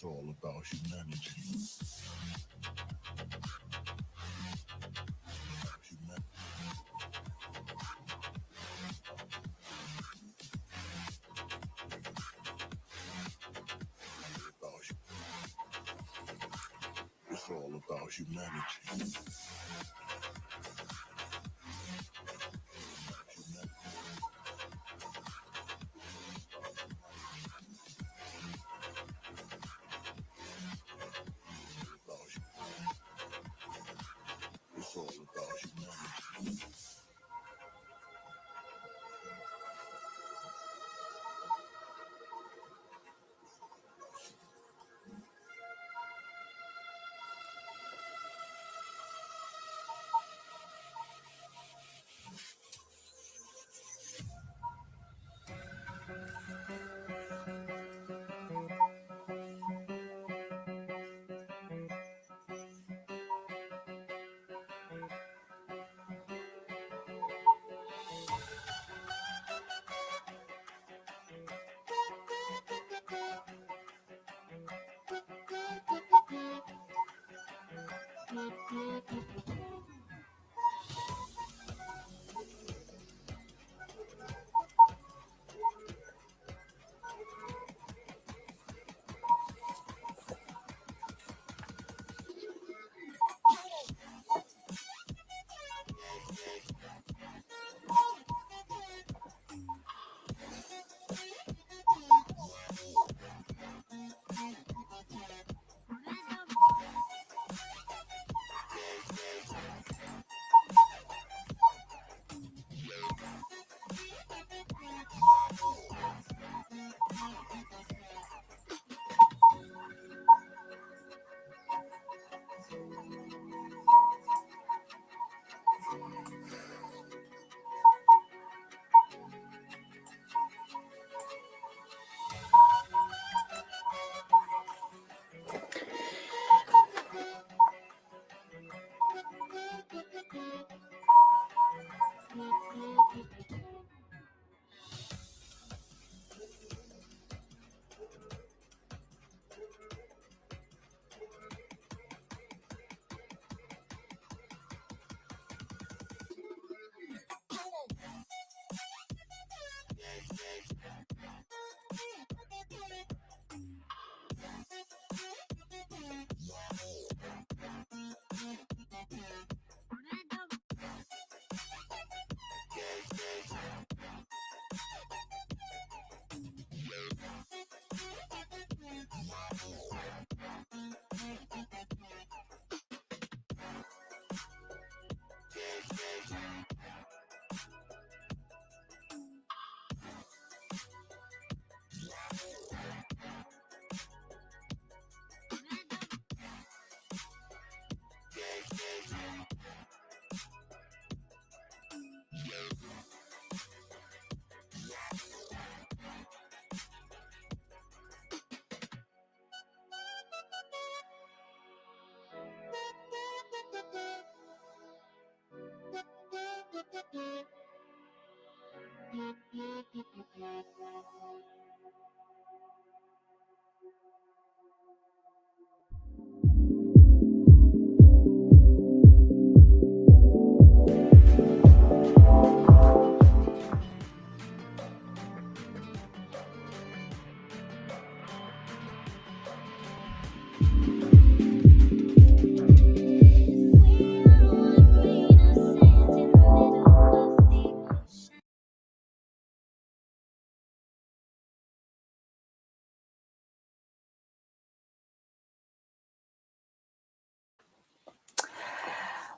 all about humanity. It's all about humanity. It's all about humanity.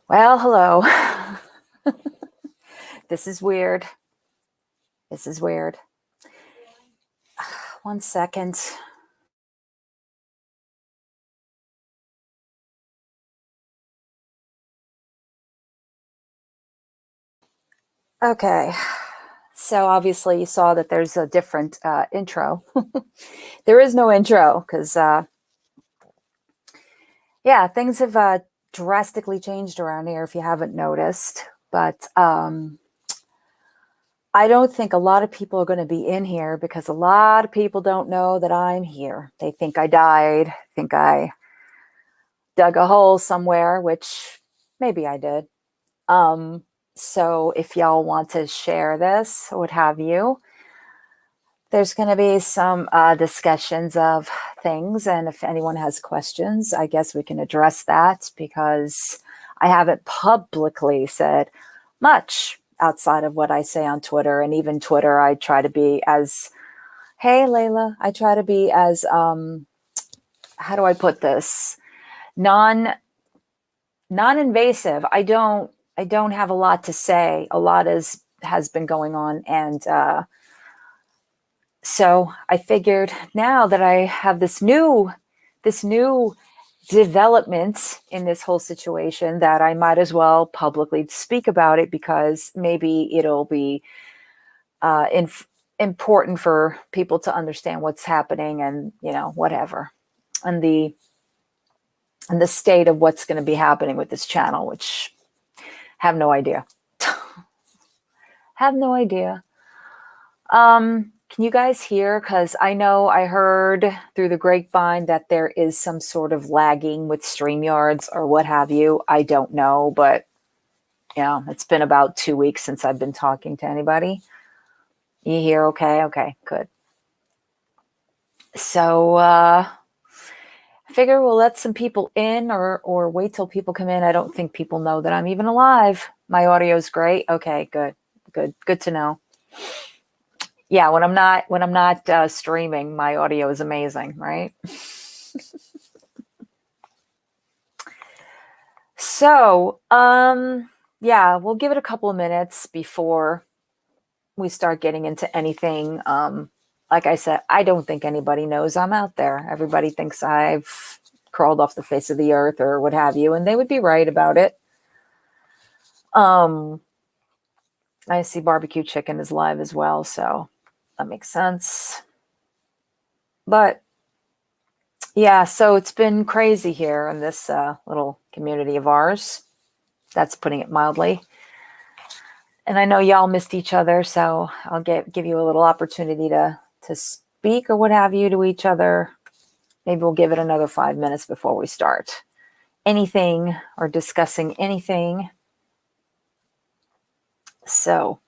Well, hello. This is weird. This is weird. 1 second. Okay. So obviously you saw that there's a different intro. There is no intro because, yeah, things have drastically changed around here if you haven't noticed. But I don't think a lot of people are going to be in here because a lot of people don't know that I'm here. They think I died, think I dug a hole somewhere, which maybe I did. So if y'all want to share this, what have you, there's going to be some discussions of things. And if anyone has questions, I guess we can address that because I haven't publicly said much outside of what I say on Twitter. And even Twitter, I try to be as, hey, Layla, I try to be as, how do I put this? Non-invasive. I don't have a lot to say. A lot has been going on. And so I figured now that I have this new development in this whole situation that I might as well publicly speak about it because maybe it'll be important for people to understand what's happening and, you know, whatever. And the state of what's going to be happening with this channel, which have no idea. Have no idea. Can you guys hear? Because I know I heard through the grapevine that there is some sort of lagging with StreamYards or what have you. I don't know, but yeah, it's been about 2 weeks since I've been talking to anybody. You hear okay? Okay, good. So I figure we'll let some people in or wait till people come in. I don't think people know that I'm even alive. My audio's great. Okay, good to know. Yeah, when I'm not streaming, my audio is amazing, right? So, yeah, we'll give it a couple of minutes before we start getting into anything. Like I said, I don't think anybody knows I'm out there. Everybody thinks I've crawled off the face of the earth or what have you, and they would be right about it. I see barbecue chicken is live as well, so that makes sense. But yeah, so it's been crazy here in this little community of ours. That's putting it mildly. And I know y'all missed each other, so I'll give you a little opportunity to speak or what have you to each other. Maybe we'll give it another 5 minutes before we start anything or discussing anything. So,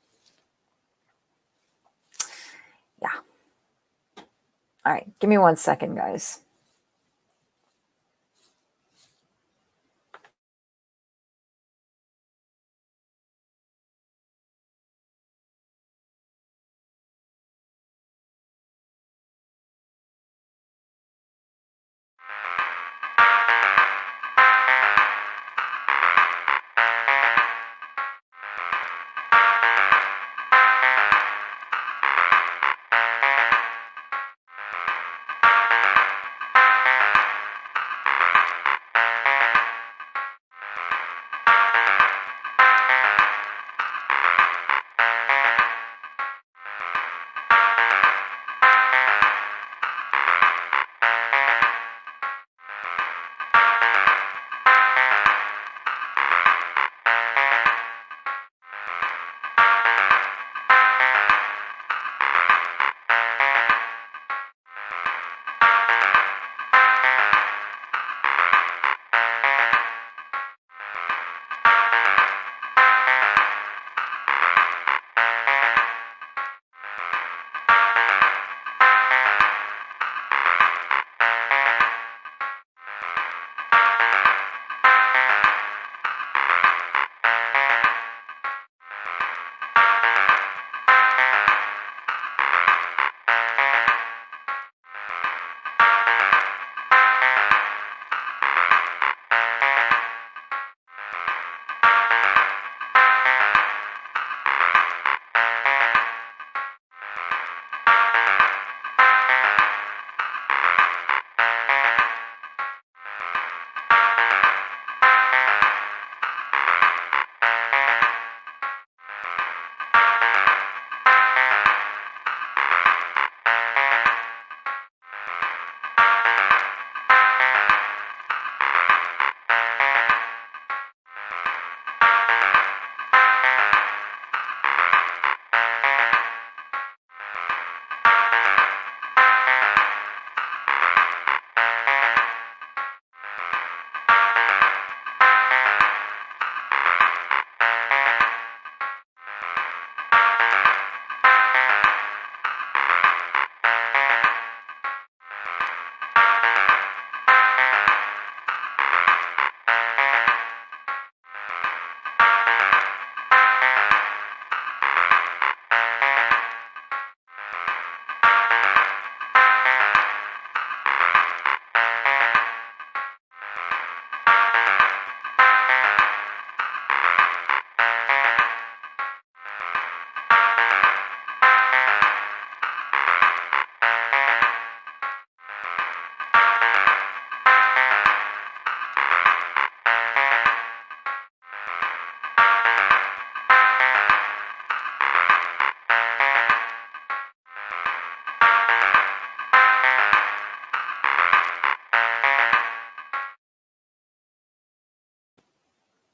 yeah. All right, give me 1 second, guys.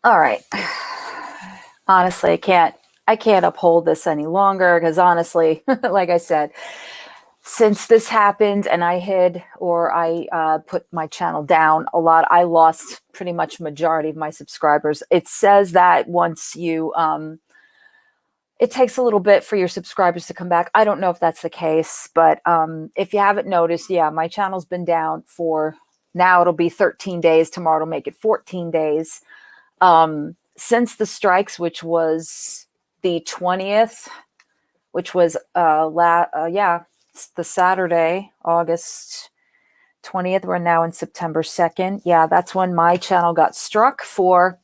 All right. Honestly, I can't uphold this any longer because honestly, like I said, since this happened and I hid or I put my channel down a lot, I lost pretty much majority of my subscribers. It says that once you it takes a little bit for your subscribers to come back. I don't know if that's the case, but if you haven't noticed, yeah, my channel's been down for now it'll be 13 days. Tomorrow it'll make it 14 days. Since the strikes, which was the 20th, which was the Saturday, August 20th. We're now in September 2nd. Yeah, that's when my channel got struck for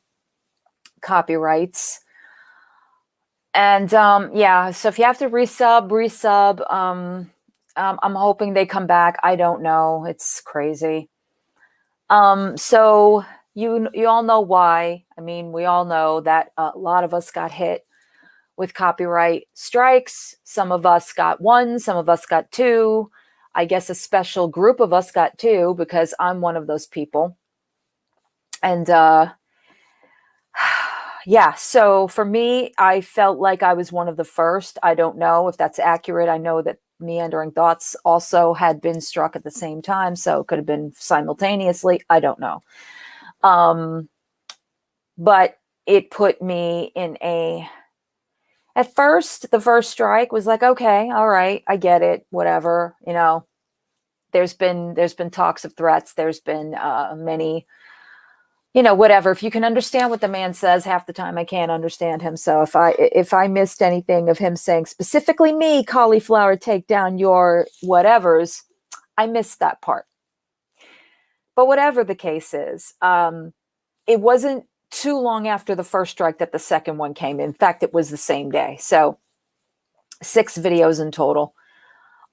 copyrights. And yeah, so if you have to resub, I'm hoping they come back. I don't know. It's crazy. So you all know why. I mean, we all know that a lot of us got hit with copyright strikes. Some of us got one, some of us got two. I guess a special group of us got two because I'm one of those people. And yeah, so for me, I felt like I was one of the first. I don't know if that's accurate. I know that Meandering Thoughts also had been struck at the same time, so it could have been simultaneously. I don't know. But it put me in at first, the first strike was like, okay, all right, I get it, whatever. You know, there's been talks of threats. There's been many, you know, whatever. If you can understand what the man says, half the time I can't understand him. So if I missed anything of him saying specifically me, cauliflower, take down your whatevers, I missed that part. But whatever the case is, it wasn't too long after the first strike that the second one came. In fact, it was the same day. So 6 videos in total,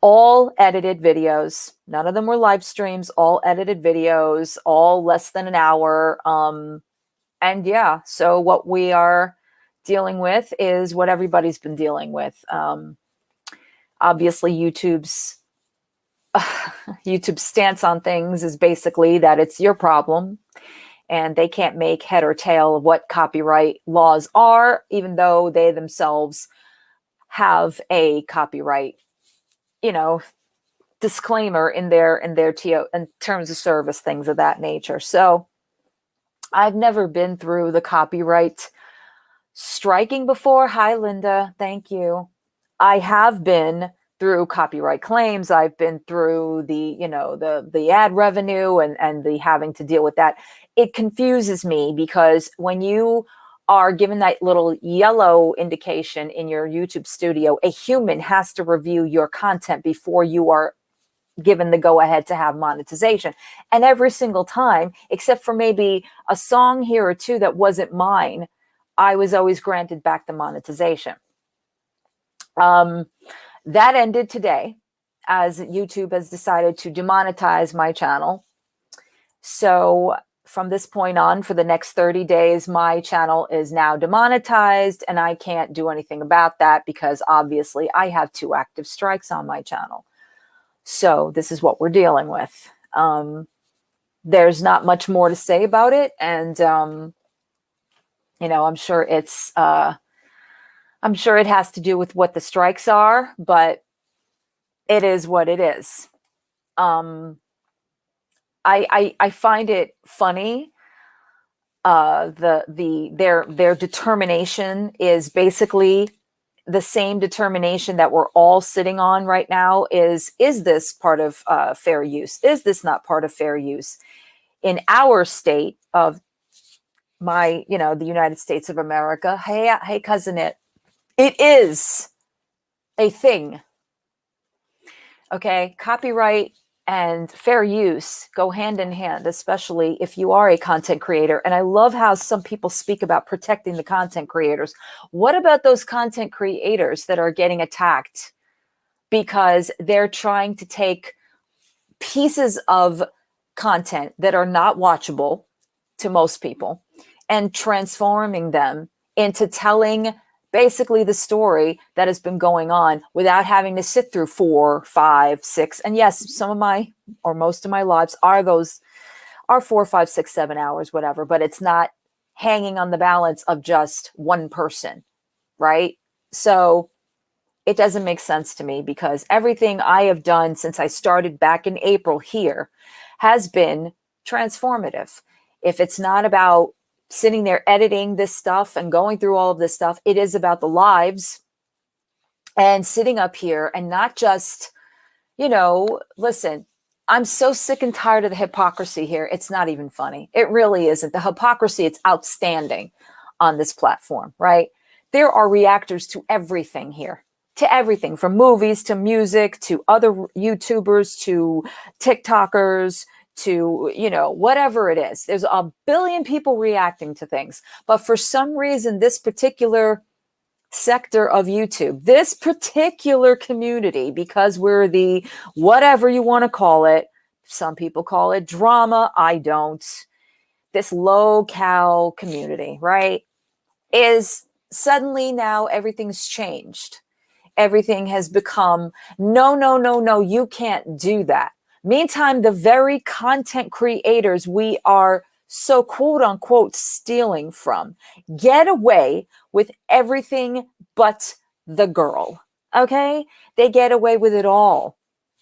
all edited videos. None of them were live streams, all edited videos, all less than an hour. And yeah, so what we are dealing with is what everybody's been dealing with. Obviously, YouTube's stance on things is basically that it's your problem and they can't make head or tail of what copyright laws are, even though they themselves have a copyright, you know, disclaimer in their TO in terms of service, things of that nature. So I've never been through the copyright striking before. Hi, Linda. Thank you. I have been through copyright claims. I've been through the, you know, the ad revenue and the having to deal with that. It confuses me because when you are given that little yellow indication in your YouTube studio, a human has to review your content before you are given the go ahead to have monetization. And every single time, except for maybe a song here or two that wasn't mine, I was always granted back the monetization. That ended today as YouTube has decided to demonetize my channel. So from this point on, for the next 30 days, my channel is now demonetized and I can't do anything about that because obviously I have 2 active strikes on my channel. So this is what we're dealing with. There's not much more to say about it. And, you know, I'm sure it has to do with what the strikes are, but it is what it is. I find it funny. Their determination is basically the same determination that we're all sitting on right now. Is this part of fair use? Is this not part of fair use? In our state of the United States of America, hey, cousin, it is a thing. Okay, copyright and fair use go hand in hand, especially if you are a content creator. And I love how some people speak about protecting the content creators. What about those content creators that are getting attacked because they're trying to take pieces of content that are not watchable to most people and transforming them into telling basically the story that has been going on without having to sit through 4, 5, 6. And yes, some of my, or most of my lives are 4, 5, 6, 7 hours, whatever, but it's not hanging on the balance of just one person, right? So it doesn't make sense to me, because everything I have done since I started back in April here has been transformative. If it's not about sitting there editing this stuff and going through all of this stuff, it is about the lives and sitting up here and not just, listen, I'm so sick and tired of the hypocrisy here. It's not even funny. It really isn't. The hypocrisy, it's outstanding on this platform, right? There are reactors to everything here, to everything from movies to music to other YouTubers to TikTokers to, whatever it is. There's a billion people reacting to things. But for some reason, this particular sector of YouTube, this particular community, because we're the whatever you want to call it, some people call it drama, I don't, this low-cal community, right, is suddenly now everything's changed. Everything has become, no, you can't do that. Meantime, the very content creators we are so quote unquote stealing from get away with everything but the girl. Okay? They get away with it all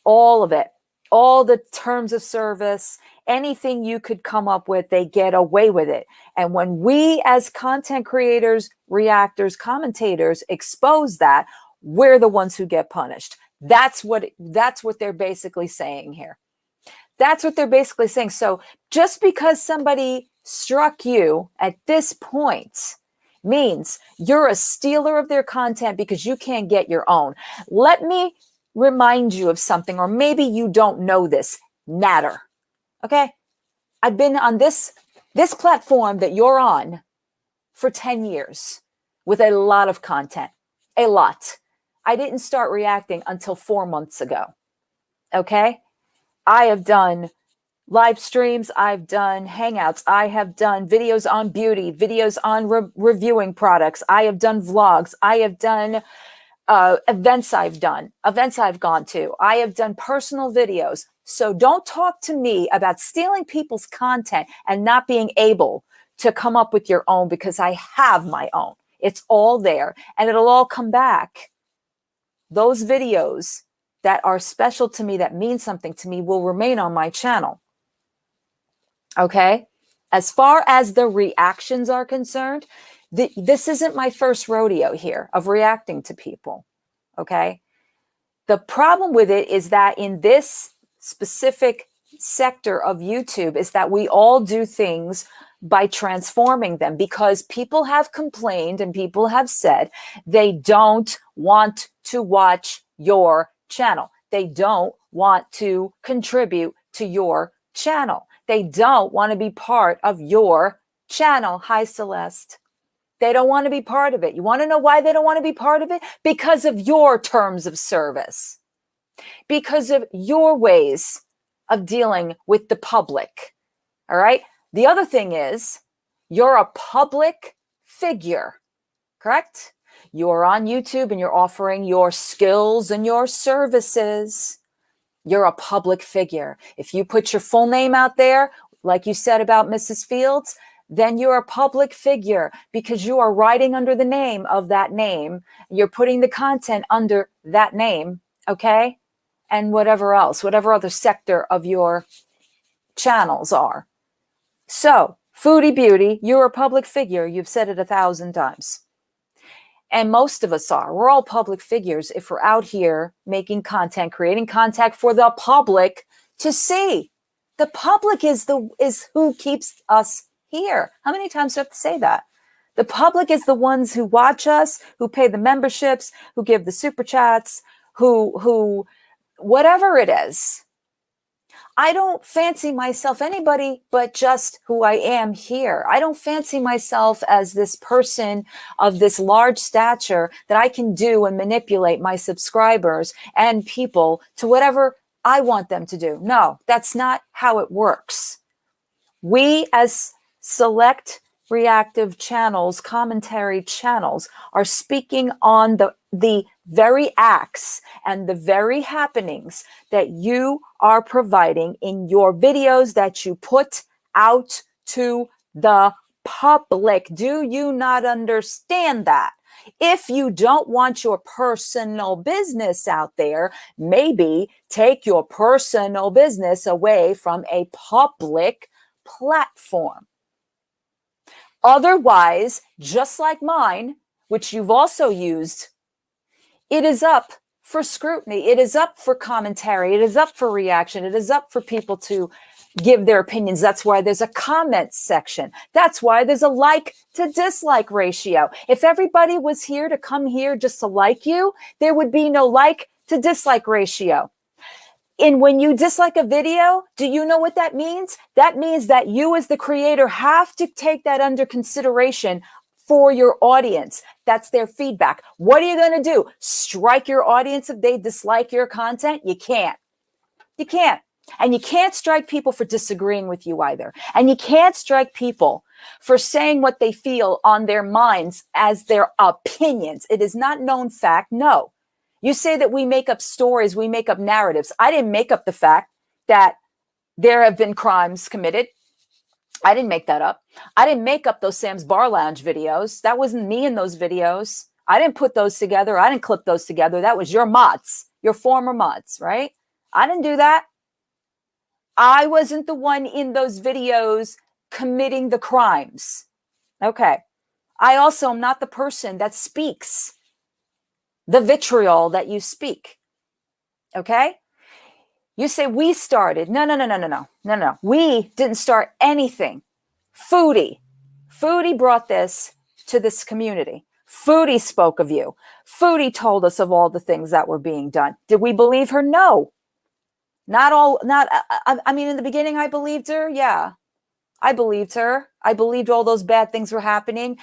of it, all the terms of service, anything you could come up with, they get away with it. And when we as content creators, reactors, commentators expose that, we're the ones who get punished. That's what they're basically saying here. That's what they're basically saying. So just because somebody struck you at this point means you're a stealer of their content because you can't get your own. Let me remind you of something, or maybe you don't know this. Natter. Okay? I've been on this platform that you're on for 10 years with a lot of content. A lot. I didn't start reacting until 4 months ago. Okay? I have done live streams. I've done hangouts. I have done videos on beauty, videos on reviewing products. I have done vlogs. I have done events I've gone to. I have done personal videos. So don't talk to me about stealing people's content and not being able to come up with your own, because I have my own. It's all there and it'll all come back. Those videos that are special to me, that mean something to me, will remain on my channel. Okay? As far as the reactions are concerned, this isn't my first rodeo here of reacting to people. Okay? The problem with it is that in this specific sector of YouTube is that we all do things by transforming them, because people have complained and people have said they don't want to watch your channel. They don't want to contribute to your channel. They don't want to be part of your channel. Hi, Celeste. They don't want to be part of it. You want to know why they don't want to be part of it? Because of your terms of service. Because of your ways of dealing with the public. All right? The other thing is, you're a public figure, correct? You're on YouTube and you're offering your skills and your services. You're a public figure. If you put your full name out there, like you said about Mrs. Fields, then you're a public figure because you are writing under the name of that name. You're putting the content under that name, okay? And whatever else, whatever other sector of your channels are. So, Foodie Beauty, you're a public figure. You've said it 1,000 times. And most of us are. We're all public figures if we're out here making content, creating content for the public to see. The public is who keeps us here. How many times do I have to say that? The public is the ones who watch us, who pay the memberships, who give the super chats, who whatever it is. I don't fancy myself anybody but just who I am here. I don't fancy myself as this person of this large stature that I can do and manipulate my subscribers and people to whatever I want them to do. No, that's not how it works. We as select reactive channels, commentary channels, are speaking on the very acts and the very happenings that you are providing in your videos that you put out to the public. Do you not understand that? If you don't want your personal business out there, maybe take your personal business away from a public platform. Otherwise, just like mine, which you've also used, it is up for scrutiny. It is up for commentary. It is up for reaction. It is up for people to give their opinions. That's why there's a comment section. That's why there's a like to dislike ratio. If everybody was here to come here just to like you, there would be no like to dislike ratio. And when you dislike a video, do you know what that means? That means that you as the creator have to take that under consideration for your audience. That's their feedback. What are you going to do? Strike your audience if they dislike your content? You can't. You can't. And you can't strike people for disagreeing with you either. And you can't strike people for saying what they feel on their minds as their opinions. It is not known fact. No. You say that we make up stories, we make up narratives. I didn't make up the fact that there have been crimes committed. I didn't make that up. I didn't make up those Sam's Bar Lounge videos. That wasn't me in those videos. I didn't put those together. I didn't clip those together. That was your mods, your former mods, right? I didn't do that. I wasn't the one in those videos committing the crimes. Okay. I also am not the person that speaks the vitriol that you speak. Okay? You say we started. No. We didn't start anything. Foodie brought this to this community. Foodie spoke of you. Foodie told us of all the things that were being done. Did we believe her? No. I mean, in the beginning, I believed her. Yeah, I believed her. I believed all those bad things were happening.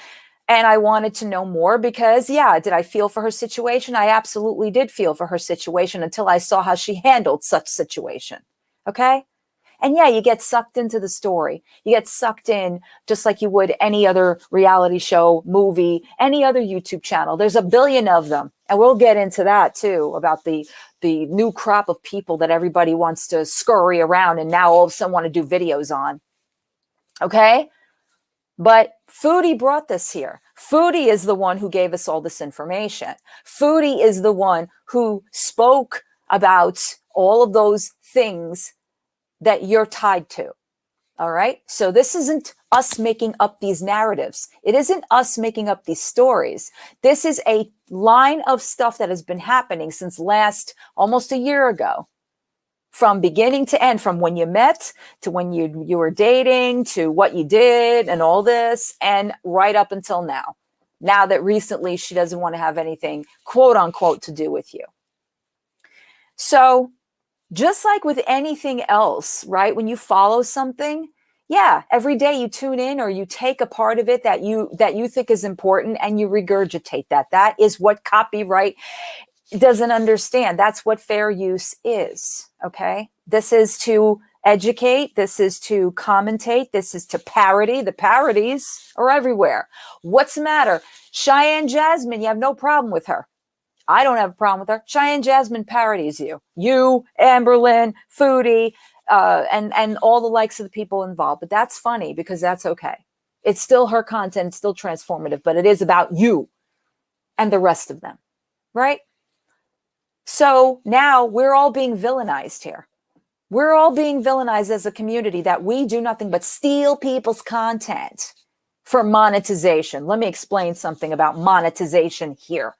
And I wanted to know more because, yeah, did I feel for her situation? I absolutely did feel for her situation until I saw how she handled such situation. Okay? And yeah, you get sucked into the story. You get sucked in just like you would any other reality show, movie, any other YouTube channel. There's a billion of them. And we'll get into that too, about the new crop of people that everybody wants to scurry around and now all of a sudden want to do videos on. Okay? But Foodie brought this here. Foodie is the one who gave us all this information. Foodie is the one who spoke about all of those things that you're tied to. All right. So this isn't us making up these narratives. It isn't us making up these stories. This is a line of stuff that has been happening since almost a year ago. From beginning to end, from when you met to when you were dating to what you did and all this, and right up until now. Now that recently she doesn't want to have anything, quote unquote, to do with you. So just like with anything else, right? When you follow something, yeah, every day you tune in or you take a part of it that you think is important and you regurgitate that. That is what copyright doesn't understand. That's what fair use is. Okay. This is to educate. This is to commentate. This is to parody. The parodies are everywhere. What's the matter? Cheyenne Jasmine, you have no problem with her. I don't have a problem with her. Cheyenne Jasmine parodies you. You, Amberlynn, Foodie, and all the likes of the people involved. But that's funny because that's okay. It's still her content. It's still transformative, but it is about you and the rest of them. Right? So now we're all being villainized here. We're all being villainized as a community that we do nothing but steal people's content for monetization. Let me explain something about monetization here.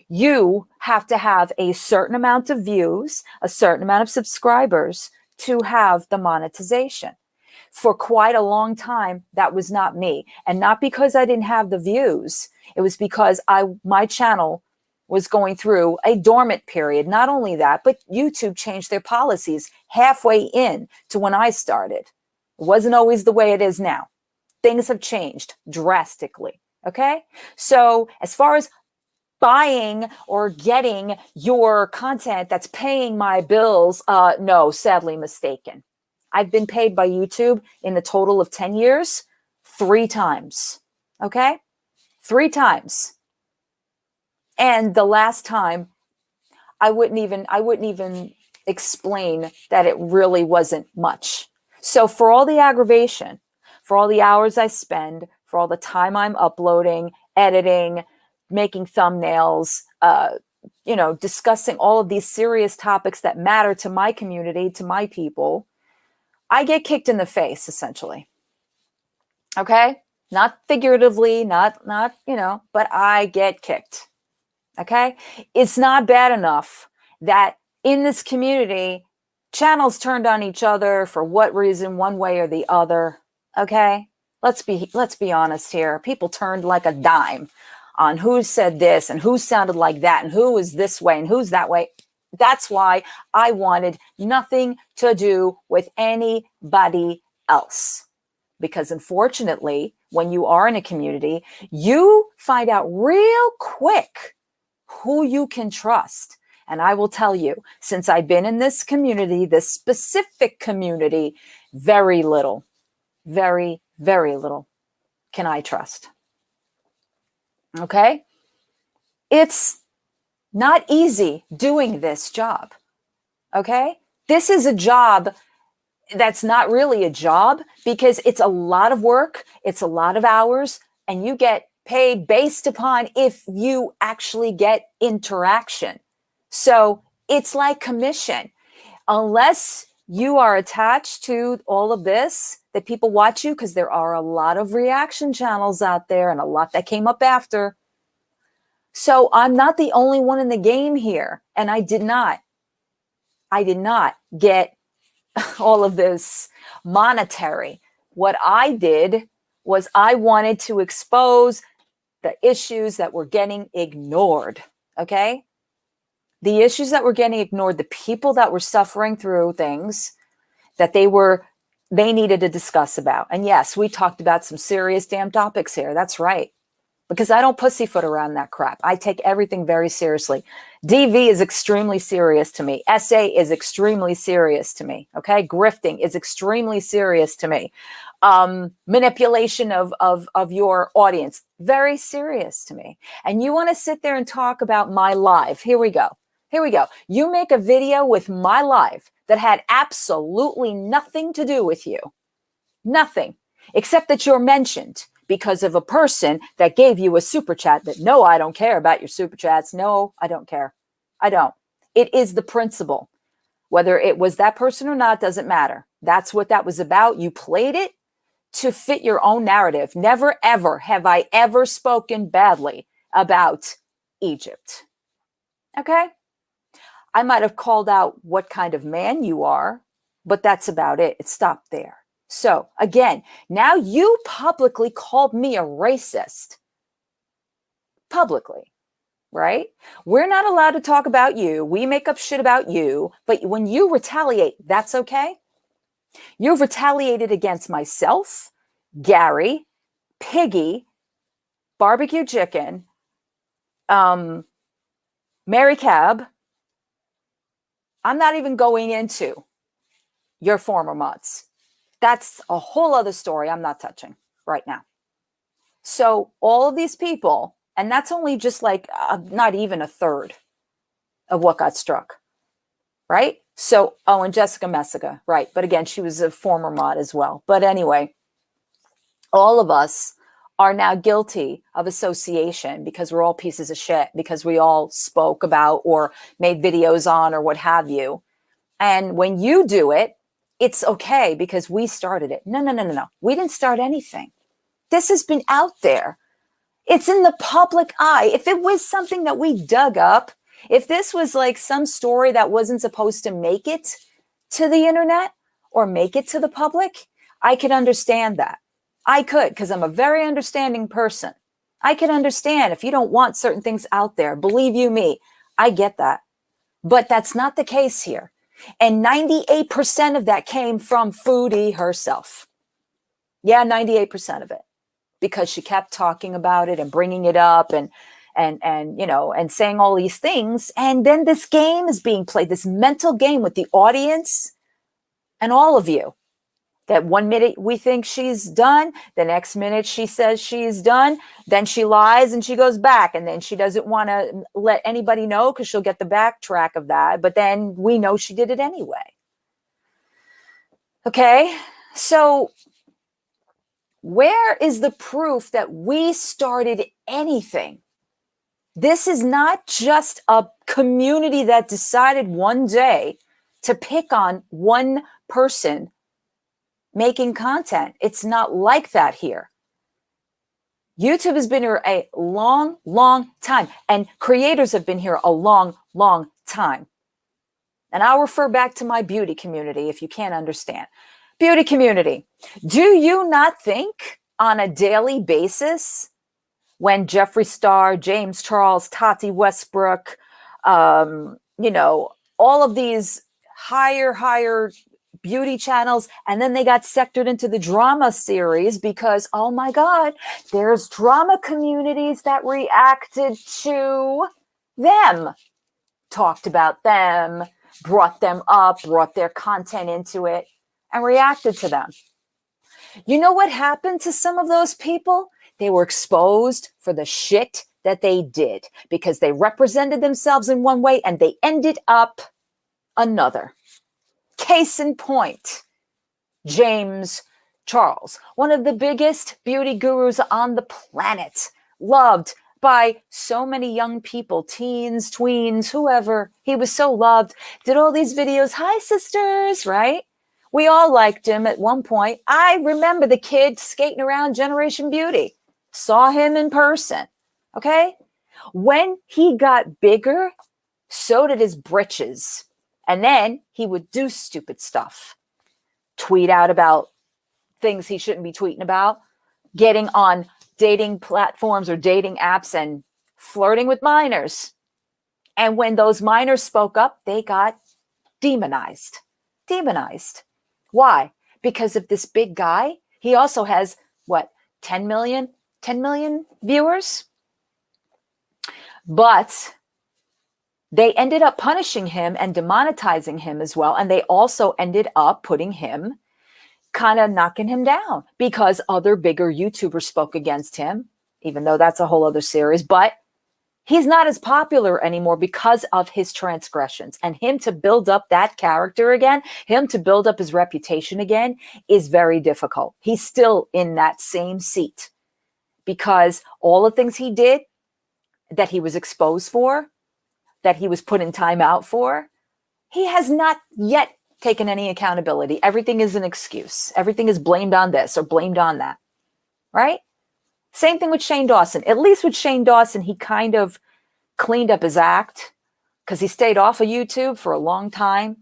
You have to have a certain amount of views, a certain amount of subscribers to have the monetization. For quite a long time, that was not me. And not because I didn't have the views. It was because my channel was going through a dormant period. Not only that, but YouTube changed their policies halfway in to when I started. It wasn't always the way it is now. Things have changed drastically. Okay? So as far as buying or getting your content that's paying my bills, no, sadly mistaken. I've been paid by YouTube in the total of 10 years, 3 times. Okay? 3 times. And the last time, I wouldn't even explain that it really wasn't much. So for all the aggravation, for all the hours I spend, for all the time I'm uploading, editing, making thumbnails, discussing all of these serious topics that matter to my community, to my people, I get kicked in the face, essentially. Okay? Not figuratively, not, but I get kicked. Okay? It's not bad enough that in this community, channels turned on each other for what reason, one way or the other. Okay? Let's be honest here. People turned like a dime on who said this and who sounded like that and who is this way and who's that way. That's why I wanted nothing to do with anybody else. Because unfortunately, when you are in a community, you find out real quick who you can trust. And I will tell you, since I've been in this community, this specific community, very little, very, very little can I trust. Okay? It's not easy doing this job. Okay? This is a job that's not really a job because it's a lot of work, it's a lot of hours, and you get paid based upon if you actually get interaction. So it's like commission. Unless you are attached to all of this, that people watch you, because there are a lot of reaction channels out there and a lot that came up after. So I'm not the only one in the game here. And I did not get all of this monetary. What I did was I wanted to expose the issues that were getting ignored. Okay? The issues that were getting ignored, the people that were suffering through things that they needed to discuss about. And yes, we talked about some serious damn topics here. That's right. Because I don't pussyfoot around that crap. I take everything very seriously. DV is extremely serious to me. SA is extremely serious to me. Okay. Grifting is extremely serious to me. Manipulation of your audience, very serious to me. And you want to sit there and talk about my live. Here we go. You make a video with my live that had absolutely nothing to do with you. Nothing. Except that you're mentioned because of a person that gave you a super chat that, no, I don't care about your super chats. No, I don't care. I don't. It is the principle. Whether it was that person or not doesn't matter. That's what that was about. You played it to fit your own narrative. Never, ever have I ever spoken badly about Egypt. Okay? I might have called out what kind of man you are, but that's about it. It stopped there. So again, now you publicly called me a racist. Publicly, right? We're not allowed to talk about you. We make up shit about you. But when you retaliate, that's okay. You've retaliated against myself, Gary, Piggy, Barbecue Chicken, Mary Cab. I'm not even going into your former mods. That's a whole other story I'm not touching right now. So all of these people, and that's only just like not even a third of what got struck, right? So, and Jessica Messica, right. But again, she was a former mod as well. But anyway, all of us are now guilty of association because we're all pieces of shit, because we all spoke about or made videos on or what have you. And when you do it, it's okay because we started it. No. We didn't start anything. This has been out there. It's in the public eye. If it was something that we dug up, if this was like some story that wasn't supposed to make it to the internet or make it to the public, I could understand that. I could, because I'm a very understanding person. I can understand if you don't want certain things out there. Believe you me, I get that. But that's not the case here. And 98% of that came from Foodie herself. Yeah, 98% of it. Because she kept talking about it and bringing it up and saying all these things. And then this game is being played, this mental game with the audience and all of you. That 1 minute we think she's done, the next minute she says she's done, then she lies and she goes back, and then she doesn't want to let anybody know because she'll get the backtrack of that, but then we know she did it anyway. Okay, so Where is the proof that we started anything? This is not just a community that decided one day to pick on one person making content. It's not like that here. YouTube has been here a long, long time, and creators have been here a long, long time. And I'll refer back to my beauty community if you can't understand. Beauty community, do you not think on a daily basis when Jeffree Star, James Charles, Tati Westbrook, all of these higher beauty channels, and then they got sectored into the drama series because, oh my God, there's drama communities that reacted to them, talked about them, brought them up, brought their content into it, and reacted to them. You know what happened to some of those people? They were exposed for the shit that they did because they represented themselves in one way and they ended up another. Case in point, James Charles, one of the biggest beauty gurus on the planet, loved by so many young people, teens, tweens, whoever. He was so loved, did all these videos. Hi, sisters, right? We all liked him at one point. I remember the kid skating around Generation Beauty. Saw him in person, okay? When he got bigger, so did his britches. And then he would do stupid stuff. Tweet out about things he shouldn't be tweeting about. Getting on dating platforms or dating apps and flirting with minors. And when those minors spoke up, they got demonized. Demonized. Why? Because of this big guy. He also has, 10 million viewers? But they ended up punishing him and demonetizing him as well. And they also ended up putting him, kind of knocking him down because other bigger YouTubers spoke against him, even though that's a whole other series. But he's not as popular anymore because of his transgressions. And him to build up that character again, him to build up his reputation again is very difficult. He's still in that same seat because all the things he did that he was exposed for, that he was put in time out for, he has not yet taken any accountability. Everything is an excuse. Everything is blamed on this or blamed on that, right? Same thing with Shane Dawson. At least with Shane Dawson, he kind of cleaned up his act because he stayed off of YouTube for a long time.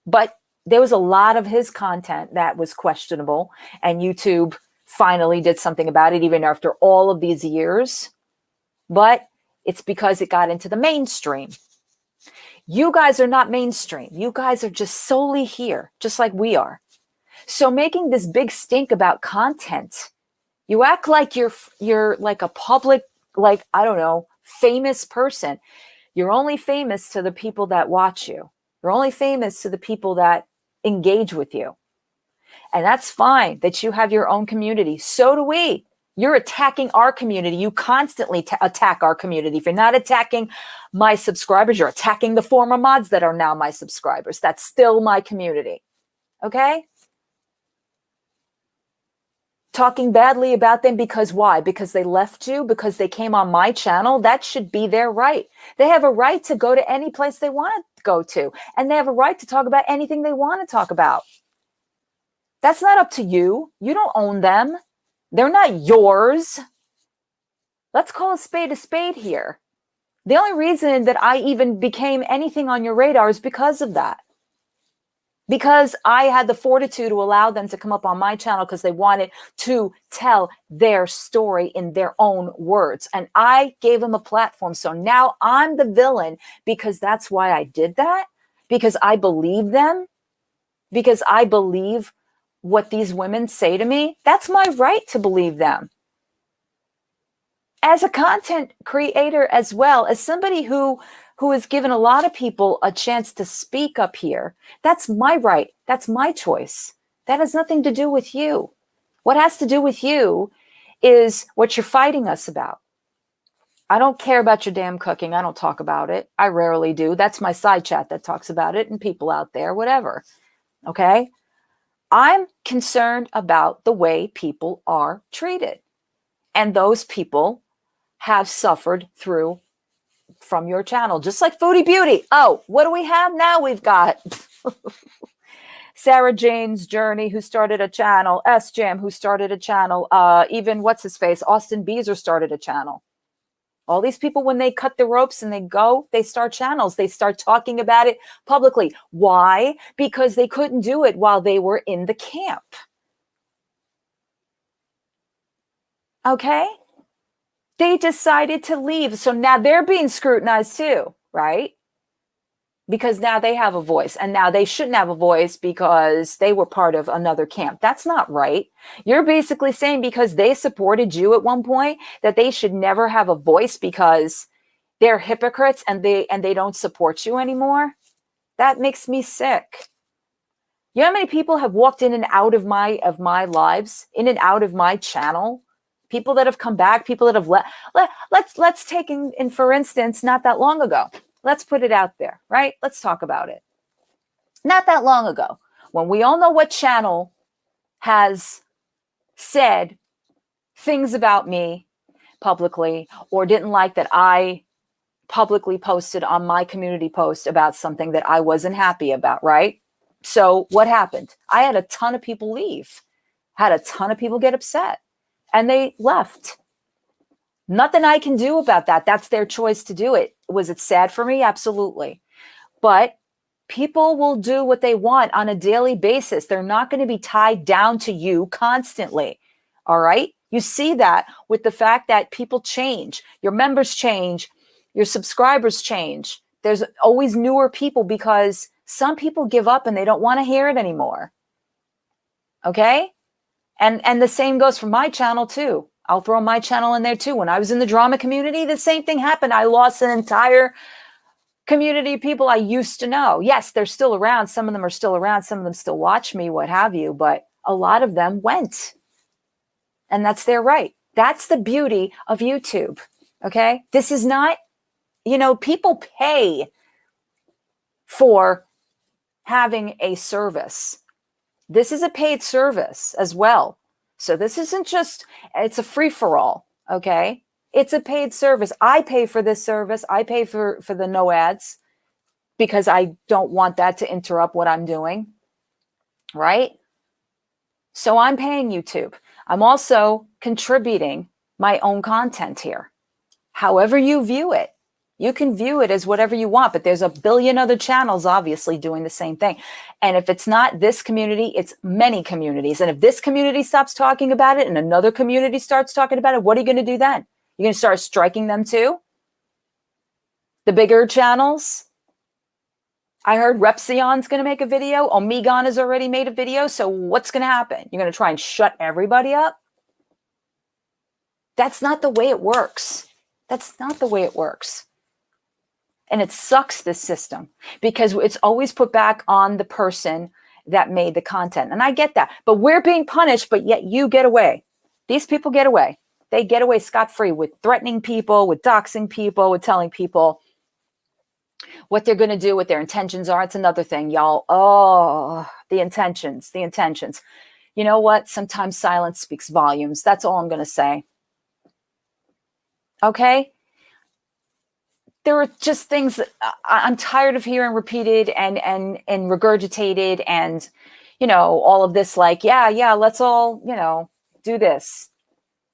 But there was a lot of his content that was questionable, and YouTube finally did something about it, even after all of these years. But it's because it got into the mainstream. You guys are not mainstream. You guys are just solely here, just like we are. So making this big stink about content, you act like you're like a public, famous person. You're only famous to the people that watch you. You're only famous to the people that engage with you. And that's fine that you have your own community. So do we. You're attacking our community. You constantly attack our community. If you're not attacking my subscribers, you're attacking the former mods that are now my subscribers. That's still my community. Okay? Talking badly about them because why? Because they left you? Because they came on my channel? That should be their right. They have a right to go to any place they want to go to. And they have a right to talk about anything they want to talk about. That's not up to you. You don't own them. They're not yours. Let's call a spade here. The only reason that I even became anything on your radar is because of that. Because I had the fortitude to allow them to come up on my channel because they wanted to tell their story in their own words. And I gave them a platform. So now I'm the villain because that's why I did that. Because I believe them. Because I believe what these women say to me. That's my right to believe them. As a content creator as well, as somebody who has given a lot of people a chance to speak up here, that's my right. That's my choice. That has nothing to do with you. What has to do with you is what you're fighting us about. I don't care about your damn cooking. I don't talk about it. I rarely do. That's my side chat that talks about it and people out there, whatever. Okay? I'm concerned about the way people are treated. And those people have suffered through from your channel, just like Foodie Beauty. Oh, what do we have now? We've got Sarah Jane's Journey, who started a channel, S Jam, who started a channel, even what's his face, Austin Beezer started a channel. All these people, when they cut the ropes and they go, they start channels. They start talking about it publicly. Why? Because they couldn't do it while they were in the camp. Okay? They decided to leave. So now they're being scrutinized too, right? Because now they have a voice, and now they shouldn't have a voice because they were part of another camp. That's not right. You're basically saying because they supported you at one point that they should never have a voice because they're hypocrites and they don't support you anymore. That makes me sick. You know how many people have walked in and out of my lives, in and out of my channel? People that have come back, people that have left. Let's take in for instance, not that long ago. Let's put it out there, right? Let's talk about it. Not that long ago, when we all know what channel has said things about me publicly or didn't like that I publicly posted on my community post about something that I wasn't happy about, right? So what happened? I had a ton of people leave, had a ton of people get upset, and they left. Nothing I can do about that. That's their choice to do it. Was it sad for me? Absolutely. But people will do what they want on a daily basis. They're not going to be tied down to you constantly. All right? You see that with the fact that people change. Your members change. Your subscribers change. There's always newer people because some people give up and they don't want to hear it anymore. Okay? And the same goes for my channel too. I'll throw my channel in there too. When I was in the drama community, the same thing happened. I lost an entire community of people I used to know. Yes, they're still around. Some of them are still around. Some of them still watch me, what have you. But a lot of them went. And that's their right. That's the beauty of YouTube. Okay? This is not, people pay for having a service. This is a paid service as well. So this isn't just, it's a free-for-all, okay? It's a paid service. I pay for this service. I pay for the no ads because I don't want that to interrupt what I'm doing, right? So I'm paying YouTube. I'm also contributing my own content here. However you view it. You can view it as whatever you want, but there's a billion other channels obviously doing the same thing. And if it's not this community, it's many communities. And if this community stops talking about it and another community starts talking about it, what are you going to do then? You're going to start striking them too? The bigger channels? I heard Repsion's going to make a video. Omegon has already made a video. So what's going to happen? You're going to try and shut everybody up? That's not the way it works. That's not the way it works. And it sucks, this system, because it's always put back on the person that made the content. And I get that. But we're being punished, but yet you get away. These people get away. They get away scot-free with threatening people, with doxing people, with telling people what they're going to do, what their intentions are. It's another thing, y'all. Oh, the intentions. You know what? Sometimes silence speaks volumes. That's all I'm going to say. Okay? There are just things that I'm tired of hearing repeated and regurgitated and, all of this like, yeah, let's all, do this.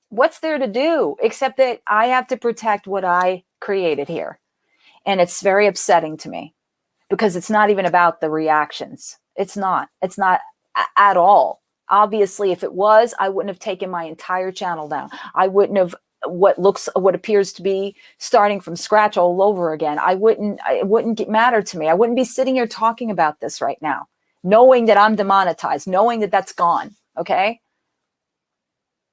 What's there to do except that I have to protect what I created here? And it's very upsetting to me because it's not even about the reactions. It's not at all. Obviously, if it was, I wouldn't have taken my entire channel down. I wouldn't have what appears to be starting from scratch all over again. It wouldn't matter to me. I wouldn't be sitting here talking about this right now, knowing that I'm demonetized, knowing that that's gone. Okay.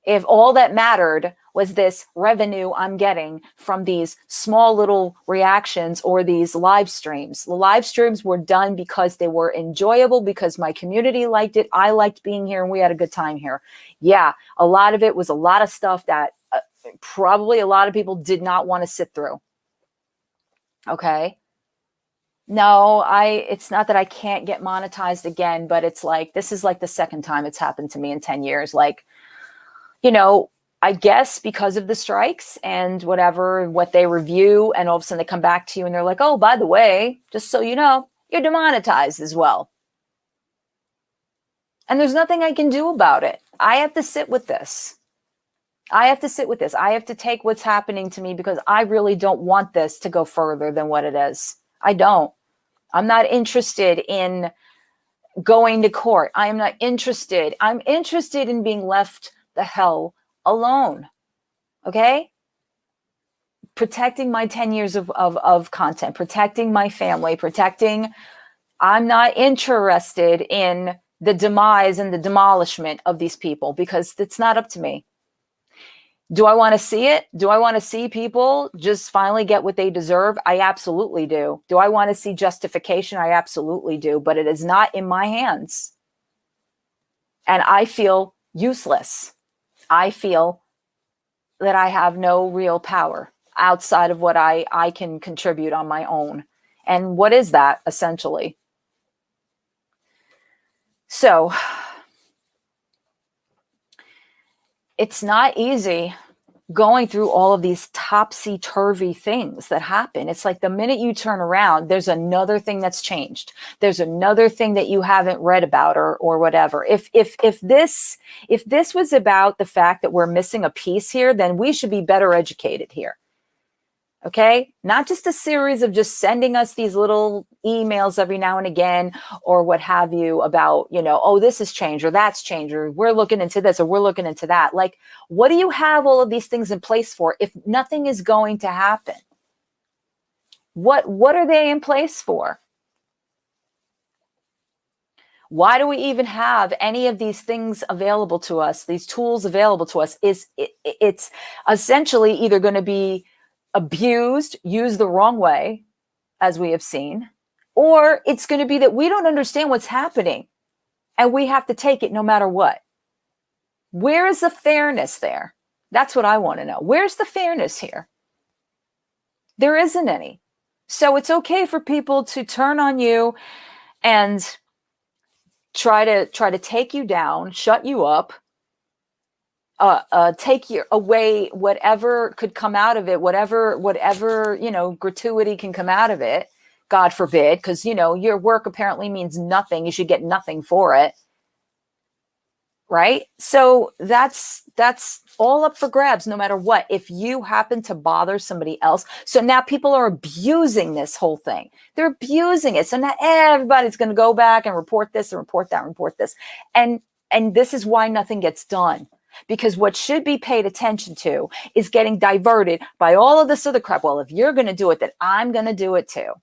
If all that mattered was this revenue I'm getting from these small little reactions or these live streams. The live streams were done because they were enjoyable, because my community liked it. I liked being here and we had a good time here. Yeah, a lot of it was a lot of stuff that probably a lot of people did not want to sit through. Okay. No, it's not that I can't get monetized again, but it's like, this is like the second time it's happened to me in 10 years. Like, you know, I guess because of the strikes and whatever, what they review, and all of a sudden they come back to you and they're like, oh, by the way, just so you know, you're demonetized as well. And there's nothing I can do about it. I have to sit with this. I have to take what's happening to me because I really don't want this to go further than what it is. I don't. I'm not interested in going to court. I am not interested. I'm interested in being left the hell alone. Okay? Protecting my 10 years of content, protecting my family, I'm not interested in the demise and the demolishment of these people because it's not up to me. Do I want to see it? Do I want to see people just finally get what they deserve? I absolutely do. Do I want to see justification? I absolutely do. But it is not in my hands. And I feel useless. I feel that I have no real power outside of what I can contribute on my own. And what is that, essentially? So it's not easy going through all of these topsy-turvy things that happen. It's like the minute you turn around, there's another thing that's changed. There's another thing that you haven't read about or whatever. If this was about the fact that we're missing a piece here, then we should be better educated here. Okay? Not just a series of just sending us these little emails every now and again or what have you about, oh, this has changed or that's changed or we're looking into this or we're looking into that. Like, what do you have all of these things in place for if nothing is going to happen? What are they in place for? Why do we even have any of these things available to us, these tools available to us? It's essentially either going to be abused, used the wrong way, as we have seen, or it's going to be that we don't understand what's happening and we have to take it no matter what. Where is the fairness there? That's what I want to know. Where's the fairness here? There isn't any. So it's okay for people to turn on you and try to take you down, shut you up, take away whatever could come out of it, whatever gratuity can come out of it, God forbid, because your work apparently means nothing. You should get nothing for it, right? So that's all up for grabs, no matter what. If you happen to bother somebody else, so now people are abusing this whole thing. They're abusing it. So now everybody's going to go back and report this and report that, and report this, and this is why nothing gets done. Because what should be paid attention to is getting diverted by all of this other crap. Well, if you're going to do it, then I'm going to do it too.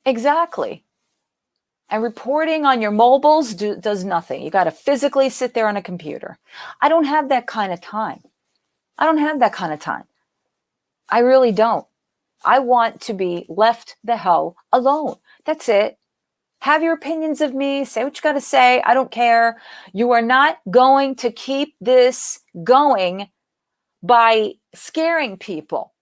Exactly. And reporting on your mobiles does nothing. You got to physically sit there on a computer. I don't have that kind of time. I really don't. I want to be left the hell alone. That's it. Have your opinions of me. Say what you got to say. I don't care. You are not going to keep this going by scaring people,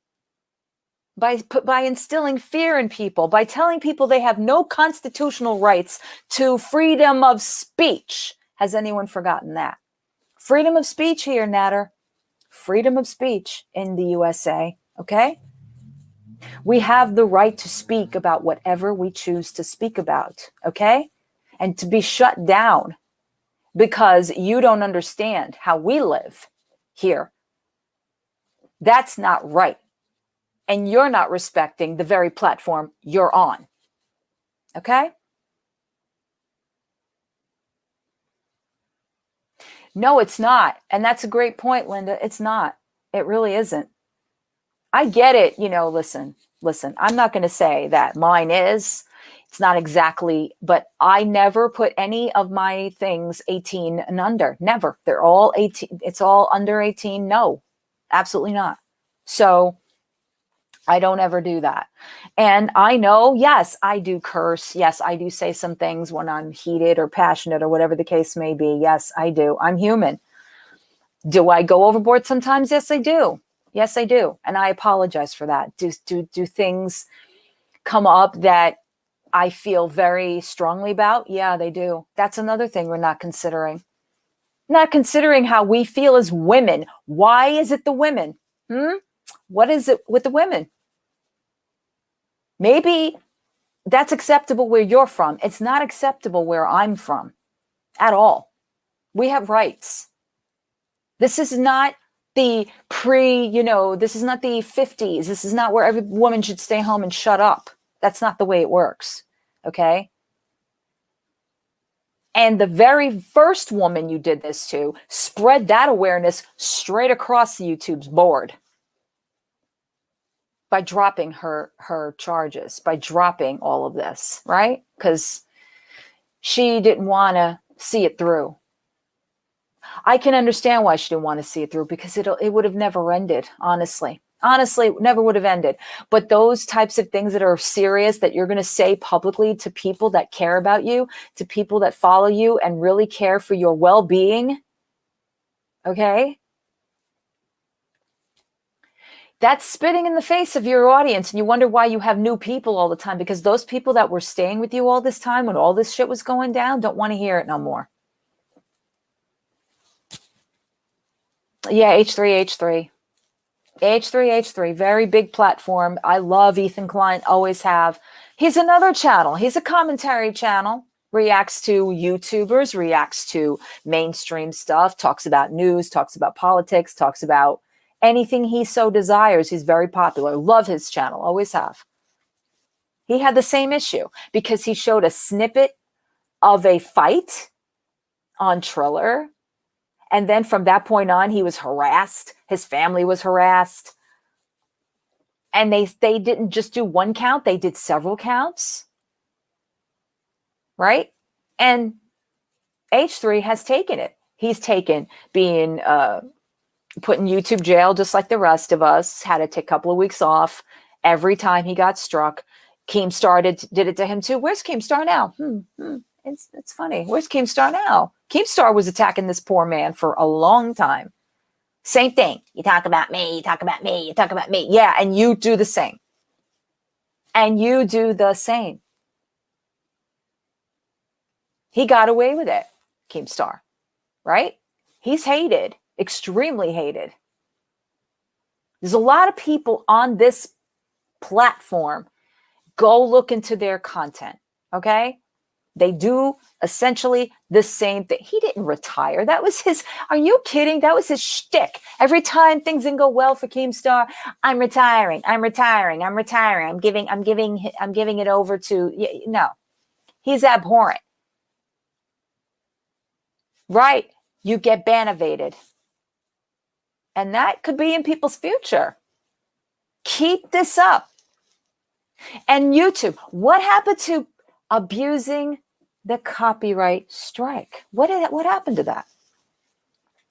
by instilling fear in people, by telling people they have no constitutional rights to freedom of speech. Has anyone forgotten that? Freedom of speech here, Natter. Freedom of speech in the USA. Okay? We have the right to speak about whatever we choose to speak about, okay? And to be shut down because you don't understand how we live here. That's not right. And you're not respecting the very platform you're on, okay? No, it's not. And that's a great point, Linda. It's not. It really isn't. I get it. Listen, I'm not going to say that mine is. It's not exactly, but I never put any of my things 18 and under. Never. They're all 18. It's all under 18. No, absolutely not. So I don't ever do that. And I know, yes, I do curse. Yes, I do say some things when I'm heated or passionate or whatever the case may be. Yes, I do. I'm human. Do I go overboard sometimes? Yes, I do. Yes, I do. And I apologize for that. Do things come up that I feel very strongly about? Yeah, they do. That's another thing we're not considering. Not considering how we feel as women. Why is it the women? What is it with the women? Maybe that's acceptable where you're from. It's not acceptable where I'm from at all. We have rights. This is not the this is not the 50s. This is not where every woman should stay home and shut up. That's not the way it works. Okay? And the very first woman you did this to spread that awareness straight across the YouTube's board by dropping her charges, by dropping all of this, right? Because she didn't want to see it through. I can understand why she didn't want to see it through, because it would have never ended, honestly. Honestly, it never would have ended. But those types of things that are serious, that you're going to say publicly to people that care about you, to people that follow you and really care for your well-being, okay? That's spitting in the face of your audience. And you wonder why you have new people all the time, because those people that were staying with you all this time when all this shit was going down don't want to hear it no more. Yeah, H3H3. H3H3, very big platform. I love Ethan Klein, always have. He's another channel. He's a commentary channel. Reacts to YouTubers, reacts to mainstream stuff, talks about news, talks about politics, talks about anything he so desires. He's very popular. Love his channel, always have. He had the same issue because he showed a snippet of a fight on Triller. And then from that point on, he was harassed. His family was harassed. And they didn't just do one count. They did several counts. Right? And H3 has taken it. He's taken being put in YouTube jail just like the rest of us, had to take a couple of weeks off every time he got struck. Keemstar did it to him too. Where's Keemstar now? It's funny. Where's Keemstar now? Keemstar was attacking this poor man for a long time. Same thing. You talk about me, you talk about me, you talk about me. Yeah, and you do the same. And you do the same. He got away with it, Keemstar, right? He's hated, extremely hated. There's a lot of people on this platform. Go look into their content, okay? They do essentially the same thing. He didn't retire. That was his, are you kidding? That was his shtick. Every time things didn't go well for Keemstar, I'm retiring. I'm giving it over to, no. He's abhorrent. Right? You get ban-evaded. And that could be in people's future. Keep this up. And YouTube, what happened to abusing the copyright strike? What happened to that?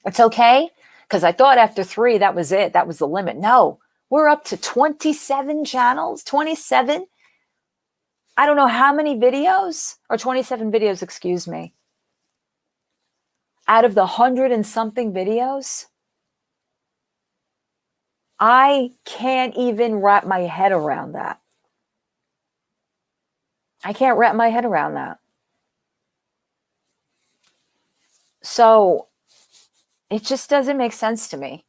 It's okay? Because I thought after 3, that was it. That was the limit. No, we're up to 27 channels, 27. I don't know how many videos, or 27 videos, excuse me. Out of the 100 and something videos, I can't even wrap my head around that. I can't wrap my head around that. So it just doesn't make sense to me.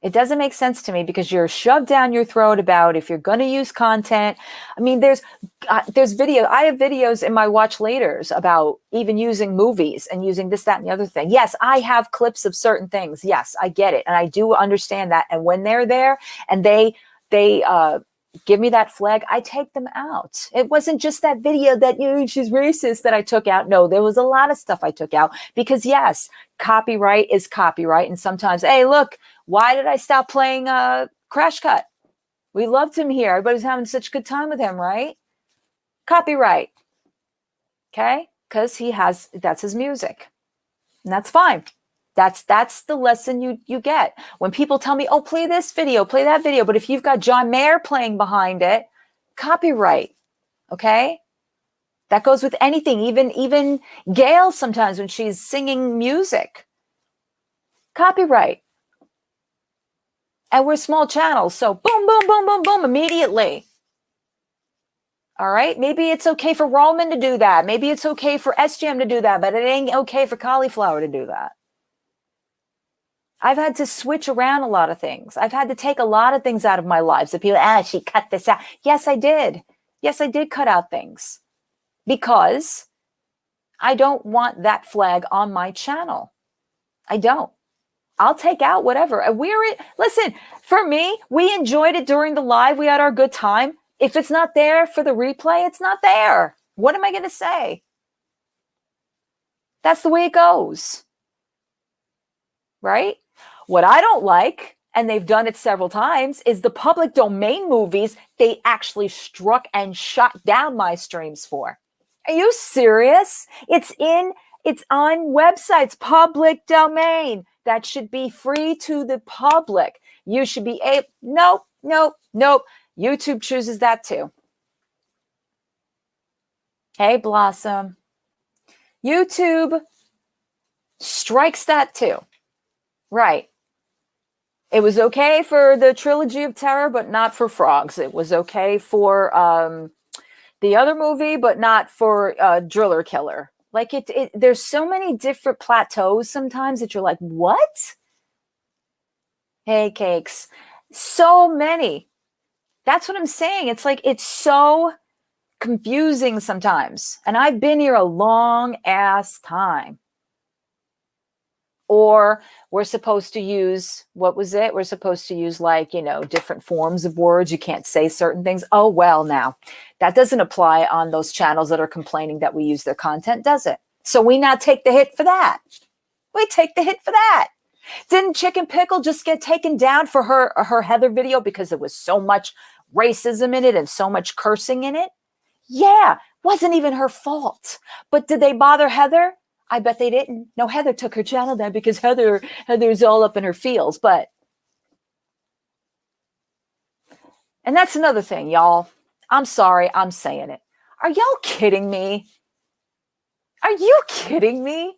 It doesn't make sense to me because you're shoved down your throat about if you're going to use content. I mean, there's video. I have videos in my watch laters about even using movies and using this, that, and the other thing. Yes, I have clips of certain things. Yes, I get it. And I do understand that. And when they're there and they give me that flag, I take them out. It wasn't just that video that, she's racist that I took out. No, there was a lot of stuff I took out because yes, copyright is copyright. And sometimes, hey, look, why did I stop playing Crash Cut? We loved him here. Everybody's having such a good time with him, right? Copyright. Okay? Because that's his music. And that's fine. That's the lesson you get. When people tell me, oh, play this video, play that video. But if you've got John Mayer playing behind it, copyright. Okay? That goes with anything. Even Gail sometimes when she's singing music. Copyright. And we're small channels. So boom, boom, boom, boom, boom, immediately. All right. Maybe it's okay for Roman to do that. Maybe it's okay for SGM to do that, but it ain't okay for Cauliflower to do that. I've had to switch around a lot of things. I've had to take a lot of things out of my lives. That people, she cut this out. Yes, I did. Yes, I did cut out things because I don't want that flag on my channel. I don't. I'll take out whatever. Listen, for me, we enjoyed it during the live. We had our good time. If it's not there for the replay, it's not there. What am I going to say? That's the way it goes. Right? What I don't like, and they've done it several times, is the public domain movies they actually struck and shot down my streams for. Are you serious? It's on websites, public domain. That should be free to the public. You should be able, nope. YouTube chooses that too. Hey, Blossom. YouTube strikes that too. Right. It was okay for the Trilogy of Terror, but not for Frogs. It was okay for the other movie, but not for Driller Killer. Like there's so many different plateaus sometimes that you're like, what? Hey, Cakes. So many. That's what I'm saying. It's like, it's so confusing sometimes. And I've been here a long ass time. Or we're supposed to use, what was it? We're supposed to use different forms of words. You can't say certain things. Oh, well, now that doesn't apply on those channels that are complaining that we use their content, does it? So we now take the hit for that. We take the hit for that. Didn't Chicken Pickle just get taken down for her Heather video because there was so much racism in it and so much cursing in it? Yeah, wasn't even her fault. But did they bother Heather? I bet they didn't. No, Heather took her channel down because Heather's all up in her feels. And that's another thing, y'all. I'm sorry, I'm saying it. Are y'all kidding me? Are you kidding me?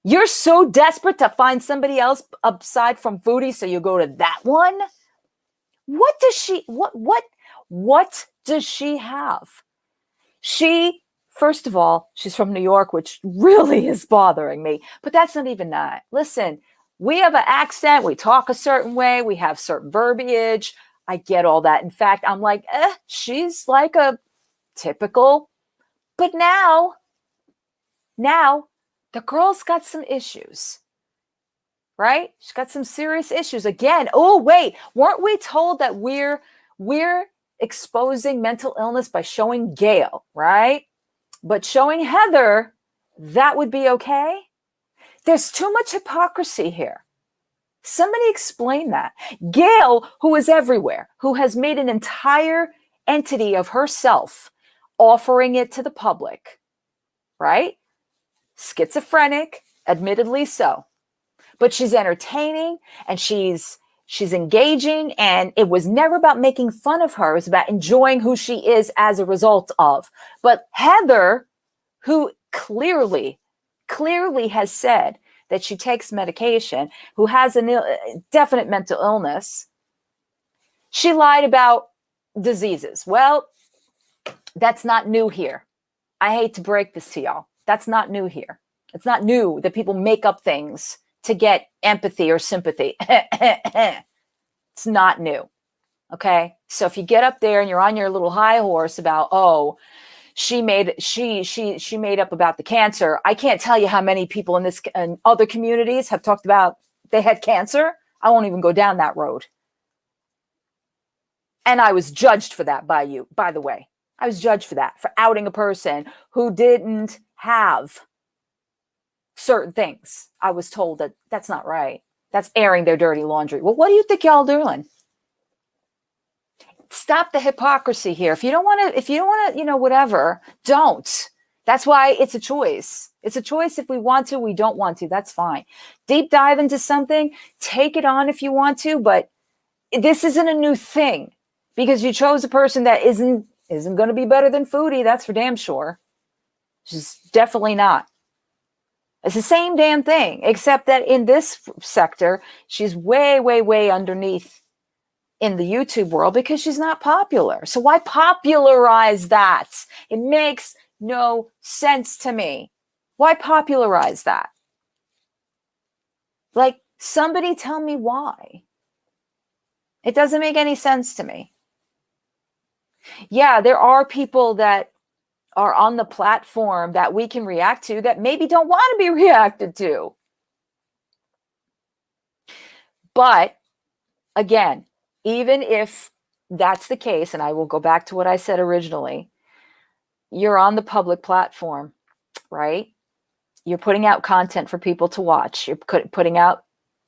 You're so desperate to find somebody else aside from Foodie, so you go to that one? What does she have? First of all, she's from New York, which really is bothering me. But that's not even that. Listen, we have an accent. We talk a certain way. We have certain verbiage. I get all that. In fact, I'm like, she's like a typical. But now, the girl's got some issues, right? She's got some serious issues. Again, oh, wait, weren't we told that we're exposing mental illness by showing Gail, right? But showing Heather, that would be okay? There's too much hypocrisy here. Somebody explain that. Gail, who is everywhere, who has made an entire entity of herself, offering it to the public, right? Schizophrenic, admittedly so. But she's entertaining and she's engaging, and it was never about making fun of her. It was about enjoying who she is as a result of. But Heather, who clearly has said that she takes medication, who has a definite mental illness, she lied about diseases. Well, that's not new here. I hate to break this to y'all. That's not new here. It's not new that people make up things to get empathy or sympathy. It's not new. Okay. So if you get up there and you're on your little high horse about, she made up about the cancer. I can't tell you how many people in this and other communities have talked about they had cancer. I won't even go down that road. And I was judged for that by you, by the way. I was judged for that, for outing a person who didn't have certain things. I was told that that's not right. That's airing their dirty laundry. Well, what do you think y'all doing? Stop the hypocrisy here. If you don't want to, whatever, don't. That's why it's a choice. It's a choice if we want to, we don't want to. That's fine. Deep dive into something, take it on if you want to, but this isn't a new thing because you chose a person that isn't going to be better than Foodie. That's for damn sure. She's definitely not. It's the same damn thing, except that in this sector, she's way, way, way underneath in the YouTube world because she's not popular. So why popularize that? It makes no sense to me. Why popularize that? Like, somebody tell me why. It doesn't make any sense to me. Yeah, there are people that are on the platform that we can react to that maybe don't want to be reacted to. But again, even if that's the case, and I will go back to what I said originally, you're on the public platform, right? You're putting out content for people to watch. You're putting out,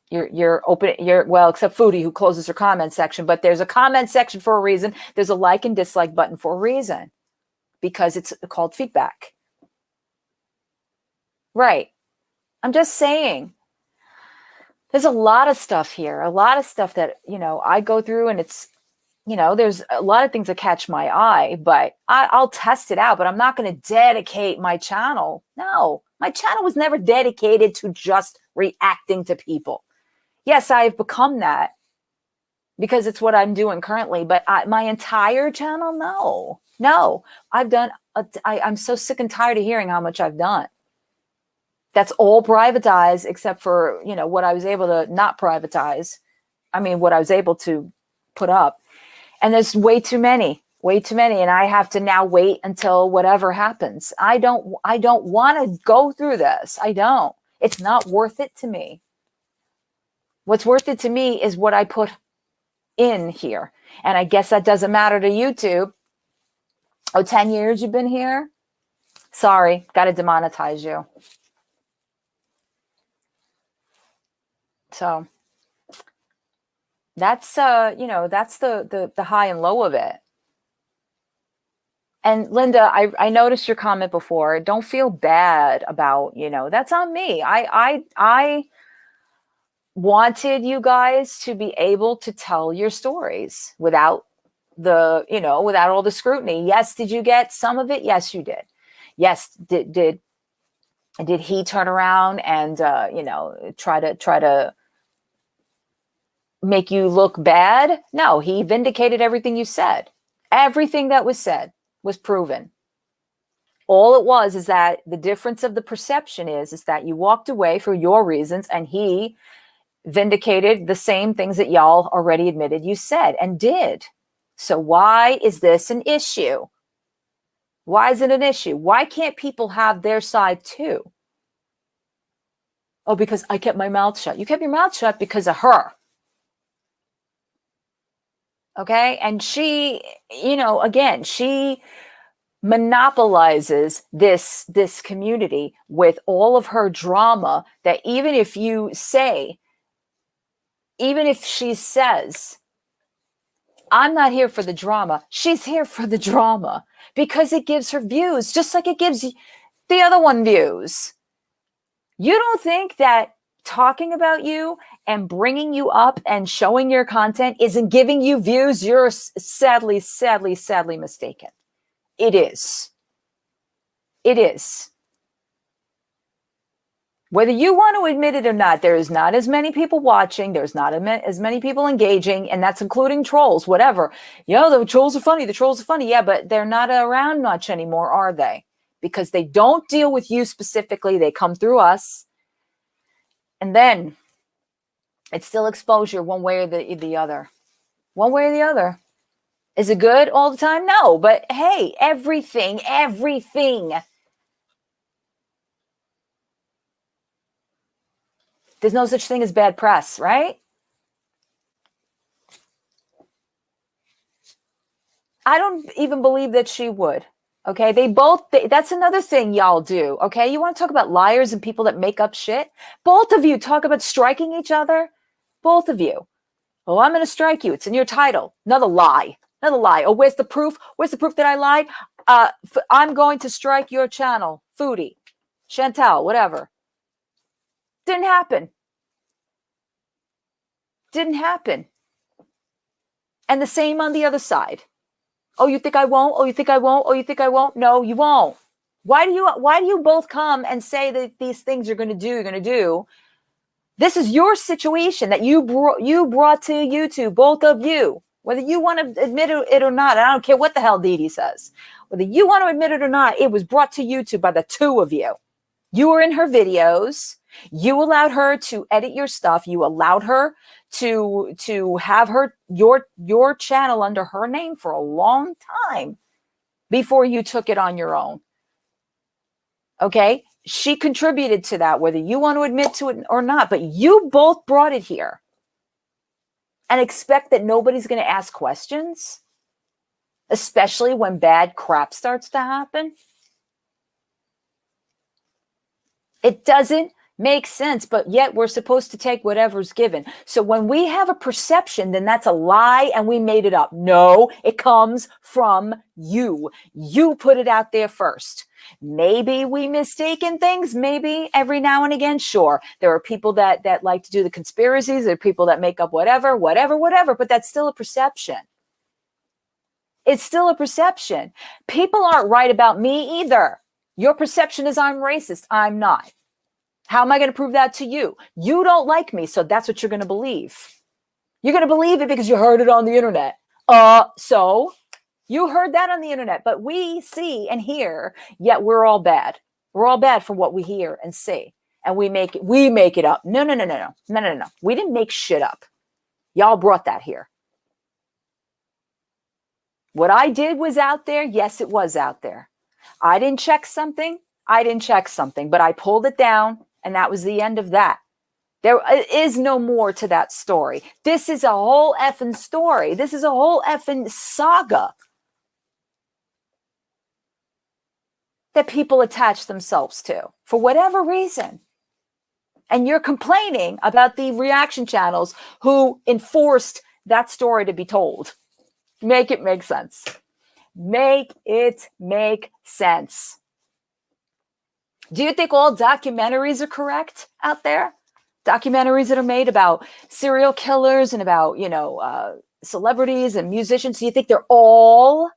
you're open, well, except Foodie, who closes her comment section, but there's a comment section for a reason. There's a like and dislike button for a reason, because it's called feedback. Right. I'm just saying, there's a lot of stuff here, a lot of stuff that, I go through, and it's, there's a lot of things that catch my eye, but I'll test it out, but I'm not going to dedicate my channel. No, my channel was never dedicated to just reacting to people. Yes, I've become that because it's what I'm doing currently, but my entire channel, no, I'm so sick and tired of hearing how much I've done. That's all privatized except for, what I was able to not privatize. I mean, what I was able to put up. And there's way too many. And I have to now wait until whatever happens. I don't want to go through this. I don't. It's not worth it to me. What's worth it to me is what I put in here. And I guess that doesn't matter to YouTube. 10 years you've been here? Sorry, got to demonetize you. So that's that's the high and low of it. And Linda, I noticed your comment before. Don't feel bad about, that's on me. I wanted you guys to be able to tell your stories without without all the scrutiny. Yes, did you get some of it? Yes, you did. Yes, did he turn around and try to make you look bad? No, he vindicated everything you said. Everything that was said was proven. All it was is that the difference of the perception is that you walked away for your reasons, and he vindicated the same things that y'all already admitted you said and did. So why is this an issue? Why is it an issue? Why can't people have their side too? Oh, because I kept my mouth shut. You kept your mouth shut because of her. Okay. And she, again, she monopolizes this community with all of her drama, that even if she says, I'm not here for the drama, she's here for the drama because it gives her views, just like it gives the other one views. You don't think that talking about you and bringing you up and showing your content isn't giving you views? You're sadly mistaken. It is. It is. Whether you want to admit it or not, there is not as many people watching. There's not as many people engaging, and that's including trolls, whatever. The trolls are funny. The trolls are funny. Yeah, but they're not around much anymore, are they? Because they don't deal with you specifically. They come through us. And then it's still exposure one way or the other. One way or the other. Is it good all the time? No, but hey, everything. There's no such thing as bad press, right? I don't even believe that she would. Okay, that's another thing y'all do. Okay, you want to talk about liars and people that make up shit? Both of you talk about striking each other. Both of you. Oh, I'm going to strike you. It's in your title. Another lie. Oh, where's the proof? Where's the proof that I lied? I'm going to strike your channel. Foodie, Chantel, whatever. Didn't happen. And the same on the other side. Oh, you think I won't? Oh, you think I won't? Oh, you think I won't? No, you won't. Why do you both come and say that these things you're going to do? This is your situation that you brought to YouTube, both of you. Whether you want to admit it or not, I don't care what the hell Dee Dee says. Whether you want to admit it or not, it was brought to YouTube by the two of you. You were in her videos. You allowed her to edit your stuff. You allowed her to have your channel under her name for a long time before you took it on your own. Okay? She contributed to that, whether you want to admit to it or not, but you both brought it here and expect that nobody's going to ask questions, especially when bad crap starts to happen. It doesn't make sense, but yet we're supposed to take whatever's given. So when we have a perception, then that's a lie and we made it up. No, it comes from you. You put it out there first. Maybe we mistaken things, maybe every now and again, sure. There are people that like to do the conspiracies. There are people that make up whatever, but that's still a perception. It's still a perception. People aren't right about me either. Your perception is I'm racist. I'm not. How am I going to prove that to you? You don't like me, so that's what you're going to believe. You're going to believe it because you heard it on the internet. So you heard that on the internet, but we see and hear, yet we're all bad. We're all bad for what we hear and see, and we make it up. No. We didn't make shit up. Y'all brought that here. What I did was out there. Yes, it was out there. I didn't check something, but I pulled it down, and that was the end of that. There is no more to that story. This is a whole effing story. This is a whole effing saga that people attach themselves to for whatever reason. And you're complaining about the reaction channels who enforced that story to be told. Make it make sense. Make it make sense. Do you think all documentaries are correct out there? Documentaries that are made about serial killers and about, celebrities and musicians. Do you think they're all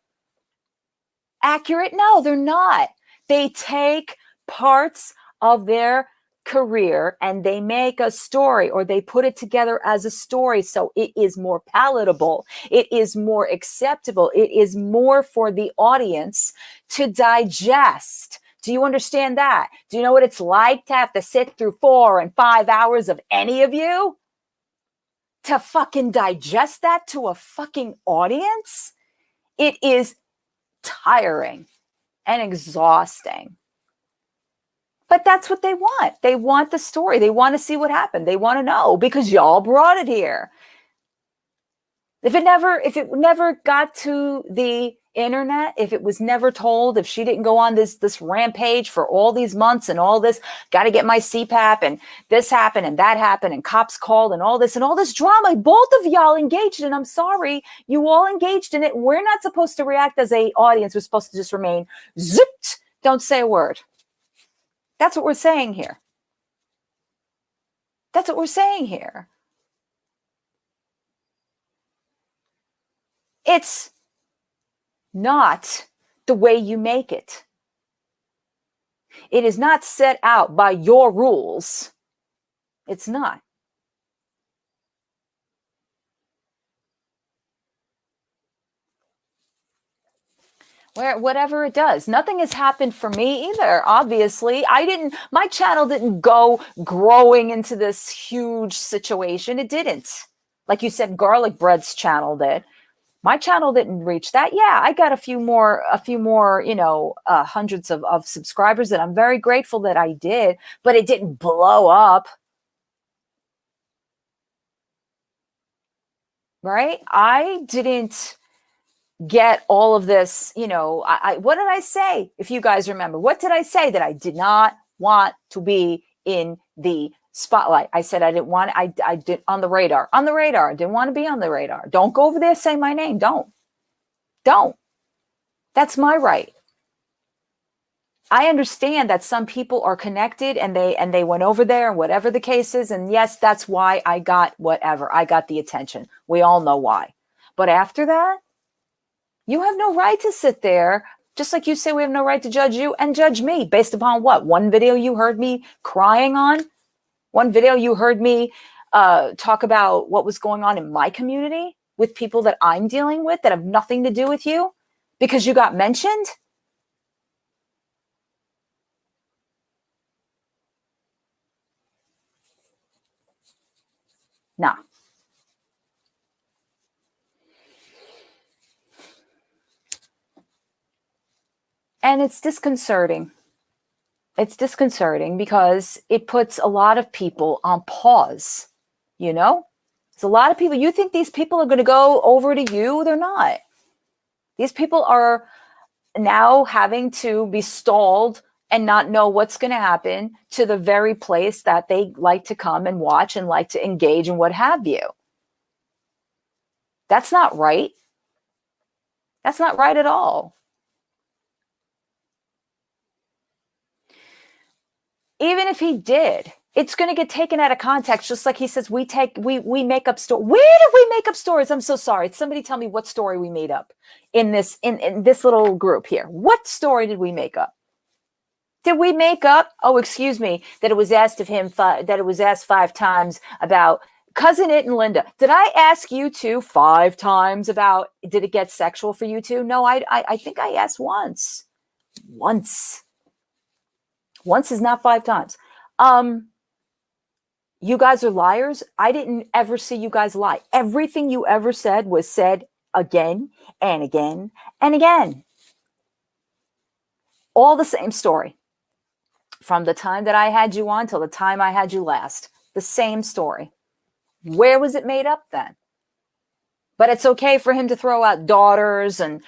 accurate? No, they're not. They take parts of their career and they make a story, or they put it together as a story so it is more palatable, it is more acceptable, it is more for the audience to digest. Do you understand that? Do you know what it's like to have to sit through 4 and 5 hours of any of you to fucking digest that to a fucking audience? It is tiring and exhausting. But that's what they want. They want the story. They want to see what happened. They want to know because y'all brought it here. If it never got to the internet, if it was never told, if she didn't go on this rampage for all these months and all this, got to get my CPAP and this happened and that happened and cops called and all this drama, both of y'all engaged in. I'm sorry, you all engaged in it. We're not supposed to react as a audience. We're supposed to just remain zipped. Don't say a word. That's what we're saying here. That's what we're saying here. It's not the way you make it. It is not set out by your rules. It's not. Whatever it does. Nothing has happened for me either, obviously. My channel didn't go growing into this huge situation. It didn't. Like you said, Garlic Bread's channel did. My channel didn't reach that. Yeah, I got a few more, hundreds of subscribers, and I'm very grateful that I did, but it didn't blow up. Right? I didn't get all of this, what did I say? If you guys remember, what did I say? That I did not want to be in the spotlight. I said I didn't want, I did on the radar. I didn't want to be on the radar. Don't go over there, say my name. Don't. That's my right. I understand that some people are connected and they went over there and whatever the case is. And yes, that's why I got whatever. I got the attention. We all know why. But after that, you have no right to sit there, just like you say we have no right to judge you and judge me based upon what? One video you heard me crying on? One video you heard me talk about what was going on in my community? with people that I'm dealing with that have nothing to do with you because you got mentioned? Nah. And it's disconcerting. It's disconcerting because it puts a lot of people on pause, you know? It's a lot of people. You think these people are going to go over to you? They're not. These people are now having to be stalled and not know what's going to happen to the very place that they like to come and watch and like to engage and what have you. That's not right. That's not right at all. Even if he did, it's going to get taken out of context, just like he says we make up stories. Where did we make up stories? I'm so sorry. Somebody tell me what story we made up in this little group here. What story did we make up? Did we make up? Oh, excuse me, that it was asked of him that it was asked 5 times about Cousin It and Linda. Did I ask you two 5 times about did it get sexual for you two? No, I think I asked once. Once is not 5 times. You guys are liars. I didn't ever see you guys lie. Everything you ever said was said again and again and again. All the same story. From the time that I had you on till the time I had you last. The same story. Where was it made up then? But it's okay for him to throw out daughters and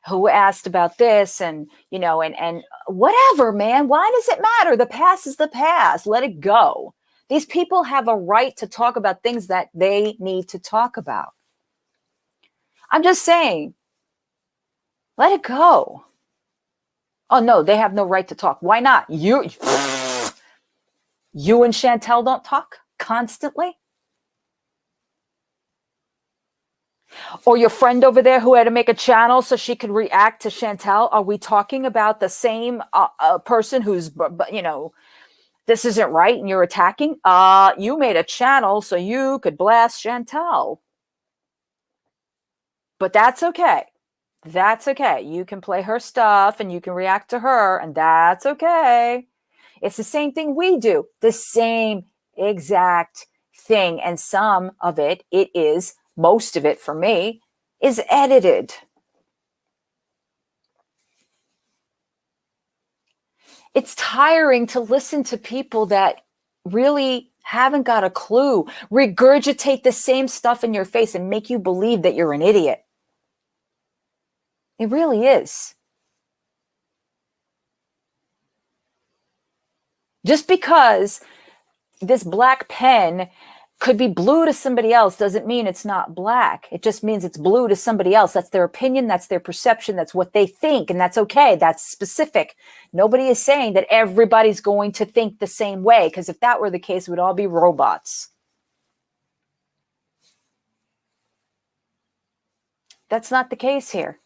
who asked about this and, you know, and whatever, man. Why does it matter? The past is the past. Let it go. These people have a right to talk about things that they need to talk about. I'm just saying, let it go. Oh, no, they have no right to talk. Why not? You and Chantel don't talk constantly? Or your friend over there who had to make a channel so she could react to Chantel? Are we talking about the same person who's, you know, this isn't right and you're attacking? You made a channel so you could blast Chantel. But that's okay. That's okay. You can play her stuff and you can react to her, and that's okay. It's the same thing we do. The same exact thing. And some of it is, most of it for me, is edited. It's tiring to listen to people that really haven't got a clue, regurgitate the same stuff in your face and make you believe that you're an idiot. It really is. Just because this black pen could be blue to somebody else doesn't mean it's not black. It just means it's blue to somebody else. That's their opinion. That's their perception. That's what they think. And that's okay. That's specific. Nobody is saying that everybody's going to think the same way, because if that were the case, we'd all be robots. That's not the case here.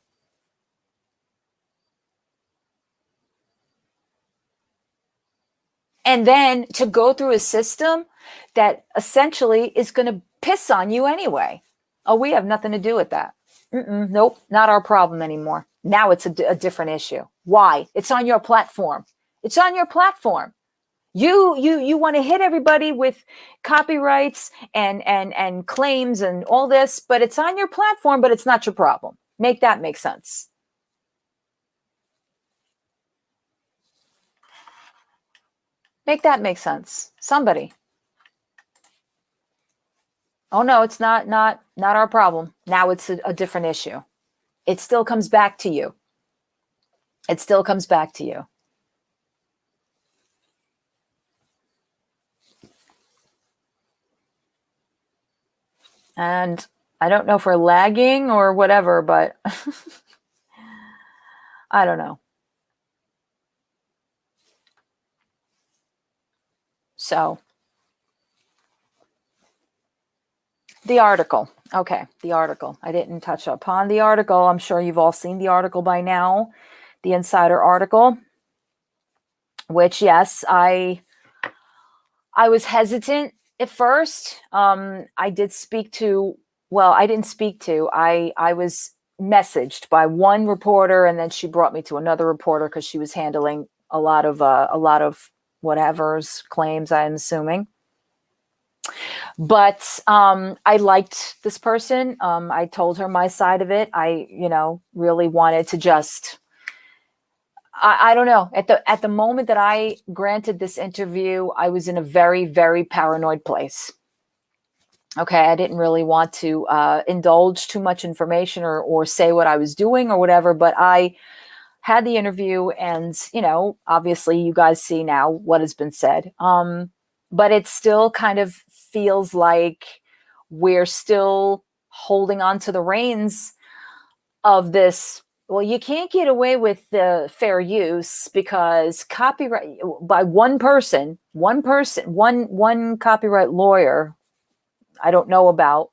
And then to go through a system that essentially is going to piss on you anyway. Oh, we have nothing to do with that. Nope, not our problem anymore. Now it's a different issue. Why? It's on your platform. It's on your platform. You want to hit everybody with copyrights and claims and all this, but it's on your platform, but it's not your problem. Make that make sense. Make that make sense. Somebody. Oh no, it's not our problem. Now it's a different issue. It still comes back to you. It still comes back to you. And I don't know if we're lagging or whatever, but I don't know. So the article. Okay, the article. I didn't touch upon the article. I'm sure you've all seen the article by now, the Insider article, which, yes, I was hesitant at first. I did speak to well, I didn't speak to. I was messaged by one reporter, and then she brought me to another reporter because she was handling a lot of whatever's claims, I'm assuming. But I liked this person. I told her my side of it. I, really wanted to just, I don't know. At the moment that I granted this interview, I was in a very, very paranoid place. Okay, I didn't really want to indulge too much information or say what I was doing or whatever, but I had the interview, and obviously you guys see now what has been said. But it still kind of feels like we're still holding on to the reins of this. Well, you can't get away with the fair use because copyright by one copyright lawyer I don't know about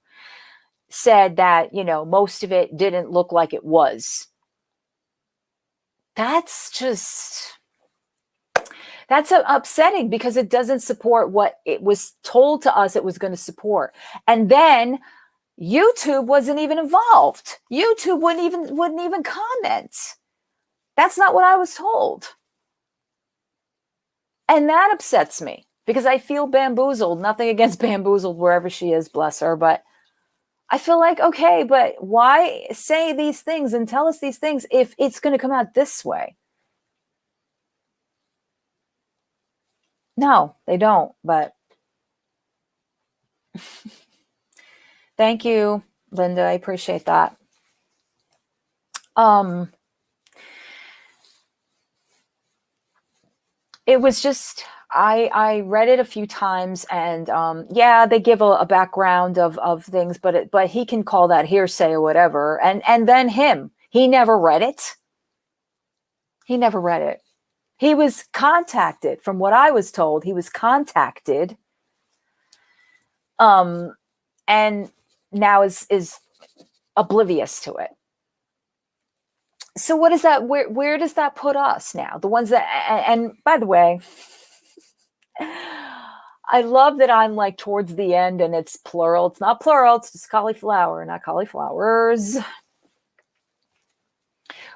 said that, most of it didn't look like it was. That's upsetting because it doesn't support what it was told to us it was going to support. And then YouTube wasn't even involved. YouTube wouldn't even comment. That's not what I was told. And that upsets me because I feel bamboozled. Nothing against Bamboozled, wherever she is, bless her, but I feel like, okay, but why say these things and tell us these things if it's going to come out this way? No, they don't, but thank you, Linda. I appreciate that. It was just, I read it a few times, and yeah, they give a background of things, but he can call that hearsay or whatever. And then he never read it. He never read it. He was contacted, from what I was told, he was contacted, and now is oblivious to it. So what is that? Where does that put us now? The ones that, and by the way, I love that I'm like towards the end and it's plural. It's not plural. It's just cauliflower, not cauliflowers.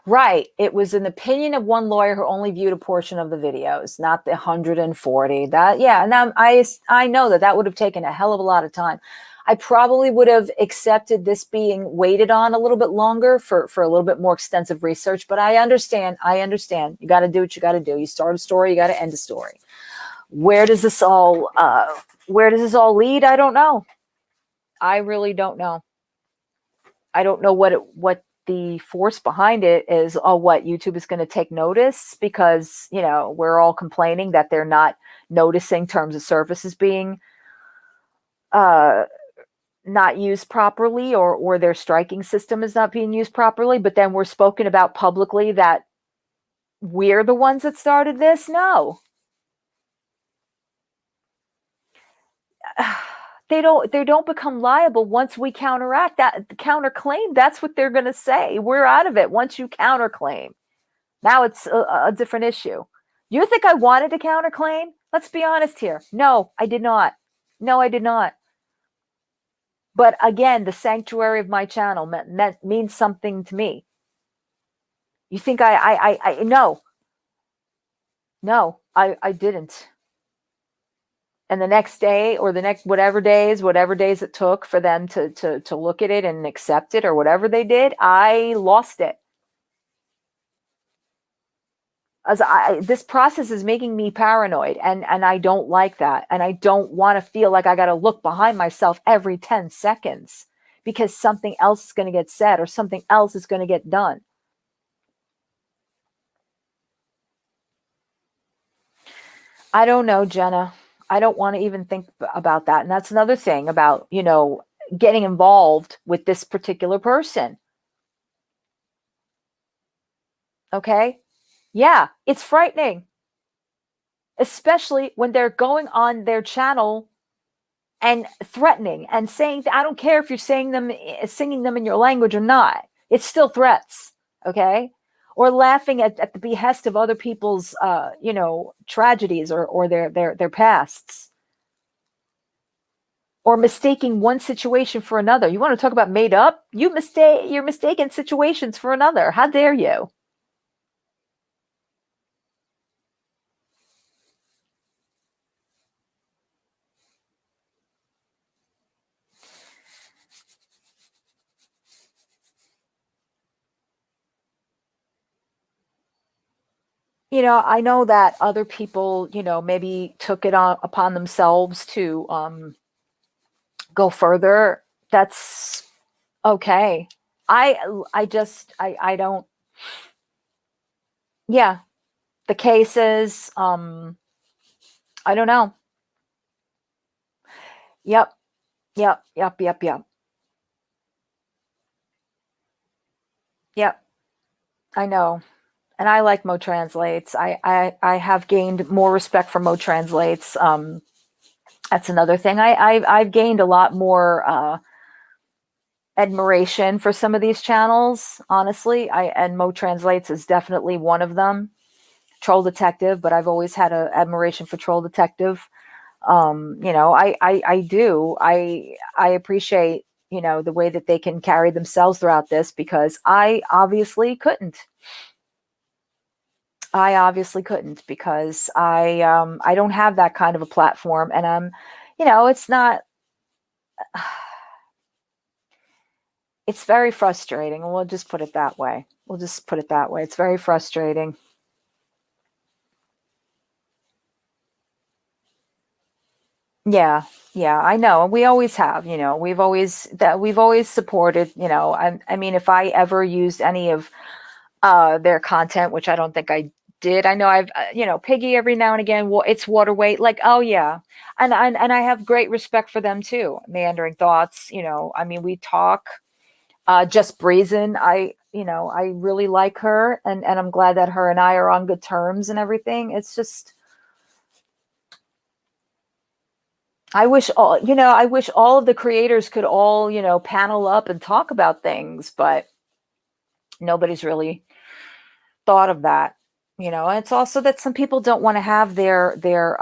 Right. It was an opinion of one lawyer who only viewed a portion of the videos, not the 140. That, yeah. Now I know that would have taken a hell of a lot of time. I probably would have accepted this being waited on a little bit longer for a little bit more extensive research, but I understand. You got to do what you got to do. You start a story, you got to end a story. Where does this all lead? I don't know. I really don't know. I don't know what the force behind it is. Oh, what YouTube is going to take notice because, we're all complaining that they're not noticing terms of services being not used properly, or their striking system is not being used properly, but then we're spoken about publicly that we're the ones that started this. No. They don't become liable once we counteract that counterclaim. That's what they're going to say. We're out of it once you counterclaim. Now it's a different issue. You think I wanted to counterclaim? Let's be honest here. No, I did not. But again, the sanctuary of my channel means something to me. You think I no, I didn't. And the next day or the next whatever days it took for them to look at it and accept it or whatever they did, I lost it. This process is making me paranoid, and I don't like that. And I don't want to feel like I got to look behind myself every 10 seconds because something else is going to get said or something else is going to get done. I don't know, Jenna. I don't want to even think about that. And that's another thing about, getting involved with this particular person. Okay? Yeah, it's frightening. Especially when they're going on their channel and threatening and saying, I don't care if you're singing them in your language or not. It's still threats. Okay? Or laughing at the behest of other people's, tragedies or their pasts. or mistaking one situation for another. You want to talk about made up? You're mistaking situations for another. How dare you? I know that other people, maybe took it upon themselves to go further. That's okay. I don't. Yeah, the cases. I don't know. Yep, yep, yep, yep, yep, yep. I know. And I like Mo Translates. I have gained more respect for Mo Translates. That's another thing. I've gained a lot more admiration for some of these channels. Honestly, and Mo Translates is definitely one of them. Troll Detective, but I've always had a admiration for Troll Detective. I do. I appreciate the way that they can carry themselves throughout this, because I obviously couldn't. Because I don't have that kind of a platform, and it's not. It's very frustrating, and we'll just put it that way. It's very frustrating. Yeah, yeah, I know. And we always have, we've always supported, I mean, if I ever used any of their content, which I don't think I did. I know I've, Piggy every now and again, it's water weight, like, oh yeah. And I have great respect for them too. Meandering Thoughts, I mean, we talk, Just Brazen. I really like her, and I'm glad that her and I are on good terms and everything. It's just, I wish all of the creators could all, panel up and talk about things, but nobody's really thought of that. And it's also that some people don't want to have their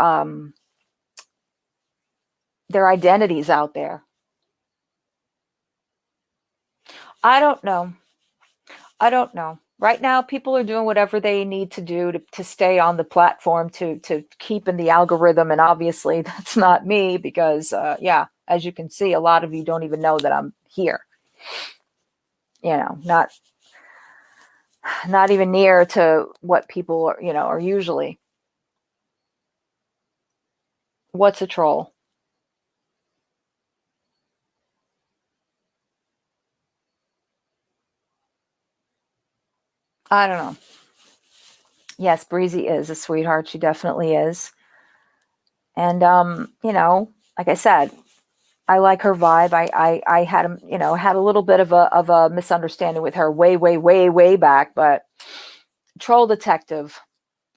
identities out there. I don't know. I don't know. Right now, people are doing whatever they need to do to stay on the platform, to keep in the algorithm. And obviously, that's not me, because, yeah, as you can see, a lot of you don't even know that I'm here. Not even near to what people are usually. What's a troll? I don't know. Yes, Breezy is a sweetheart. She definitely is. And like I said, I like her vibe. I had had a little bit of a misunderstanding with her way, way, way, way back. But Troll Detective,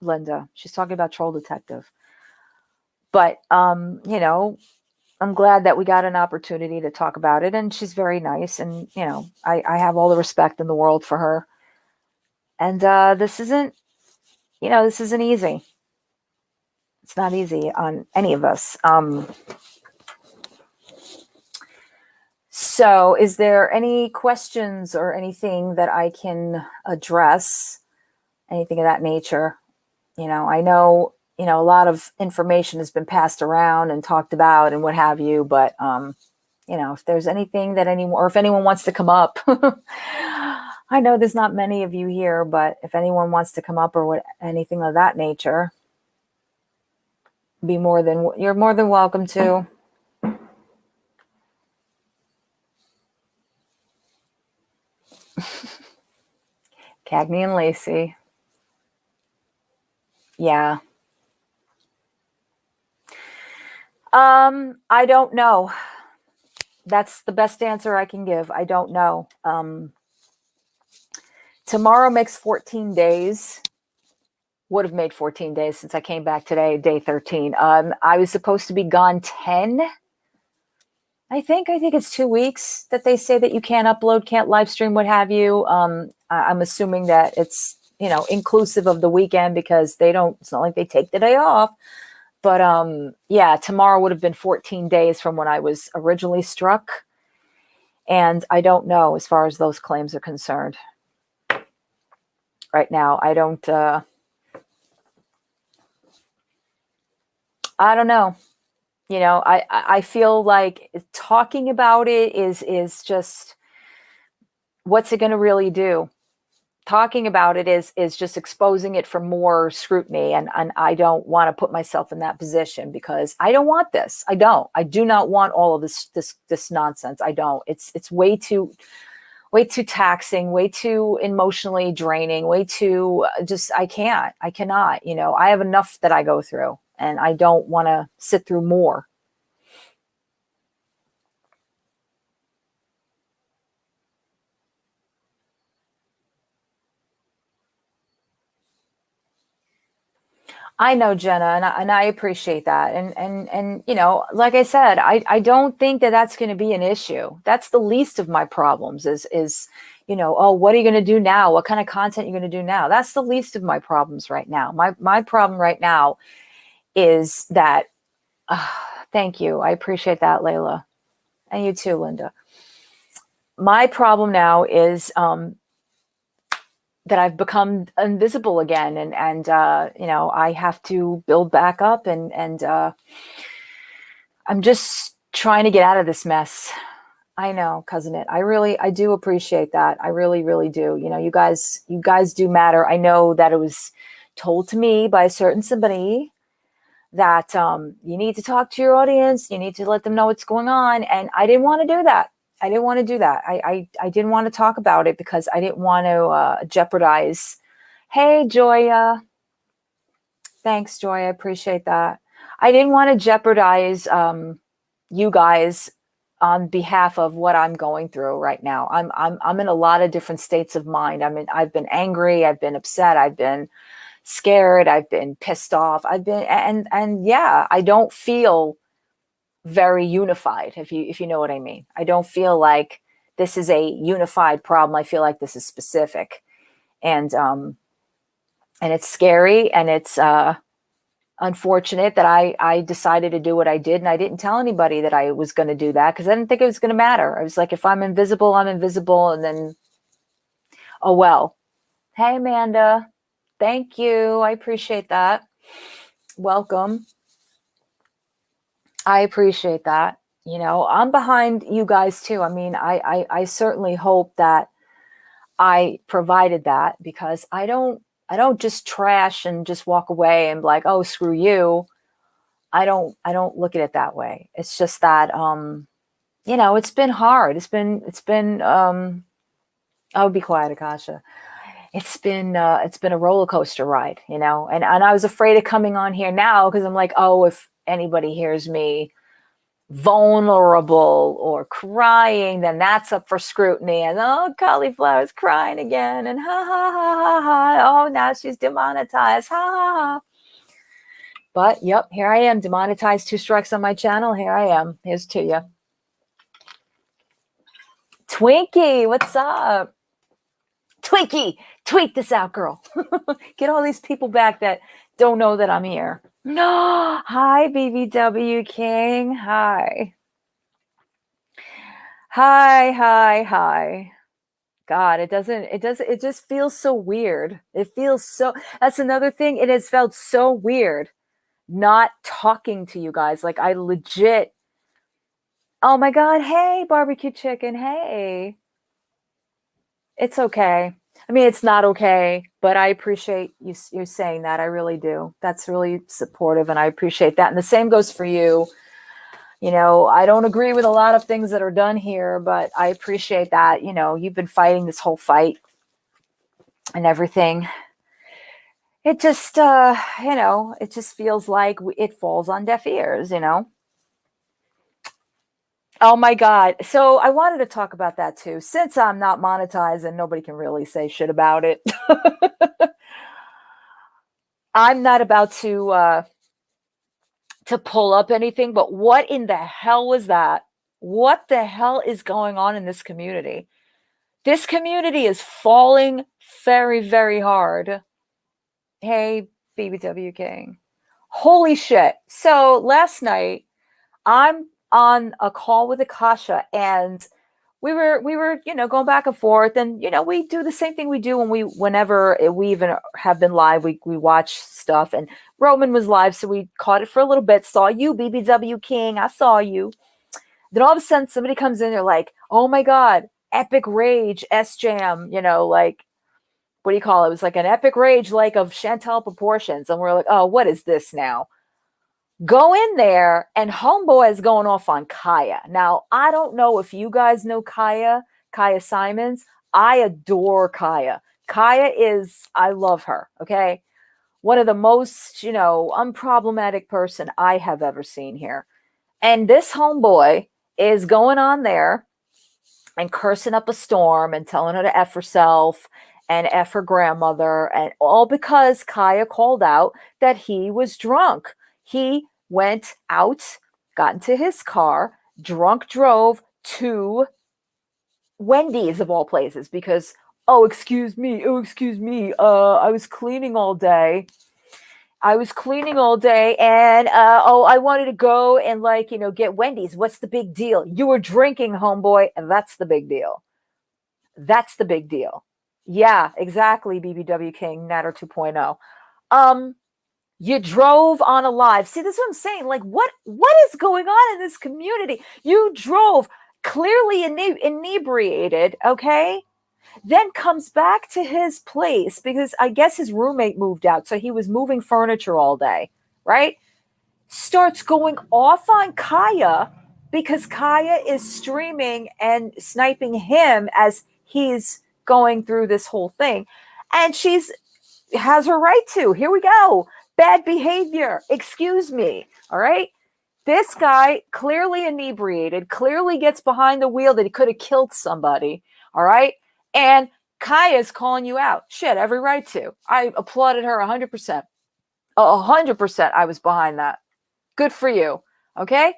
Linda, she's talking about Troll Detective. But I'm glad that we got an opportunity to talk about it, and she's very nice, and I have all the respect in the world for her. And this isn't easy. It's not easy on any of us. So, is there any questions or anything that I can address? Anything of that nature? I know, a lot of information has been passed around and talked about and what have you, but, if there's anything that or if anyone wants to come up, I know there's not many of you here, but if anyone wants to come up or anything of that nature, you're more than welcome to. Cagney and Lacey. Yeah. I don't know. That's the best answer I can give. I don't know. Tomorrow makes 14 days. Would have made 14 days since I came back today, day 13. I was supposed to be gone 10. I think it's 2 weeks that they say that you can't upload, can't live stream, what have you. I'm assuming that it's, inclusive of the weekend, because it's not like they take the day off. But yeah, tomorrow would have been 14 days from when I was originally struck. And I don't know as far as those claims are concerned. Right now, I don't know. You know, I feel like talking about it is just, what's it going to really do? Talking about it is just exposing it for more scrutiny, and I don't want to put myself in that position, because I don't want this. I do not want all of this nonsense. I don't. It's way too taxing, way too emotionally draining, way too just, I cannot, you know, I have enough that I go through, and I don't want to sit through more. I know, Jenna, and I appreciate that. And you know, like I said, I don't think that that's going to be an issue. That's the least of my problems is, you know, oh, what are you going to do now? What kind of content are you going to do now? That's the least of my problems right now. My problem right now is that, thank you. I appreciate that, Layla. And you too, Linda. My problem now is that I've become invisible again, and you know, I have to build back up, and I'm just trying to get out of this mess. I know, cousin it. I do appreciate that. I really, really do. You know, you guys do matter. I know that it was told to me by a certain somebody that you need to talk to your audience. You need to let them know what's going on. And I didn't want to do that. I didn't want to do that. I didn't want to talk about it because I didn't want to jeopardize. Hey, Joya. Thanks, Joy. I appreciate that. I didn't want to jeopardize you guys on behalf of what I'm going through right now. I'm in a lot of different states of mind. I've been angry. I've been upset. I've been scared. I've been pissed off. I've been, and yeah, I don't feel very unified, if you know what I mean. I don't feel like this is a unified problem. I feel like this is specific, and it's scary, and it's unfortunate that I decided to do what I did, and I didn't tell anybody that I was going to do that, because I didn't think it was going to matter. I was like, if I'm invisible, I'm invisible, and then, oh well. Hey, Amanda. Thank you. I appreciate that. Welcome. I appreciate that. You know, I'm behind you guys too. I mean, I certainly hope that I provided that, because I don't just trash and just walk away and be like, oh, screw you. I don't look at it that way. It's just that you know, it's been hard. It's been oh, be quiet, Akasha. It's been a roller coaster ride, you know, and I was afraid of coming on here now, because I'm like, oh, if anybody hears me vulnerable or crying, then that's up for scrutiny. And oh, cauliflower's crying again, and ha ha ha ha ha. Oh, now she's demonetized. Ha ha ha. But yep, here I am, demonetized, 2 strikes on my channel. Here I am. Here's to you. Twinkie, what's up? Twinkie, tweet this out, girl. Get all these people back that don't know that I'm here. No. Hi, BBW King. Hi. Hi. God, it just feels so weird. It feels so, that's another thing. It has felt so weird not talking to you guys. Like, I legit, oh my God, hey, barbecue chicken, hey. It's okay. I mean, it's not okay, but I appreciate you saying that. I really do. That's really supportive, and I appreciate that. And the same goes for you. You know, I don't agree with a lot of things that are done here, but I appreciate that. You know, you've been fighting this whole fight and everything. It just, you know, it just feels like it falls on deaf ears, you know? Oh my God. So I wanted to talk about that too. Since I'm not monetized and nobody can really say shit about it, I'm not about to pull up anything, but what in the hell was that? What the hell is going on in this community? This community is falling very, very hard. Hey, BBW King. Holy shit. So last night I'm on a call with Akasha, and we were going back and forth, and we do the same thing we do whenever we even have been live, we watch stuff. And Roman was live, so we caught it for a little bit. Saw you, BBW King, I saw you. Then all of a sudden somebody comes in, they're like, oh my god, epic rage S Jam, like, what do you call it? It was like an epic rage, like, of Chantel proportions. And we're like, oh, what is this now? Go in there, and homeboy is going off on Kaya. Now, I don't know if you guys know Kaya Simons. I adore Kaya. I love her, okay? One of the most, unproblematic person I have ever seen here. And this homeboy is going on there and cursing up a storm and telling her to F herself and F her grandmother, and all because Kaya called out that he was drunk. He went out, got into his car, drunk drove to Wendy's of all places because, oh, excuse me, I was cleaning all day. And I wanted to go and get Wendy's. What's the big deal? You were drinking, homeboy, and that's the big deal. That's the big deal. Yeah, exactly, BBW King, Natter 2.0. You drove on a live. See, this is what I'm saying. Like, what is going on in this community? You drove clearly inebriated, okay? Then comes back to his place because I guess his roommate moved out, so he was moving furniture all day, right? Starts going off on Kaya because Kaya is streaming and sniping him as he's going through this whole thing. And she's has her right to. Here we go. Bad behavior. Excuse me. All right. This guy, clearly inebriated, clearly gets behind the wheel that he could have killed somebody. All right. And Kaya's calling you out. Shit, every right to. I applauded her 100%. 100% I was behind that. Good for you. Okay.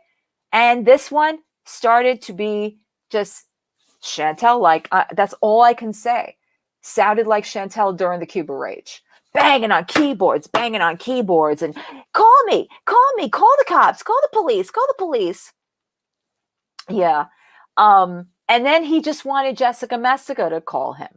And this one started to be just Chantel, like, that's all I can say. Sounded like Chantel during the Cuba Rage. Banging on keyboards, and call me, call the cops, call the police. Yeah. And then he just wanted Jessica Messica to call him.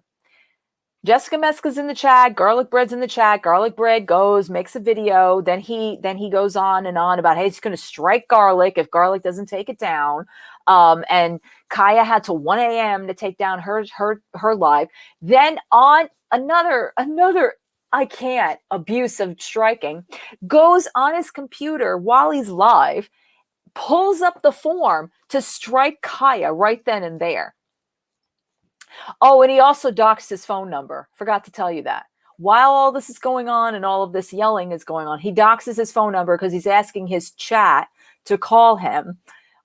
Jessica Messica's in the chat, Garlic Bread's in the chat, Garlic Bread goes, makes a video, then he goes on and on about, hey, he's going to strike Garlic if Garlic doesn't take it down. And Kaya had to 1 a.m. to take down her live. Then on another I can't abuse of striking, goes on his computer while he's live, pulls up the form to strike Kaya right then and there. Oh, and he also doxed his phone number. Forgot to tell you that. While all this is going on and all of this yelling is going on, he doxes his phone number because he's asking his chat to call him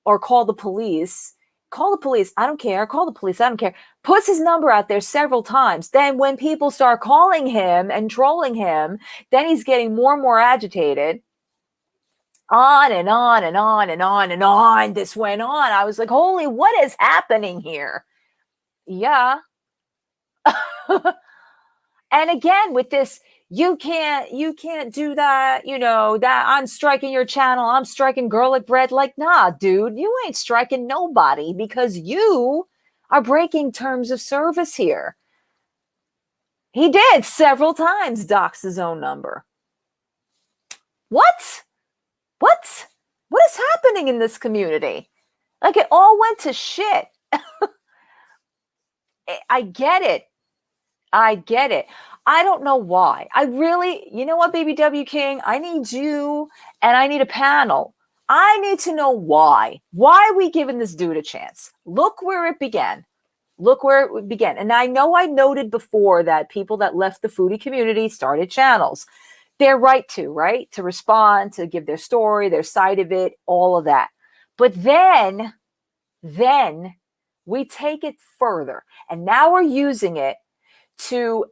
or call the police. Call the police. I don't care. Call the police. I don't care. Puts his number out there several times. Then when people start calling him and trolling him, then he's getting more and more agitated. On and on and on and on and on. This went on. I was like, holy, what is happening here? Yeah. And again, with this, you can't do that, that I'm striking your channel, I'm striking Garlic Bread. Like, nah, dude, you ain't striking nobody because you are breaking terms of service here. He did several times dox his own number. What is happening in this community? Like, it all went to shit. I get it. I don't know why. I really, you know what, BBW King? I need you and I need a panel. I need to know why. Why are we giving this dude a chance? Look where it began. And I know I noted before that people that left the foodie community started channels. They're right? To respond, to give their story, their side of it, all of that. But then we take it further. And now we're using it to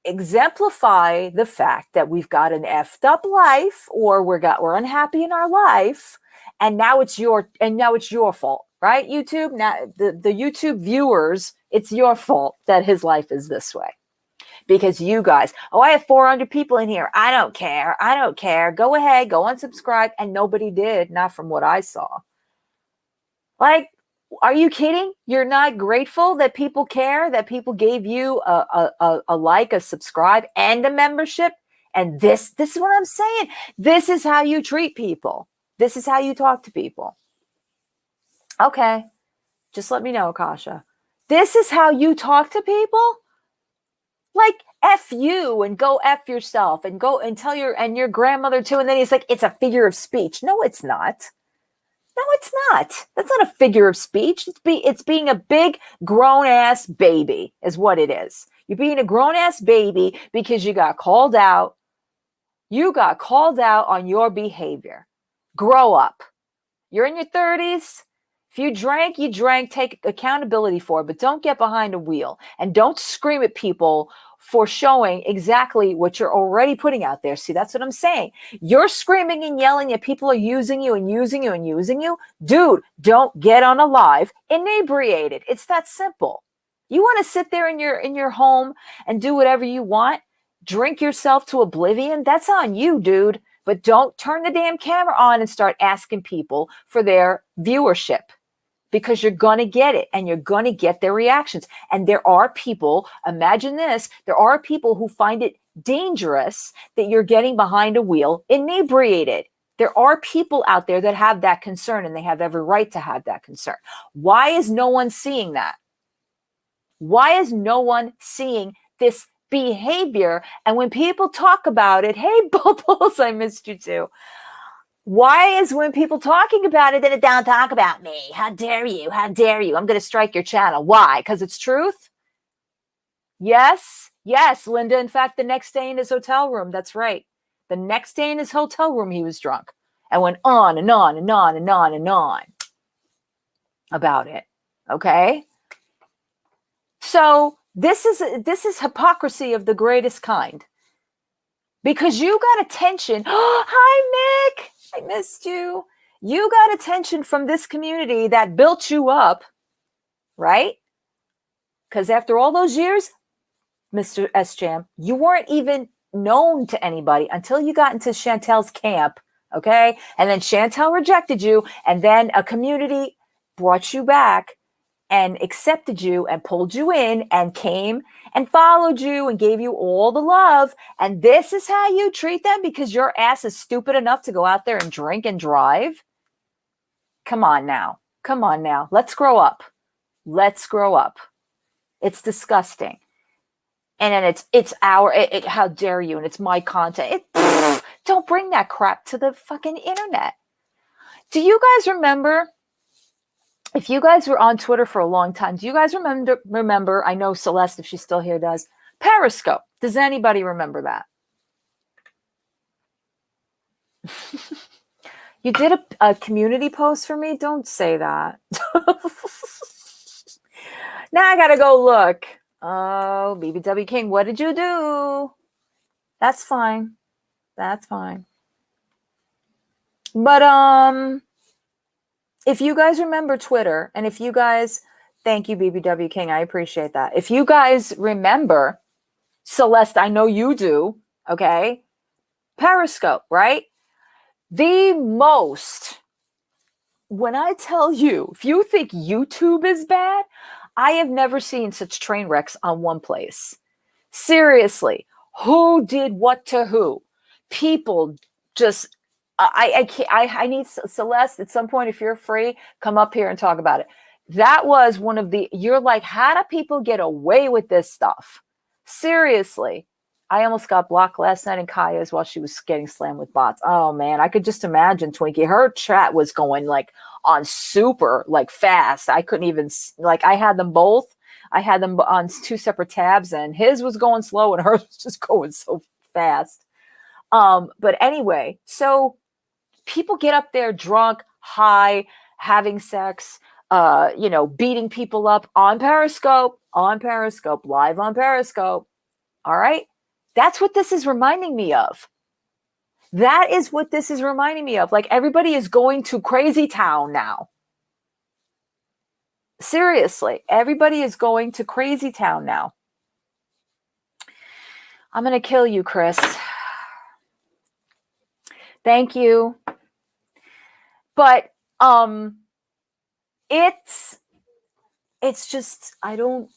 exemplify the fact that we've got an effed up life, or we're unhappy in our life, and now it's your fault, right? YouTube, now the YouTube viewers, it's your fault that his life is this way. because you guys, oh, I have 400 people in here. I don't care. I don't care. Go ahead, go unsubscribe. And nobody did, not from what I saw. Like, are you kidding? You're not grateful that people care, that people gave you a like, a subscribe, and a membership? And this is what I'm saying. This is how you treat people. This is how you talk to people. Okay. Just let me know, Kasha. This is how you talk to people? Like, F you and go F yourself and go and tell your grandmother too. And then he's like, it's a figure of speech. No, it's not. No, it's not. That's not a figure of speech. It's being a big grown-ass baby is what it is. You're being a grown-ass baby because you got called out. You got called out on your behavior. Grow up. You're in your 30s. If you drank, you drank. Take accountability for it, but don't get behind a wheel. And don't scream at people for showing exactly what you're already putting out there. See, that's what I'm saying. You're screaming and yelling that people are using you and using you and using you. Dude, don't get on a live inebriated. It's that simple. You want to sit there in your home and do whatever you want, drink yourself to oblivion? That's on you, dude. But don't turn the damn camera on and start asking people for their viewership, because you're going to get it and you're going to get their reactions. And there are people, imagine this, there are people who find it dangerous that you're getting behind a wheel inebriated. There are people out there that have that concern, and they have every right to have that concern. Why is no one seeing that? Why is no one seeing this behavior? And when people talk about it, hey, Bubbles, I missed you too. Why is when people talking about it, then it don't talk about me? How dare you? How dare you? I'm going to strike your channel. Why? Because it's truth? Yes. Yes, Linda. In fact, the next day in his hotel room, that's right. The next day in his hotel room, he was drunk and went on and on and on and on and on about it. Okay? So this is hypocrisy of the greatest kind. Because you got attention. Oh, hi, Mick. I missed you. You got attention from this community that built you up, right? Because after all those years, Mr. S-Jam, you weren't even known to anybody until you got into Chantel's camp, okay? And then Chantel rejected you, and then a community brought you back and accepted you and pulled you in and came and followed you and gave you all the love. And this is how you treat them because your ass is stupid enough to go out there and drink and drive? Come on now. Come on now. Let's grow up. Let's grow up. It's disgusting. And then it's how dare you? And it's my content. Don't bring that crap to the fucking internet. Do you guys remember? If you guys were on Twitter for a long time, do you guys remember? I know Celeste, if she's still here, does. Periscope. Does anybody remember that? You did a community post for me? Don't say that. Now I got to go look. Oh, BBW King, what did you do? That's fine. That's fine. But, if you guys remember Twitter, and if you guys, thank you, BBW King, I appreciate that. If you guys remember, Celeste, I know you do, okay? Periscope, right? The most, when I tell you, if you think YouTube is bad, I have never seen such train wrecks on one place. Seriously, who did what to who? People just... I need Celeste at some point, if you're free, come up here and talk about it. That was one of the, you're like, how do people get away with this stuff? Seriously. I almost got blocked last night in Kaya's while she was getting slammed with bots. Oh man, I could just imagine Twinkie. Her chat was going like on super, like fast. I couldn't even, like I had them both. I had them on two separate tabs and his was going slow and hers was just going so fast. But anyway, so people get up there drunk, high, having sex, beating people up on Periscope, live on Periscope. All right. That's what this is reminding me of. That is what this is reminding me of. Like everybody is going to crazy town now. Seriously, everybody is going to crazy town now. I'm going to kill you, Chris. Thank you. But it's just I don't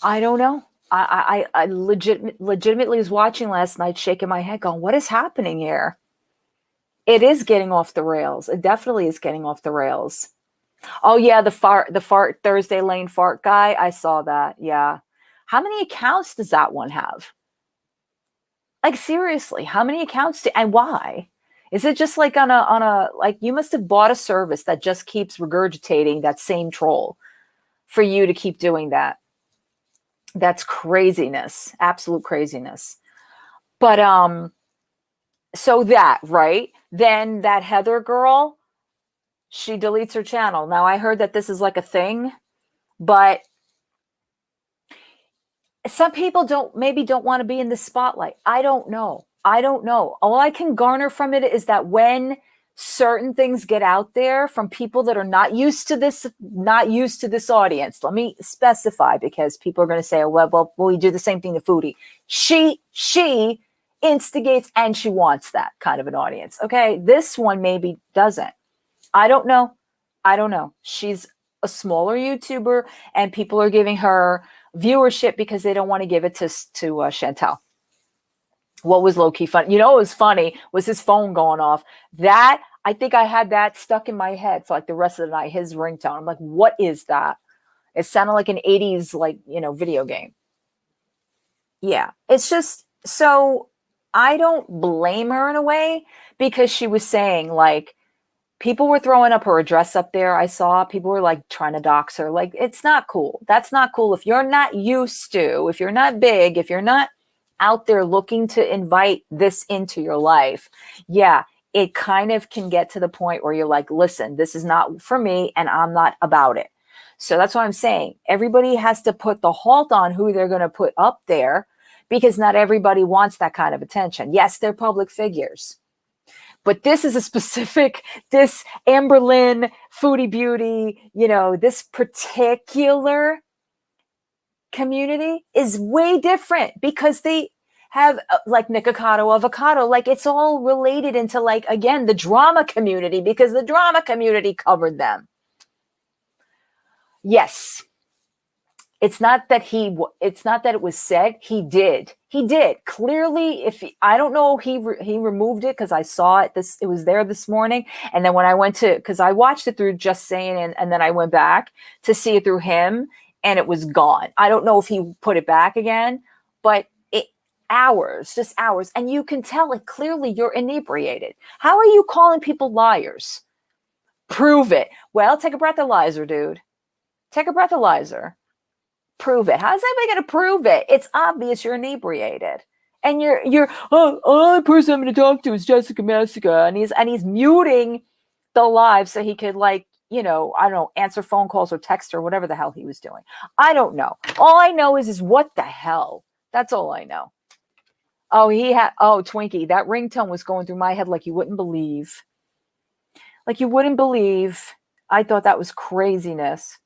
know. I legitimately was watching last night, shaking my head, going, what is happening here? It is getting off the rails. It definitely is getting off the rails. Oh yeah, the fart Thursday Lane fart guy. I saw that. Yeah. How many accounts does that one have? Like seriously, how many accounts and why? Is it just like on a like you must have bought a service that just keeps regurgitating that same troll for you to keep doing that? That's craziness, absolute craziness. But so that, right? Then that Heather girl, she deletes her channel. Now I heard that this is like a thing, but some people don't want to be in the spotlight. I don't know. All I can garner from it is that when certain things get out there from people that are not used to this audience, let me specify, because people are going to say, oh, well, we do the same thing to Foodie. She instigates and she wants that kind of an audience. Okay. This one maybe doesn't. I don't know. She's a smaller YouTuber and people are giving her viewership because they don't want to give it to Chantel. What was low-key fun? You know, what was funny was his phone going off. That, I think I had that stuck in my head for like the rest of the night, his ringtone. I'm like, what is that? It sounded like an 80s, like, video game. Yeah. It's just, so I don't blame her in a way, because she was saying, like, people were throwing up her address up there. I saw people were like trying to dox her. Like, it's not cool. That's not cool. If you're not used to, if you're not big, if you're not out there looking to invite this into your life, yeah, it kind of can get to the point where you're like, listen, this is not for me and I'm not about it. So that's what I'm saying. Everybody has to put the halt on who they're going to put up there, because not everybody wants that kind of attention. Yes, they're public figures. But this is a specific, this Amberlynn, Foodie Beauty, this particular community is way different, because they have like Nikocado, Avocado, like it's all related into, like, again, the drama community, because the drama community covered them. Yes. It's not that it was said. He did clearly. I don't know, he removed it, because I saw it. It was there this morning. And then when I went to, because I watched it through Just Saying, and then I went back to see it through him, and it was gone. I don't know if he put it back again, but just hours. And you can tell it clearly, you're inebriated. How are you calling people liars? Prove it. Well, take a breathalyzer, dude. Take a breathalyzer. Prove it. How's anybody going to prove it? It's obvious you're inebriated. And you're only person I'm going to talk to is Jessica Messica, and he's muting the live so he could, like, I don't know, answer phone calls or text or whatever the hell he was doing. I don't know. All I know is what the hell. That's all I know. Oh, Twinkie, that ringtone was going through my head like you wouldn't believe. Like you wouldn't believe. I thought that was craziness.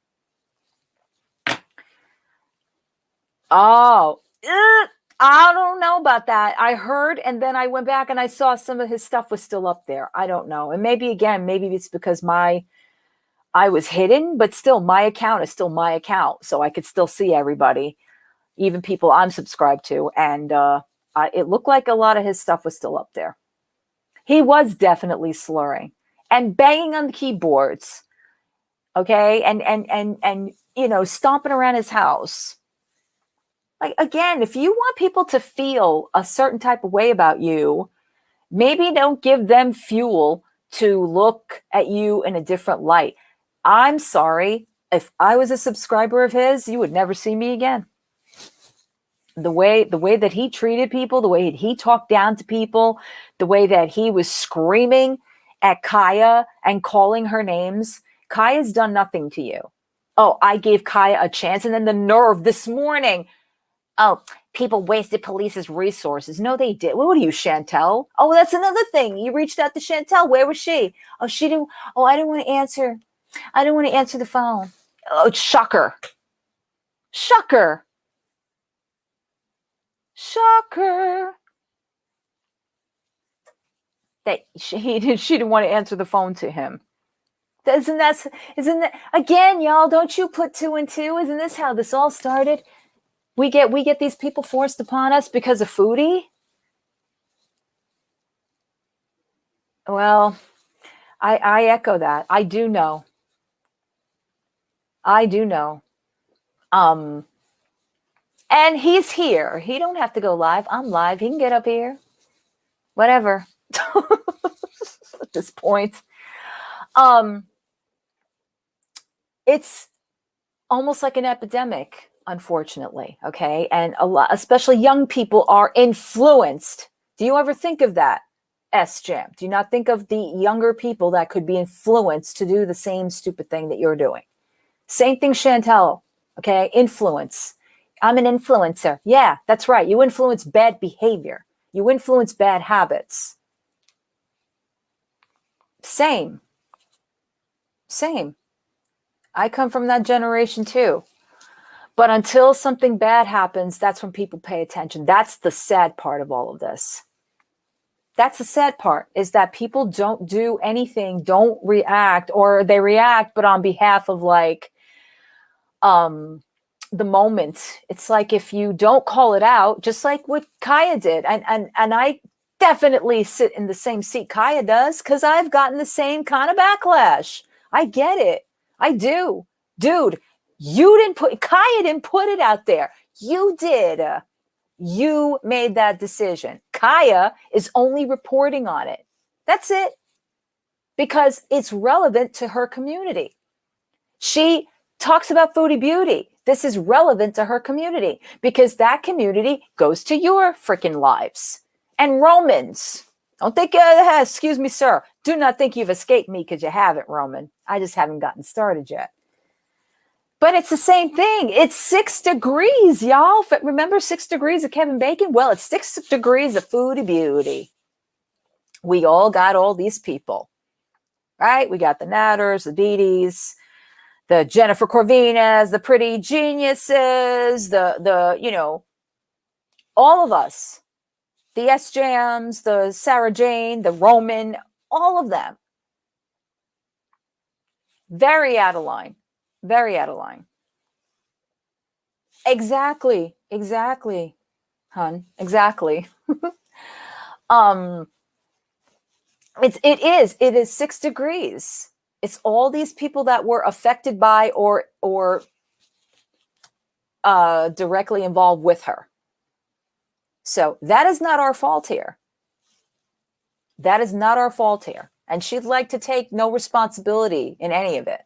Oh, I don't know about that. I heard, and then I went back and I saw some of his stuff was still up there. I don't know. And maybe it's because I was hidden, but still my account is still my account. So I could still see everybody, even people I'm subscribed to. And it looked like a lot of his stuff was still up there. He was definitely slurring and banging on the keyboards. Okay. And stomping around his house. Like, again, if you want people to feel a certain type of way about you, maybe don't give them fuel to look at you in a different light. I'm sorry. If I was a subscriber of his, you would never see me again. The way that he treated people, the way he talked down to people, the way that he was screaming at Kaya and calling her names. Kaya's done nothing to you. Oh, I gave Kaya a chance. And then the nerve this morning. Oh, people wasted police's resources. No, they did. What are you, Chantel? Oh, that's another thing. You reached out to Chantel. Where was she? Oh, she didn't. Oh, I didn't want to answer. I didn't want to answer the phone. Oh, shocker. Walker. That she didn't want to answer the phone to him. Isn't that again, y'all? Don't you put two and two? Isn't this how this all started? We get these people forced upon us because of Foodie. Well, I echo that. I do know. And he's here. He don't have to go live. I'm live. He can get up here. Whatever. At this point. It's almost like an epidemic, unfortunately. Okay. And a lot, especially young people, are influenced. Do you ever think of that, S-Jam? Do you not think of the younger people that could be influenced to do the same stupid thing that you're doing? Same thing, Chantel. Okay. Influence. I'm an influencer. Yeah, that's right. You influence bad behavior. You influence bad habits. Same. I come from that generation too. But until something bad happens, that's when people pay attention. That's the sad part of all of this. That's the sad part, is that people don't do anything, don't react, or they react, but on behalf of like the moment. It's like if you don't call it out, just like what Kaya did. And I definitely sit in the same seat Kaya does, because I've gotten the same kind of backlash. I get it. I do. Dude, Kaya didn't put it out there. You did. You made that decision. Kaya is only reporting on it. That's it. Because it's relevant to her community. She talks about Foodie Beauty. This is relevant to her community because that community goes to your freaking lives. And Romans, don't think, excuse me, sir, do not think you've escaped me because you haven't, Roman. I just haven't gotten started yet. But it's the same thing. It's 6 degrees, y'all. Remember 6 degrees of Kevin Bacon? Well, it's 6 degrees of Foodie Beauty. We all got all these people, right? We got the Natters, the Dedes, the Jennifer Corvinas, the Pretty Geniuses, the all of us, the S-Jams, the Sarah Jane, the Roman, all of them. Very out of line. Very out of line. Exactly, hun. Exactly. It is 6 degrees. It's all these people that were affected by or directly involved with her. So that is not our fault here. That is not our fault here. And she'd like to take no responsibility in any of it.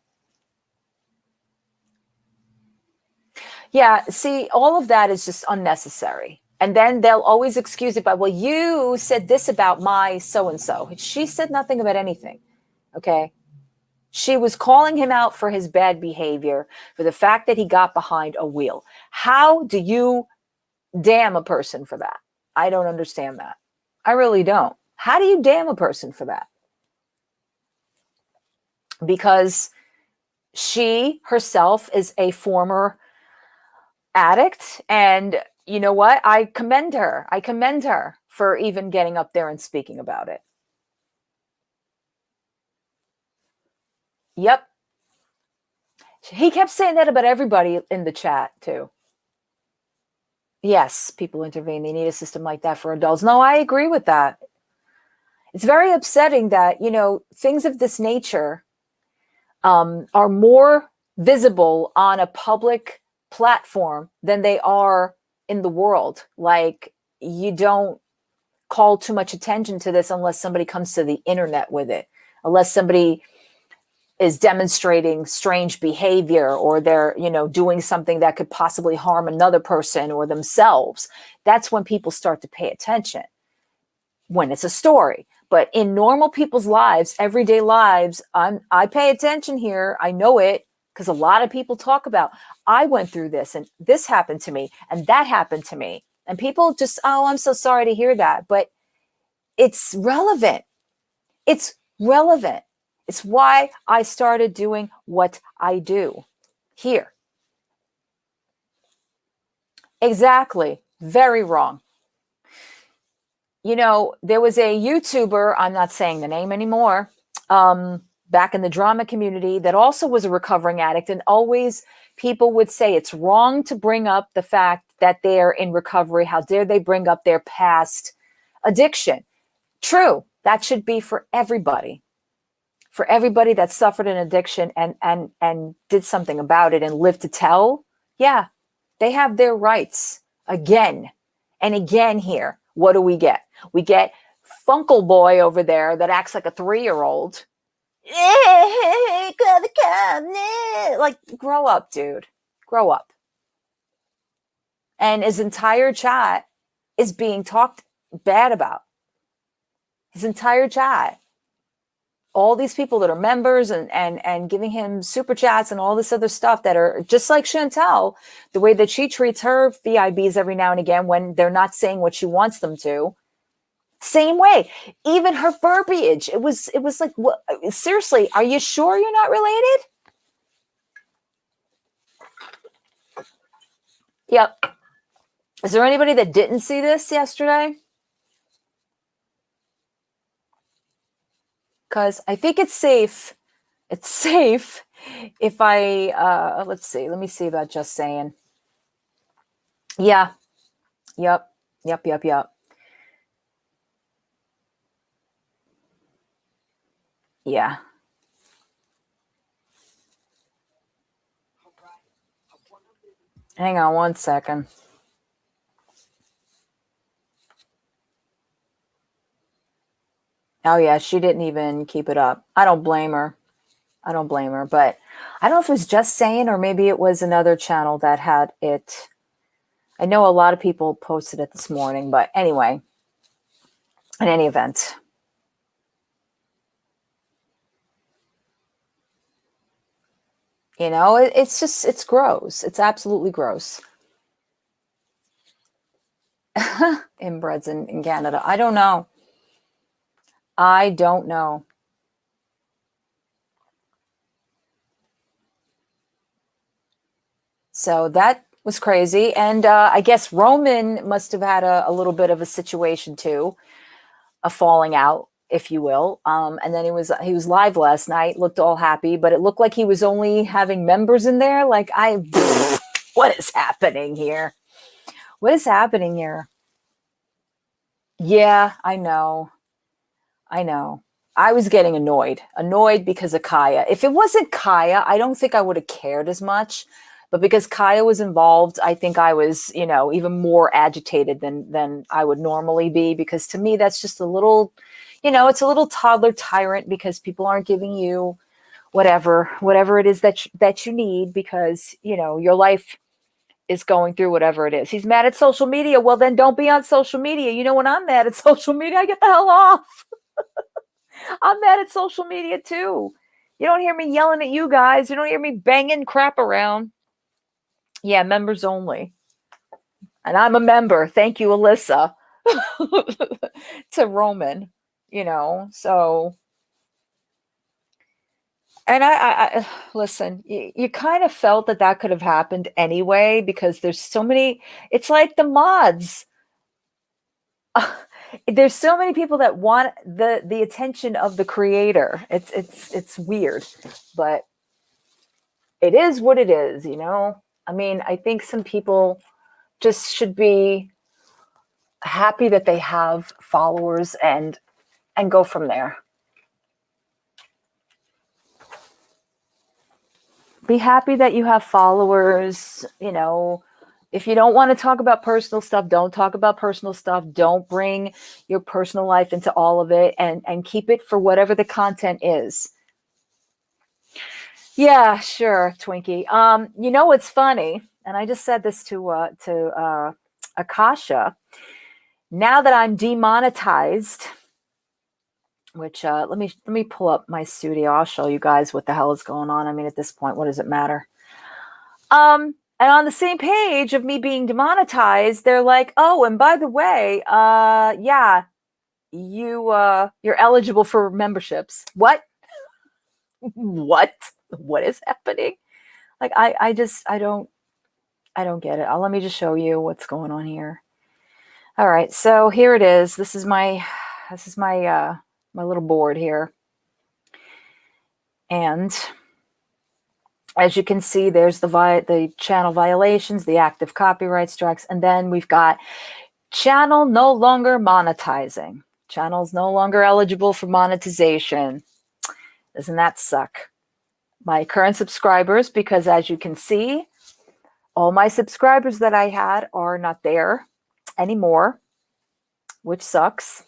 Yeah, see, all of that is just unnecessary. And then they'll always excuse it by, well, you said this about my so-and-so. She said nothing about anything. Okay. She was calling him out for his bad behavior, for the fact that he got behind a wheel. How do you damn a person for that? I don't understand that. I really don't. How do you damn a person for that? Because she herself is a former addict, and you know what? I commend her. I commend her for even getting up there and speaking about it. Yep. He kept saying that about everybody in the chat too. Yes, people intervene. They need a system like that for adults. No, I agree with that. It's very upsetting that, things of this nature are more visible on a public platform than they are in the world. Like, you don't call too much attention to this unless somebody comes to the internet with it, unless somebody is demonstrating strange behavior, or they're, doing something that could possibly harm another person or themselves. That's when people start to pay attention, when it's a story. But in normal people's lives, everyday lives, I pay attention here. I know it because a lot of people talk about, I went through this and this happened to me and that happened to me. And people just, oh, I'm so sorry to hear that. But it's relevant. It's relevant. It's why I started doing what I do here. Exactly. Very wrong. there was a YouTuber, I'm not saying the name anymore, back in the drama community that also was a recovering addict. And always people would say it's wrong to bring up the fact that they're in recovery. How dare they bring up their past addiction? True. That should be for everybody. For everybody that suffered an addiction and did something about it and lived to tell. Yeah, they have their rights again and again here. What do we get? We get Funkle Boy over there that acts like a 3-year-old. Like, grow up, dude. Grow up. And his entire chat is being talked bad about. His entire chat. All these people that are members and giving him super chats and all this other stuff that are just like Chantel, the way that she treats her VIBs every now and again when they're not saying what she wants them to. Same way. Even her verbiage. It was like, what, seriously, are you sure you're not related? Yep. Is there anybody that didn't see this yesterday? Because I think it's safe. It's safe if I, let's see. Let me see about Just Saying. Yeah. Yep. Yeah. Hang on one second. Oh, yeah, she didn't even keep it up. I don't blame her. But I don't know if it was Just Saying or maybe it was another channel that had it. I know a lot of people posted it this morning, but anyway, in any event. It's gross. It's absolutely gross. Inbreds in Canada. I don't know. So that was crazy. And I guess Roman must have had a little bit of a situation too, a falling out, if you will. And then he was live last night, looked all happy, but it looked like he was only having members in there. Like, what is happening here? What is happening here? Yeah, I know. I was getting annoyed because of Kaya. If it wasn't Kaya, I don't think I would have cared as much. But because Kaya was involved, I think I was, even more agitated than I would normally be. Because to me, that's just a little, it's a little toddler tyrant because people aren't giving you whatever it is that you need because, your life is going through whatever it is. He's mad at social media. Well, then don't be on social media. When I'm mad at social media, I get the hell off. I'm mad at social media too. You don't hear me yelling at you guys. You don't hear me banging crap around. Yeah, members only. And I'm a member. Thank you, Alyssa. To Roman, so. And I listen, you kind of felt that could have happened anyway, because there's so many, it's like the mods. There's so many people that want the attention of the creator. It's weird, but it is what it is, I mean, I think some people just should be happy that they have followers and go from there. Be happy that you have followers, If you don't want to talk about personal stuff, don't talk about personal stuff. Don't bring your personal life into all of it, and keep it for whatever the content is. Yeah, sure, Twinkie. What's funny, and I just said this to Akasha. Now that I'm demonetized, which let me pull up my studio. I'll show you guys what the hell is going on. I mean, at this point, what does it matter? And on the same page of me being demonetized, they're like, oh, and by the way, yeah, you're eligible for memberships. What? What is happening? Like, I don't get it. Let me just show you what's going on here. All right, so here it is. This is my my little board here. And as you can see, there's the channel violations, the active copyright strikes, and then we've got channel no longer monetizing. Channel's no longer eligible for monetization. Doesn't that suck? My current subscribers, because as you can see, all my subscribers that I had are not there anymore, which sucks.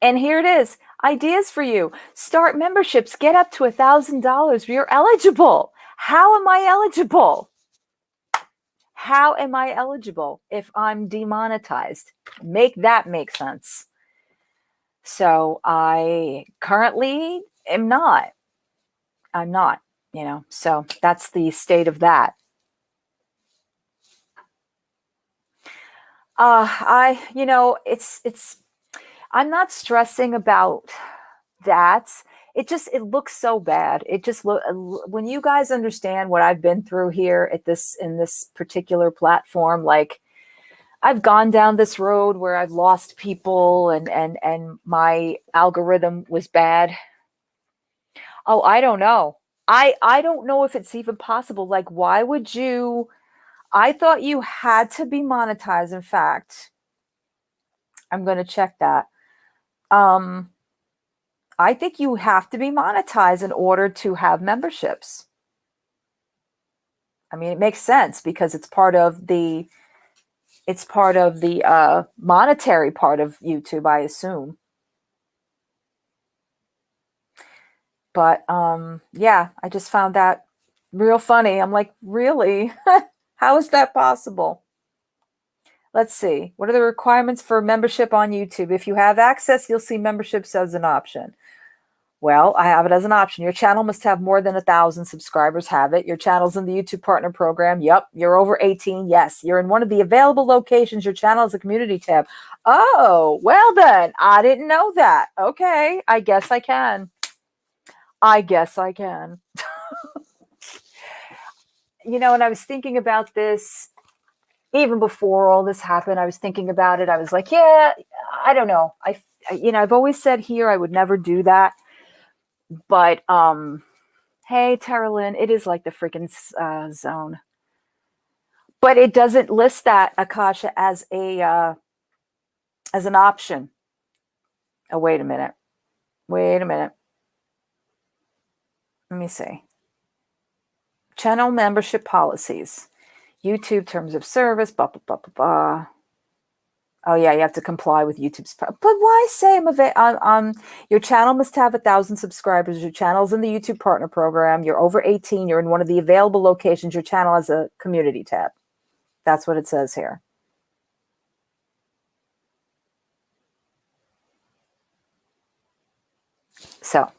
And here it is. Ideas for you. Start memberships. Get up to $1,000. You're eligible. How am I eligible? How am I eligible if I'm demonetized? Make that make sense. So I currently am not. I'm not, so that's the state of that. I'm not stressing about that. It looks so bad. When you guys understand what I've been through here in this particular platform, like I've gone down this road where I've lost people and my algorithm was bad. Oh, I don't know. I don't know if it's even possible. Like, why would you? I thought you had to be monetized. In fact, I'm going to check that. I think you have to be monetized in order to have memberships. I mean, it makes sense because it's part of the monetary part of YouTube, I assume. But yeah, I just found that real funny. I'm like, really? How is that possible? Let's see. What are the requirements for membership on YouTube? If you have access, you'll see memberships as an option. Well, I have it as an option. Your channel must have more than 1,000 subscribers. Have it. Your channel's in the YouTube Partner Program. Yep. You're over 18. Yes. You're in one of the available locations. Your channel is a community tab. Oh, well then. I didn't know that. Okay. I guess I can. And I was thinking about this even before all this happened. I was thinking about it. I was like, yeah, I don't know. I've always said here I would never do that. But hey, Terralyn, it is like the freaking zone. But it doesn't list that, Akasha, as an option. Oh, wait a minute. Let me see. Channel membership policies. YouTube terms of service, blah, blah, blah, blah, blah. Oh, yeah, you have to comply with YouTube's. But why say your channel must have 1,000 subscribers. Your channel's in the YouTube Partner Program. You're over 18. You're in one of the available locations. Your channel has a community tab. That's what it says here. So,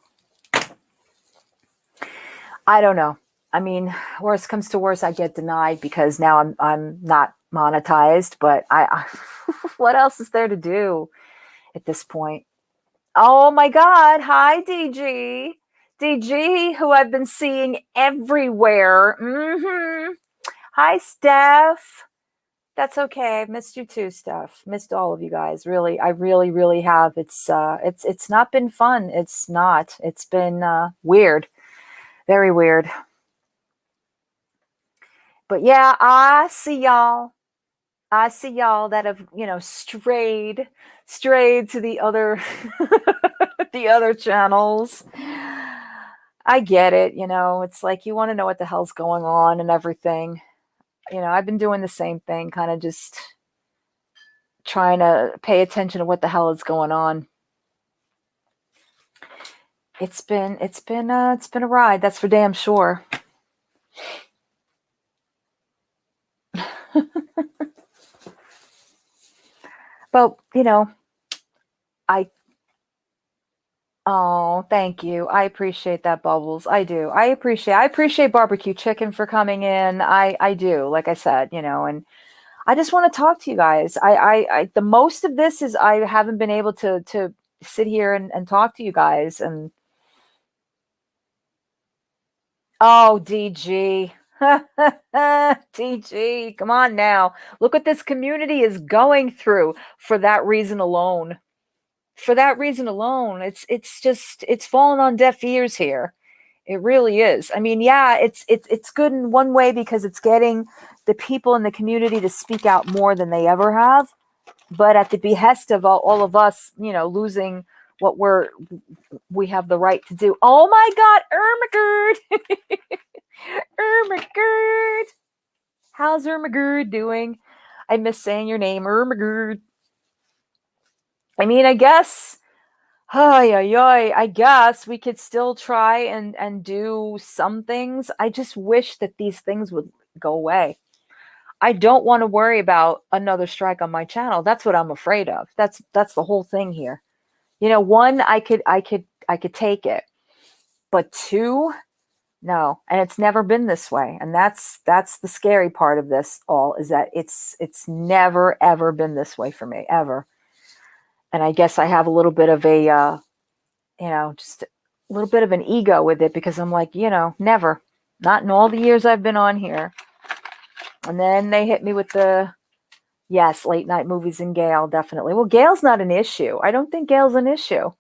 I don't know. I mean, worst comes to worst, I get denied because now I'm not monetized. But I what else is there to do at this point? Oh my God! Hi, DG, who I've been seeing everywhere. Hi, Steph. That's okay. I've missed you too, Steph. Missed all of you guys. Really, I really, really have. It's not been fun. It's not. It's been weird, very weird. But yeah, I see y'all that have strayed to the other the other channels. I get it. It's like you want to know what the hell's going on and everything. I've been doing the same thing, kind of just trying to pay attention to what the hell is going on. It's been a ride, that's for damn sure. But oh, thank you. I appreciate that, Bubbles. I do. I appreciate barbecue chicken for coming in. I do. Like I said, and I just want to talk to you guys. I the most of this is I haven't been able to sit here and talk to you guys. And oh, DG. TG, come on now. Look what this community is going through for that reason alone. For that reason alone, it's fallen on deaf ears here. It really is. I mean, yeah, it's good in one way because it's getting the people in the community to speak out more than they ever have, but at the behest of all of us, losing what we have the right to do. Oh my God, Ermagerd! Ermagerd! How's Ermagerd doing? I miss saying your name, Ermagerd. I mean, I guess, I guess we could still try and do some things. I just wish that these things would go away. I don't want to worry about another strike on my channel. That's what I'm afraid of. That's the whole thing here. One, I could take it, but two, no. And it's never been this way. And that's the scary part of this all, is that it's never ever been this way for me, ever. And I guess I have a little bit of a just a little bit of an ego with it, because I'm like, never, not in all the years I've been on here. And then they hit me with the, yes, late night movies and Gail, definitely. Well, Gail's not an issue. I don't think Gail's an issue.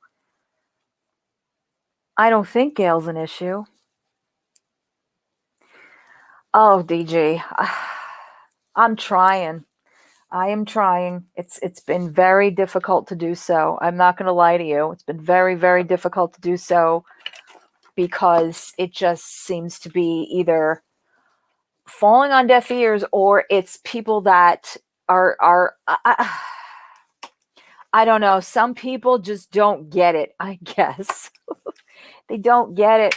I don't think Gail's an issue. Oh, DG, I'm trying. I am trying. It's been very difficult to do so. I'm not going to lie to you. It's been very, very difficult to do so, because it just seems to be either falling on deaf ears, or it's people that are I don't know. Some people just don't get it, I guess. They don't get it.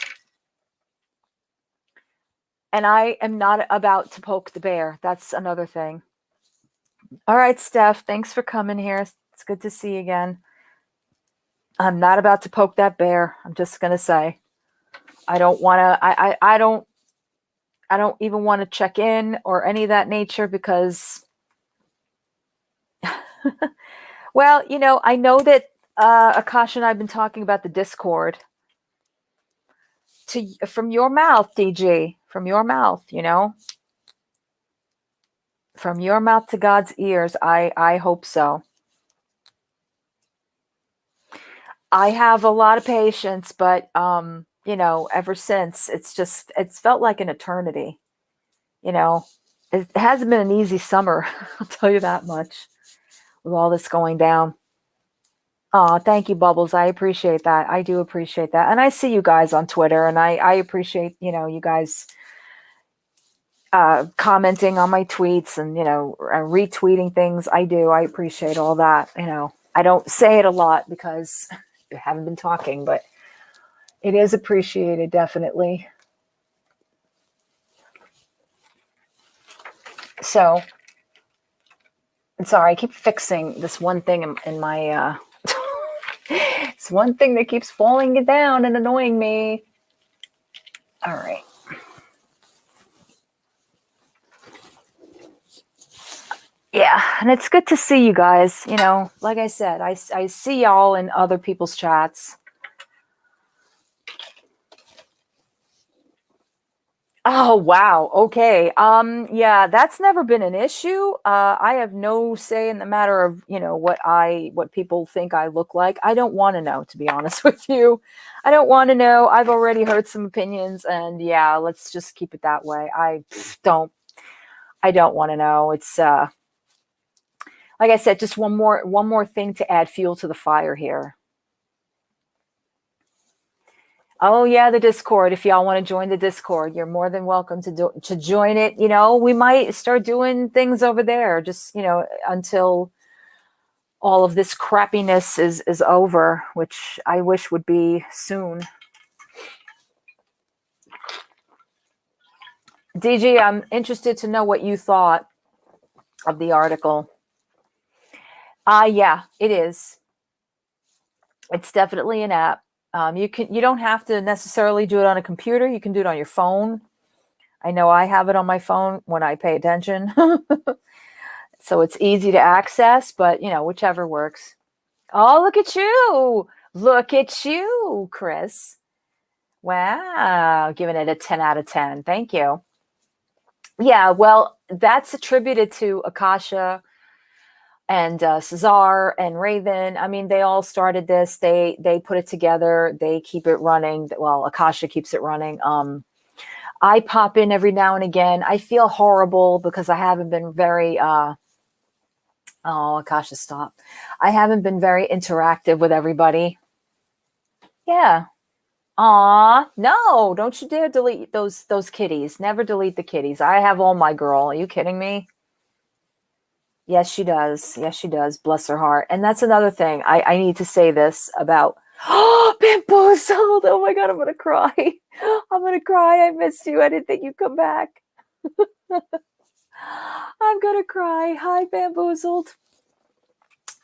And I am not about to poke the bear. That's another thing. All right, Steph, thanks for coming here. It's good to see you again. I'm not about to poke that bear. I'm just going to say, I don't want to, I don't even want to check in or any of that nature, because, well, I know that Akash and I have been talking about the Discord. From your mouth, DG, from your mouth, from your mouth to God's ears. I hope so. I have a lot of patience, but ever since, it's felt like an eternity. It hasn't been an easy summer, I'll tell you that much, with all this going down. Oh, thank you, Bubbles. I appreciate that. I do appreciate that. And I see you guys on Twitter, and I appreciate, you guys commenting on my tweets and, retweeting things. I do. I appreciate all that. I don't say it a lot because I haven't been talking, but it is appreciated, definitely. So, sorry, I keep fixing this one thing in my, it's one thing that keeps falling down and annoying me. All right. Yeah, and it's good to see you guys. Like I said, I see y'all in other people's chats. Oh, wow. Okay. Yeah, that's never been an issue. I have no say in the matter of, what people think I look like. I don't want to know, to be honest with you. I don't want to know. I've already heard some opinions, and yeah, let's just keep it that way. I don't want to know. It's, like I said, just one more thing to add fuel to the fire here. Oh yeah, the Discord. If y'all want to join the Discord, you're more than welcome to join it. We might start doing things over there, just until all of this crappiness is over, which I wish would be soon. DG, I'm interested to know what you thought of the article. Yeah, it is. It's definitely an app. You don't have to necessarily do it on a computer. You can do it on your phone. I know I have it on my phone when I pay attention. So it's easy to access, but whichever works. Oh, look at you. Look at you, Chris. Wow. Giving it a 10 out of 10. Thank you. Yeah, well, that's attributed to Akasha and Cesar and Raven. I mean, they all started this. They put it together. They keep it running. Well, Akasha keeps it running. I pop in every now and again. I feel horrible because I haven't been very oh, Akasha, stop. I haven't been very interactive with everybody. Yeah. Aw, no, don't you dare delete those kitties. Never delete the kitties. I have all my girl. Are you kidding me? Yes, she does. Yes, she does. Bless her heart. And that's another thing. I need to say this about bamboozled. Oh my God, I'm gonna cry. I'm gonna cry. I missed you. I didn't think you'd come back. I'm gonna cry. Hi, bamboozled.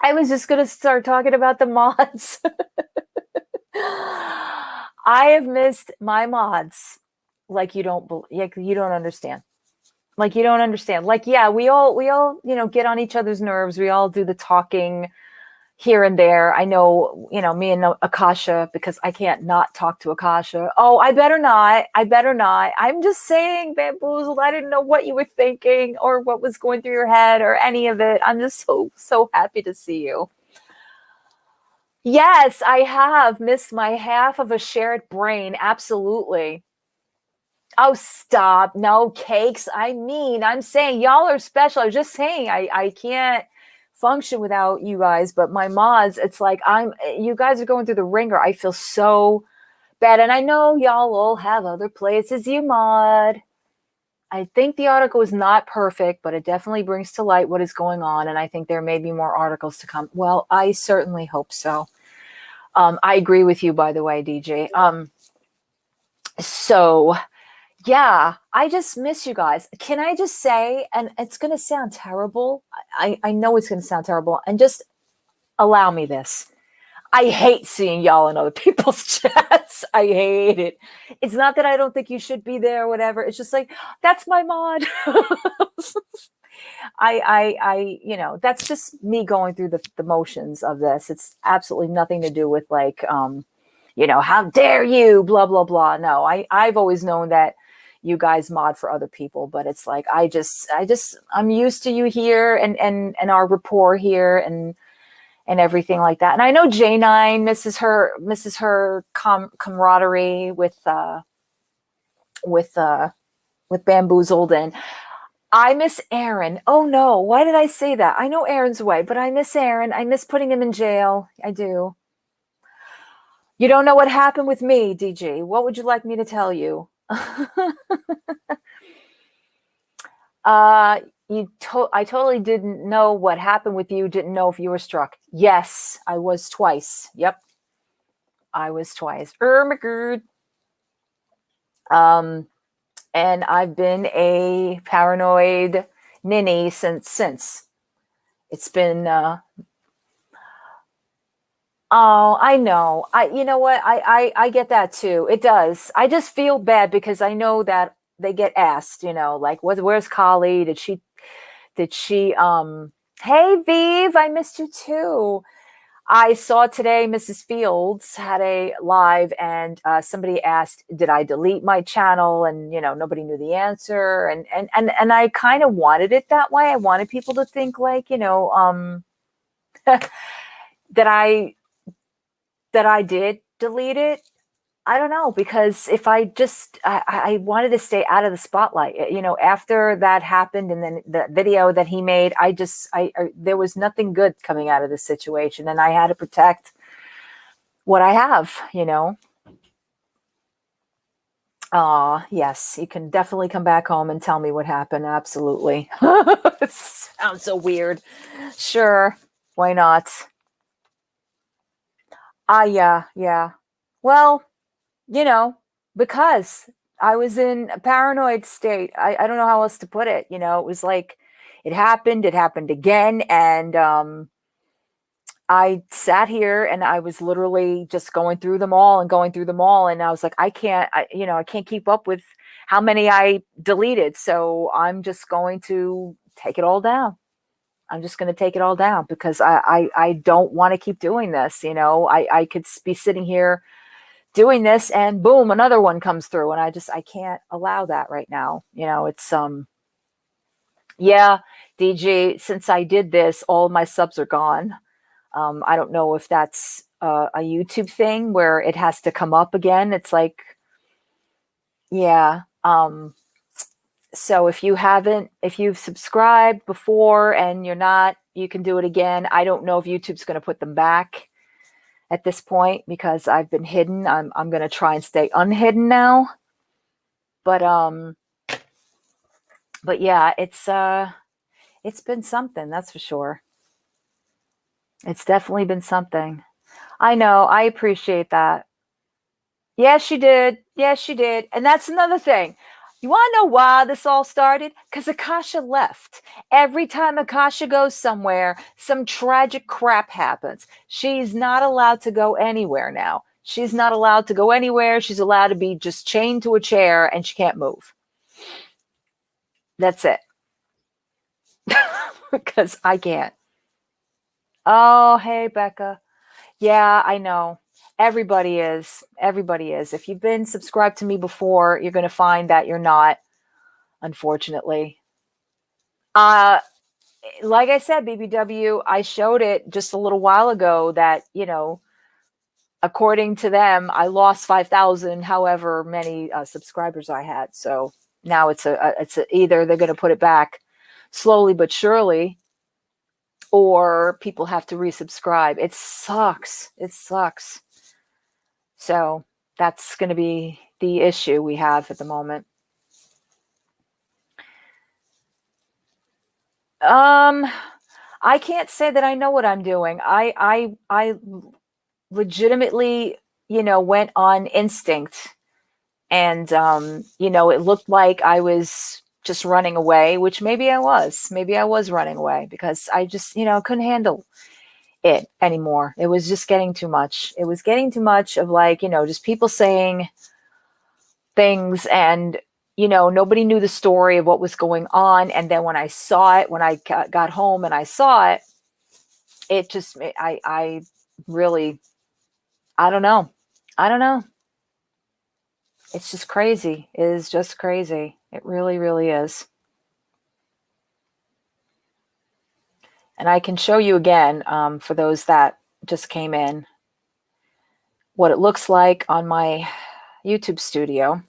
I was just gonna start talking about the mods. I have missed my mods like you don't understand. Like you don't understand. Like, yeah, we all, get on each other's nerves. We all do the talking here and there. I know, me and Akasha, because I can't not talk to Akasha. Oh, I better not. I better not. I'm just saying, bamboozled. I didn't know what you were thinking or what was going through your head or any of it. I'm just so happy to see you. Yes, I have missed my half of a shared brain. Absolutely. Oh, stop. No cakes. I'm saying y'all are special. I was just saying I can't function without you guys, but my mods, it's like you guys are going through the ringer. I feel so bad. And I know y'all will have other places you mod. I think the article is not perfect, but it definitely brings to light what is going on. And I think there may be more articles to come. Well, I certainly hope so. I agree with you, by the way, DJ. So yeah, I just miss you guys. Can I just say, and it's going to sound terrible. I know it's going to sound terrible. And just allow me this. I hate seeing y'all in other people's chats. I hate it. It's not that I don't think you should be there or whatever. It's just like, that's my mod. That's just me going through the motions of this. It's absolutely nothing to do with like, how dare you, blah, blah, blah. No, I've always known that you guys mod for other people, but it's like, I'm used to you here and our rapport here and everything like that. And I know J9 misses her camaraderie with Bamboozled, and I miss Aaron. Oh no, why did I say that? I know Aaron's away, but I miss Aaron. I miss putting him in jail. I do. You don't know what happened with me, DG. What would you like me to tell you? I totally didn't know what happened with you. Didn't know if you were struck. Yes, I was twice. Yep, I was twice. My God. And I've been a paranoid ninny since. It's been. Oh, I know. You know what? I get that too. It does. I just feel bad because I know that they get asked. Like, where's Kali? Did she? Hey, Vive, I missed you too. I saw today Mrs. Fields had a live and somebody asked, did I delete my channel? And, nobody knew the answer. And I kind of wanted it that way. I wanted people to think like, that I did delete it. I don't know, because if I wanted to stay out of the spotlight, after that happened and then the video that he made, there was nothing good coming out of this situation and I had to protect what I have, yes, you can definitely come back home and tell me what happened. Absolutely. It sounds so weird. Sure. Why not? Yeah. Well, because I was in a paranoid state. I don't know how else to put it. It was like it happened again. And I sat here and I was literally just going through them all. And I was like, I can't keep up with how many I deleted. So I'm just going to take it all down. Because I don't want to keep doing this. I could be sitting here doing this and boom, another one comes through and I can't allow that right now. It's Yeah, DG, since I did this, all my subs are gone. I don't know if that's a YouTube thing where it has to come up again. It's like, yeah. So if you've subscribed before and you're not, you can do it again. I don't know if YouTube's going to put them back at this point because I've been hidden. I'm going to try and stay unhidden now. But yeah, it's been something, that's for sure. It's definitely been something. I know. I appreciate that. Yes, she did. Yes, she did. And that's another thing. You want to know why this all started? Because Akasha left. Every time Akasha goes somewhere, some tragic crap happens. She's not allowed to go anywhere now. She's not allowed to go anywhere. She's allowed to be just chained to a chair and she can't move. That's it. Because I can't. Oh, hey, Becca. Yeah, I know. Everybody is. Everybody is. If you've been subscribed to me before, you're going to find that you're not, unfortunately. Uh, like I said, BBW, I showed it just a little while ago that, according to them, I lost 5,000, however many subscribers I had. So now it's either they're going to put it back slowly but surely, or people have to resubscribe. It sucks. It sucks. So that's going to be the issue we have at the moment. I can't say that I know what I'm doing. I legitimately, went on instinct, and it looked like I was just running away, which maybe I was. Maybe I was running away because I just, couldn't handle it anymore. It was just getting too much. It was getting too much of like, just people saying things, and nobody knew the story of what was going on. And then when I saw it, when I got home and I saw it, it just, I really, I don't know. It's just crazy. It is just crazy. It really, really is. And I can show you again, for those that just came in, what it looks like on my YouTube studio.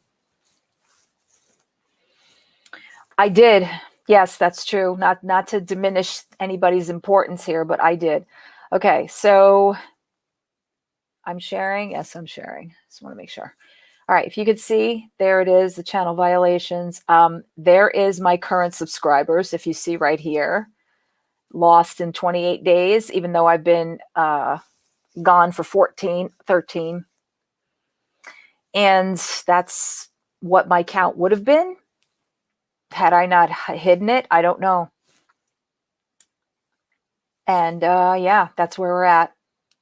I did. Yes, that's true. Not to diminish anybody's importance here, but I did. Okay, so I'm sharing. Yes, I'm sharing. Just want to make sure. All right, if you could see, there it is, the channel violations. There is my current subscribers, if you see right here. Lost in 28 days, even though I've been gone for 13. And that's what my count would have been had I not hidden it. I don't know. And yeah, that's where we're at.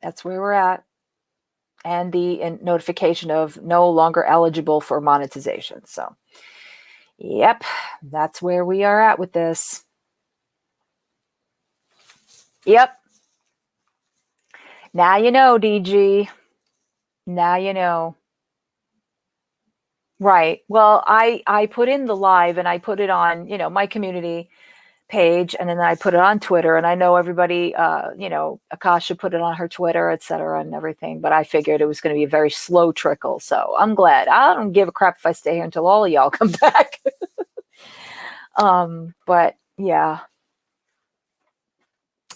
That's where we're at. And the notification of no longer eligible for monetization. So, yep, that's where we are at with this. Yep. Now you know, DG. Now you know. Right. Well, I put in the live and I put it on, my community page, and then I put it on Twitter, and I know everybody, Akasha put it on her Twitter, etc., and everything, but I figured it was going to be a very slow trickle. So I'm glad. I don't give a crap if I stay here until all of y'all come back. But yeah.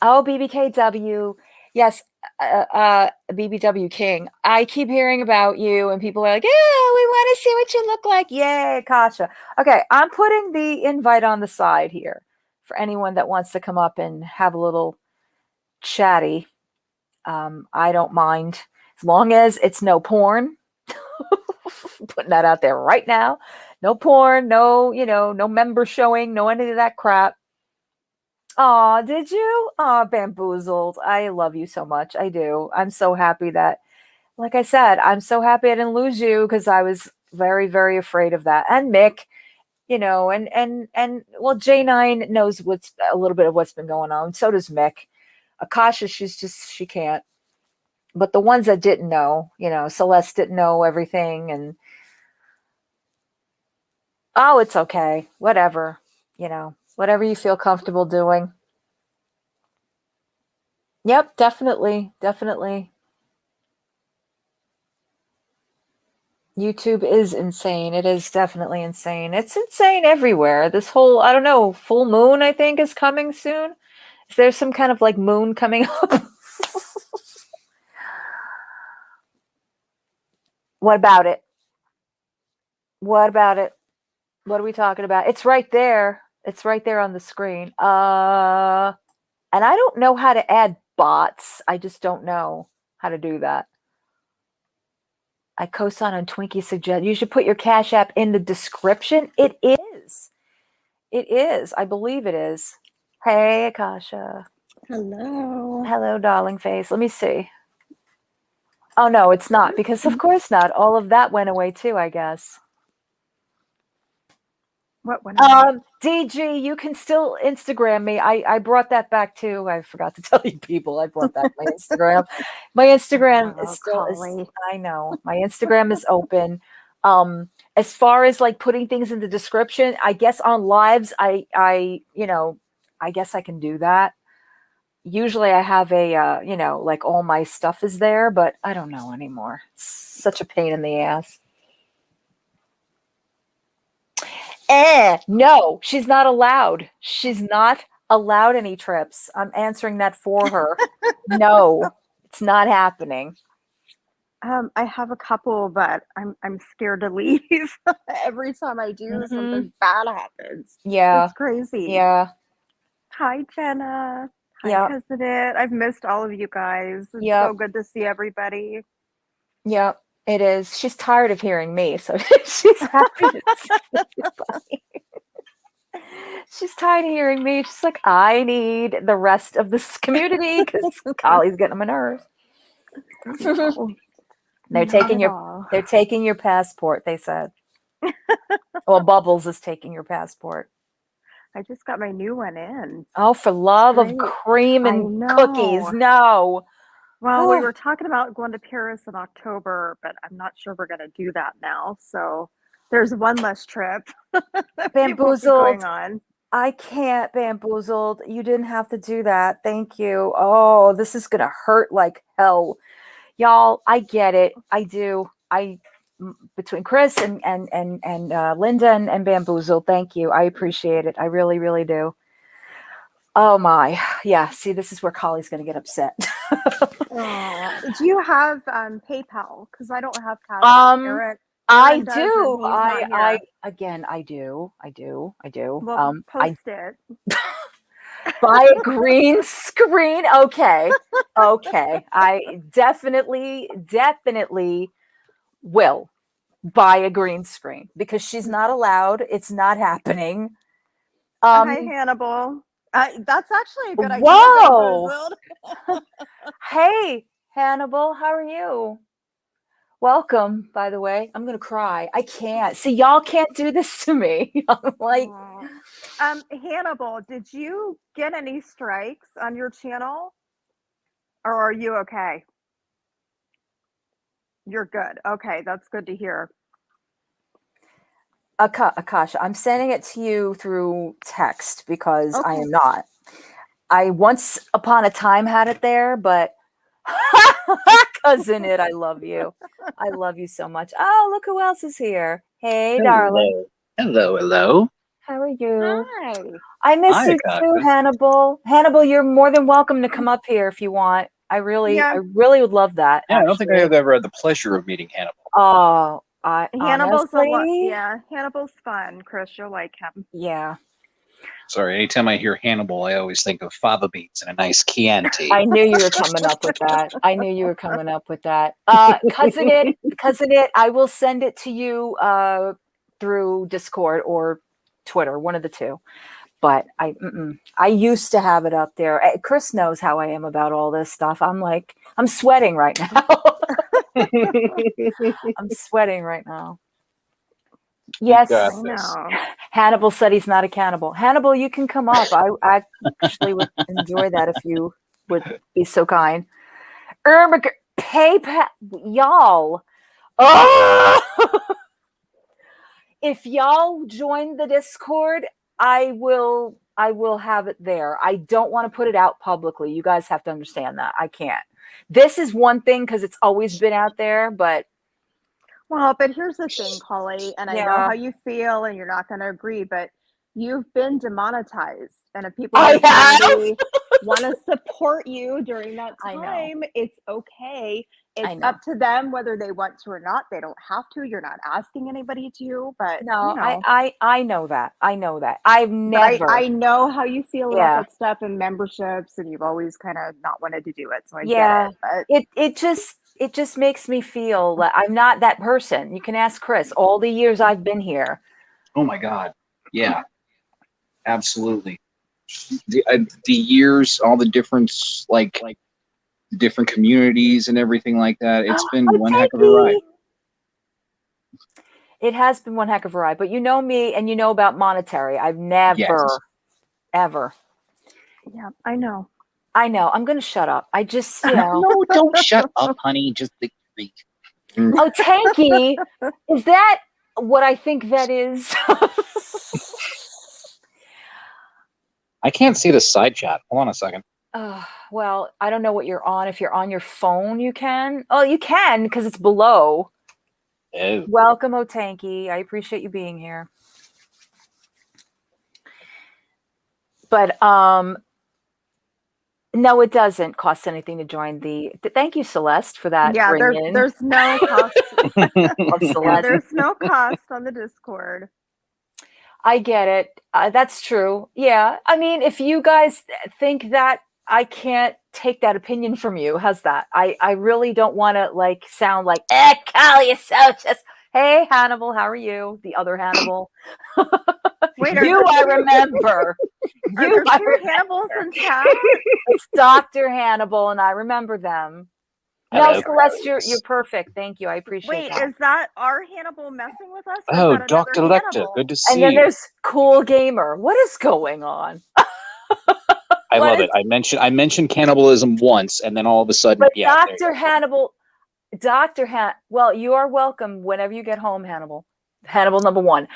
Oh, BBKW. Yes, BBW King. I keep hearing about you, and people are like, yeah, we want to see what you look like. Yay, Kasha. Okay, I'm putting the invite on the side here for anyone that wants to come up and have a little chatty. I don't mind, as long as it's no porn. Putting that out there right now. No porn, no, no member showing, no any of that crap. Oh, did you? Oh, bamboozled. I love you so much. I do. I'm so happy that, like I said, I'm so happy I didn't lose you, because I was very, very afraid of that. And Mick, and well, J9 knows what's a little bit of what's been going on. So does Mick. Akasha, she can't. But the ones that didn't know, Celeste didn't know everything, and oh, it's okay. Whatever, Whatever you feel comfortable doing. Yep, definitely. Definitely. YouTube is insane. It is definitely insane. It's insane everywhere. This whole, I don't know, full moon, I think, is coming soon. Is there some kind of like moon coming up? What about it? What about it? What are we talking about? It's right there. It's right there on the screen. And I don't know how to add bots. I just don't know how to do that. I co-sign on Twinkie suggest you should put your Cash App in the description. It is. It is. I believe it is. Hey, Akasha. Hello. Hello, darling face. Let me see. Oh, no, it's not, because of course not. All of that went away too, I guess. What went on? DG, you can still Instagram me. I brought that back too. I forgot to tell you people. I brought back my Instagram. My Instagram is still I know. My Instagram is open. As far as like putting things in the description, I guess on lives, I guess I can do that. Usually I have a like all my stuff is there, but I don't know anymore. It's such a pain in the ass. No, she's not allowed. She's not allowed any trips. I'm answering that for her. No, it's not happening. I have a couple, but I'm scared to leave. Every time I do, something bad happens. Yeah. It's crazy. Yeah. Hi, Jenna. Hi, Cousin It. I've missed all of you guys. It's so good to see everybody. Yep, it is. She's tired of hearing me, so she's happy to see everybody. She's tired of hearing me. She's like, I need the rest of this community because Collie's getting on my nerves. They're taking your passport, they said. Well, Bubbles is taking your passport. I just got my new one in. Oh, for love of cream and cookies. No. Well, we were talking about going to Paris in October, but I'm not sure we're going to do that now. So there's one less trip. Bamboozled. Going on. I can't, Bamboozled. You didn't have to do that. Thank you. Oh, this is going to hurt like hell. Y'all, I get it. I do. Between Chris and Linda and Bamboozled, thank you. I appreciate it. I really, really do. Oh my, yeah. See, this is where Collie's going to get upset. Do you have PayPal? Because I don't have Cash. I do. I do. Well, post it. Buy a green screen. Okay. I definitely will buy a green screen because she's not allowed. It's not happening. Hi, Hannibal. That's actually a good idea. Whoa. Hey, Hannibal, how are you? Welcome, by the way. I'm going to cry. I can't. See, y'all can't do this to me. I'm like... Hannibal, did you get any strikes on your channel? Or are you okay? You're good. Okay, that's good to hear. Akasha, I'm sending it to you through text because I am not. I once upon a time had it there, but Cousin It, I love you. I love you so much. Oh, look who else is here. Hey, darling. Hello. How are you? Hi. I miss you too, Hannibal. Hannibal, you're more than welcome to come up here if you want. I really would love that. Yeah, I don't think I have ever had the pleasure of meeting Hannibal. Oh, Hannibal's honestly, Hannibal's fun, Chris. You'll like him. Yeah. Sorry, anytime I hear Hannibal, I always think of fava beans and a nice Chianti. I knew you were coming up with that. Cousin It, I will send it to you through Discord or Twitter, one of the two. But I used to have it up there. Chris knows how I am about all this stuff. I'm sweating right now. I'm sweating right now. Yes, Hannibal said he's not a cannibal. Hannibal, you can come up. I actually would enjoy that if you would be so kind. PayPal, y'all. Oh! If y'all join the Discord, I will I will have it there. I don't want to put it out publicly. You guys have to understand that. I can't. This is one thing because it's always been out there, but Well, but here's the thing, Holly, and I know yeah. how you feel, and you're not going to agree, but you've been demonetized, and if people I in the have. community want to support you during that I know. time, it's okay. I It's know. up to them whether they want to or not. They don't have to. You're not asking anybody to, but No, you know. I know that. I know that. I've But never. I know how you feel Yeah. about that stuff and memberships, and you've always kind of not wanted to do it. So I Yeah. get it. But It just makes me feel that I'm not that person. You can ask Chris. All the years I've been here. Oh my God. Yeah, absolutely. The years, all the difference, like the different communities and everything like that. It's been one heck of a ride. It has been one heck of a ride, but you know me and you know about monetary. I've never, Yes. ever. yeah, I know. I know. I'm going to shut up. I just, you know. No, don't shut up, honey. Just think. Oh, tanky. Is that what I think that is? I can't see the side chat. Hold on a second. Well, I don't know what you're on. If you're on your phone, you can. Oh, you can because it's below. Oh. Welcome, Otanky. I appreciate you being here. But no, it doesn't cost anything to join the. Thank you, Celeste, for that. Yeah, bring-in there's no cost. of Yeah, Celeste. there's no cost on the Discord. I get it. That's true. Yeah. I mean, if you guys think that I can't take that opinion from you, how's that? I really don't want to like sound like, Kali, you're so just. Hey, Hannibal, how are you? The other Hannibal. Wait, you, I remember. Are You, there I two remember. Hannibals in chat? It's Dr. Hannibal, and I remember them. Hello, No, Celeste, Clarice. you're perfect. Thank you. I appreciate Wait, that. is that our Hannibal messing with us? Or Oh, is that another Dr. Lecter. Hannibal? Good to And see then you. there's Cool Gamer. What is going on? I what love is- it. I mentioned cannibalism once, and then all of a sudden, But yeah. there you Dr. go. Hannibal, well, you are welcome whenever you get home, Hannibal. Hannibal number one.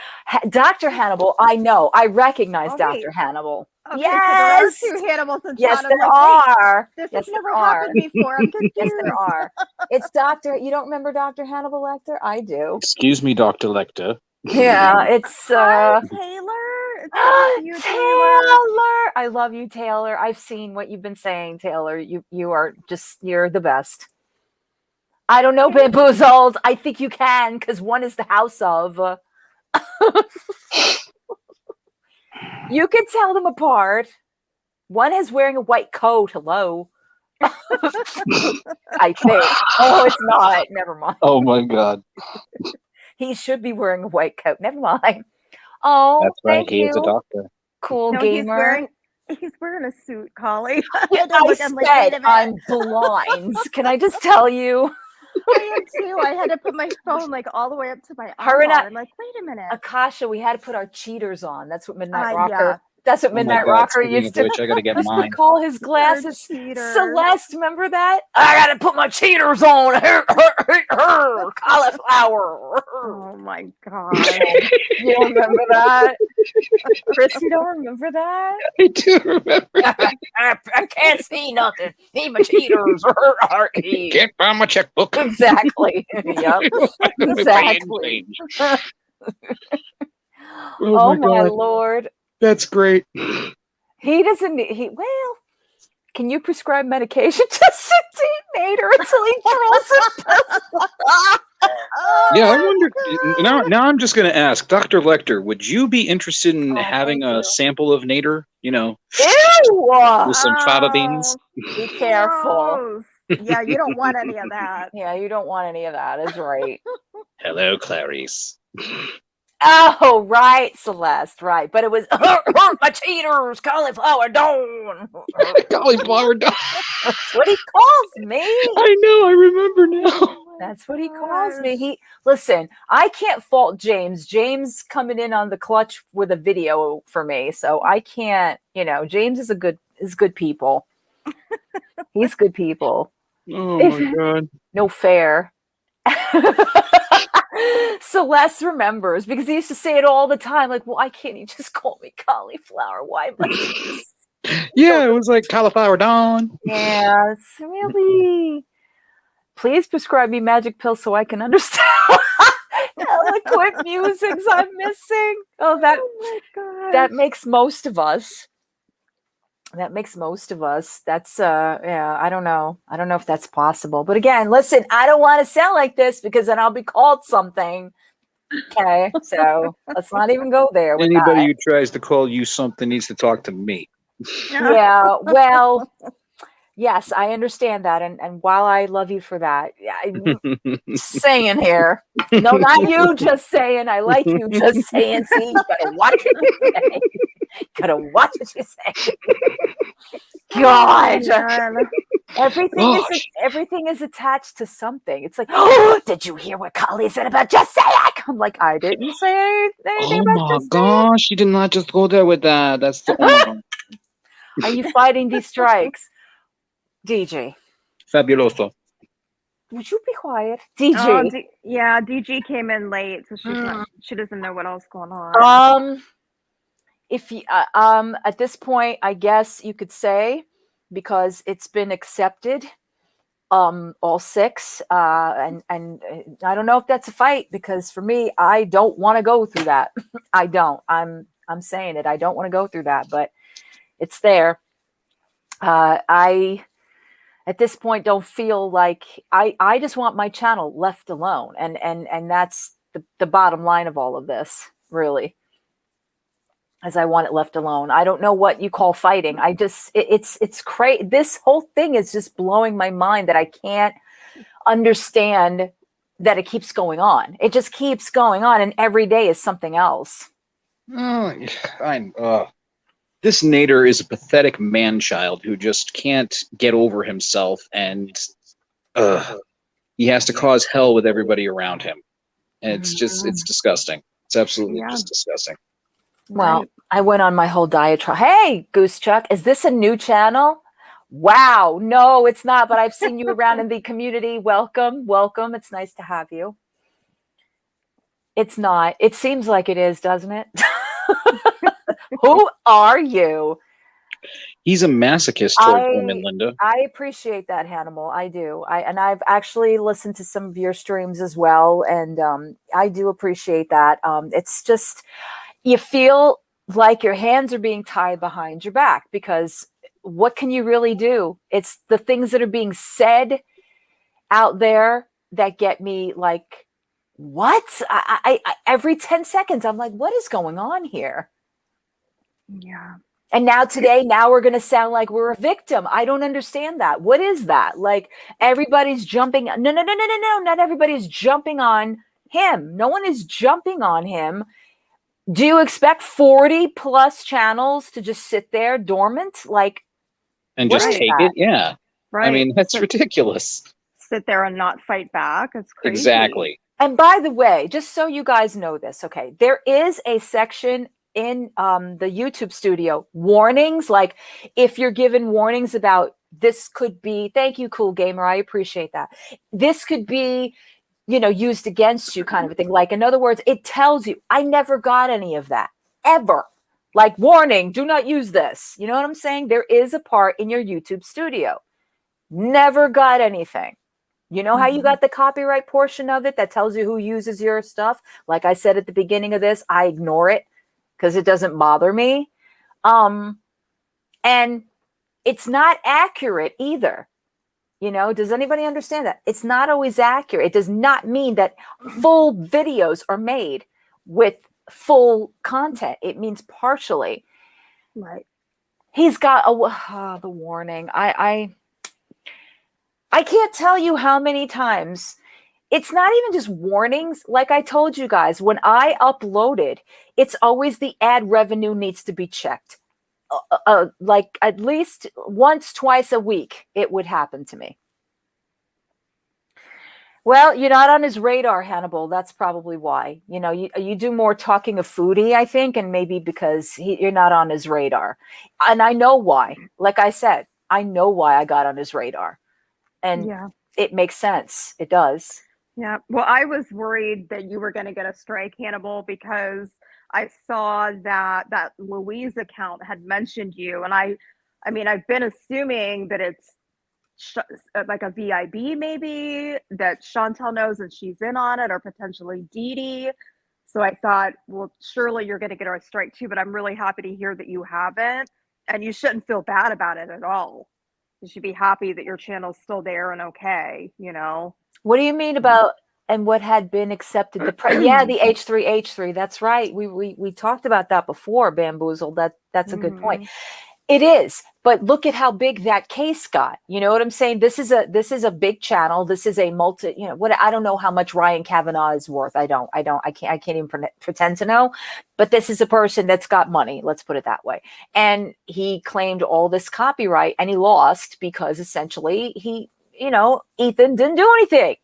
Dr. Hannibal, I know. I recognize Oh, Dr. wait. Hannibal. Okay, Yes! so there are two Hannibals in Yes, chat. I'm there like, wait, are. this Yes, has never there are. happened before. I'm confused. Yes, there are. It's Dr. You don't remember Dr. Hannibal Lecter? I do. Excuse me, Dr. Lecter. Yeah, it's Hi, Taylor. It's good to see you, Taylor. I love you, Taylor. I've seen what you've been saying, Taylor. You are just you're the best. I don't know, Bamboozled. I think you can because one is the house of. You can tell them apart. One is wearing a white coat. Hello. I think. Oh, it's not. Never mind. Oh my God. He should be wearing a white coat. Never mind. Oh, That's right. thank He you. is a doctor. Cool No, gamer. he's wearing a suit, Collie. Yeah, I'm like, I wait a said minute. I'm blind. Can I just tell you? I am too. I had to put my phone like all the way up to my Her and eyeball. I- I'm like, wait a minute. Akasha, we had to put our cheaters on. That's what Midnight Yeah. Rocker. That's what Oh my Midnight God. Rocker Speaking used of to. which, I gotta get Used to mine. call his You're a glasses. cheater. Celeste, remember that? I gotta put my cheaters on. Her cauliflower. Oh my god. You don't remember that? Chris, you don't remember that? I do remember. I can't see nothing. Need my cheaters. Can't find my checkbook. Exactly. Yep. Exactly. Oh my Lord. That's great. He doesn't need, well, can you prescribe medication to Nader until he drills Yeah, I wonder. Now I'm just going to ask Dr. Lecter, would you be interested in Oh, having thank a you. sample of Nader? You know, Ew! with some fava beans? Be careful. Gross. Yeah, you don't want any of that. Yeah, you don't want any of that. Is right. Hello, Clarice. Oh, right, Celeste, right. But it was my cheaters, cauliflower dawn. Cauliflower dog. That's what he calls me. I know. I remember now. That's what he calls me. Listen, I can't fault James. James coming in on the clutch with a video for me, so I can't. James is good people. He's good people. Oh my God. No fair. Celeste remembers because he used to say it all the time. Like, why can't you just call me cauliflower? Why must you? Yeah, it was like cauliflower Dawn. Yes, really. Please prescribe me magic pills so I can understand eloquent musics I'm missing. Oh, Oh my god. that makes most of us. That makes most of us. That's yeah, I don't know. I don't know if that's possible. But again, listen, I don't want to sound like this because then I'll be called something. Okay. So let's not even go there with Anybody that. who tries to call you something needs to talk to me. Yeah, well, yes, I understand that. And while I love you for that, I'm saying here. No, not you just saying. I like you just saying. See, you gotta watch what you say. Gotta watch what you say. God. Man. Everything is attached to something. It's like, oh, did you hear what Kali said about just say it? I'm like, I didn't say anything Oh about my just say it. gosh, you did not just go there with that. That's the oh my god. Are you fighting these strikes? DJ, Fabuloso. would you be quiet? Oh, DJ. yeah, DG came in late, so she doesn't know what else going on. If you at this point, I guess you could say, because it's been accepted, all six, and I don't know if that's a fight, because for me, I don't want to go through that. I don't. I'm saying it. I don't want to go through that, but it's there. I at this point don't feel like I just want my channel left alone, and that's the bottom line of all of this, really. As I want it left alone. I don't know what you call fighting. I just it's crazy. This whole thing is just blowing my mind that I can't understand that it keeps going on. It just keeps going on, and every day is something else. Oh, this Nader is a pathetic man-child who just can't get over himself, and he has to cause hell with everybody around him. And it's disgusting. It's absolutely just disgusting. Well, I went on my whole diatribe. Hey, Goose Chuck, is this a new channel? Wow. No, it's not, but I've seen you around in the community. Welcome. Welcome. It's nice to have you. It's not. It seems like it is, doesn't it? Who are you? He's a masochist toward women, Linda. I appreciate that, Hannibal. I do. I've actually listened to some of your streams as well, and I do appreciate that. It's just, you feel like your hands are being tied behind your back, because what can you really do? It's the things that are being said out there that get me like, what? I every 10 seconds, I'm like, what is going on here? Yeah. And now we're going to sound like we're a victim. I don't understand that. What is that? Like, everybody's jumping. No. Not everybody's jumping on him. No one is jumping on him. Do you expect 40 plus channels to just sit there dormant? Like, and just take it? Yeah. Right. I mean, that's ridiculous. Sit there and not fight back. It's crazy. Exactly. And by the way, just so you guys know this, okay, there is a section in the YouTube studio, warnings. Like, if you're given warnings about this could be, thank you, Cool Gamer, I appreciate that. This could be, used against you, kind of a thing. Like, in other words, it tells you. I never got any of that, ever. Like, warning, do not use this. You know what I'm saying? There is a part in your YouTube studio. Never got anything. You know how you got the copyright portion of it that tells you who uses your stuff? Like I said at the beginning of this, I ignore it because it doesn't bother me. And it's not accurate either. Does anybody understand that? It's not always accurate. It does not mean that full videos are made with full content. It means partially. Right. He's got the warning. I can't tell you how many times. It's not even just warnings. Like I told you guys, when I uploaded, it's always the ad revenue needs to be checked. Like at least once, twice a week, it would happen to me. Well, you're not on his radar, Hannibal. That's probably why. You do more talking of Foodie, I think, and maybe because you're not on his radar. And I know why. Like I said, I know why I got on his radar. And it makes sense. It does. Yeah. Well, I was worried that you were going to get a strike, Hannibal, because I saw that Louise account had mentioned you, and I mean, I've been assuming that it's like a VIB maybe that Chantel knows and she's in on it, or potentially Dee Dee. So I thought, well, surely you're going to get a strike too, but I'm really happy to hear that you haven't, and you shouldn't feel bad about it at all. You should be happy that your channel's still there and okay, you know. What do you mean about and what had been accepted? Yeah, the H3H3. That's right. We talked about that before, Bamboozled. That's a good point. It is, but look at how big that case got. You know what I'm saying? This is a big channel. This is a multi. You know what? I don't know how much Ryan Kavanaugh is worth. I can't even pretend to know. But this is a person that's got money. Let's put it that way. And he claimed all this copyright, and he lost because essentially Ethan didn't do anything.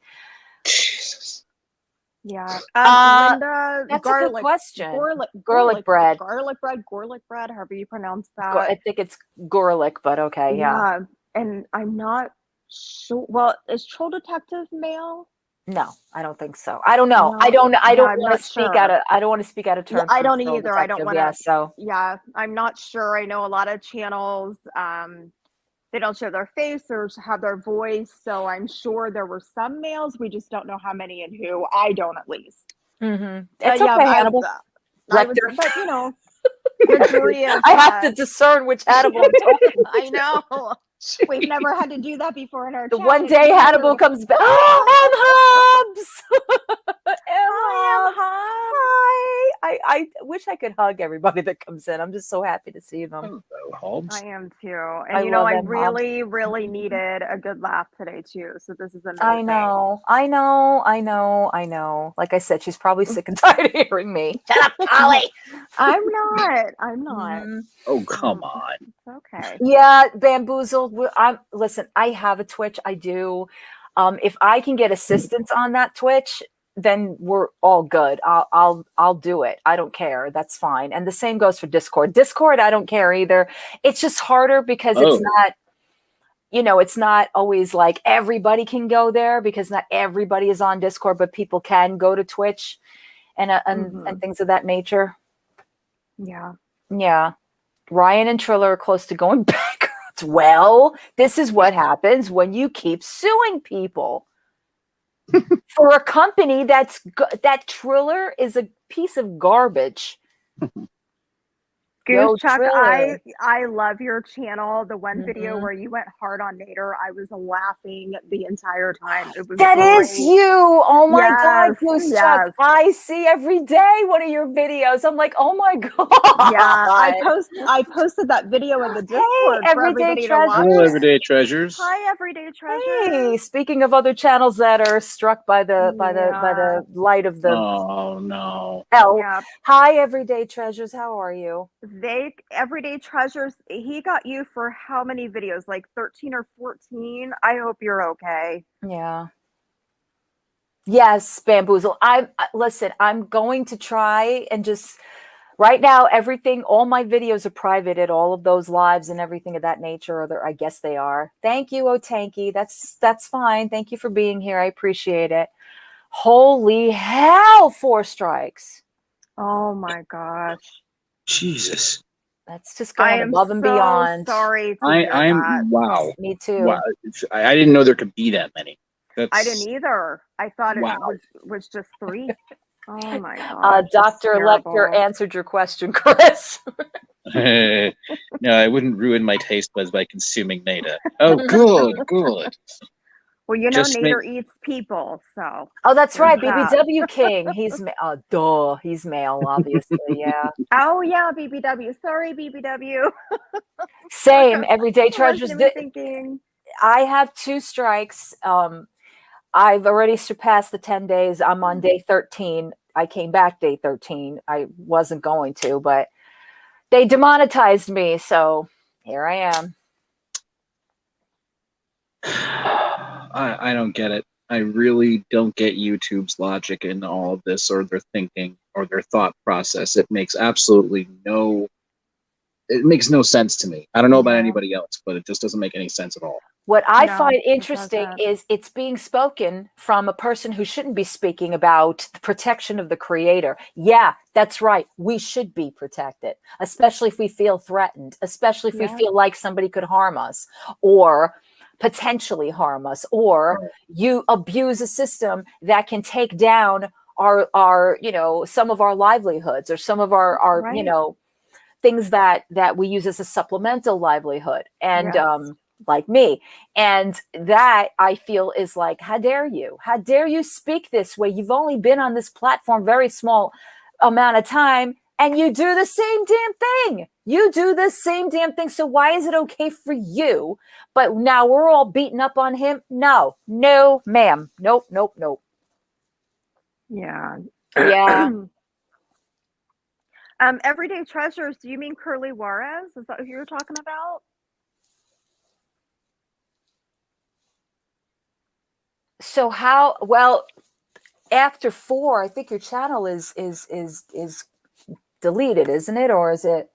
Jesus. Yeah. Linda, that's garlic, a good question. Garlic bread, however however you pronounce that. I think it's garlic, but okay, yeah. And I'm not sure. Well, is Troll Detective male? No, I don't think so. I don't know. No, I don't I'm want not to speak sure. out of. I don't want to speak out of turn. Yeah, I for don't Troll either. I don't Detective. want to. Yeah, so Yeah, I'm not sure. I know a lot of channels. They don't show their face or have their voice, so I'm sure there were some males. We just don't know how many and who. I don't, at least. it's But okay, yeah, Hannibal. but you know, the jury is. I have to discern which Hannibal I'm talking to. I know. We've never had to do that before in our The chat. one day Hannibal comes back. Oh, M Hubs. Hi. I wish I could hug everybody that comes in. I'm just so happy to see them. I am too. And I you know, love I M. Hobbs. really needed a good laugh today too. So this is amazing. I know. Like I said, she's probably sick and tired of hearing me. Shut up, Polly. I'm not. Oh, come on. It's okay. Yeah, Bamboozled. Listen, I have a Twitch. I do. If I can get assistance on that Twitch, then we're all good. I'll do it. I don't care. That's fine. And the same goes for Discord. Discord, I don't care either. It's just harder because it's not, it's not always like everybody can go there, because not everybody is on Discord, but people can go to Twitch and things of that nature. Yeah. Yeah. Ryan and Triller are close to going bankrupt. Well, this is what happens when you keep suing people. For a company that Triller is a piece of garbage. Goose Chuck, I love your channel. The one video where you went hard on Nader, I was laughing the entire time. It was That great. is you. Oh my God, Yes, Goose yes. Chuck. I see every day one of your videos. I'm like, oh my God. Yeah, I posted that video in the Discord for Everyday everybody to Treasures. watch. Hello, everyday treasures. Hi, Everyday Treasure. Hey, speaking of other channels that are struck by the light of the Oh no. hell. Yeah. Hi, Everyday Treasures. How are you? Everyday Treasures, he got you for how many videos? Like 13 or 14? I hope you're okay. Yeah. Yes, Bamboozle. Listen, I'm going to try and just right now, all my videos are private at all of those lives and everything of that nature, or I guess they are. Thank you, Otanky. That's fine. Thank you for being here. I appreciate it. Holy hell, 4 strikes. Oh my gosh. Jesus. That's just going above and beyond. Sorry. I'm wow. Me too. Wow. I didn't know there could be that many. I didn't either. I thought it was just 3. Oh my God. Dr. Lecter answered your question, Chris. No, I wouldn't ruin my taste buds by consuming Nader. Oh, good. Well, Nader eats people, so. Oh, that's right. BBW King. He's he's male, obviously. Yeah. Oh yeah, BBW. Sorry, BBW. Same. Everyday Treasures. Thinking. I have 2 strikes. I've already surpassed the 10 days. I'm on day 13. I came back day 13. I wasn't going to, but they demonetized me, so here I am. I don't get it. I really don't get YouTube's logic in all of this, or their thinking, or their thought process. It makes absolutely no it makes no sense to me. I don't know about Yeah. anybody else, but it just doesn't make any sense at all. What I No, find it interesting doesn't. is it's being spoken from a person who shouldn't be speaking about the protection of the creator. Yeah, that's right. We should be protected, especially if we feel threatened, especially if we Yeah. feel like somebody could harm us or potentially harm us, or you abuse a system that can take down our some of our livelihoods or some of our Right. things that we use as a supplemental livelihood. And Yes. like me. And that I feel is like, how dare you speak this way? You've only been on this platform very small amount of time, and you do the same damn thing. You do the same damn thing. So why is it okay for you, but now we're all beating up on him? No, ma'am. Nope. Yeah. Yeah. Everyday treasures. Do you mean Curly Juarez? Is that who you're talking about? So how, well, after 4, I think your channel is deleted, isn't it? Or is it?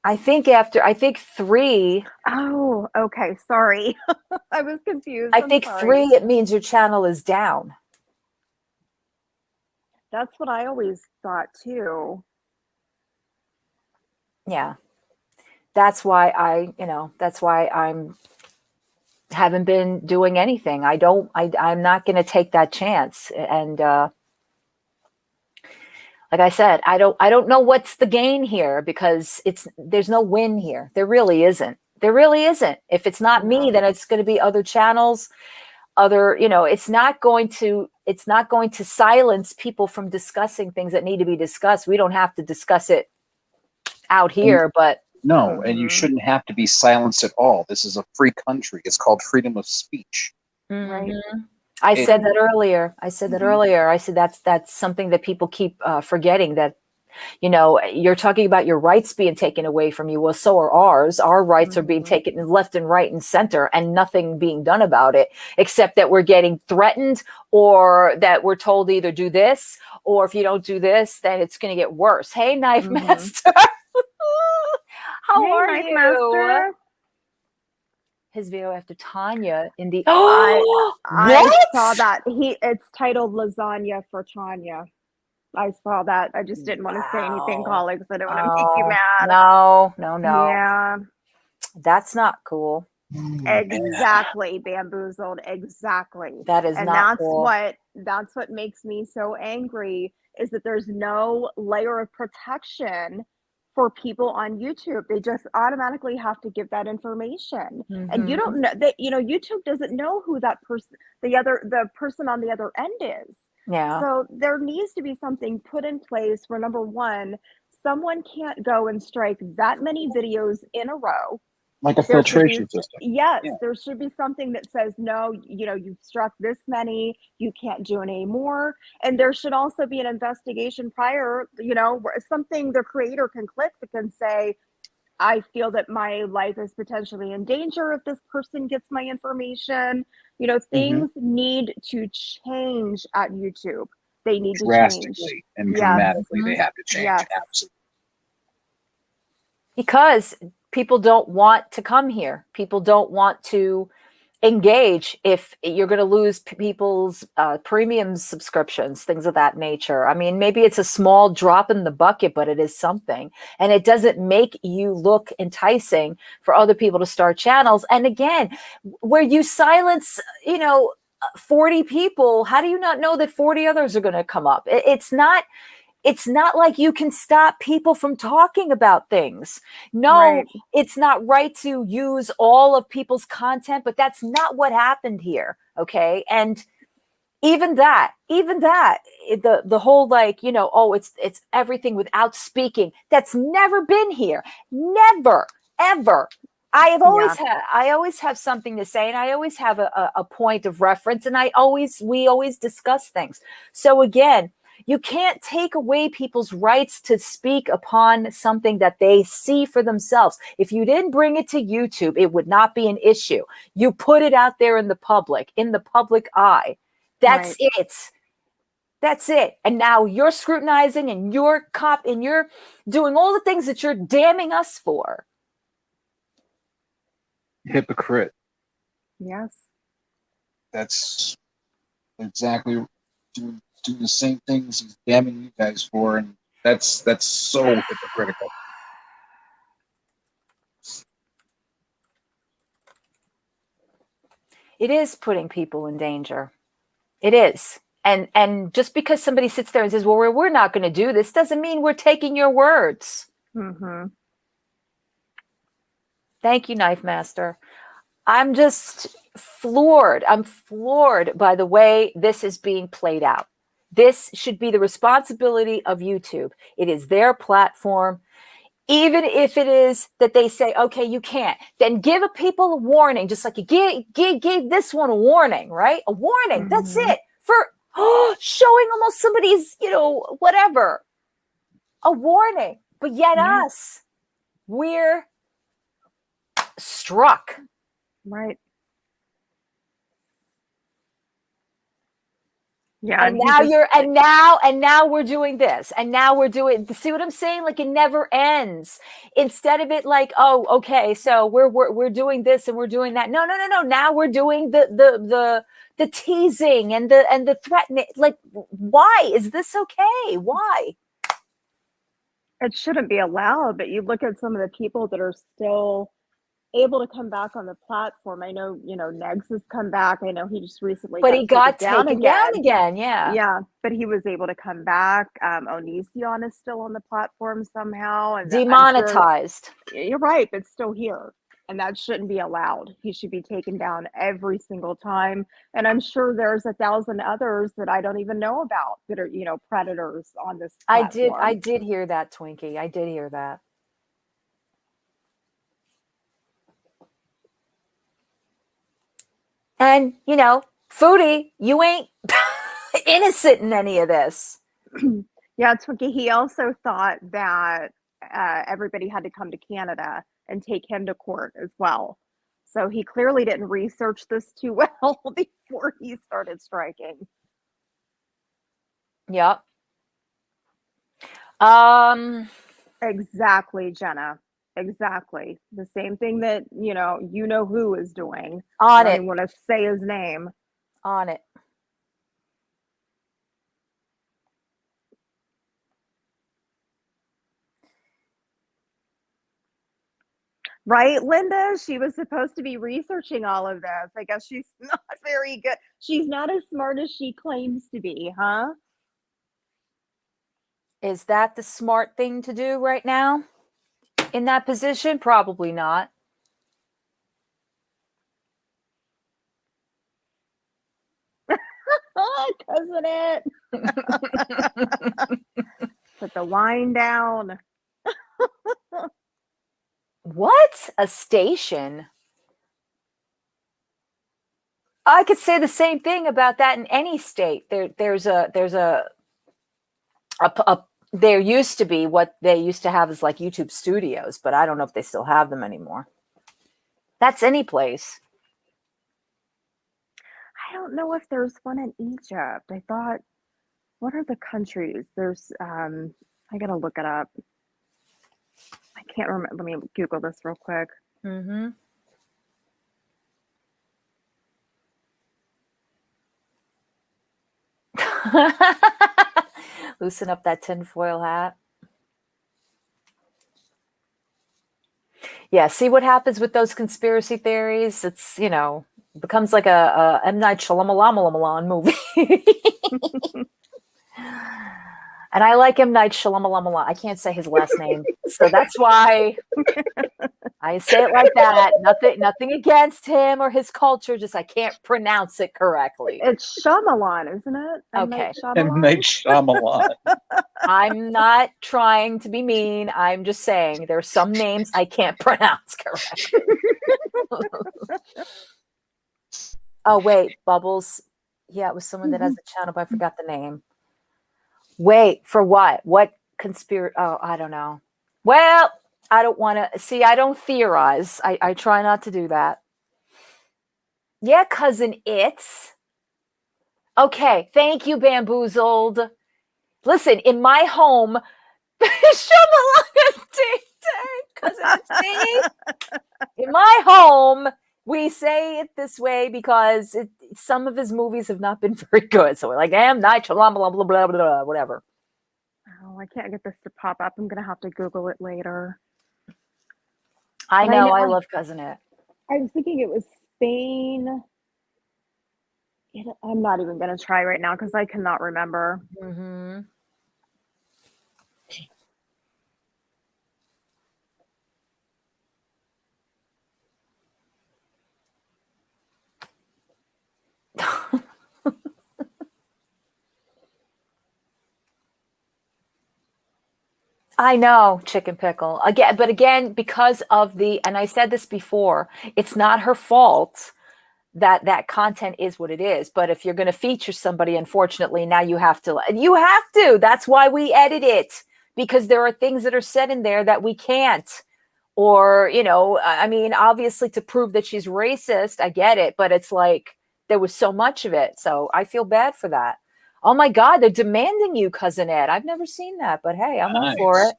I think 3. Oh, okay. Sorry. I was confused. I I'm think sorry. 3, it means your channel is down. That's what I always thought too. Yeah. That's why I'm haven't been doing anything. I'm not going to take that chance. And like I said, I don't know what's the gain here, because there's no win here. There really isn't. If it's not me, then it's going to be other channels, it's not going to silence people from discussing things that need to be discussed. We don't have to discuss it out here, but no, and you shouldn't have to be silenced at all. This is a free country. It's called freedom of speech. Right. I said that earlier. I said that's something that people keep forgetting, that you're talking about your rights being taken away from you. Well, so are ours. Our rights are being taken left and right and center, and nothing being done about it, except that we're getting threatened, or that we're told to either do this, or if you don't do this, then it's going to get worse. Hey, Knife Master. How are Knife you? Master. His video after Tanya in the I saw that. It's titled Lasagna for Tanya. I saw that. I just didn't want to say anything, colleagues. I don't want to make you mad. No. Yeah. That's not cool. Exactly, Bamboozled. Exactly. That is not cool. That's what makes me so angry, is that there's no layer of protection for people on YouTube. They just automatically have to give that information. And you don't know that, YouTube doesn't know who that person, the person on the other end is. Yeah. So there needs to be something put in place where, number one, someone can't go and strike that many videos in a row. Like a filtration system. Yes, there should be something that says, no, you've struck this many, you can't do any more. And there should also be an investigation prior, where something the creator can click that can say, I feel that my life is potentially in danger if this person gets my information. Things need to change at YouTube. They need to change. Drastically and dramatically, they have to change. Yes. Absolutely. Because people don't want to come here. People don't want to engage if you're going to lose people's premium subscriptions, things of that nature. I mean, maybe it's a small drop in the bucket, but it is something. And it doesn't make you look enticing for other people to start channels. And again, where you silence, 40 people, how do you not know that 40 others are going to come up? It's not like you can stop people from talking about things. No, It's not right to use all of people's content, but that's not what happened here. Okay. And even that, the whole it's everything without speaking. That's never been here. Never, ever. I always have something to say, and I always have a point of reference, and we always discuss things. So again, you can't take away people's rights to speak upon something that they see for themselves. If you didn't bring it to YouTube, it would not be an issue. You put it out there in the public eye. That's it. That's it. And now you're scrutinizing and you're doing all the things that you're damning us for. Hypocrite. Yes. That's exactly do the same things he's damning you guys for, and that's so hypocritical. It is putting people in danger. It is. And just because somebody sits there and says, well, we're not going to do this, doesn't mean we're taking your words. Mm-hmm. Thank you, Knife Master. I'm just floored. I'm floored by the way this is being played out. This should be the responsibility of YouTube. It is their platform. Even if it is that they say, okay, you can't, then give people a warning, just like you gave this one a warning, right? A warning. Mm-hmm. That's it. For showing almost somebody's, whatever. A warning. But yet us, we're struck. Right. Yeah. And now we're doing this. And now we're doing, see what I'm saying? Like it never ends. Instead of it like, oh, okay, so we're doing this and we're doing that. No. Now we're doing the teasing and the threatening. Like, why is this okay? Why? It shouldn't be allowed, but you look at some of the people that are still able to come back on the platform. I know, Negs has come back. I know he just recently But he got taken down again. Yeah. Yeah, but he was able to come back. Onision is still on the platform somehow. And demonetized. You're right, but still here. And that shouldn't be allowed. He should be taken down every single time. And I'm sure there's 1,000 others that I don't even know about that are, predators on this platform. I did hear that, Twinkie. I did hear that. And, Foodie, you ain't innocent in any of this. Yeah, Twinkie, he also thought that everybody had to come to Canada and take him to court as well. So he clearly didn't research this too well before he started striking. Yep. Exactly, Jenna. Exactly. The same thing that, who is doing. On I it. don't even want to say his name. On it. Right, Linda? She was supposed to be researching all of this. I guess she's not very good. She's not as smart as she claims to be, huh? Is that the smart thing to do right now? In that position? Probably not. Doesn't it? Put the wine down. What? A station? I could say the same thing about that in any state. There used to be what they used to have is like YouTube studios, but I don't know if they still have them anymore. That's any place. I don't know if there's one in Egypt. I thought, what are the countries? There's, I gotta look it up. I can't remember. Let me Google this real quick. Mm-hmm. Loosen up that tinfoil hat. Yeah, see what happens with those conspiracy theories? It's, becomes like a M. Night Shyamalan movie. And I like M. Night Shyamalan. I can't say his last name. So that's why I say it like that. Nothing against him or his culture, just I can't pronounce it correctly. It's Shyamalan, isn't it? Okay. M. Night Shyamalan. I'm not trying to be mean. I'm just saying there's some names I can't pronounce correctly. Oh, wait, Bubbles. Yeah, it was someone that has a channel, but I forgot the name. Wait, for what? What conspiracy? Oh, I don't know. Well, I don't want to see. I don't theorize. I try not to do that. Yeah, cousin, it's Okay, thank you, Bamboozled. Listen, in my home, Shamalaka Ding Dang, cousin, it's me. In my home, we say it this way because some of his movies have not been very good. So we're like, M. Night Shyamalan, blah, blah, blah, blah, blah, whatever. Oh, I can't get this to pop up. I'm gonna have to Google it later. I But know, I love Cousin It. I was thinking it was Spain. I'm not even gonna try right now because I cannot remember. Mm-hmm. I know, Chicken Pickle. But again, because of and I said this before, it's not her fault that content is what it is. But if you're going to feature somebody, unfortunately, now you have to. That's why we edit it, because there are things that are said in there that we can't. Or, I mean, obviously to prove that she's racist, I get it. But it's like there was so much of it. So I feel bad for that. Oh my God, they're demanding you, Cousin Ed. I've never seen that, but hey, I'm all for it.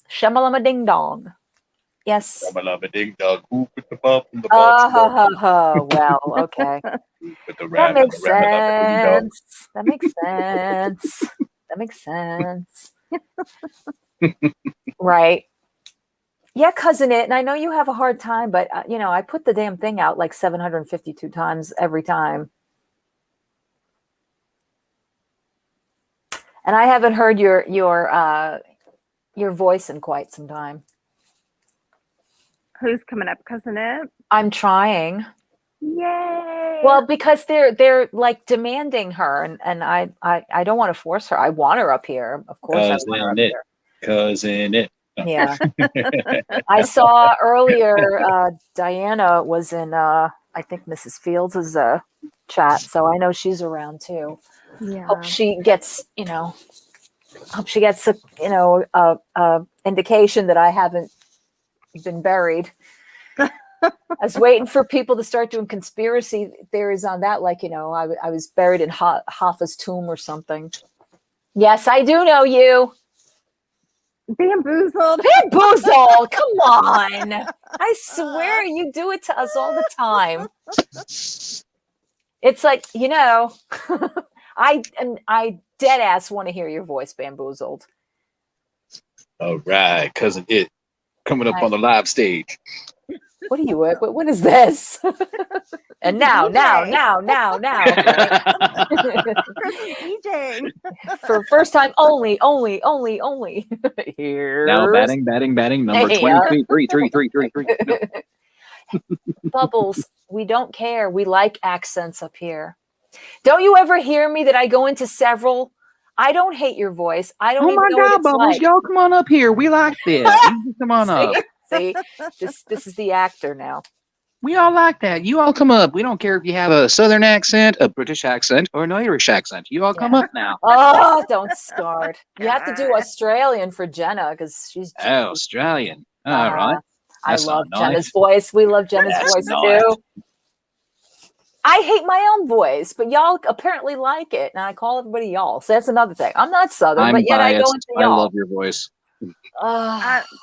Shamalama Ding Dong. Yes. Shamalama Ding Dong. Who put the bump in the Well, okay. That makes sense. That makes sense. That makes sense. Right. Yeah, Cousin It. And I know you have a hard time, but, I put the damn thing out like 752 times every time. And I haven't heard your voice in quite some time. Who's coming up, Cousin It? I'm trying. Yay! Well, because they're like demanding her, and I don't want to force her. I want her up here, of course. I want her up here. Cousin It. Yeah. I saw earlier Diana was in I think Mrs. Fields' chat, so I know she's around too. Yeah. Hope she gets, a indication that I haven't been buried. I was waiting for people to start doing conspiracy theories on that, like, I was buried in Hoffa's tomb or something. Yes, I do know you. Bamboozled. Bamboozled. Come on. I swear you do it to us all the time. It's like, I dead ass want to hear your voice, Bamboozled. All right, Cousin It coming up on the live stage. What are you? What is this? And now. EJ. For first time only. Here. Now batting number 23. Bubbles, we don't care. We like accents up here. Don't you ever hear me that I go into several? I don't hate your voice. I don't even know what it's Bubbles, like. y'all come on up here. We like this. Come on up. See, this is the actor now. We all like that. You all come up. We don't care if you have a Southern accent, a British accent, or an Irish accent. You all come up now. Oh, don't start. You have to do Australian for Jenna because she's Australian. All right. I love Jenna's voice. We love Jenna's voice too. I hate my own voice, but y'all apparently like it, and I call everybody y'all. So that's another thing. I'm not Southern, but yet biased. I go into y'all. I love your voice.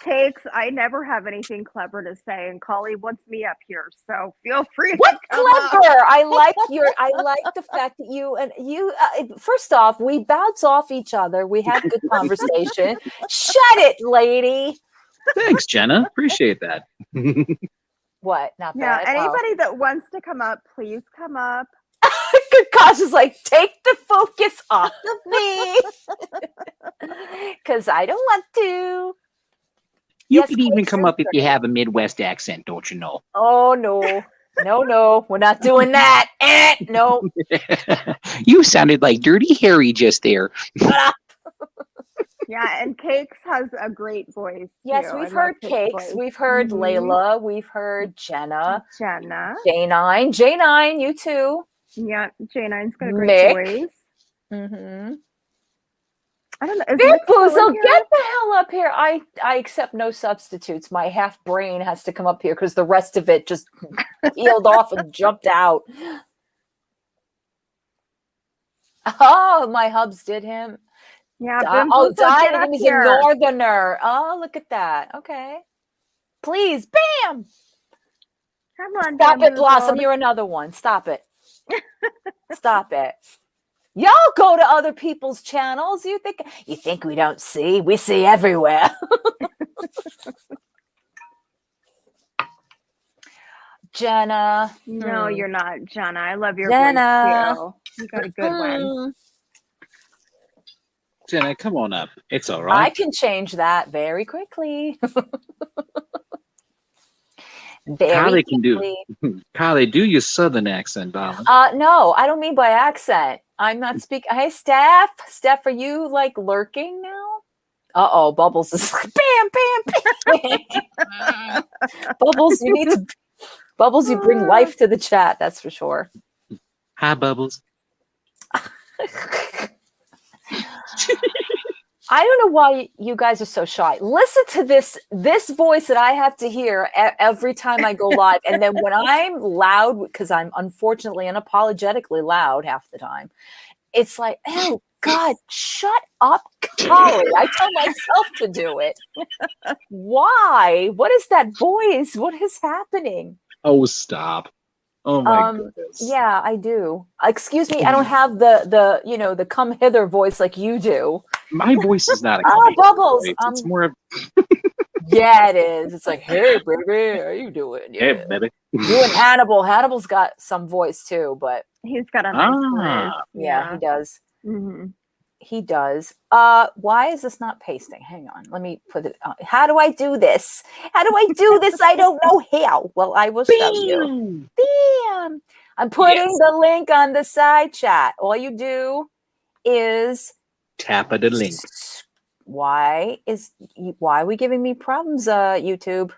Cakes, I never have anything clever to say, and Collie wants me up here, so feel free. What clever? I like the fact that you first off, we bounce off each other. We have good conversation. Shut it, lady. Thanks, Jenna. Appreciate that. What? Not bad. Yeah, anybody that wants to come up, please come up. Gosh, is like, take the focus off of me. Because I don't want to. You can even come up if you have a Midwest accent, don't you know? Oh, no. No, we're not doing that. No. You sounded like Dirty Harry just there. Yeah, and Cakes has a great voice. Yes, too. we've heard Cakes. We've heard Layla. We've heard Jenna. J9. J9, you too. Yeah, J9's got a great voice. Mm-hmm. I don't know. Bamboozle, get the hell up here. I accept no substitutes. My half brain has to come up here because the rest of it just peeled off and jumped out. Oh, my hubs did him. Yeah, Oh, Bimboozle, get died. up He's a here. northerner. Oh, look at that. Okay. Please, bam. Come on, Stop it, Blossom. Bamboozled. You're another one. Stop it. Stop it. Y'all go to other people's channels. You think we don't see? We see everywhere. Jenna. No, you're not, Jenna. I love your Jenna. voice too. You got a good one. Jenna, come on up. It's all I right. can change that very quickly. Very Kylie can do quickly. Kylie, do your southern accent, darling. No, I don't mean by accent. I'm not speaking. Hey, Steph. Steph, are you like lurking now? Uh-oh, Bubbles is like, bam, bam, bam. Bubbles, Bubbles, you bring life to the chat, that's for sure. Hi, Bubbles. I don't know why you guys are so shy. Listen to this voice that I have to hear every time I go live. And then when I'm loud, because I'm unfortunately unapologetically loud half the time, it's like, oh, God, shut up, Collie. I tell myself to do it. Why? What is that voice? What is happening? Oh, stop. Oh, my goodness. Yeah, I do. Excuse me, I don't have the come hither voice like you do. My voice is not a Oh, Bubbles. voice. It's more of, Yeah, it is. It's like, hey, baby, how you doing? Yeah. hey, baby. You and Hannibal. Hannibal's got some voice too, but He's got a nice voice. yeah, he does. Mm-hmm. He does. Why is this not pasting? Hang on. Let me put it on. How do I do this? How do I do this? I don't know how. Well, I will show you. Bam. I'm putting the link on the side chat. All you do is Tap of the link. why are we giving me problems, YouTube?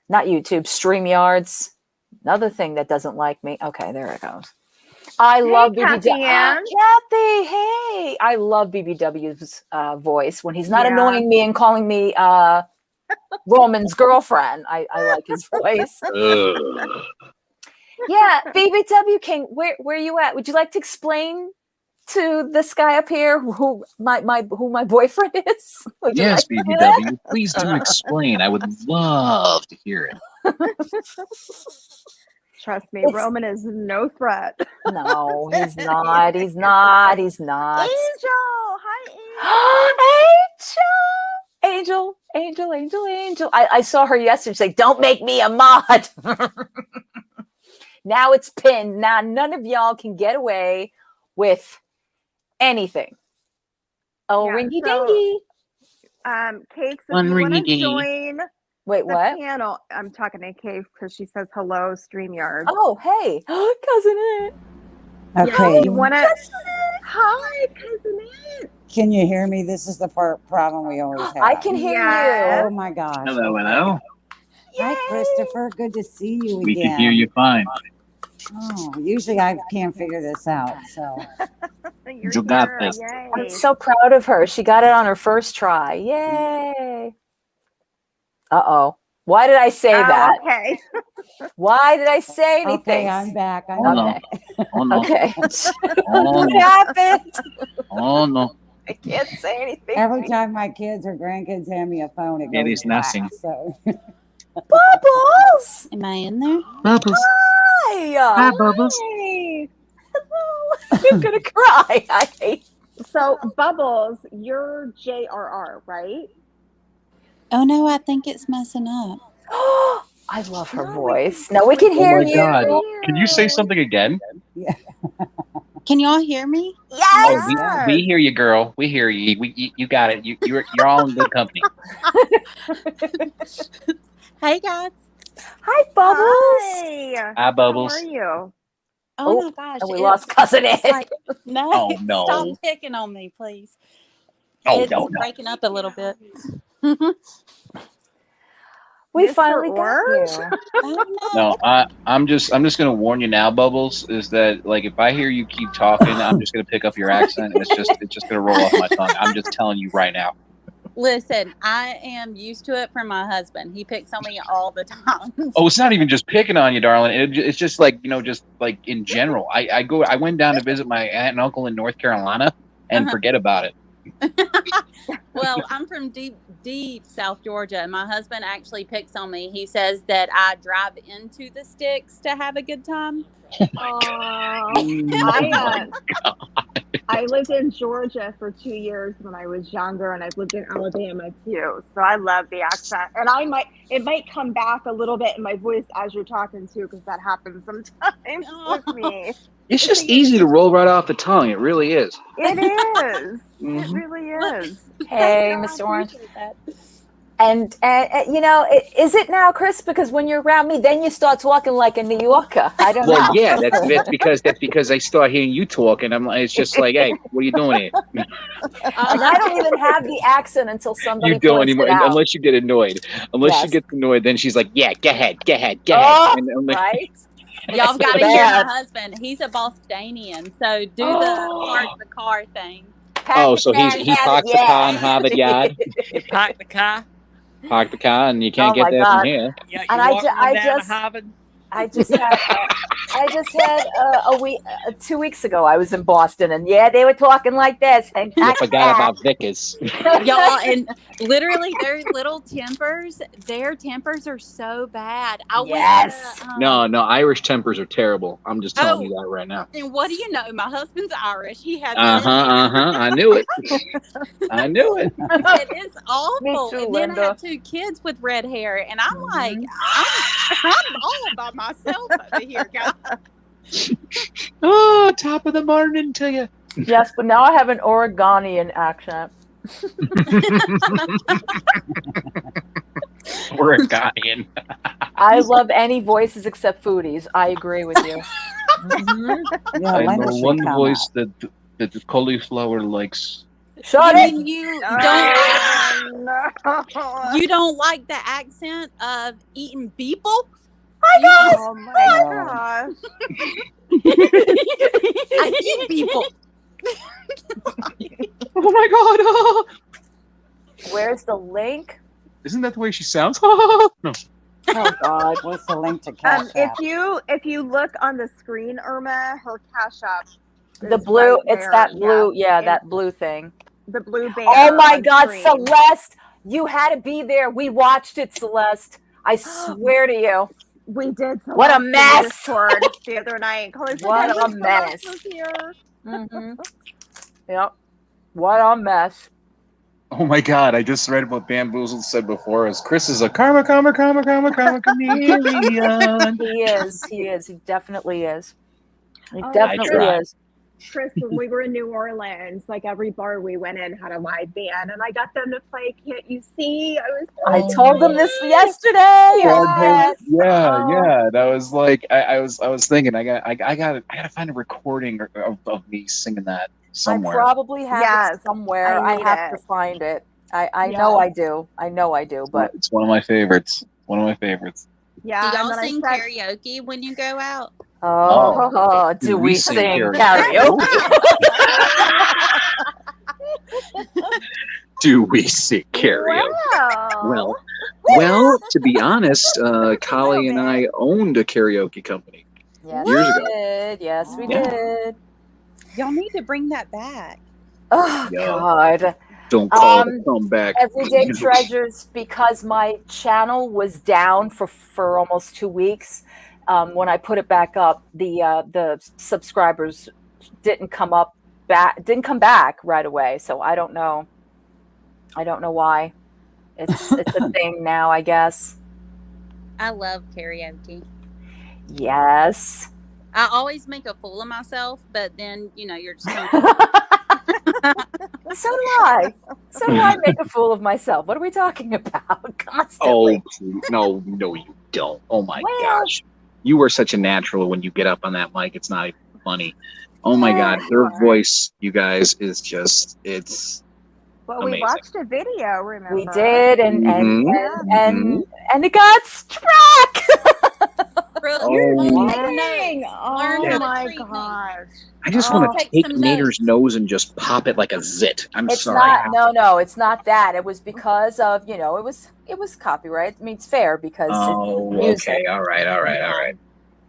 Not YouTube, StreamYards. Another thing that doesn't like me. Okay, there it goes. I love Kathy BBW. Ann. Kathy, hey. I love BBW's voice when he's not Yeah. annoying me and calling me Roman's girlfriend. I like his voice. Ugh. Yeah, BBW King, where you at? Would you like to explain to this guy up here who my boyfriend is? Would you Yes, like to do that? BBW. Please do explain. I would love to hear it. Trust me, It's- Roman is no threat. No, he's not. He's not. He's not. Angel! Hi, Angel. Angel. I saw her yesterday. She's like, don't make me a mod. Now it's pinned. Now none of y'all can get away with anything. Oh, Yeah, ringy so- dingy. Cakes, if One you want to ringy-dingy. join Wait, the what? panel, I'm talking to Cakes because she says hello, StreamYard. Oh, hey. Cousin It. Okay, Yeah, you want to? Hi, Cousin It. can you hear me? This is the problem we always have. I can hear Yes. Oh my gosh. Hello, hello. Hi, Christopher. Good to see you We again. can hear you fine. Oh, usually I can't figure this out. So You're You got here, this. yay. I'm so proud of her. She got it on her first try. Yay. Uh-oh. Why did I say Oh, that? okay. Why did I say anything? okay, I'm back. I'm Oh, no. back. Oh, no. Okay. Oh, What no. happened? Oh, no. I can't say anything. Every time my kids or grandkids hand me a phone, it It goes is black. nothing. So Bubbles! Am I in there? Bubbles. Hi! Hi, Bubbles. Hey. Hello. I'm gonna cry. I hate. So, Bubbles, you're JRR, right? Oh no, I think it's messing up. I love her No, voice. No, we can hear my you. God. Can you say something again? Can y'all hear me? Yes. Yes. We hear you, girl. We hear you. You got it. You're all in good company. Hey guys. Hi, Bubbles. Hi. Hi, Bubbles. How are you? Oh, Oh, my gosh. And we it's- lost cousin it's Ed. like, no, Oh, no. stop picking on me, please. Oh, It's no. breaking up a little bit. We Mr. finally got Orange? you. Oh, no. No, I'm just gonna warn you now, Bubbles. Is that like if I hear you keep talking, I'm just gonna pick up your accent. And it's just gonna roll off my tongue. I'm just telling you right now. Listen, I am used to it from my husband. He picks on me all the time. Oh, it's not even just picking on you, darling. It's just like, just like in general. I went down to visit my aunt and uncle in North Carolina and forget about it. Well, I'm from deep South Georgia, and my husband actually picks on me. He says that I drive into the sticks to have a good time. I lived in Georgia for 2 years when I was younger, and I've lived in Alabama too. So I love the accent, and it might come back a little bit in my voice as you're talking too, because that happens sometimes with me. It's just easy to roll right off the tongue. It really is. It is. It Mhm. really is. Hey, I Mr. Orange. appreciate that. And is it now, Chris? Because when you're around me, then you start talking like a New Yorker. I don't know. Well, yeah, that's because I start hearing you talk, and it's just like, hey, what are you doing here? And I don't even have the accent until somebody You don't points anymore, it out. unless you get annoyed. Unless Yes. she gets annoyed, then she's like, yeah, go ahead. Oh, And I'm like, right? Y'all It's got to so hear bad. my husband. He's a Bostonian, so do the park the car thing. oh, so he parked the car in Harvard Yard, You park the car. parked the car, and you can't Oh get my there God. from here. You And I walk ju- on I down just- to Harvard. I just had a week, 2 weeks ago. I was in Boston, and yeah, they were talking like this. And You forgot about Vickers. Y'all, and literally their little tempers, their tempers are so bad. Yes. Went to, No, Irish tempers are terrible. I'm just telling Oh. you that right now. And what do you know? My husband's Irish. He has I knew it. I knew it. It is awful. too, And then I Linda. have 2 kids with red hair, and I'm like, I'm all by myself over here, guys. Oh, top of the morning to you. Yes, but now I have an Oregonian accent. Oregonian. I love any voices except foodies. I agree with you. Mhm. Yeah, I Linda know should one come voice up. that the cauliflower likes. Shut You it. mean you No. you don't like the accent of eating people? Oh my gosh. I eat people. Oh my god! Oh. Where's the link? Isn't that the way she sounds? No. Oh God. What's the link to Cash If App? you look on the screen, Irma, her Cash App. The is blue. right It's there. that blue. Yeah, And that blue thing. the blue banner. Oh my on God, screen. Celeste! You had to be there. We watched it, Celeste. I swear to you. We did. What a Celeste in the mess. Discord the other night. Chloe said, What "I a wish Celeste mess. was here." Mm-hmm. Yep. What a mess. Oh my God! I just read what Bamboozled said before. As Chris is a karma chameleon. He is. He is. He definitely is. He Oh, definitely try. is. Chris, when we were in New Orleans, like every bar we went in had a live band, and I got them to play "Can't You See." I was. So I told him this yesterday. Yes. Yeah. That was like I was thinking I gotta find a recording of me singing that somewhere. I probably have Yes, it somewhere. I I need have it. to find it. I know I do. I know I do. But It's one of my favorites. One of my favorites. Yeah. Do and y'all then I sing said- karaoke when you go out? oh, do we sing karaoke? Do we sing karaoke? Wow. Well, to be honest, Kali and I owned a karaoke company. Yes, Years we ago. did. Yes, we Yeah. did. Y'all need to bring that back. Oh Yeah. God. Don't call it a comeback. Everyday Treasures, because my channel was down for almost 2 weeks. When I put it back up, the subscribers didn't come back right away. So I don't know. I don't know why. It's a thing now, I guess. I love karaoke. Yes. I always make a fool of myself, but then you're just So do I. So do I make a fool of myself. What are we talking about? Constantly. Oh, please. No, you don't. Oh my Well- gosh. You are such a natural when you get up on that mic. It's not even funny. Oh my God. Her voice, you guys, is just, it's Well, we amazing. watched a video. Remember? We did, and Mhm. and it got struck. Really? Oh. Learn Dang. how Oh. to a my treat me. gosh. I just Oh. want to Take take some Nader's notes. nose and just pop it like a zit. I'm It's sorry. not. No, it's not that. It was because of it was copyright. I mean, it's fair because Oh, it's music. okay. All right.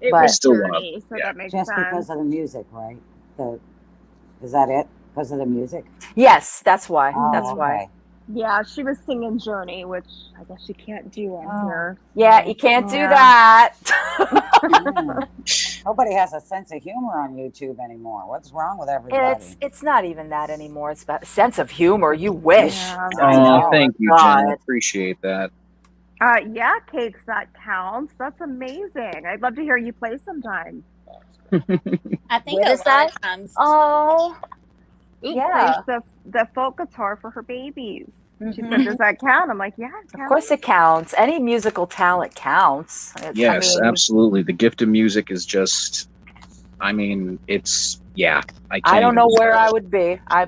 It But- was Still wanna- Journey, so yeah. that makes Just sense. because of the music, right? Is that it? Because of the music? Yes, that's why. Oh, That's why. okay. Yeah, she was singing Journey, which I guess you can't do on Oh. here. Yeah, you can't do Yeah. that. Nobody has a sense of humor on YouTube anymore. What's wrong with everybody? It's not even that anymore. It's about sense of humor. You wish. Yeah. I Oh, know. thank you, Jen. I God. appreciate that. Yeah, Cakes, that counts. That's amazing. I'd love to hear you play sometime. I think What a is lot that? of times. Oh, She yeah. plays the folk guitar for her babies. She Mhm. said, "Does that count?" I'm like, "Yeah, it Of counts." course it counts. Any musical talent counts. Yes, I mean, absolutely. The gift of music is just, it's, yeah. I can't I don't even know where describe I it. would be. I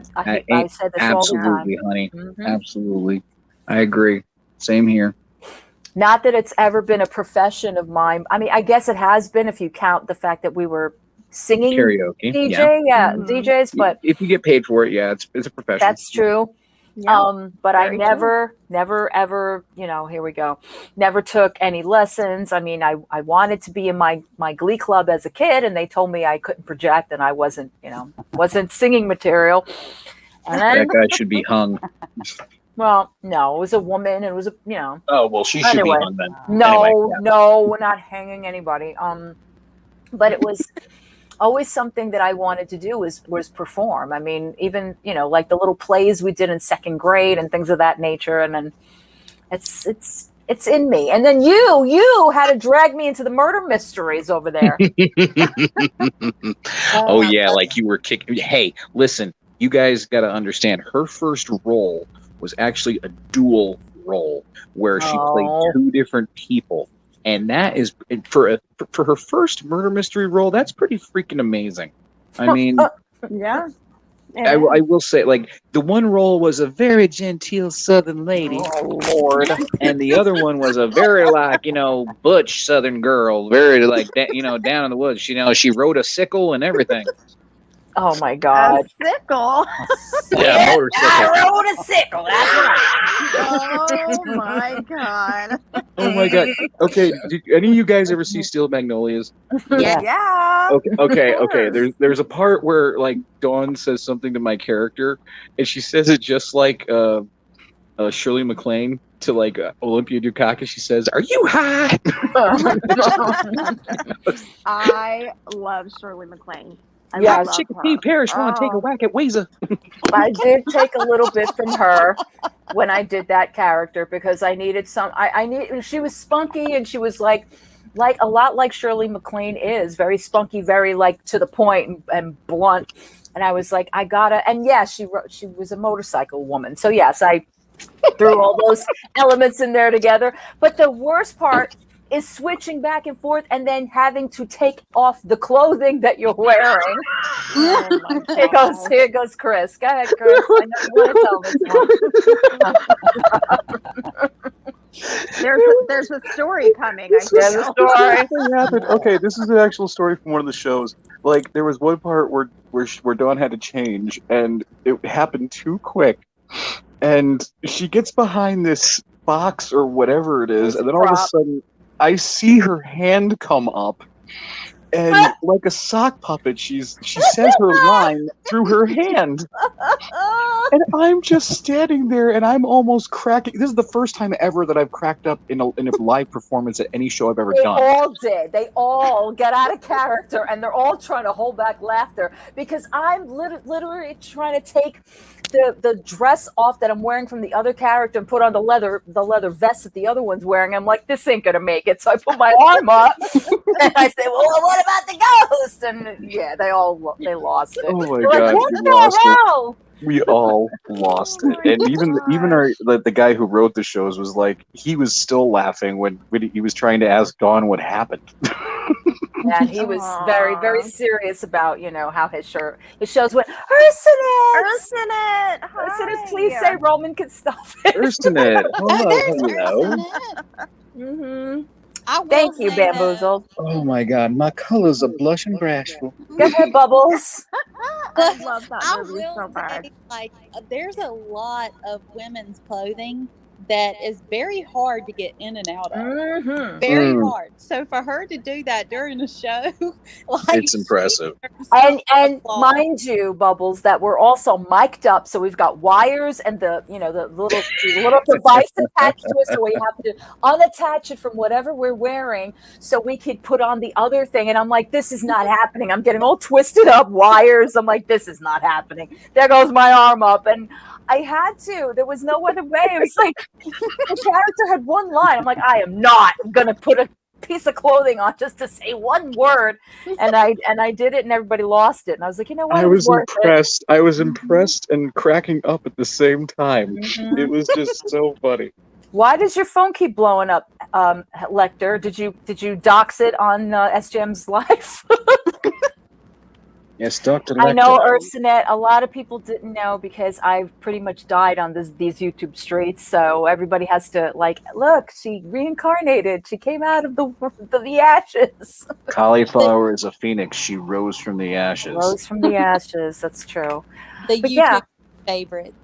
said this all the time. Absolutely, honey. Mhm. Absolutely. I agree. Same here. Not that it's ever been a profession of mine. I mean, I guess it has been if you count the fact that we were singing Karaoke. DJ, yeah, Mhm. DJs, but If you get paid for it, yeah, it's a profession. that's true. Yeah. But I Very never ever, here we go. Never took any lessons. I mean, I wanted to be in my glee club as a kid, and they told me I couldn't project and I wasn't singing material. And That then, guy should be hung. well, no, it was a woman. It was Oh, well, she should Anyway. be hung then. no, Anyway, yeah. no, we're not hanging anybody. But it was always something that I wanted to do was perform. I mean, even like the little plays we did in second grade and things of that nature. And then it's in me. And then you had to drag me into the murder mysteries over there. Oh, yeah, like you were kicking. Hey, listen, you guys got to understand. Her first role was actually a dual role where she played Oh. two different people. And that is for her first murder mystery role. That's pretty freaking amazing. I mean, Yeah. I will say, like, the one role was a very genteel Southern lady, Oh Lord. and the other one was a very butch Southern girl, very down in the woods. She rode a sickle and everything. Oh my A God. sickle. Yeah, motorcycle. I rode a sickle. That's right. Oh my god. Oh my god. Okay, did any of you guys ever see Steel Magnolias? Yes. Yeah. Okay. There's a part where like Dawn says something to my character, and she says it just like Shirley MacLaine to like Olympia Dukakis. She says, "Are you high?" I love Shirley MacLaine. I Yeah, love Chickapee her. Parish want to take a Oh. whack at Waza. I did take a little bit from her when I did that character because I needed she was spunky and she was like a lot like Shirley MacLaine is, very spunky, very like to the point and blunt. And I was like, I gotta, and yeah, she was a motorcycle woman. So yes, I threw all those elements in there together. But the worst part is switching back and forth and then having to take off the clothing that you're wearing. Oh my Here goes Chris. Go ahead, Chris. I know you want to tell this one. There's a story coming. I There's a feel. story. What happened? Okay, this is an actual story from one of the shows. Like there was one part where Dawn had to change, and it happened too quick, and she gets behind this box or whatever it is, and then all of a Prop. sudden, I see her hand come up, and like a sock puppet, she says her line through her hand. And I'm just standing there, and I'm almost cracking. This is the first time ever that I've cracked up in a live performance at any show I've ever They done. all did. They all get out of character, and they're all trying to hold back laughter because I'm literally trying to take the dress off that I'm wearing from the other character and put on the leather vest that the other one's wearing. I'm like, this ain't gonna make it. So I put my arm up, and I say, well, what about the ghost? And yeah, they lost it. Oh my They're like, god, what we the lost it. hell? We all lost it, and even the guy who wrote the shows was like, he was still laughing when he was trying to ask Dawn what happened. And he was very, very Aw. serious about, how his shows went, Ursinus! Ursinette. Ursinus, please say Roman can stop it. Ursinette, hello. Mm-hmm. I will Thank you, say that- Bamboozled. Oh my God, my colors are blushing bashful. Go ahead, Bubbles. I love that I movie will so much. say, like, there's a lot of women's clothing that is very hard to get in and out of. Mm-hmm. Very Mm. hard. So for her to do that during the show, like, It's impressive. And applause. mind you, Bubbles, that we're also mic'd up, so we've got wires and the little device attached to it, so we have to unattach it from whatever we're wearing, so we could put on the other thing. And I'm like, this is not happening. I'm getting all twisted up, wires. I'm like, this is not happening. There goes my arm up, and I had to. There was no other way. It was like the character had one line. I'm like, I am not gonna put a piece of clothing on just to say one word, and I did it, and everybody lost it. And I was like, you know what? I It was worth it. impressed. I was impressed and cracking up at the same time. Mhm. It was just so funny. Why does your phone keep blowing up, Lecter? Did you dox it on SGM's live? Yes, Dr. I know, Lecter. Ursinet. A lot of people didn't know because I've pretty much died on these YouTube streets. So everybody has to like, look, she reincarnated. She came out of the ashes. Cauliflower is a phoenix. She rose from the ashes. Rose from the ashes. That's true. The But YouTube yeah. favorites.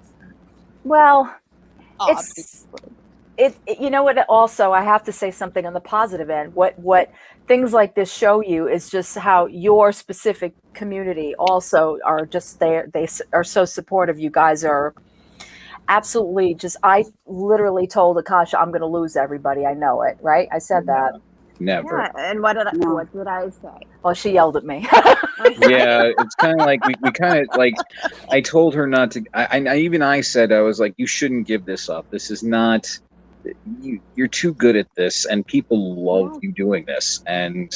Well, Obviously. it you know what, also I have to say something on the positive end. What things like this show you is just how your specific community also are just they are so supportive. You guys are absolutely just, I literally told Akasha I'm gonna lose everybody. I know it, right? I said that. Never. Yeah, and what did No. I say? Well, she yelled at me. Yeah, it's kind of like we kind of like. I told her not to. I said, I was like, you shouldn't give this up. This is not. You're too good at this, and people love you doing this. And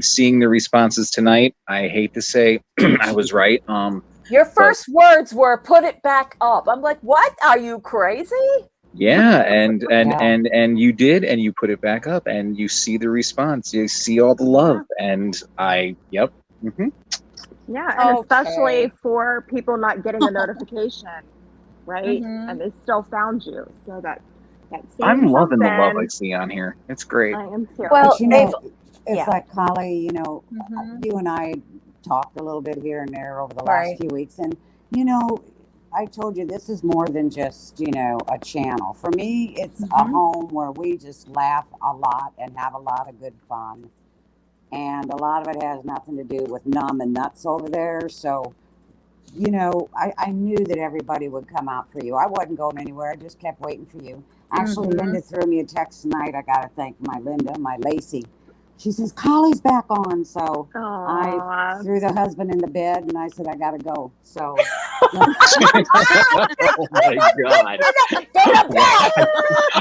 seeing the responses tonight, I hate to say, I was right. Your first words were "put it back up." I'm like, what? Are you crazy? Yeah, and Yeah. you did, and you put it back up, and you see the response. You see all the love, and yep. Mm-hmm. Yeah, and Okay. especially for people not getting a notification, right? Mhm. And they still found you. So that's I'm loving the love I something. see on here. It's great. I am too. Well, But you know, it's yeah. like Holly, you know, Mhm. you and I talked a little bit here and there over the last Right. few weeks. And, you know, I told you this is more than just, you know, a channel. For me, it's a Mhm. home where we just laugh a lot and have a lot of good fun. And a lot of it has nothing to do with numb and nuts over there. So, you know, I knew that everybody would come out for you. I wasn't going anywhere. I just kept waiting for you. Actually, Mhm. Linda threw me a text tonight. I got to thank my Linda, my Lacey. She says, Collie's back on. So I Aw. threw the husband in the bed and I said, I got to go. So Oh my god!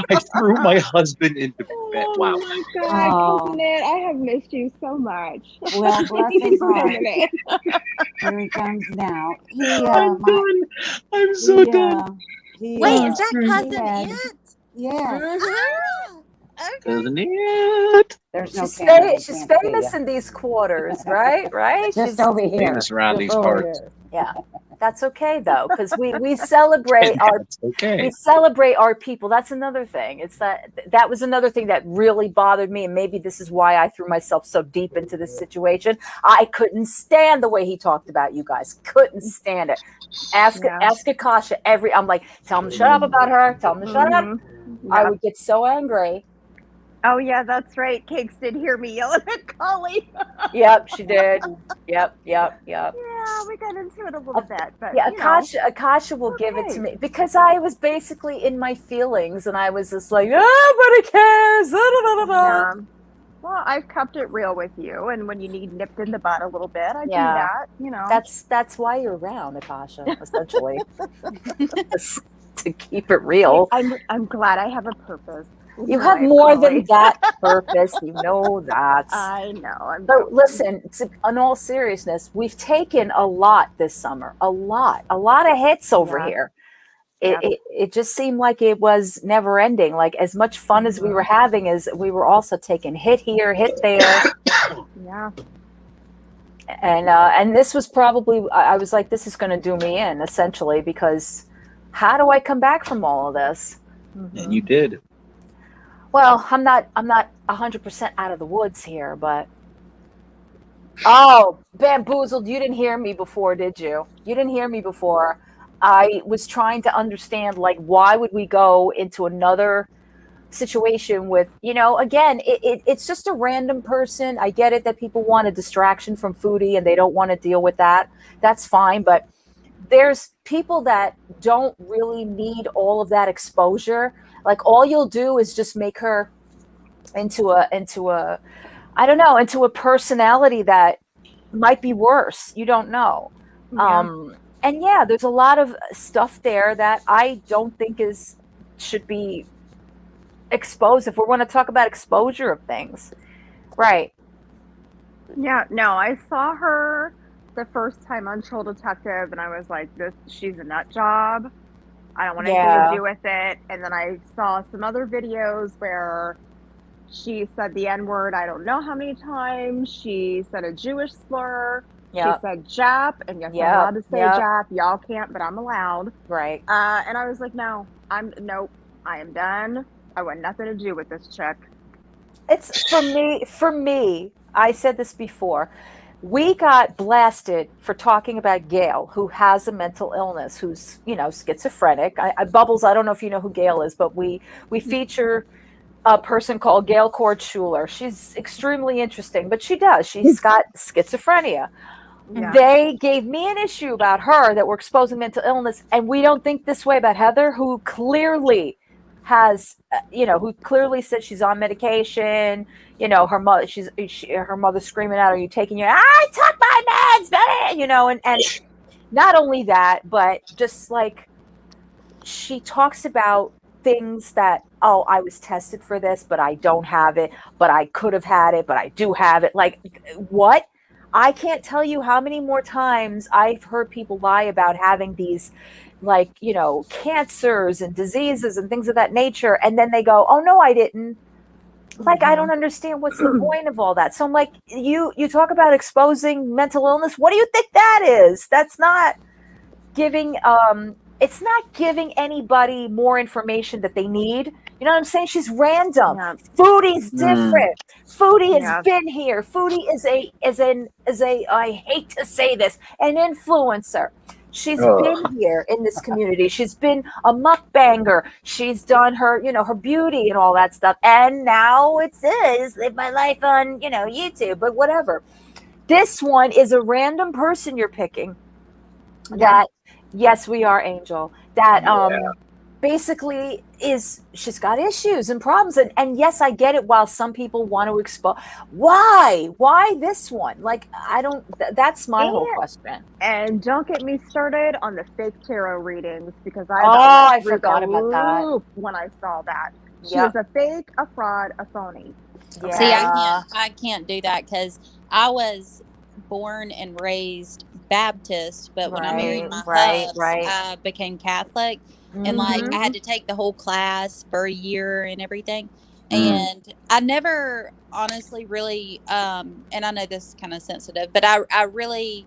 I threw my husband into bed. Wow. Oh my God, Oh. cousin Ed, I have missed you so much. Well, bless his heart. Minute. Here he comes now. I'm done. I'm so done. Wait, is that he cousin had- It? Yes. Okay. Isn't it? There's no She's, camera. they she's can't see famous ya. in these quarters, right? Right? Just She's- over here. Famous around these Just over parts. here. yeah, that's okay though, because we celebrate our That's okay. we celebrate our people. That's another thing. It's that was another thing that really bothered me, and maybe this is why I threw myself so deep into this situation. I couldn't stand the way he talked about you guys. Couldn't stand it. Ask Akasha I'm like, tell him to shut up about her. Tell him to shut up. Mhm. I Yeah. would get so angry. Oh yeah, that's right. Cakes did hear me yelling at Collie. Yep, she did. Yep. Yeah, we got into it a little bit, but Yeah, you know. Akasha will give it to okay. me because I was basically in my feelings and I was just like, nobody cares. Da, da, da, da, da. Well, I've kept it real with you, and when you need nipped in the butt a little bit, I do Yeah. that. You know. That's why you're around, Akasha, essentially. To keep it real. I'm glad I have a purpose. in You have life, more Collie. than that purpose. You know that. I know. I'm But listen, in all seriousness, we've taken a lot this summer. A lot of hits over Yeah. here. Yeah. It just seemed like it was never ending. Like as much fun as we were having, as we were also taking hit here, hit there, Yeah. and this was probably I was like, this is going to do me in essentially because how do I come back from all of this? Mhm. And you did. Well, I'm not 100% out of the woods here, but oh, bamboozled, you didn't hear me before, did you? You didn't hear me before. I was trying to understand, like, why would we go into another situation with, again, it's just a random person. I get it that people want a distraction from foodie and they don't want to deal with that. That's fine, but there's people that don't really need all of that exposure. Like, all you'll do is just make her into a I don't know, into a personality that might be worse. You don't know. Yeah. And yeah, there's a lot of stuff there that I don't think should be exposed if we want to talk about exposure of things. Right. Yeah, no, I saw her the first time on Troll Detective, and I was like, she's a nut job. I don't want anything Yeah. to do with it. And then I saw some other videos where she said the N-word I don't know how many times. She said a Jewish slur. Yep. She said Jap, and yes, I'm Yep. allowed to say Yep. Jap. Y'all can't, but I'm allowed. Right. And I was like, nope, I am done. I want nothing to do with this chick. It's for me, I said this before. We got blasted for talking about Gail, who has a mental illness, who's, schizophrenic. Bubbles, I don't know if you know who Gail is, but we feature a person called Gail Cord Schuler. She's extremely interesting, but she's got schizophrenia. Yeah. They gave me an issue about her that we're exposing mental illness, and we don't think this way about Heather, who clearly has, who clearly said she's on medication. Her mother, her mother's screaming out, "Are you taking your? I took my meds, baby!" And not only that, but just like she talks about things that, oh, I was tested for this, but I don't have it, but I could have had it, but I do have it. Like, what? I can't tell you how many more times I've heard people lie about having these, like, cancers and diseases and things of that nature. And then they go, oh, no, I didn't. Like, I don't understand what's the point of all that. So I'm like, you talk about exposing mental illness. What do you think that is? That's not giving, it's not giving anybody more information that they need. You know what I'm saying? She's random. Yeah. Foodie's different. Foodie Yeah. has been here. Foodie is a I hate to say this, an influencer. She's been here in this community. She's been a mukbanger. She's done her, her beauty and all that stuff. And now it says live my life on, YouTube, but whatever. This one is a random person you're picking. That, yes, we are, Angel. That basically she's got issues and problems, and yes, I get it. While some people want to expose, why this one? Like, I don't. That's my whole question. And don't get me started on the fake tarot readings, because I forgot about that when I saw that. She Yep. was a fake, a fraud, a phony. Yeah. See, I can't do that because I was born and raised Baptist, but when I married my husband, I became Catholic, and like I had to take the whole class for a year and everything. And I never honestly really, and I know this is kind of sensitive, but I really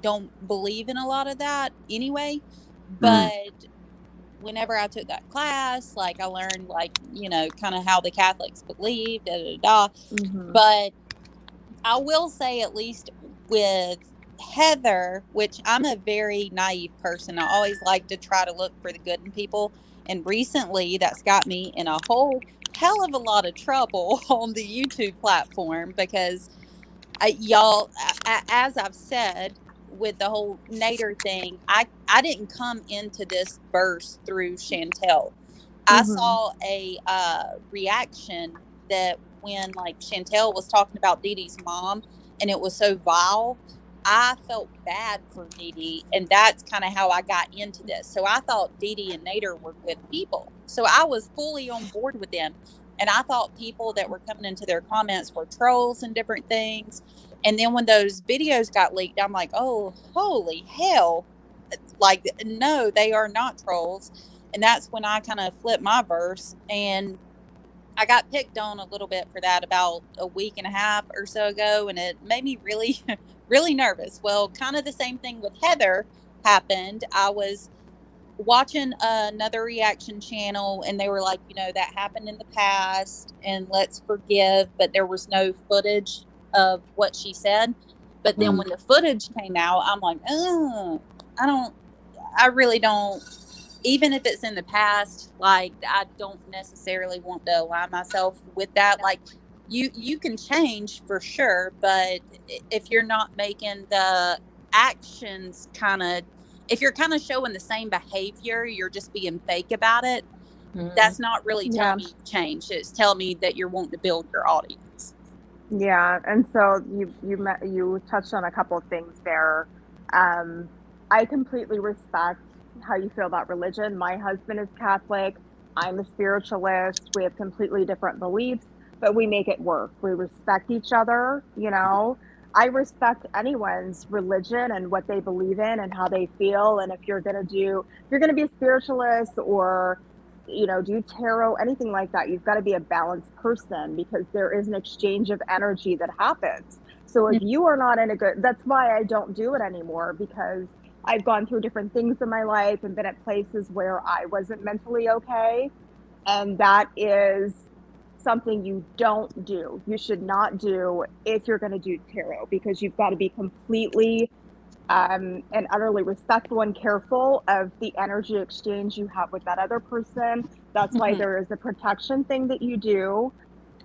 don't believe in a lot of that anyway. But whenever I took that class, like I learned, like, kind of how the Catholics believe, But I will say, at least with Heather, which I'm a very naive person, I always like to try to look for the good in people. And recently that's got me in a whole hell of a lot of trouble on the YouTube platform, because y'all, as I've said, with the whole Nader thing, I didn't come into this verse through Chantel. I saw a reaction that when, like, Chantel was talking about Dee Dee's mom and it was so vile, I felt bad for Dee Dee, and that's kind of how I got into this. So I thought Dee Dee and Nader were good people. So I was fully on board with them. And I thought people that were coming into their comments were trolls and different things. And then when those videos got leaked, I'm like, oh, holy hell. Like, no, they are not trolls. And that's when I kind of flipped my verse. And I got picked on a little bit for that about a week and a half or so ago. And it made me really, really nervous. Well, kind of the same thing with Heather happened. I was watching another reaction channel, and they were like, that happened in the past and let's forgive, but there was no footage of what she said. But then when the footage came out, I'm like, I really don't, even if it's in the past, like, I don't necessarily want to align myself with that. Like, you can change for sure, but if you're not making the actions if you're kind of showing the same behavior, you're just being fake about it. That's not really telling me change. It's telling me that you're wanting to build your audience. Yeah, and so you touched on a couple of things there. I completely respect how you feel about religion. My husband is Catholic. I'm a spiritualist. We have completely different beliefs, but we make it work. We respect each other, I respect anyone's religion and what they believe in and how they feel. And if you're going to be a spiritualist or, do tarot, anything like that, you've got to be a balanced person because there is an exchange of energy that happens. So if you are not that's why I don't do it anymore, because I've gone through different things in my life and been at places where I wasn't mentally okay. And that is something you don't do. You should not do if you're going to do tarot, because you've got to be completely and utterly respectful and careful of the energy exchange you have with that other person. That's why there is a protection thing that you do.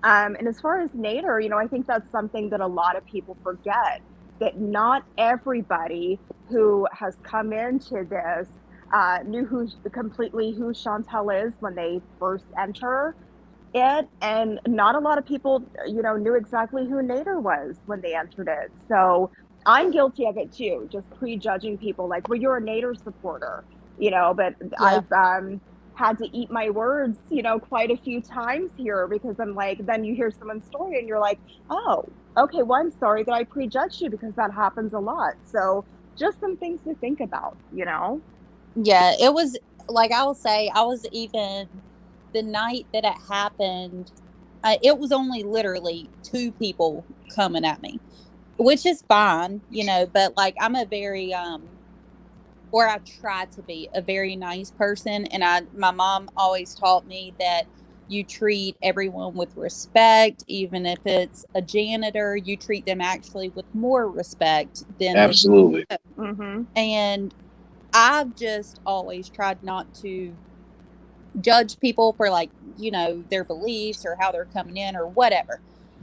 And as far as Nader, I think that's something that a lot of people forget, that not everybody who has come into this knew completely who Chantel is when they first enter it, and not a lot of people knew exactly who Nader was when they entered it. So I'm guilty of it too, just prejudging people like, well, you're a Nader supporter, but I've had to eat my words quite a few times here, because I'm like, then you hear someone's story and you're like, oh, okay, well, I'm sorry that I prejudged you, because that happens a lot. So just some things to think about. Yeah, it was like, I will say, I was even the night that it happened, it was only literally 2 people coming at me, which is fine, but like, I'm a very, or I try to be a very nice person. And my mom always taught me that you treat everyone with respect, even if it's a janitor, you treat them actually with more respect than absolutely. And I've just always tried not to judge people for like, their beliefs or how they're coming in or whatever.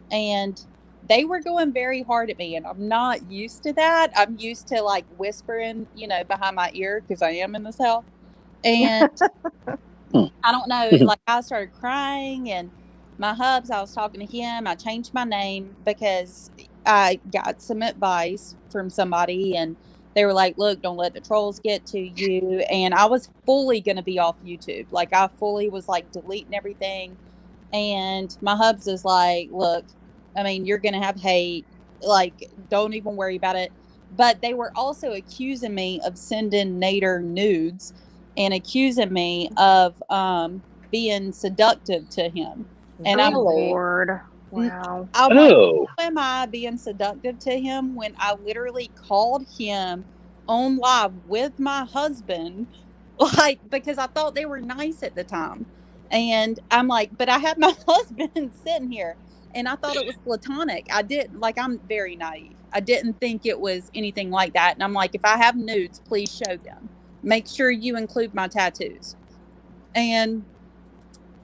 And they were going very hard at me, and I'm not used to that. I'm used to like whispering, behind my ear, because I am in this house. And I don't know, like, I started crying, and my hubs, I was talking to him. I changed my name because I got some advice from somebody, and they were like, look, don't let the trolls get to you. And I was fully going to be off YouTube. Like, I fully was like deleting everything. And my hubs is like, look, I mean, you're going to have hate. Like, don't even worry about it. But they were also accusing me of sending Nader nudes and accusing me of being seductive to him. And really? I'm bored. Wow. I'm like, how am I being seductive to him when I literally called him on live with my husband, like, because I thought they were nice at the time. And I'm like, but I have my husband sitting here, and I thought it was platonic. I'm very naive. I didn't think it was anything like that. And I'm like, if I have nudes, please show them. Make sure you include my tattoos. And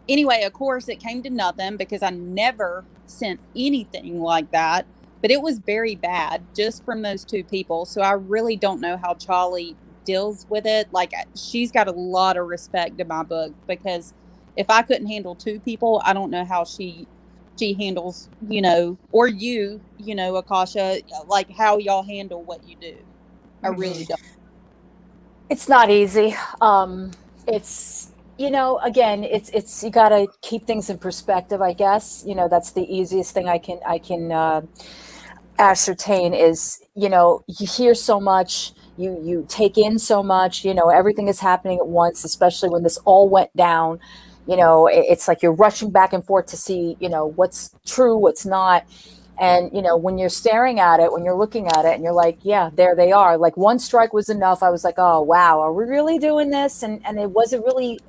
anyway, of course, it came to nothing, because I never sent anything like that. But it was very bad just from those 2 people. So I really don't know how Charlie deals with it. Like, she's got a lot of respect in my book, because if I couldn't handle 2 people, I don't know how she handles, or you, Akasha, like how y'all handle what you do. I really don't. It's not easy. It's, again, it's you got to keep things in perspective, I guess. That's the easiest thing I can ascertain is, you hear so much, you take in so much, everything is happening at once, especially when this all went down. It's like you're rushing back and forth to see, what's true, what's not. And, you know, when you're staring at it, when you're looking at it and you're like, yeah, there they are. Like one strike was enough. I was like, oh, wow, are we really doing this? And it wasn't really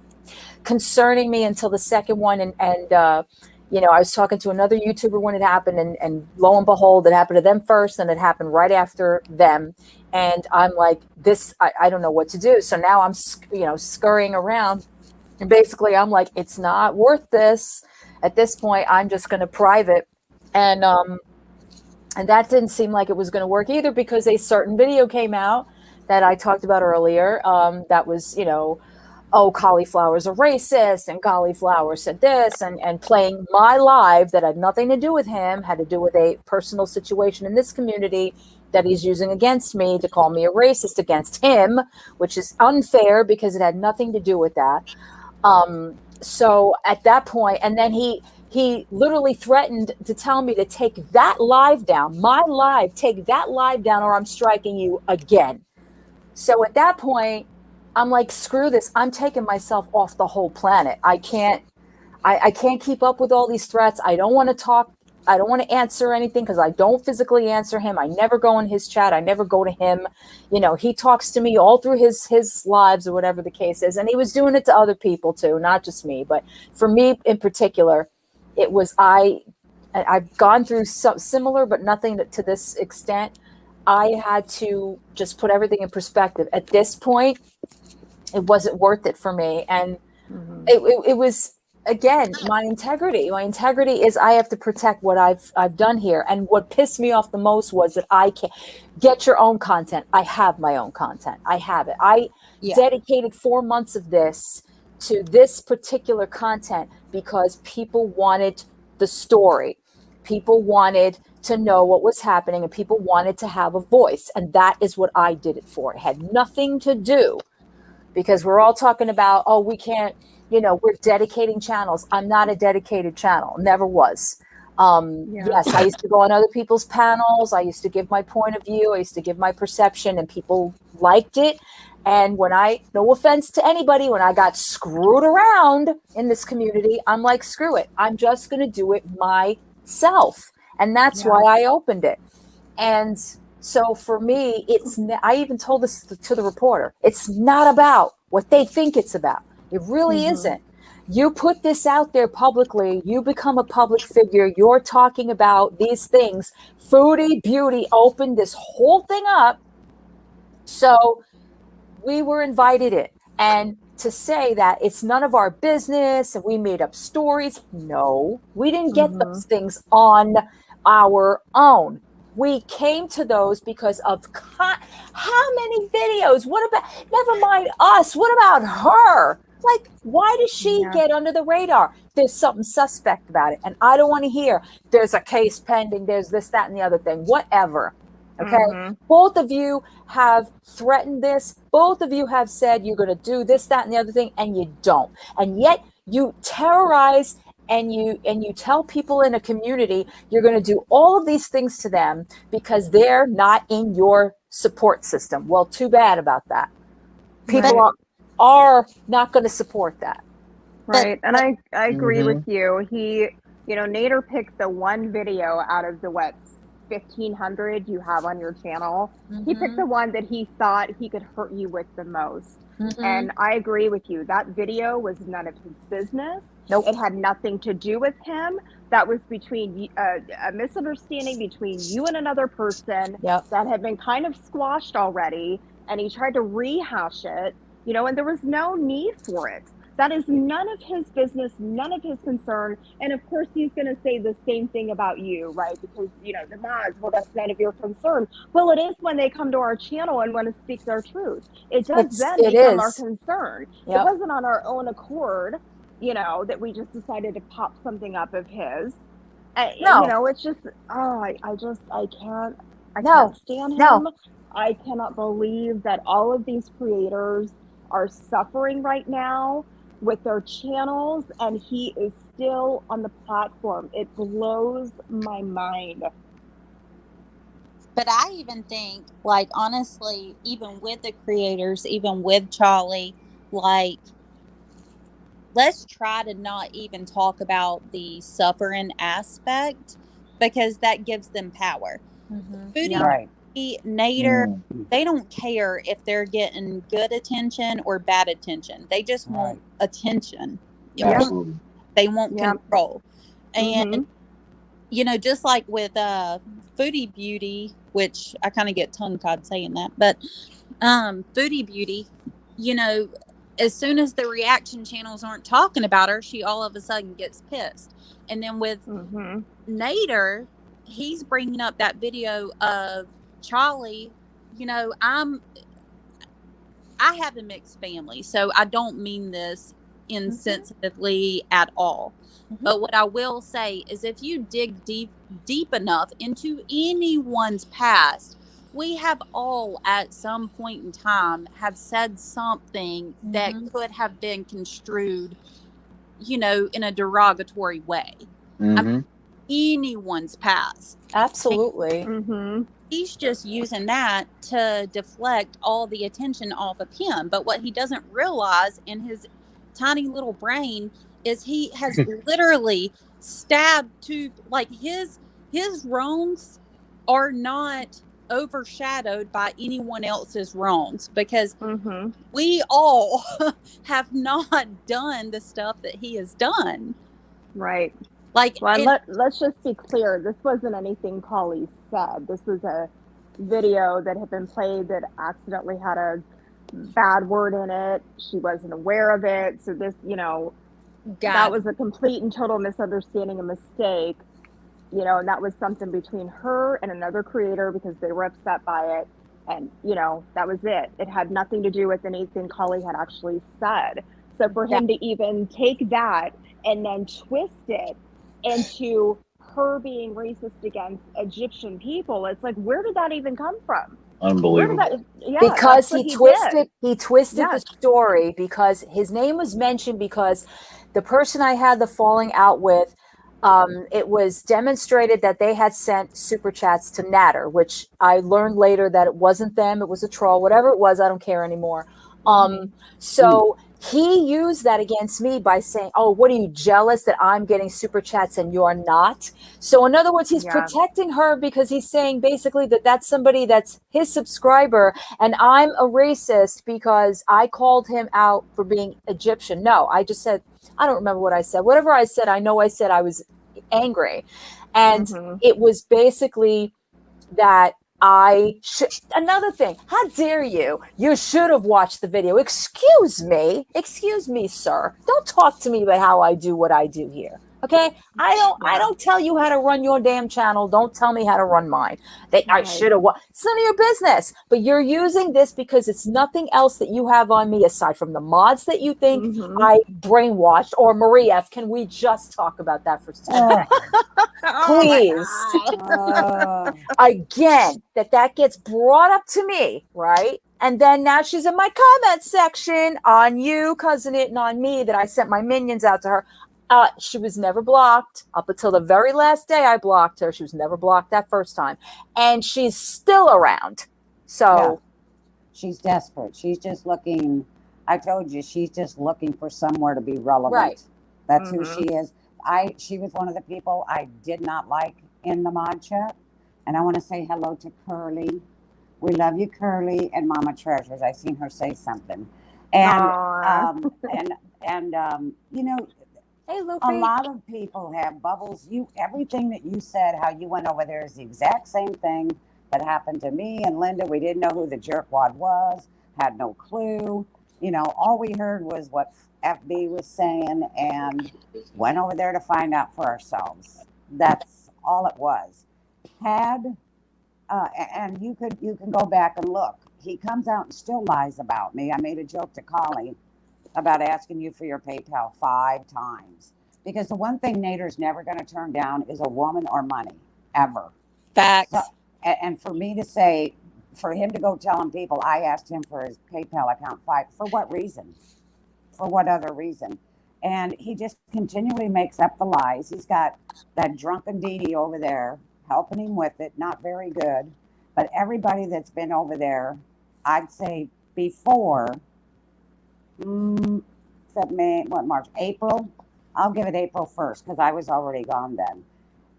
concerning me until the second one. And you know, I was talking to another YouTuber when it happened, and lo and behold, it happened to them first, and it happened right after them. And I'm like, this, I don't know what to do. So now I'm, you know, scurrying around, and basically I'm like, it's not worth this. At this point, I'm just going to private. And that didn't seem like it was going to work either, because a certain video came out that I talked about earlier. That was, you know, oh, cauliflower's a racist, and cauliflower said this, and playing my live that had nothing to do with him, had to do with a personal situation in this community that he's using against me to call me a racist against him, which is unfair because it had nothing to do with that. So at that point, and then he literally threatened to tell me to take that live down, my live, take that live down, or I'm striking you again. So at that point, I'm like, screw this. I'm taking myself off the whole planet. I can't keep up with all these threats. I don't want to talk. I don't want to answer anything because I don't physically answer him. I never go in his chat. I never go to him. You know, he talks to me all through his lives or whatever the case is. And he was doing it to other people too, not just me. But for me in particular, it was, I've gone through similar, but nothing to this extent. I had to just put everything in perspective. At this point, it wasn't worth it for me. And it was, again, my integrity. My integrity is I have to protect what I've done here. And what pissed me off the most was that I can't get your own content. I have my own content. I have it. I dedicated 4 months of this to this particular content because people wanted the story. People wanted to know what was happening, and people wanted to have a voice. And that is what I did it for. It had nothing to do, because we're all talking about, oh, we can't, you know, we're dedicating channels. I'm not a dedicated channel, never was. Yes, I used to go on other people's panels. I used to give my point of view. I used to give my perception, and people liked it. And when no offense to anybody, when I got screwed around in this community, I'm like, screw it. I'm just going to do it myself. And that's why I opened it. And so for me, I even told this to the reporter, it's not about what they think it's about. It really isn't. You put this out there publicly, you become a public figure, you're talking about these things. Foodie Beauty opened this whole thing up. So we were invited in. And to say that it's none of our business and we made up stories, no, we didn't get those things on our own. We came to those because of how many videos? What about, never mind us, what about her? Like, why does she get under the radar? There's something suspect about it. And I don't want to hear there's a case pending, there's this, that, and the other thing, whatever. Okay. Both of you have threatened this. Both of you have said you're going to do this, that, and the other thing, and you don't. And yet you terrorize and you tell people in a community you're going to do all of these things to them because they're not in your support system. Well, too bad about that. People are not going to support that. Right. And I agree with you. Nader picked the one video out of the 1,500 you have on your channel. He picked the one that he thought he could hurt you with the most. And I agree with you. That video was none of his business. Nope. It had nothing to do with him. That was between a misunderstanding between you and another person that had been kind of squashed already. And he tried to rehash it, and there was no need for it. That is none of his business, none of his concern. And of course, he's going to say the same thing about you, right? Because, the mods, well, that's none of your concern. Well, it is when they come to our channel and want to speak their truth. It does then become our concern. It wasn't on our own accord, that we just decided to pop something up of his. It's just, I can't stand him. I cannot believe that all of these creators are suffering right now with their channels, and he is still on the platform. It blows my mind. But I even think, honestly, even with the creators, even with Charlie, let's try to not even talk about the suffering aspect, because that gives them power. Foodie Right. Nader, they don't care if they're getting good attention or bad attention. They just want attention. Absolutely. They want control. And Mhm. you know, just like with Foodie Beauty, which I kind of get tongue tied saying that, but Foodie Beauty, you know, as soon as the reaction channels aren't talking about her, she all of a sudden gets pissed. And then with Mhm. Nader, he's bringing up that video of Charlie. You know, I have a mixed family, so I don't mean this insensitively at all. But what I will say is if you dig deep enough into anyone's past, we have all at some point in time have said something that could have been construed, you know, in a derogatory way. I mean, anyone's past. Absolutely. He's just using that to deflect all the attention off of him. But what he doesn't realize in his tiny little brain is he has literally stabbed to, like, his wrongs are not overshadowed by anyone else's wrongs, because we all have not done the stuff that he has done. Right. Like, well, let's just be clear. This wasn't anything Polly said. This was a video that had been played that accidentally had a bad word in it. She wasn't aware of it. So this, you know, that was a complete and total misunderstanding, a mistake. You know, and that was something between her and another creator because they were upset by it. And, you know, that was it. It had nothing to do with anything Polly had actually said. So for him to even take that and then twist it into her being racist against Egyptian people, it's like, where did that even come from? Unbelievable. Because he twisted the story, because his name was mentioned, because the person I had the falling out with, it was demonstrated that they had sent super chats to Nader, which I learned later that it wasn't them, it was a troll, whatever it was, I don't care anymore. So he used that against me by saying, oh, what are you, jealous that I'm getting super chats and you're not? So in other words, he's protecting her because he's saying basically that that's somebody that's his subscriber and I'm a racist because I called him out for being Egyptian. No, I just said, I don't remember what I said. Whatever I said, I know I said I was angry. And it was basically that another thing, how dare you? You should have watched the video. Excuse me, sir. Don't talk to me about how I do what I do here. Okay? I don't tell you how to run your damn channel. Don't tell me how to run mine. I should have it's none of your business. But you're using this because it's nothing else that you have on me aside from the mods that you think I brainwashed. Or Maria, can we just talk about that for a second? Please. Again, that gets brought up to me, right? And then now she's in my comment section on you, Cousin It, and on me that I sent my minions out to her. She was never blocked up until the very last day I blocked her. She was never blocked that first time. And she's still around. So she's desperate. She's just looking. I told you, she's just looking for somewhere to be relevant. Right. That's who she is. She was one of the people I did not like in the mod chat. And I want to say hello to Curly. We love you, Curly, and Mama Treasures. I seen her say something. And you know, hey, a lot of people have bubbles. Everything that you said, how you went over there, is the exact same thing that happened to me and Linda. We didn't know who the jerkwad was, had no clue. You know, all we heard was what FB was saying and went over there to find out for ourselves. That's all it was. And you can go back and look. He comes out and still lies about me. I made a joke to Colleen about asking you for your PayPal 5 times. Because the one thing Nader's never going to turn down is a woman or money, ever. Facts. So, and for me to say, for him to go telling people, I asked him for his PayPal account 5, for what reason? For what other reason? And he just continually makes up the lies. He's got that drunken Dee over there helping him with it, not very good. But everybody that's been over there, I'd say before March, April. I'll give it April 1st because I was already gone then.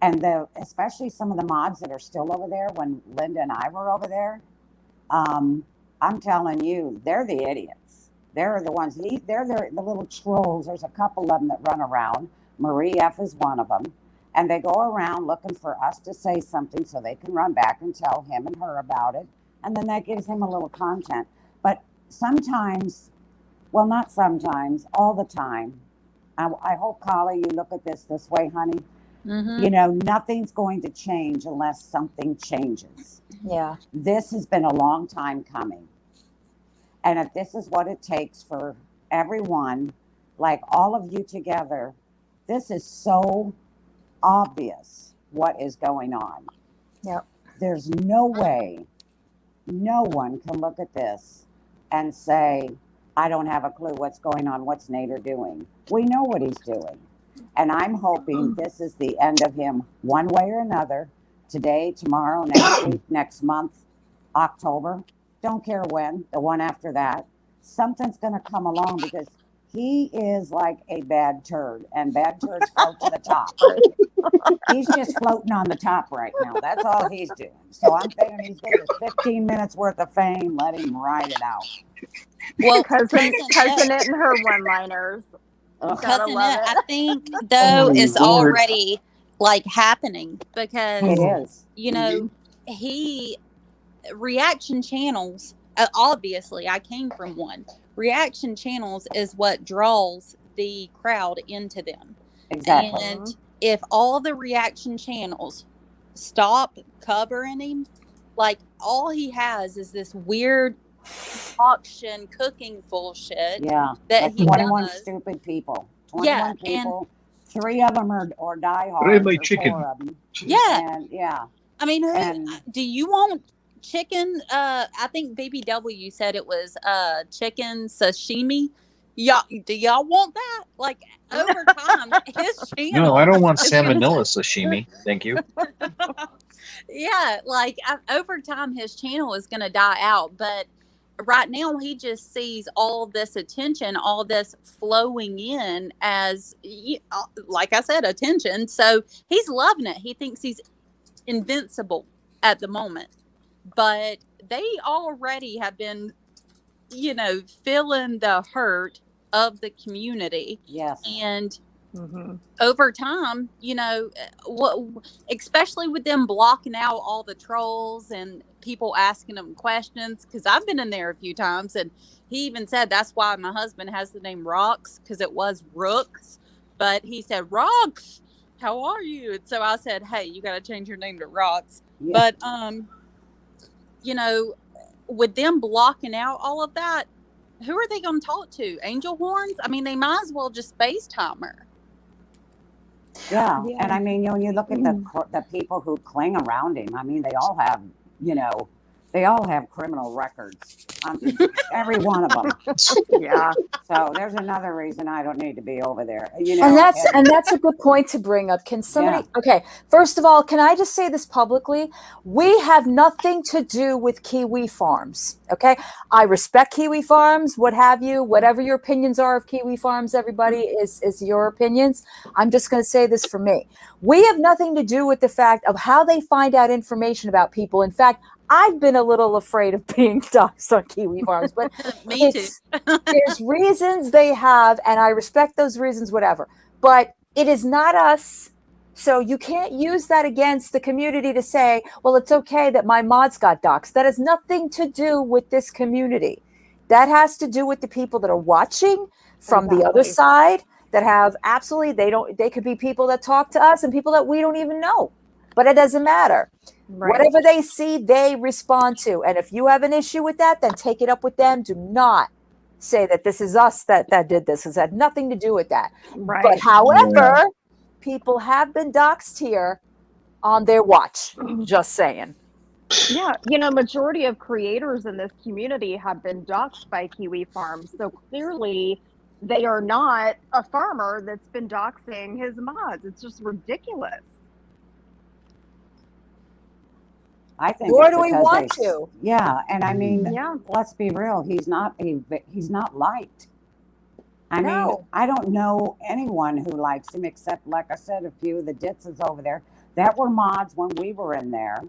And especially some of the mods that are still over there when Linda and I were over there, I'm telling you, they're the idiots. They're the ones, they're the little trolls. There's a couple of them that run around. Marie F. is one of them. And they go around looking for us to say something so they can run back and tell him and her about it. And then that gives him a little content. But sometimes, well, not sometimes, all the time. I hope, Kali, you look at this way, honey. Mm-hmm. You know, nothing's going to change unless something changes. Yeah. This has been a long time coming. And if this is what it takes for everyone, like all of you together, this is so obvious what is going on. Yep. There's no way no one can look at this and say, I don't have a clue what's going on. What's Nader doing? We know what he's doing. And I'm hoping this is the end of him one way or another. Today, tomorrow, next week, next month, October. Don't care when, the one after that. Something's going to come along because he is like a bad turd. And bad turds float to the top. He's just floating on the top right now. That's all he's doing. So I'm thinking he's getting 15 minutes worth of fame. Let him ride it out. Well, cousin it and her one-liners. Cousin It, I think though is Lord. already like happening because It is. you know reaction channels. Obviously, I came from one. Reaction channels is what draws the crowd into them. Exactly. And if all the reaction channels stop covering him, like all he has is this weird auction cooking bullshit. Yeah. That Like he 21 does. stupid people. Yeah, 21 people. 3 of them are diehards. What is my or chicken? 4 of them. Yeah. And yeah. I mean, And- do you want chicken? I think BBW said it was chicken sashimi. Yeah, do y'all want that? Like over time, his channel. No, I don't want is gonna- salmonella sashimi. Thank you. Yeah, like over time, his channel is going to die out. But right now, he just sees all this attention, all this flowing in as, like I said, attention. So he's loving it. He thinks he's invincible at the moment. But they already have been, feeling the hurt of the community. Yes. And Mm-hmm. over time, especially with them blocking out all the trolls and people asking them questions, because I've been in there a few times, and he even said that's why my husband has the name Rocks, because it was Rooks, but he said, Rocks, how are you? And so I said, hey, you got to change your name to Rocks. Yeah. But with them blocking out all of that, who are they going to talk to? Angel Horns? I mean, they might as well just FaceTime her. Yeah. Yeah. And I mean, when you look at the people who cling around him, I mean, they all have, they all have criminal records. Every one of them. Yeah. So there's another reason I don't need to be over there. And that's a good point to bring up. Can somebody? Okay, first of all, can I just say this publicly? We have nothing to do with Kiwi Farms. Okay, I respect Kiwi Farms, what have you, whatever your opinions are of Kiwi Farms. Everybody is your opinions. I'm just going to say this for me. We have nothing to do with the fact of how they find out information about people. In fact, I've been a little afraid of being doxxed on Kiwi Farms, but Me too. there's reasons they have, and I respect those reasons, whatever. But it is not us. So you can't use that against the community to say, well, it's okay that my mods got doxxed. That has nothing to do with this community. That has to do with the people that are watching from the other side that have absolutely, they could be people that talk to us and people that we don't even know. But it doesn't matter. Right. Whatever they see, they respond to. And if you have an issue with that, then take it up with them. Do not say that this is us that did this. It had nothing to do with that. Right. But however, people have been doxxed here on their watch. Just saying. Yeah, majority of creators in this community have been doxxed by Kiwi Farms. So clearly they are not a farmer that's been doxing his mods. It's just ridiculous. I think. Nor it's do we because want to. Yeah, and I mean, Yeah. let's be real. He's not liked. I mean, No. I don't know anyone who likes him except, like I said, a few of the ditzes over there. that were mods when we were in there.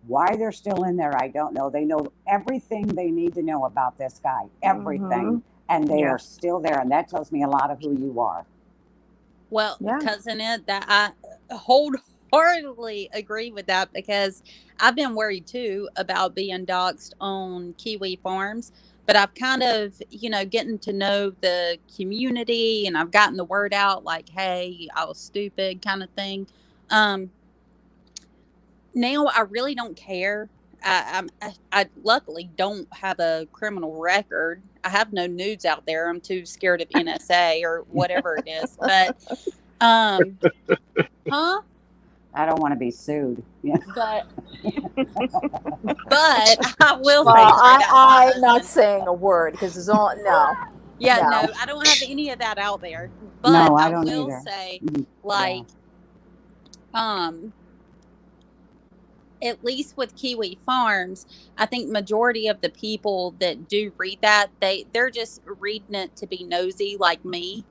Why they're still in there, I don't know. They know everything they need to know about this guy, everything, and they are still there, and that tells me a lot of who you are. Well, Cousin Ed, that I wholeheartedly agree with that, because I've been worried too about being doxxed on Kiwi Farms, but I've kind of, getting to know the community, and I've gotten the word out like, hey, I was stupid kind of thing. Now I really don't care. I luckily don't have a criminal record. I have no nudes out there. I'm too scared of NSA or whatever it is. But, I don't want to be sued. Yeah. But I will say, I'm not saying a word because it's all no. Yeah, no, I don't have any of that out there. But no, I don't will either. say, at least with Kiwi Farms, I think majority of the people that do read that, they're just reading it to be nosy like me.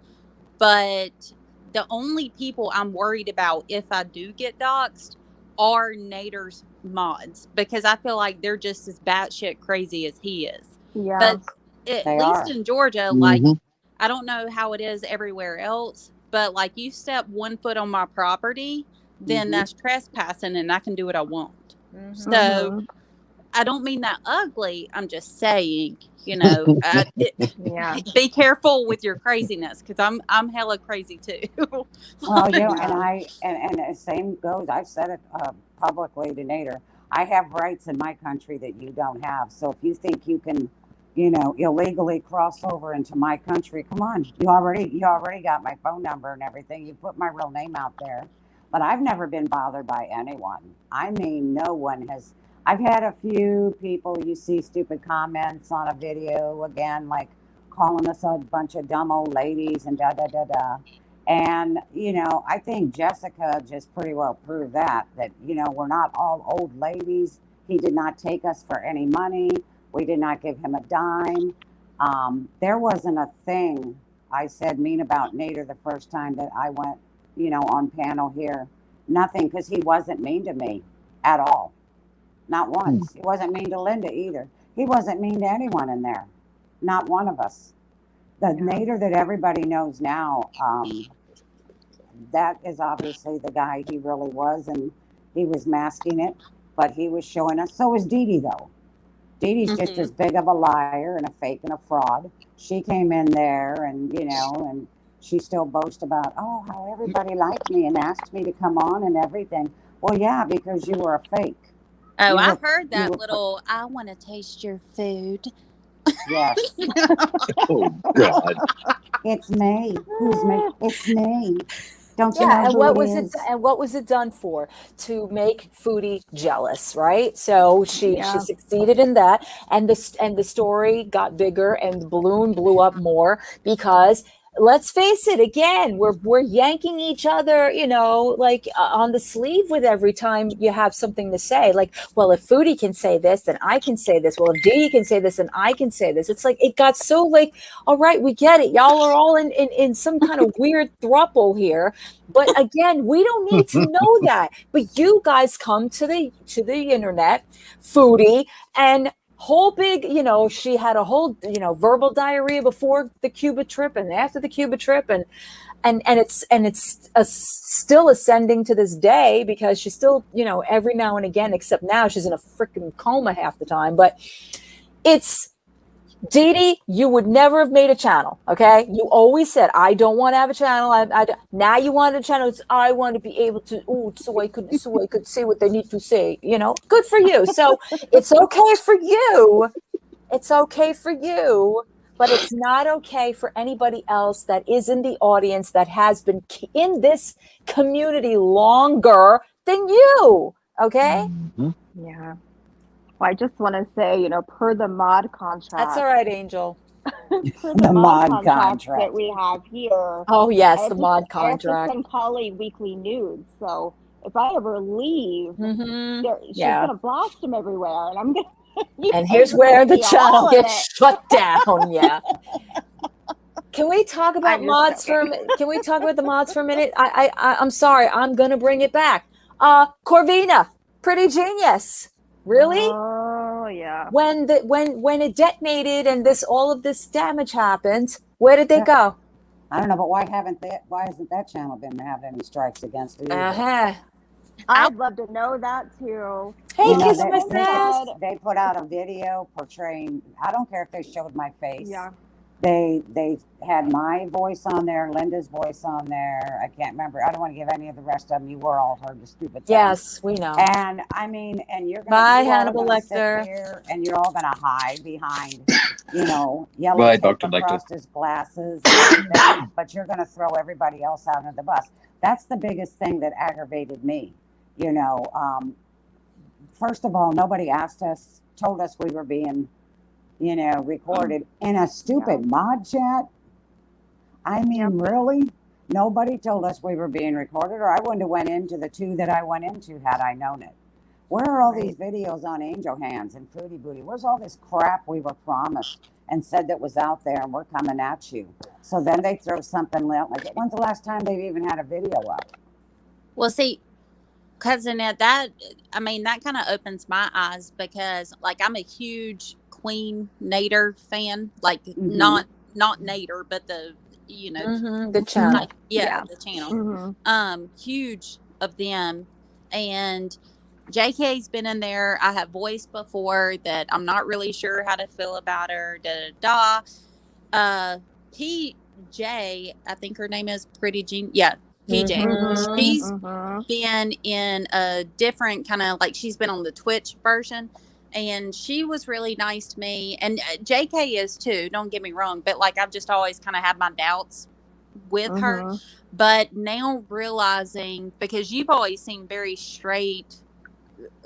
But the only people I'm worried about if I do get doxxed are Nader's mods, because I feel like they're just as batshit crazy as he is. Yeah. But at least in Georgia, like, I don't know how it is everywhere else, but like, you step 1 foot on my property, then that's trespassing, and I can do what I want. So I don't mean that ugly. I'm just saying, be careful with your craziness, because I'm hella crazy too. Well, and the same goes. I've said it publicly to Nader. I have rights in my country that you don't have. So if you think you can, illegally cross over into my country, come on. You already got my phone number and everything. You put my real name out there. But I've never been bothered by anyone. I mean, no one has. I've had a few people, you see stupid comments on a video, again, like calling us a bunch of dumb old ladies and da-da-da-da. And, I think Jessica just pretty well proved that, we're not all old ladies. He did not take us for any money. We did not give him a dime. There wasn't a thing I said mean about Nader the first time that I went, on panel here. Nothing, because he wasn't mean to me at all. Not once. He wasn't mean to Linda either. He wasn't mean to anyone in there. Not one of us. The Nader that everybody knows now, that is obviously the guy he really was, and he was masking it, but he was showing us. So is Dee Dee, though. Dee Dee's just as big of a liar and a fake and a fraud. She came in there and, and she still boasts about, how everybody liked me and asked me to come on and everything. Well, yeah, because you were a fake. Oh, I've heard that little, I want to taste your food. Yes. Oh, God. It's me. Who's me? It's me. Don't you know and who what it was is? it? And what was it done for? To make Foodie jealous, right? So she succeeded in that, and the story got bigger, and the balloon blew up more because. Let's face it, again, we're yanking each other, on the sleeve with every time you have something to say. Like, well, if Foodie can say this, then I can say this. Well, if Dee can say this, then I can say this. It's like, it got so like, all right, we get it. Y'all are all in some kind of weird throuple here. But again, we don't need to know that. But you guys come to the internet, Foodie, and whole big, she had a whole, verbal diarrhea before the Cuba trip and after the Cuba trip, and it's still ascending to this day because she's still, every now and again, except now she's in a freaking coma half the time. But it's Dee Dee, you would never have made a channel, okay? You always said, I don't want to have a channel. Now you want a channel. I want to be able to, so I could say what they need to say, Good for you. So it's okay for you. It's okay for you, but it's not okay for anybody else that is in the audience that has been in this community longer than you, okay? Yeah. Well, I just want to say, per the mod contract. That's all right, Angel. Per the mod contract that we have here. Oh, yes, the mod contract. I have to send Polly weekly nudes. So if I ever leave, she's going to blast them everywhere. And I'm going to. And here's where the channel gets shut down. Yeah. Can we talk about mods for a minute? Can we talk about the mods for a minute? I'm sorry. I'm going to bring it back. Corvina, Pretty Genius. Really? Oh yeah. When it detonated and all of this damage happened, where did they go? I don't know, but why hasn't that channel been having any strikes against it either? Uh-huh. I'd love to know that too. Hey, You know, kiss my ass. they put out a video portraying, I don't care if they showed my face. Yeah. They had my voice on there, Linda's voice on there. I can't remember. I don't want to give any of the rest of them. You were all heard the stupid thing. Yes, we know. And I mean, and you're Bye, you all Hannibal gonna sit Lecter. here and you're all gonna hide behind, yellow Bye, tape Dr. Lecter. across his glasses, and everything, but you're gonna throw everybody else out of the bus. That's the biggest thing that aggravated me. First of all, nobody told us we were being, recorded in a stupid mod chat. I mean, really? Nobody told us we were being recorded, or I wouldn't have went into the 2 that I went into had I known it. Where are all these videos on Angel Hands and Fruity Booty? Where's all this crap we were promised and said that was out there and we're coming at you? So then they throw something like, when's the last time they've even had a video up? Well, see, Cousin Ed, that kind of opens my eyes because, like, I'm a huge Queen Nader fan. Like, not Nader, but the channel. The channel. Huge of them. And JK's been in there. I have voiced before that I'm not really sure how to feel about her. PJ, I think her name is Pretty Jean. Yeah. PJ. She's been in a different kind of, like, she's been on the Twitch version, and she was really nice to me. And JK is too, don't get me wrong, but, like, I've just always kind of had my doubts with her. But now realizing, because you've always seemed very straight,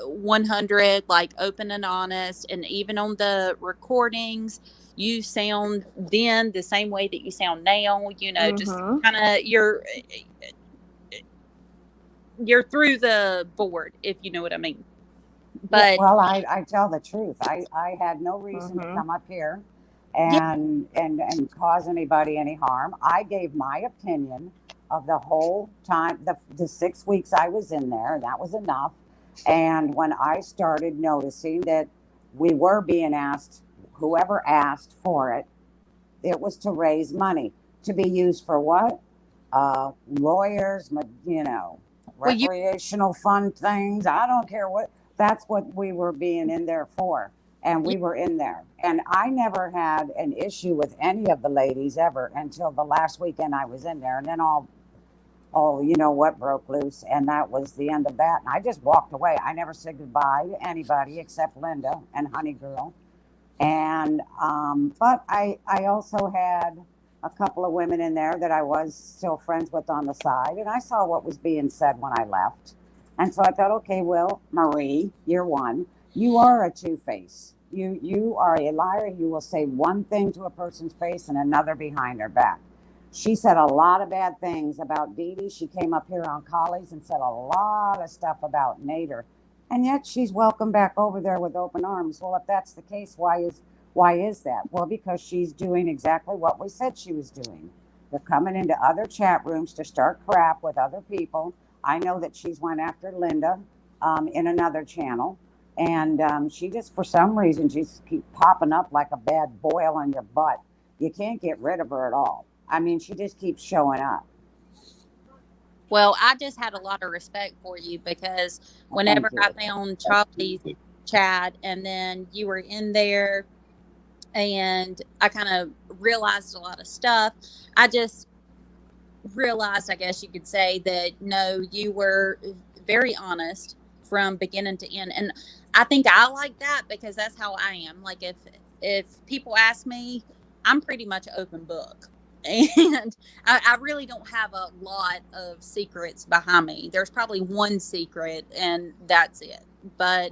100, like, open and honest, and even on the recordings, you sound then the same way that you sound now, just kind of you're through the board, if you know what I mean. But well, I tell the truth. I had no reason to come up here and cause anybody any harm. I gave my opinion of the whole time, the 6 weeks I was in there, and that was enough. And when I started noticing that we were being asked, whoever asked for it, it was to raise money. To be used for what? Lawyers, recreational fund things. I don't care what. That's what we were being in there for. And we were in there. And I never had an issue with any of the ladies ever until the last weekend I was in there. And then what broke loose. And that was the end of that. And I just walked away. I never said goodbye to anybody except Linda and Honey Girl. And, but I also had a couple of women in there that I was still friends with on the side. And I saw what was being said when I left. And so I thought, okay, well, Marie, you're one. You are a two-face. You are a liar. You will say one thing to a person's face and another behind their back. She said a lot of bad things about Dee Dee. She came up here on Collies and said a lot of stuff about Nader. And yet she's welcome back over there with open arms. Well, if that's the case, why is that? Well, because she's doing exactly what we said she was doing. They're coming into other chat rooms to start crap with other people. I know that she's went after Linda in another channel. And she just, for some reason, she's keep popping up like a bad boil on your butt. You can't get rid of her at all. I mean, she just keeps showing up. Well, I just had a lot of respect for you because whenever I found Charlie's chat and then you were in there and I kind of realized a lot of stuff, I just realized, I guess you could say, that no, you were very honest from beginning to end. And I think I like that because that's how I am. Like, if people ask me, I'm pretty much open book. And I really don't have a lot of secrets behind me. There's probably one secret and that's it. But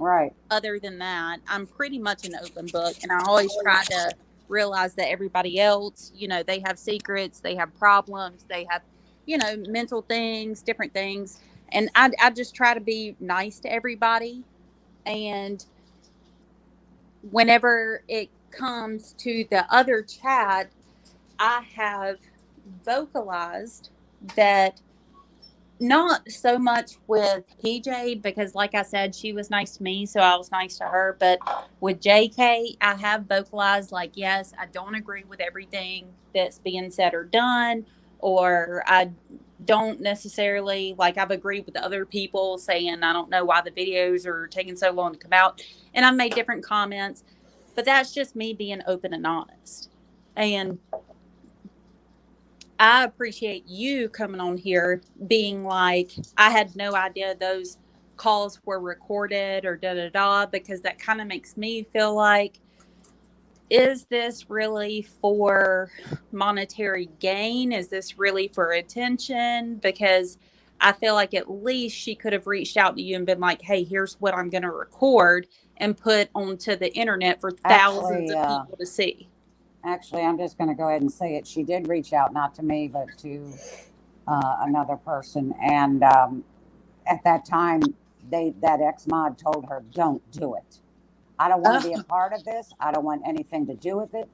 other than that, I'm pretty much an open book. And I always try to realize that everybody else, they have secrets, they have problems, they have, mental things, different things. And I just try to be nice to everybody. And whenever it comes to the other chat, I have vocalized that Not so much with PJ because, like I said, she was nice to me, so I was nice to her. But with JK, I have vocalized, like, yes, I don't agree with everything that's being said or done, or I don't necessarily, like, I've agreed with other people saying, I don't know why the videos are taking so long to come out. And I've made different comments, but that's just me being open and honest. And I appreciate you coming on here being like, I had no idea those calls were recorded or da da da, because that kind of makes me feel like, is this really for monetary gain? Is this really for attention? Because I feel like at least she could have reached out to you and been like, hey, here's what I'm going to record and put onto the internet for thousands of people to see. Actually, I'm just going to go ahead and say it. She did reach out, not to me, but to another person. And at that time, that ex-mod told her, don't do it. I don't want to be a part of this. I don't want anything to do with it.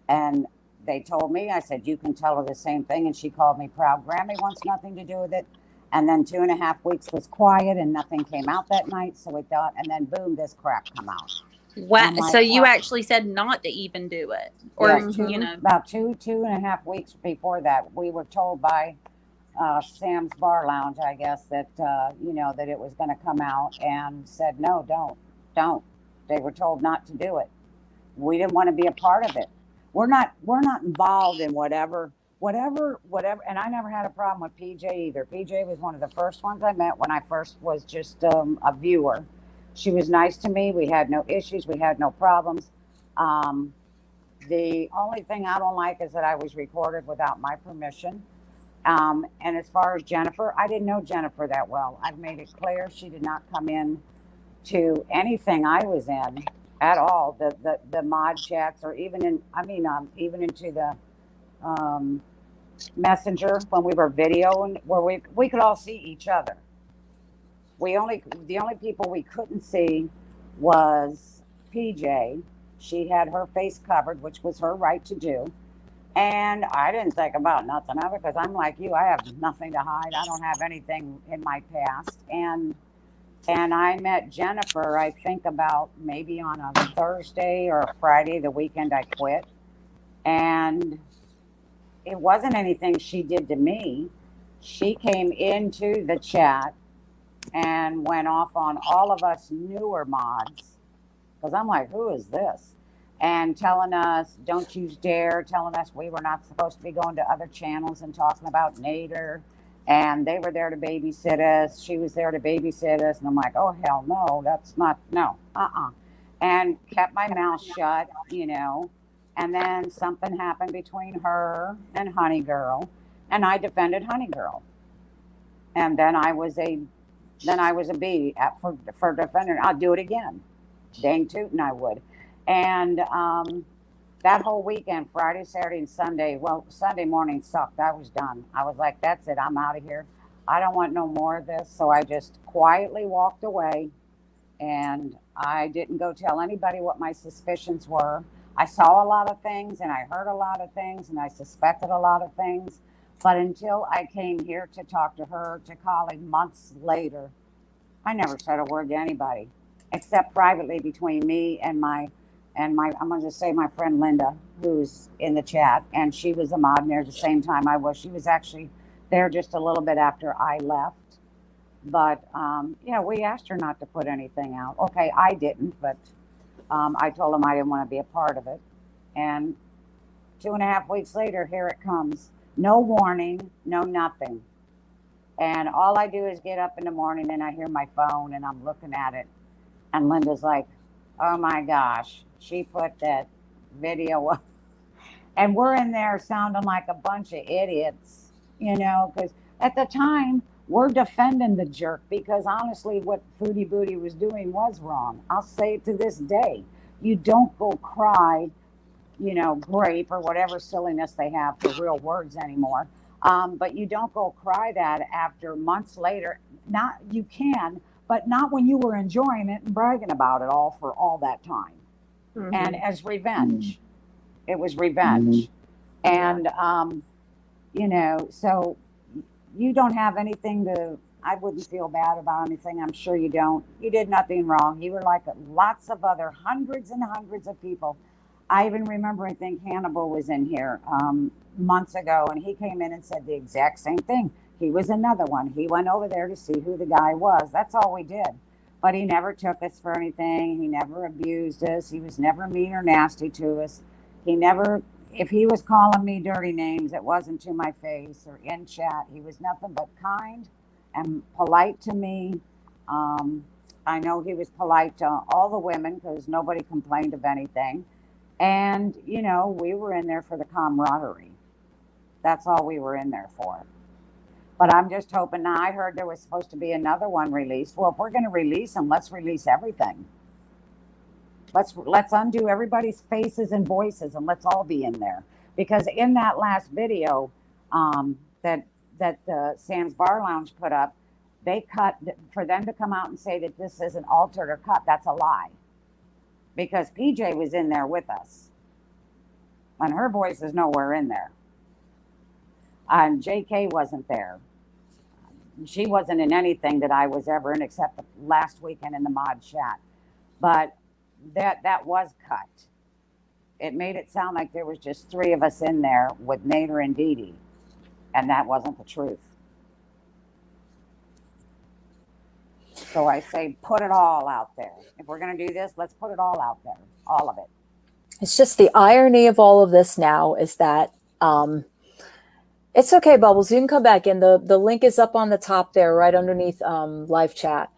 And they told me, I said, you can tell her the same thing. And she called me proud Grammy, wants nothing to do with it. And then 2.5 weeks was quiet and nothing came out that night. So we thought, and then boom, this crap come out. Wow. Like, so you actually said not to even do it, or yes, about 2.5 weeks before that, we were told by Sam's Bar Lounge, I guess, that that it was going to come out, and said no, don't. They were told not to do it. We didn't want to be a part of it. We're not involved in whatever. And I never had a problem with PJ either. PJ was one of the first ones I met when I first was just a viewer. She was nice to me. We had no issues. We had no problems. The only thing I don't like is that I was recorded without my permission. And as far as Jennifer, I didn't know Jennifer that well. I've made it clear she did not come in to anything I was in at all. The mod chats, or even into the messenger when we were videoing, where we could all see each other. The only people we couldn't see was PJ. She had her face covered, which was her right to do. And I didn't think about nothing of it, because I'm like you, I have nothing to hide. I don't have anything in my past. And I met Jennifer, I think about maybe on a Thursday or a Friday, the weekend I quit. And it wasn't anything she did to me. She came into the chat and went off on all of us newer mods, because I'm like, who is this? And telling us, don't you dare, telling us we were not supposed to be going to other channels and talking about Nader. And they were there to babysit us. She was there to babysit us. And I'm like, oh, hell no, that's not, no, And kept my mouth shut, And then something happened between her and Honey Girl. And I defended Honey Girl. And then I was a B for defending. I'll do it again. Dang tootin' I would. And that whole weekend, Friday, Saturday, and Sunday, well, Sunday morning sucked. I was done. I was like, that's it. I'm out of here. I don't want no more of this. So I just quietly walked away, and I didn't go tell anybody what my suspicions were. I saw a lot of things, and I heard a lot of things, and I suspected a lot of things. But until I came here to talk to her, to Collie months later, I never said a word to anybody, except privately between me and my, I'm going to just say my friend Linda, who's in the chat. And she was a mod there at the same time I was. She was actually there just a little bit after I left. But, we asked her not to put anything out. Okay, I didn't, but I told them I didn't want to be a part of it. And 2.5 weeks later, here it comes. No warning, no nothing. And all I do is get up in the morning and I hear my phone and I'm looking at it. And Linda's like, oh my gosh, she put that video up. And we're in there sounding like a bunch of idiots, because at the time we're defending the jerk, because honestly, what Foodie Booty was doing was wrong. I'll say it to this day. You don't go cry, grape or whatever silliness they have for real words anymore. But you don't go cry that after months later. Not, you can, but not when you were enjoying it and bragging about it all for all that time. Mm-hmm. And as revenge. It was revenge. Mm-hmm. And, so you don't have anything to, I wouldn't feel bad about anything. I'm sure you don't. You did nothing wrong. You were like lots of other hundreds and hundreds of people. I even remember, I think Hannibal was in here months ago, and he came in and said the exact same thing. He was another one. He went over there to see who the guy was. That's all we did. But he never took us for anything. He never abused us. He was never mean or nasty to us. He never, if he was calling me dirty names, it wasn't to my face or in chat. He was nothing but kind and polite to me. I know he was polite to all the women because nobody complained of anything. And, you know, we were in there for the camaraderie. That's all we were in there for. But I'm just hoping now. I heard there was supposed to be another one released. Well, if we're going to release them, let's release everything. Let's undo everybody's faces and voices, and let's all be in there. Because in that last video that Sam's Bar Lounge put up, they cut, for them to come out and say that this isn't altered or cut. That's a lie. Because PJ was in there with us, and her voice is nowhere in there. And JK wasn't there. She wasn't in anything that I was ever in except the last weekend in the mod chat. But that was cut. It made it sound like there was just 3 of us in there with Nader and Dee Dee. And that wasn't the truth. So I say, put it all out there. If we're going to do this, let's put it all out there. All of it. It's just the irony of all of this now is that it's okay, Bubbles. You can come back in. The link is up on the top there, right underneath live chat.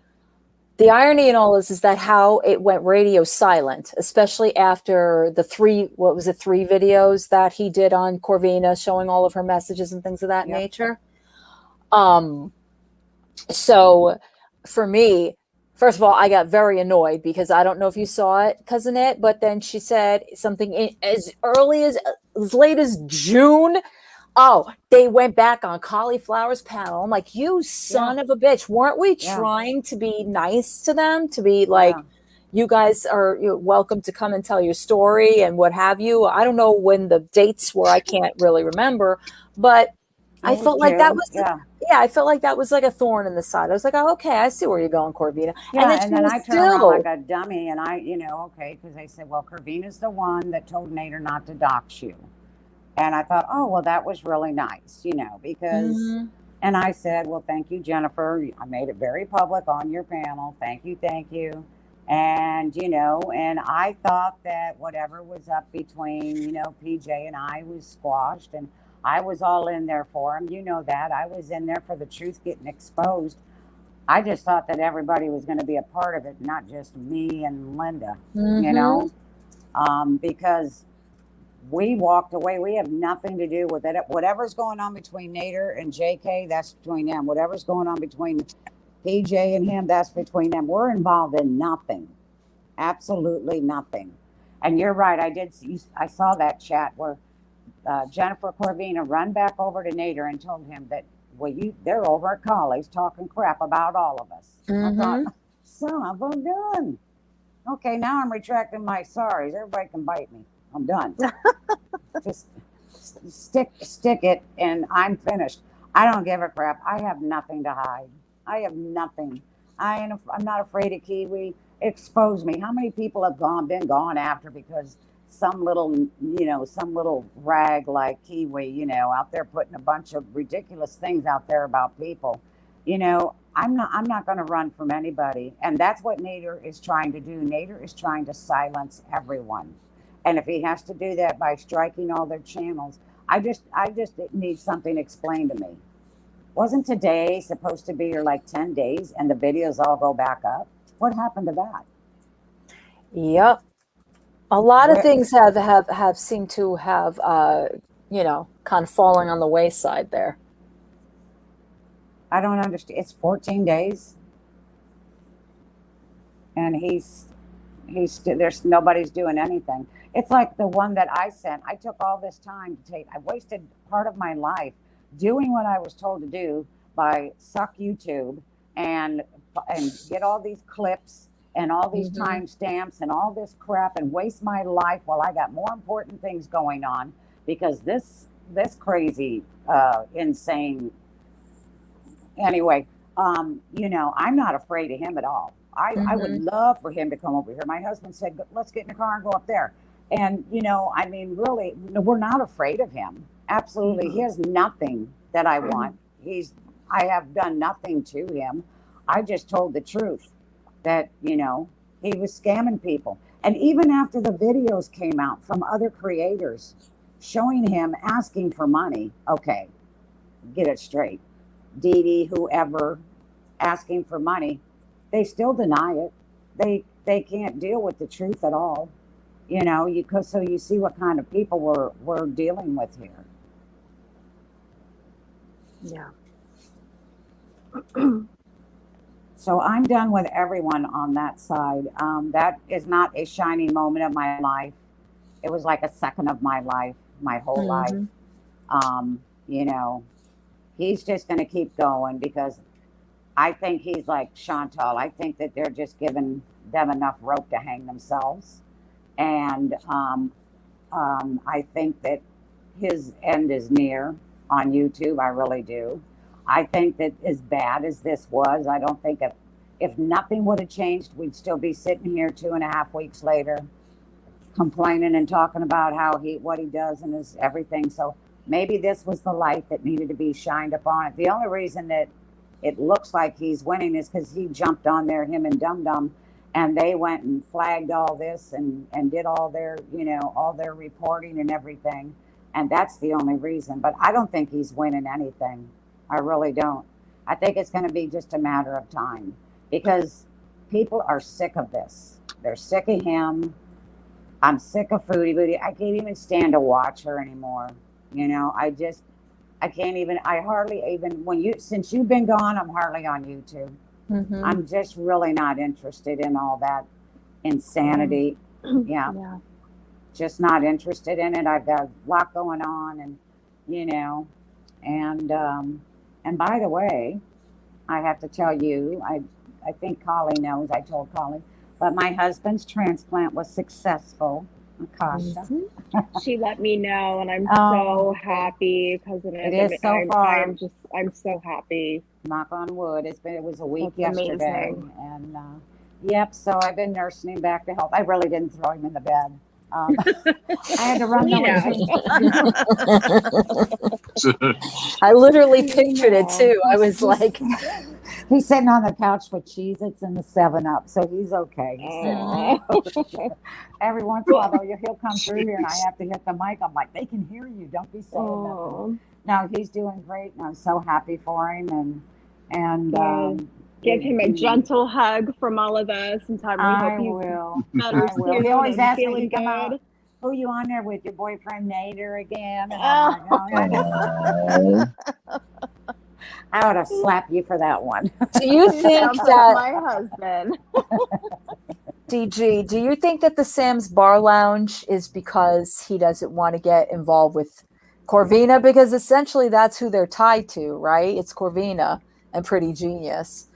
The irony in all this is that how it went radio silent, especially after the 3 videos that he did on Corvina showing all of her messages and things of that nature. So for me, first of all, I got very annoyed because I don't know if you saw it, Cousinette, but then she said something as early as late as June. Oh, they went back on Cauliflower's panel. I'm like, you son of a bitch. Weren't we trying to be nice to them? To be like, you guys are welcome to come and tell your story and what have you. I don't know when the dates were. I can't really remember. But I felt like that was, I felt like that was like a thorn in the side. I was like, oh, okay, I see where you're going, Corvina. Yeah, and then I turned around like a dummy and because they said, well, Corvina's the one that told Nader not to dox you. And I thought, oh, well, that was really nice, because, and I said, well, thank you, Jennifer. I made it very public on your panel. Thank you. And, and I thought that whatever was up between, PJ and I was squashed, and I was all in there for him. You know that. I was in there for the truth getting exposed. I just thought that everybody was going to be a part of it, not just me and Linda, because we walked away. We have nothing to do with it. Whatever's going on between Nader and JK, that's between them. Whatever's going on between PJ and him, that's between them. We're involved in nothing. Absolutely nothing. And you're right. I saw that chat where Jennifer Corvina run back over to Nader and told him that, they're over at Colley's talking crap about all of us. I thought, son of a gun. Okay, now I'm retracting my sorries. Everybody can bite me. I'm done. Just stick it, and I'm finished. I don't give a crap. I have nothing to hide. I have nothing. I'm not afraid of Kiwi. Expose me. How many people have been gone after because some little rag like Kiwi, out there putting a bunch of ridiculous things out there about people. I'm not going to run from anybody, and that's what Nader is trying to do. Nader is trying to silence everyone. And if he has to do that by striking all their channels, I just need something explained to me. Wasn't today supposed to be your 10 days and the videos all go back up? What happened to that? Yep. A lot of things have seemed to have, kind of falling on the wayside there. I don't understand. It's 14 days. And there's nobody's doing anything. It's like the one that I sent. I took all this time to I wasted part of my life doing what I was told to do by suck YouTube and get all these clips and all these timestamps and all this crap and waste my life while I got more important things going on because this crazy, insane anyway, you know, I'm not afraid of him at all. I would love for him to come over here. My husband said, let's get in the car and go up there. And, you know, I mean, really, we're not afraid of him. Absolutely. He has nothing that I want. I have done nothing to him. I just told the truth that, you know, he was scamming people. And even after the videos came out from other creators showing him asking for money, okay, get it straight. Dee Dee, whoever, asking for money, they still deny it. They can't deal with the truth at all. You know, so you see what kind of people we're dealing with here. Yeah. So I'm done with everyone on that side. That is not a shining moment of my life. It was like a second of my life, my whole life. You know, he's just going to keep going because I think he's like Chantal. I think that they're just giving them enough rope to hang themselves. And I think that his end is near on YouTube. I really do. I think that as bad as this was, I don't think if nothing would have changed, we'd still be sitting here 2.5 weeks later complaining and talking about what he does and his everything. So maybe this was the light that needed to be shined upon it. The only reason that it looks like he's winning is because he jumped on there, him and Dum Dum, and they went and flagged all this and did all their, you know, all their reporting and everything. And that's the only reason. But I don't think he's winning anything. I really don't. I think it's going to be just a matter of time because people are sick of this. They're sick of him. I'm sick of Foodie Booty. I can't even stand to watch her anymore. You know, I can't even, since you've been gone, I'm hardly on YouTube. I'm just really not interested in all that insanity. Yeah. Just not interested in it. I've got a lot going on and, you know, and by the way, I have to tell you, I think Colleen knows, I told Colleen, but my husband's transplant was successful. Akasha. She let me know, and I'm so happy because it is so far. I'm so happy. Knock on wood. It was a week yesterday, and yep. So I've been nursing him back to health. I really didn't throw him in the bed. I had to run I literally pictured it too. I was like, he's sitting on the couch with Cheez-Its and the 7-Up, so he's okay. Every once in a while, though, he'll come through here and I have to hit the mic. I'm like, they can hear you. Don't be saying nothing. No, he's doing great, and I'm so happy for him. And give him a gentle hug from all of us and tell him I will. He always asks me to come out. Who you on there with, your boyfriend Nader again? I ought to slap you for that one. Do you think that my husband? DG, do you think that the Sam's Bar Lounge is because he doesn't want to get involved with Corvina? Because essentially that's who they're tied to, right? It's Corvina and Pretty Genius.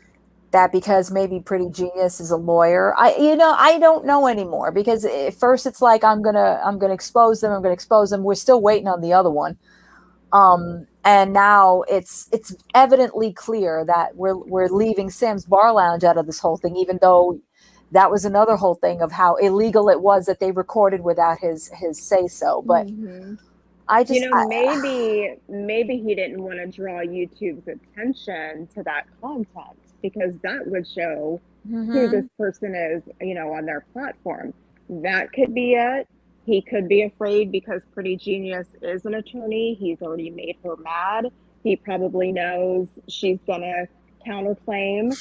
That because maybe Pretty Genius is a lawyer. I don't know anymore because at first it's like I'm gonna expose them. We're still waiting on the other one. And now it's evidently clear that we're leaving Sam's Bar Lounge out of this whole thing, even though that was another whole thing of how illegal it was that they recorded without his say so. But I just, maybe he didn't want to draw YouTube's attention to that content because that would show who this person is, you know, on their platform. That could be it. He could be afraid because Pretty Genius is an attorney. He's already made her mad. He probably knows she's going to counterclaim.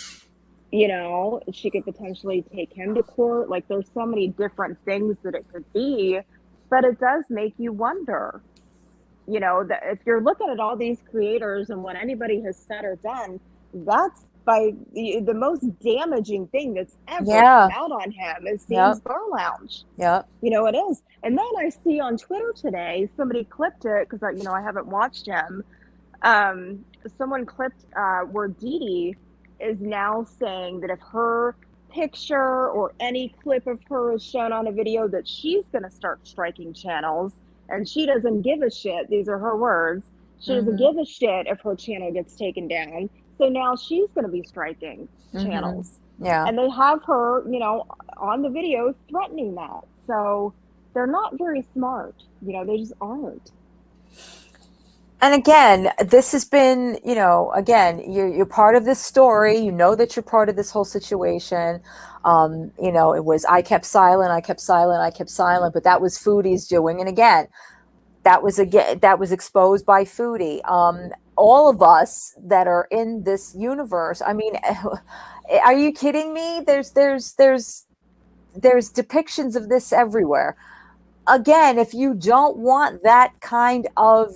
You know, she could potentially take him to court. Like, there's so many different things that it could be. But it does make you wonder, you know, that if you're looking at all these creators and what anybody has said or done, that's by the most damaging thing that's ever come out on him is Sam's Bar Lounge. Yeah. You know, it is. And then I see on Twitter today, somebody clipped it because, you know, I haven't watched him. Someone clipped where Dee Dee is now saying that if her picture or any clip of her is shown on a video that she's going to start striking channels, and she doesn't give a shit. These are her words. She doesn't give a shit if her channel gets taken down. so now she's going to be striking Mhm. channels. Yeah. And they have her, on the video threatening that. So they're not very smart. They just aren't. And again, this has been, again, you're part of this story. You know that you're part of this whole situation. It was I kept silent, but that was Foodie's doing. And again, that was exposed by Foodie. All of us that are in this universe. I mean, are you kidding me? There's depictions of this everywhere. Again, if you don't want that kind of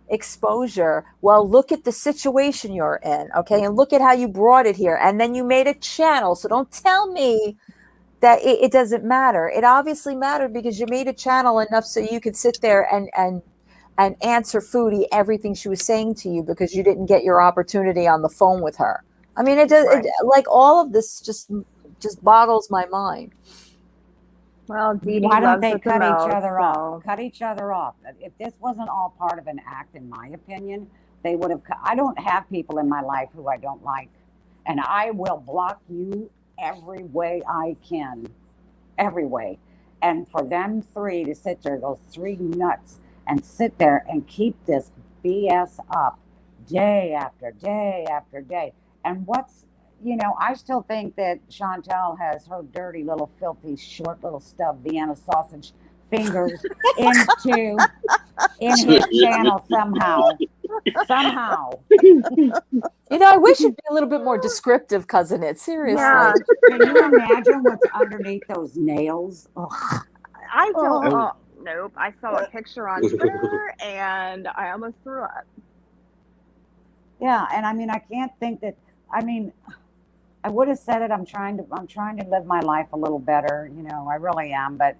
exposure, well, look at the situation you're in, okay? And look at how you brought it here. And then you made a channel. So don't tell me that it doesn't matter. It obviously mattered because you made a channel enough so you could sit there and answer Foodie everything she was saying to you because you didn't get your opportunity on the phone with her. I mean, like all of this just boggles my mind. Well, Dee Dee Why don't loves they it the cut each most, other so- off? Cut each other off. If this wasn't all part of an act, in my opinion, they would have. I don't have people in my life who I don't like, and I will block you every way I can, every way. And for them three to sit there, those three nuts, and sit there and keep this BS up day after day after day. And I still think that Chantel has her dirty little filthy short little stub Vienna sausage fingers in his channel somehow. I wish it'd be a little bit more descriptive, Cousin It. Seriously. Yeah. Can you imagine what's underneath those nails? Ugh. I don't. Nope. I saw a picture on Twitter and I almost threw up. Yeah, and I mean, I can't think that. I mean, I would have said it. I'm trying to live my life a little better. I really am. But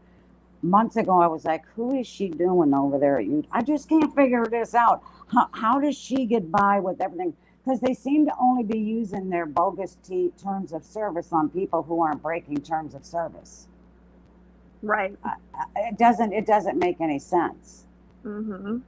months ago, I was like, who is she doing over there at you? I just can't figure this out. How does she get by with everything? Because they seem to only be using their bogus terms of service on people who aren't breaking terms of service. Right. It doesn't make any sense. Mm-hmm.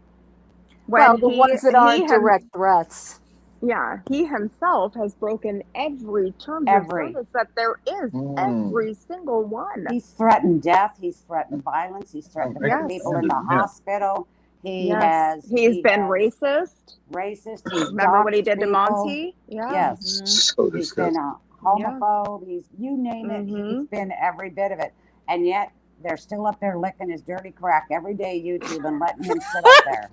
Well, the ones that aren't direct threats. Yeah, he himself has broken every term of service that there is. Every single one. He's threatened death. He's threatened violence. He's threatened to put people in the hospital. He's been racist. Remember what he did to Monty? Yeah. Yes. So he's been a homophobe. He's, you name it. He's been every bit of it. And yet they're still up there licking his dirty crack every day, YouTube, and letting him sit up there.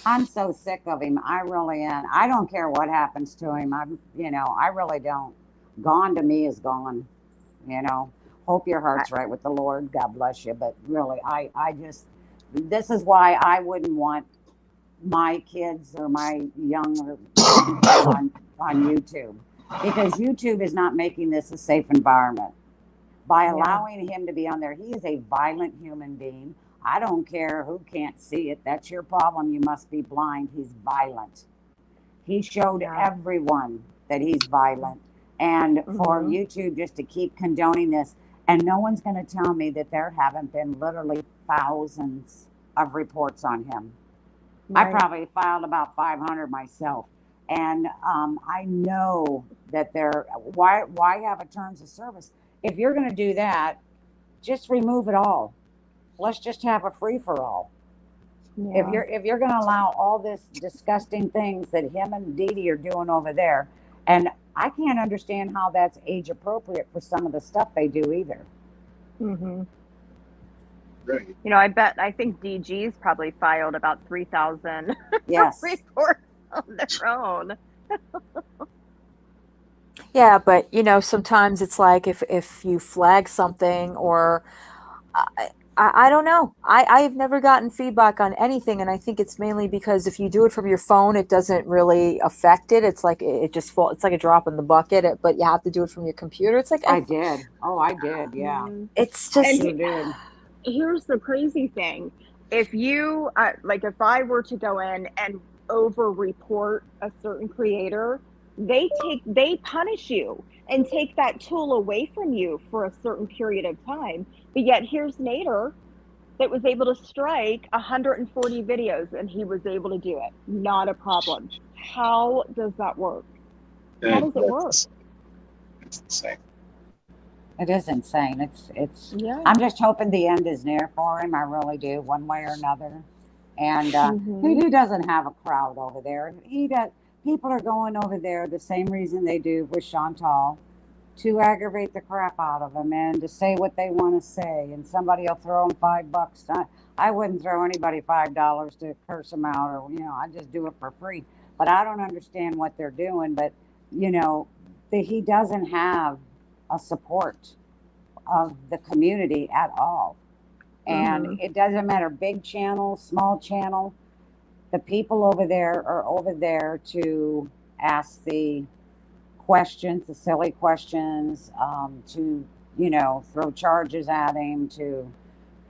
I'm so sick of him. I really am. I don't care what happens to him. I really don't. Gone to me is gone. Hope your heart's right with the Lord. God bless you. But really, this is why I wouldn't want my kids or my younger on YouTube, because YouTube is not making this a safe environment. By allowing him to be on there, he is a violent human being. I don't care who can't see it. That's your problem. You must be blind. He's violent. He showed everyone that he's violent. And for YouTube just to keep condoning this, and no one's going to tell me that there haven't been literally thousands of reports on him. Right. I probably filed about 500 myself. And I know that why have a terms of service? If you're going to do that, just remove it all. Let's just have a free for all. Yeah. If you're going to allow all this disgusting things that him and Dee Dee are doing over there, and I can't understand how that's age appropriate for some of the stuff they do either. Mm-hmm. Right. I think DG's probably filed about 3,000 reports on their own. Yeah, but sometimes it's like if you flag something or I don't know. I've never gotten feedback on anything, and I think it's mainly because if you do it from your phone, it doesn't really affect it. It's like it's like a drop in the bucket. But you have to do it from your computer. It's like I did. Oh, I did. Yeah. It's just. Here's the crazy thing: if you if I were to go in and over-report a certain creator, they punish you and take that tool away from you for a certain period of time. But yet here's Nader that was able to strike 140 videos, and he was able to do it. Not a problem. How does that work? How does it work? It's insane. It is insane. It's. Yeah. I'm just hoping the end is near for him. I really do, one way or another. And he doesn't have a crowd over there. He does. People are going over there the same reason they do with Chantal, to aggravate the crap out of him and to say what they want to say. And somebody will throw him $5. I wouldn't throw anybody $5 to curse him out, or I just do it for free. But I don't understand what they're doing. But he doesn't have a support of the community at all. And it doesn't matter, big channel, small channel, the people over there are over there to ask the questions, the silly questions, to throw charges at him, to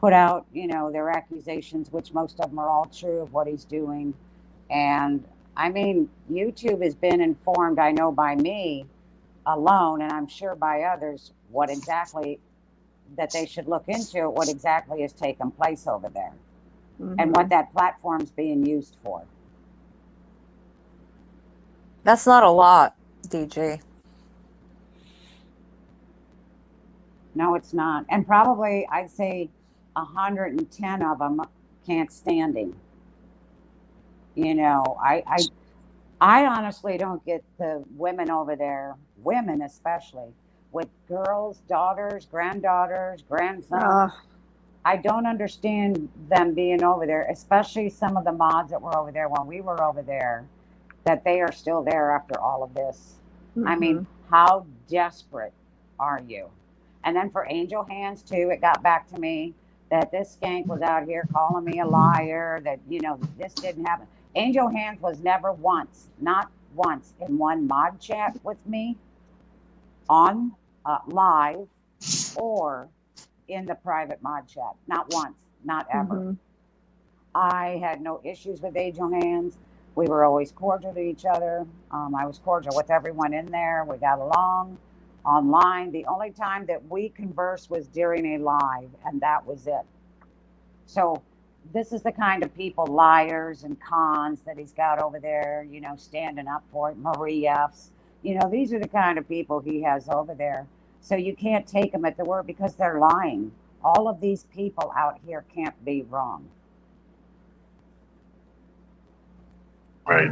put out their accusations, which most of them are all true of what he's doing. And I mean, YouTube has been informed, I know, by me alone, and I'm sure by others, what exactly that they should look into, what exactly has taken place over there, and what that platform's being used for. That's not a lot, DG. No, it's not. And probably I'd say 110 of them can't stand him. I honestly don't get the women over there, women especially, with girls, daughters, granddaughters, grandsons. I don't understand them being over there, especially some of the mods that were over there when we were over there, that they are still there after all of this. I mean, how desperate are you? And then for Angel Hands too, it got back to me that this skank was out here calling me a liar, that, this didn't happen. Angel Hands was never once, not once, in one mod chat with me on live or in the private mod chat. Not once, not ever. I had no issues with Angel Hands. We were always cordial to each other. I was cordial with everyone in there. We got along online. The only time that we conversed was during a live, and that was it. So this is the kind of people, liars and cons, that he's got over there, standing up for it. Marie F's. These are the kind of people he has over there. So you can't take them at the word because they're lying. All of these people out here can't be wrong. Right.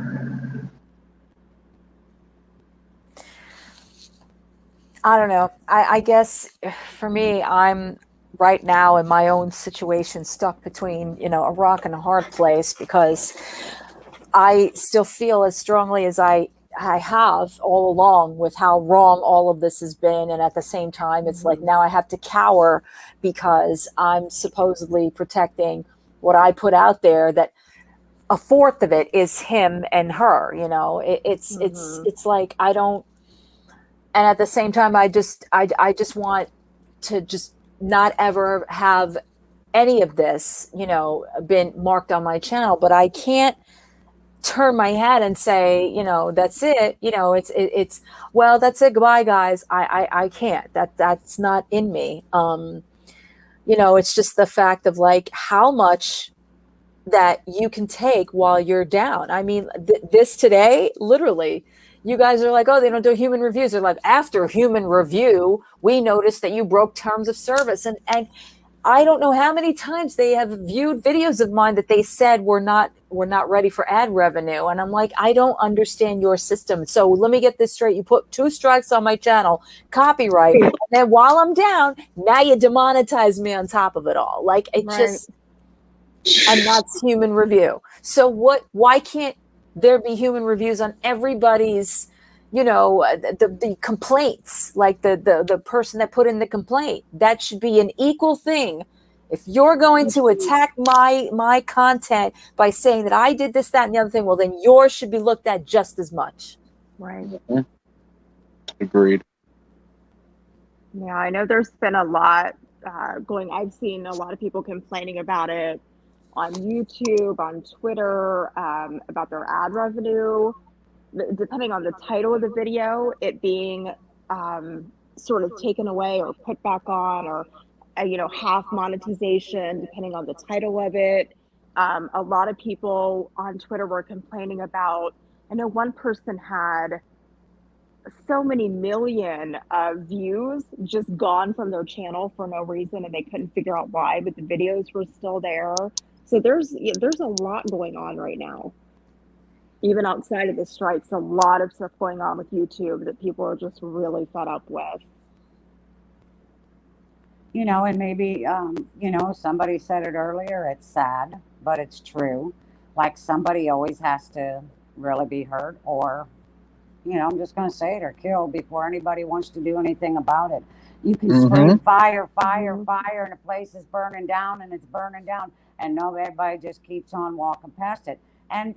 I don't know. I guess for me, I'm right now in my own situation stuck between, a rock and a hard place, because I still feel as strongly as I have all along with how wrong all of this has been. And at the same time, it's like now I have to cower because I'm supposedly protecting what I put out there, that a fourth of it is him and her, it's like, I don't, and at the same time, I just want to just not ever have any of this, been marked on my channel, but I can't turn my head and say, that's it, it's well, that's it, goodbye guys. I can't, that's not in me. It's just the fact of like how much that you can take while you're down. I mean, this today, literally, you guys are like, oh, they don't do human reviews. They're like, after human review, we noticed that you broke terms of service. And I don't know how many times they have viewed videos of mine that they said we're not ready for ad revenue. And I'm like, I don't understand your system. So let me get this straight. You put 2 strikes on my channel, copyright, and then while I'm down, now you demonetize me on top of it all. Like, it just... And that's human review. So why can't there be human reviews on everybody's, the complaints, like the person that put in the complaint? That should be an equal thing. If you're going to attack my content by saying that I did this, that, and the other thing, well, then yours should be looked at just as much. Right. Agreed. Yeah, I know there's been a lot I've seen a lot of people complaining about it on YouTube, on Twitter, about their ad revenue, depending on the title of the video, it being sort of taken away or put back on, or half monetization, depending on the title of it. A lot of people on Twitter were complaining about, I know one person had so many million views just gone from their channel for no reason, and they couldn't figure out why, but the videos were still there. So there's a lot going on right now. Even outside of the strikes, a lot of stuff going on with YouTube that people are just really fed up with. And maybe, somebody said it earlier, it's sad, but it's true. Like, somebody always has to really be hurt, or, I'm just going to say it, or killed before anybody wants to do anything about it. You can scream fire, and the place is burning down, and it's burning down, and no, everybody just keeps on walking past it. And,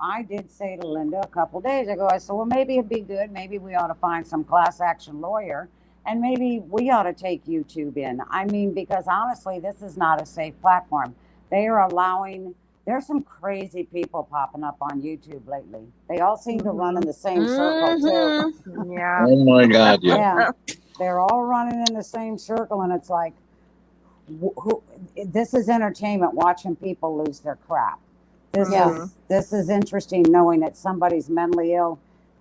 I did say to Linda a couple days ago, I said, well, maybe it'd be good. Maybe we ought to find some class action lawyer, and maybe we ought to take YouTube in. I mean, because honestly, this is not a safe platform. They are allowing, there's some crazy people popping up on YouTube lately. They all seem to run in the same circle, too. Yeah. Oh my God, yeah. Yeah. They're all running in the same circle, and it's like, this is entertainment, watching people lose their crap. This is interesting, knowing that somebody's mentally ill.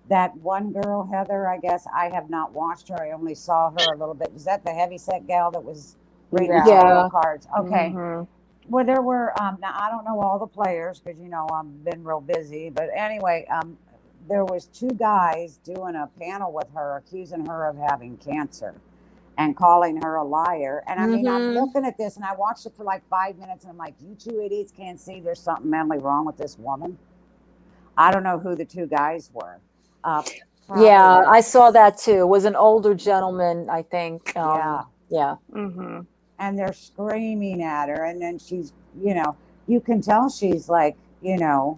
That one girl, Heather, I guess I have not watched her. I only saw her a little bit. Was that the heavyset gal that was reading tarot cards? Okay. Well, there were, now I don't know all the players because, I've been real busy. But anyway, there was 2 guys doing a panel with her, accusing her of having cancer and calling her a liar. And I mean, I'm looking at this, and I watched it for like 5 minutes, and I'm like, you 2 idiots can't see there's something mentally wrong with this woman. I don't know who the 2 guys were. Yeah, I saw that too. It was an older gentleman, I think. Yeah. And they're screaming at her, and then she's, you can tell she's like, the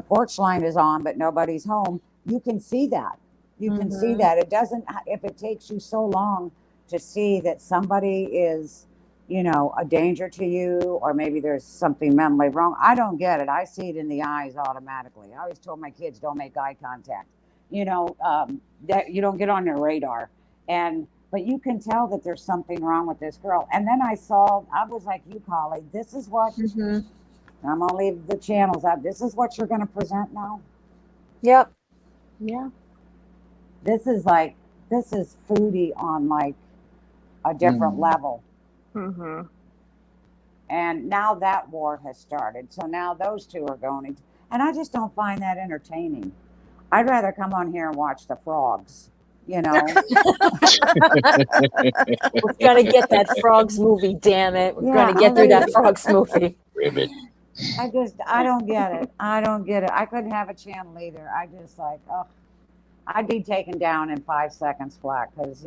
porch light is on, but nobody's home. You can see that. You can see that. It doesn't, if it takes you so long to see that somebody is, a danger to you, or maybe there's something mentally wrong. I don't get it. I see it in the eyes automatically. I always told my kids, don't make eye contact. That you don't get on their radar. But you can tell that there's something wrong with this girl. And then I was like you, Polly, this is what, I'm going to leave the channels out. This is what you're going to present now? Yep. Yeah. This is foodie on like a different level. And now that war has started. So now those 2 are going. And I just don't find that entertaining. I'd rather come on here and watch the frogs, We're going to get that Frogs movie, damn it. We're going to get through that Frogs movie. Ribbit. I don't get it. I couldn't have a channel either. I just like, I'd be taken down in 5 seconds flat because,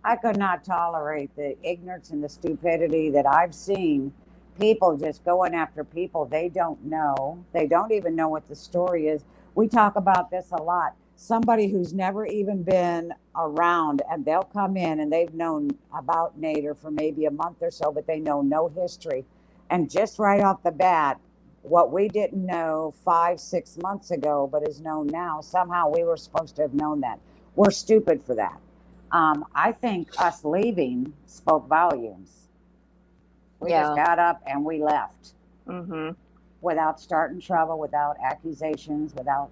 I could not tolerate the ignorance and the stupidity that I've seen. People just going after people they don't know. They don't even know what the story is. We talk about this a lot. Somebody who's never even been around, and they'll come in and they've known about Nader for maybe a month or so, but they know no history. And just right off the bat, what we didn't know 5-6 months ago, but is known now, somehow we were supposed to have known that. We're stupid for that. I think us leaving spoke volumes. We just got up and we left. Without starting trouble, without accusations, without,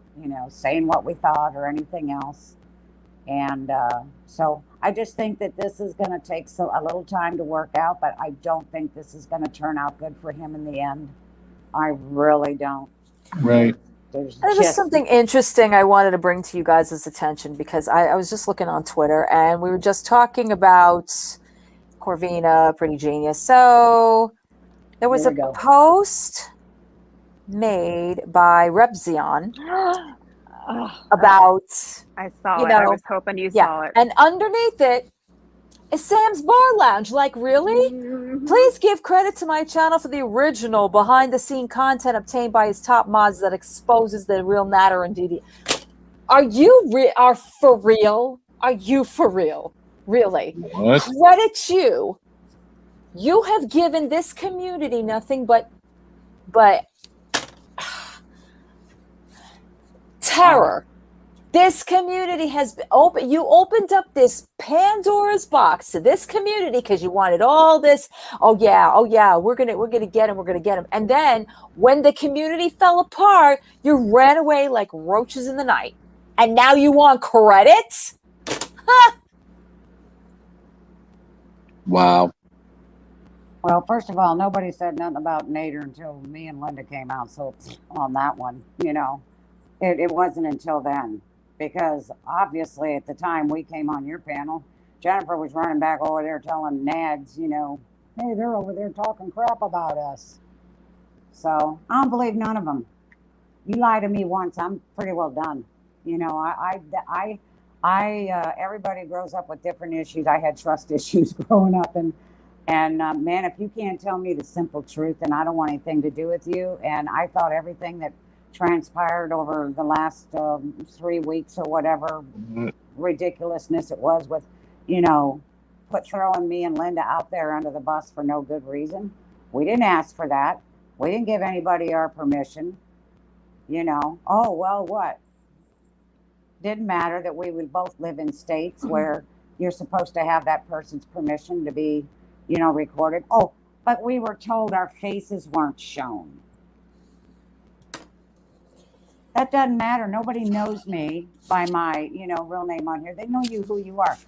saying what we thought or anything else. And so I just think that this is going to take a little time to work out, but I don't think this is going to turn out good for him in the end. I really don't. Right. There's just something interesting I wanted to bring to you guys' attention, because I was just looking on Twitter and we were just talking about Corvina, Pretty Genius. So there was a post made by Repzion about, I saw it. I was hoping you saw it. And underneath it is Sam's Bar Lounge. Like, really? Please give credit to my channel for the original behind-the-scene content obtained by his top mods that exposes the real Nader and Didi. Are you for real? Are you for real? Really? What? Credit you. You have given this community nothing but terror. This community has been open. You opened up this Pandora's box to this community because you wanted all this. Oh yeah, we're gonna get him. And then when the community fell apart, you ran away like roaches in the night. And now you want credit? Wow. Well, first of all, nobody said nothing about Nader until me and Linda came out. So on that one, it wasn't until then. Because obviously at the time we came on your panel, Jennifer was running back over there telling Nads, hey, they're over there talking crap about us. So I don't believe none of them. You lie to me once, I'm pretty well done. Everybody grows up with different issues. I had trust issues growing up, and man, if you can't tell me the simple truth, then I don't want anything to do with you. And I thought everything that transpired over the last 3 weeks or whatever ridiculousness it was with, throwing me and Linda out there under the bus for no good reason. We didn't ask for that. We didn't give anybody our permission. Oh, well, what? Didn't matter that we would both live in states where you're supposed to have that person's permission to be, recorded. Oh, but we were told our faces weren't shown. That doesn't matter. Nobody knows me by my, real name on here. They know who you are.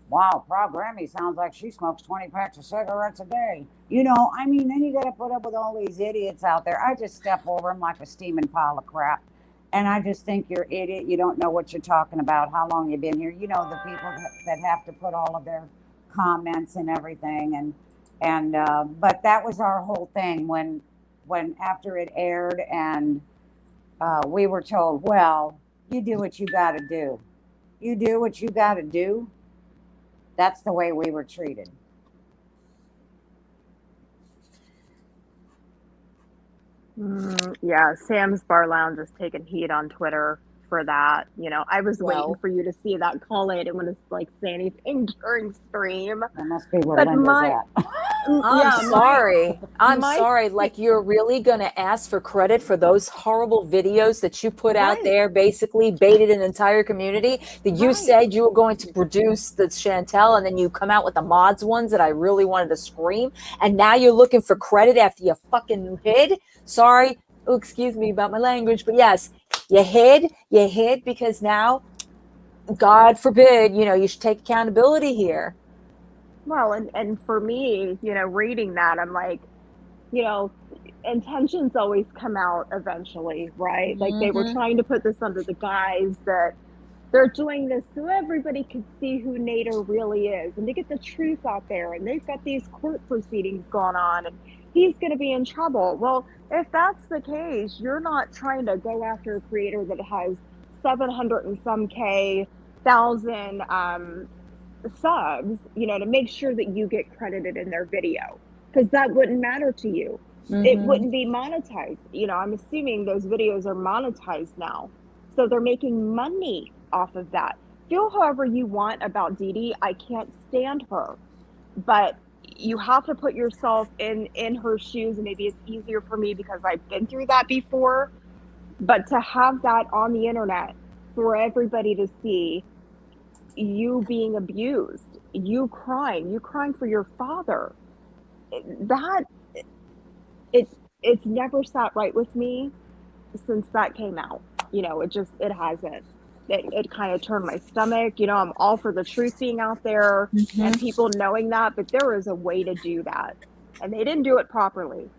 Wow, Proud Grammy sounds like she smokes 20 packs of cigarettes a day. Then you got to put up with all these idiots out there. I just step over them like a steaming pile of crap. And I just think you're idiot. You don't know what you're talking about, how long you've been here. The people that have to put all of their comments and everything. But that was our whole thing when after it aired and we were told, well, you do what you got to do. You do what you got to do. That's the way we were treated. Yeah, Sam's Bar Lounge is taking heat on Twitter for that. I was waiting for you to see that call in and want to say anything during stream. That must be where Linda's at. I'm sorry. I'm sorry. Like, you're really going to ask for credit for those horrible videos that you put out there, basically baited an entire community that you said you were going to produce the Chantel, and then you come out with the mods ones that I really wanted to scream. And now you're looking for credit after you fucking hid. Sorry. Oh, excuse me about my language, but yes, you hid because now, God forbid, you should take accountability here. Well, and for me, reading that, I'm like, intentions always come out eventually, right? Like they were trying to put this under the guise that they're doing this so everybody could see who Nader really is and to get the truth out there. And they've got these court proceedings going on and he's going to be in trouble. Well, if that's the case, you're not trying to go after a creator that has 700 and some thousand subs, to make sure that you get credited in their video, because that wouldn't matter to you. It wouldn't be monetized. I'm assuming those videos are monetized now, so they're making money off of that. Feel however you want about Dee Dee. I can't stand her, but you have to put yourself in her shoes, and maybe it's easier for me because I've been through that before. But to have that on the internet for everybody to see, you being abused, you crying for your father, it's never sat right with me since that came out. It hasn't. It kind of turned my stomach. I'm all for the truth being out there and people knowing that, but there is a way to do that, and they didn't do it properly,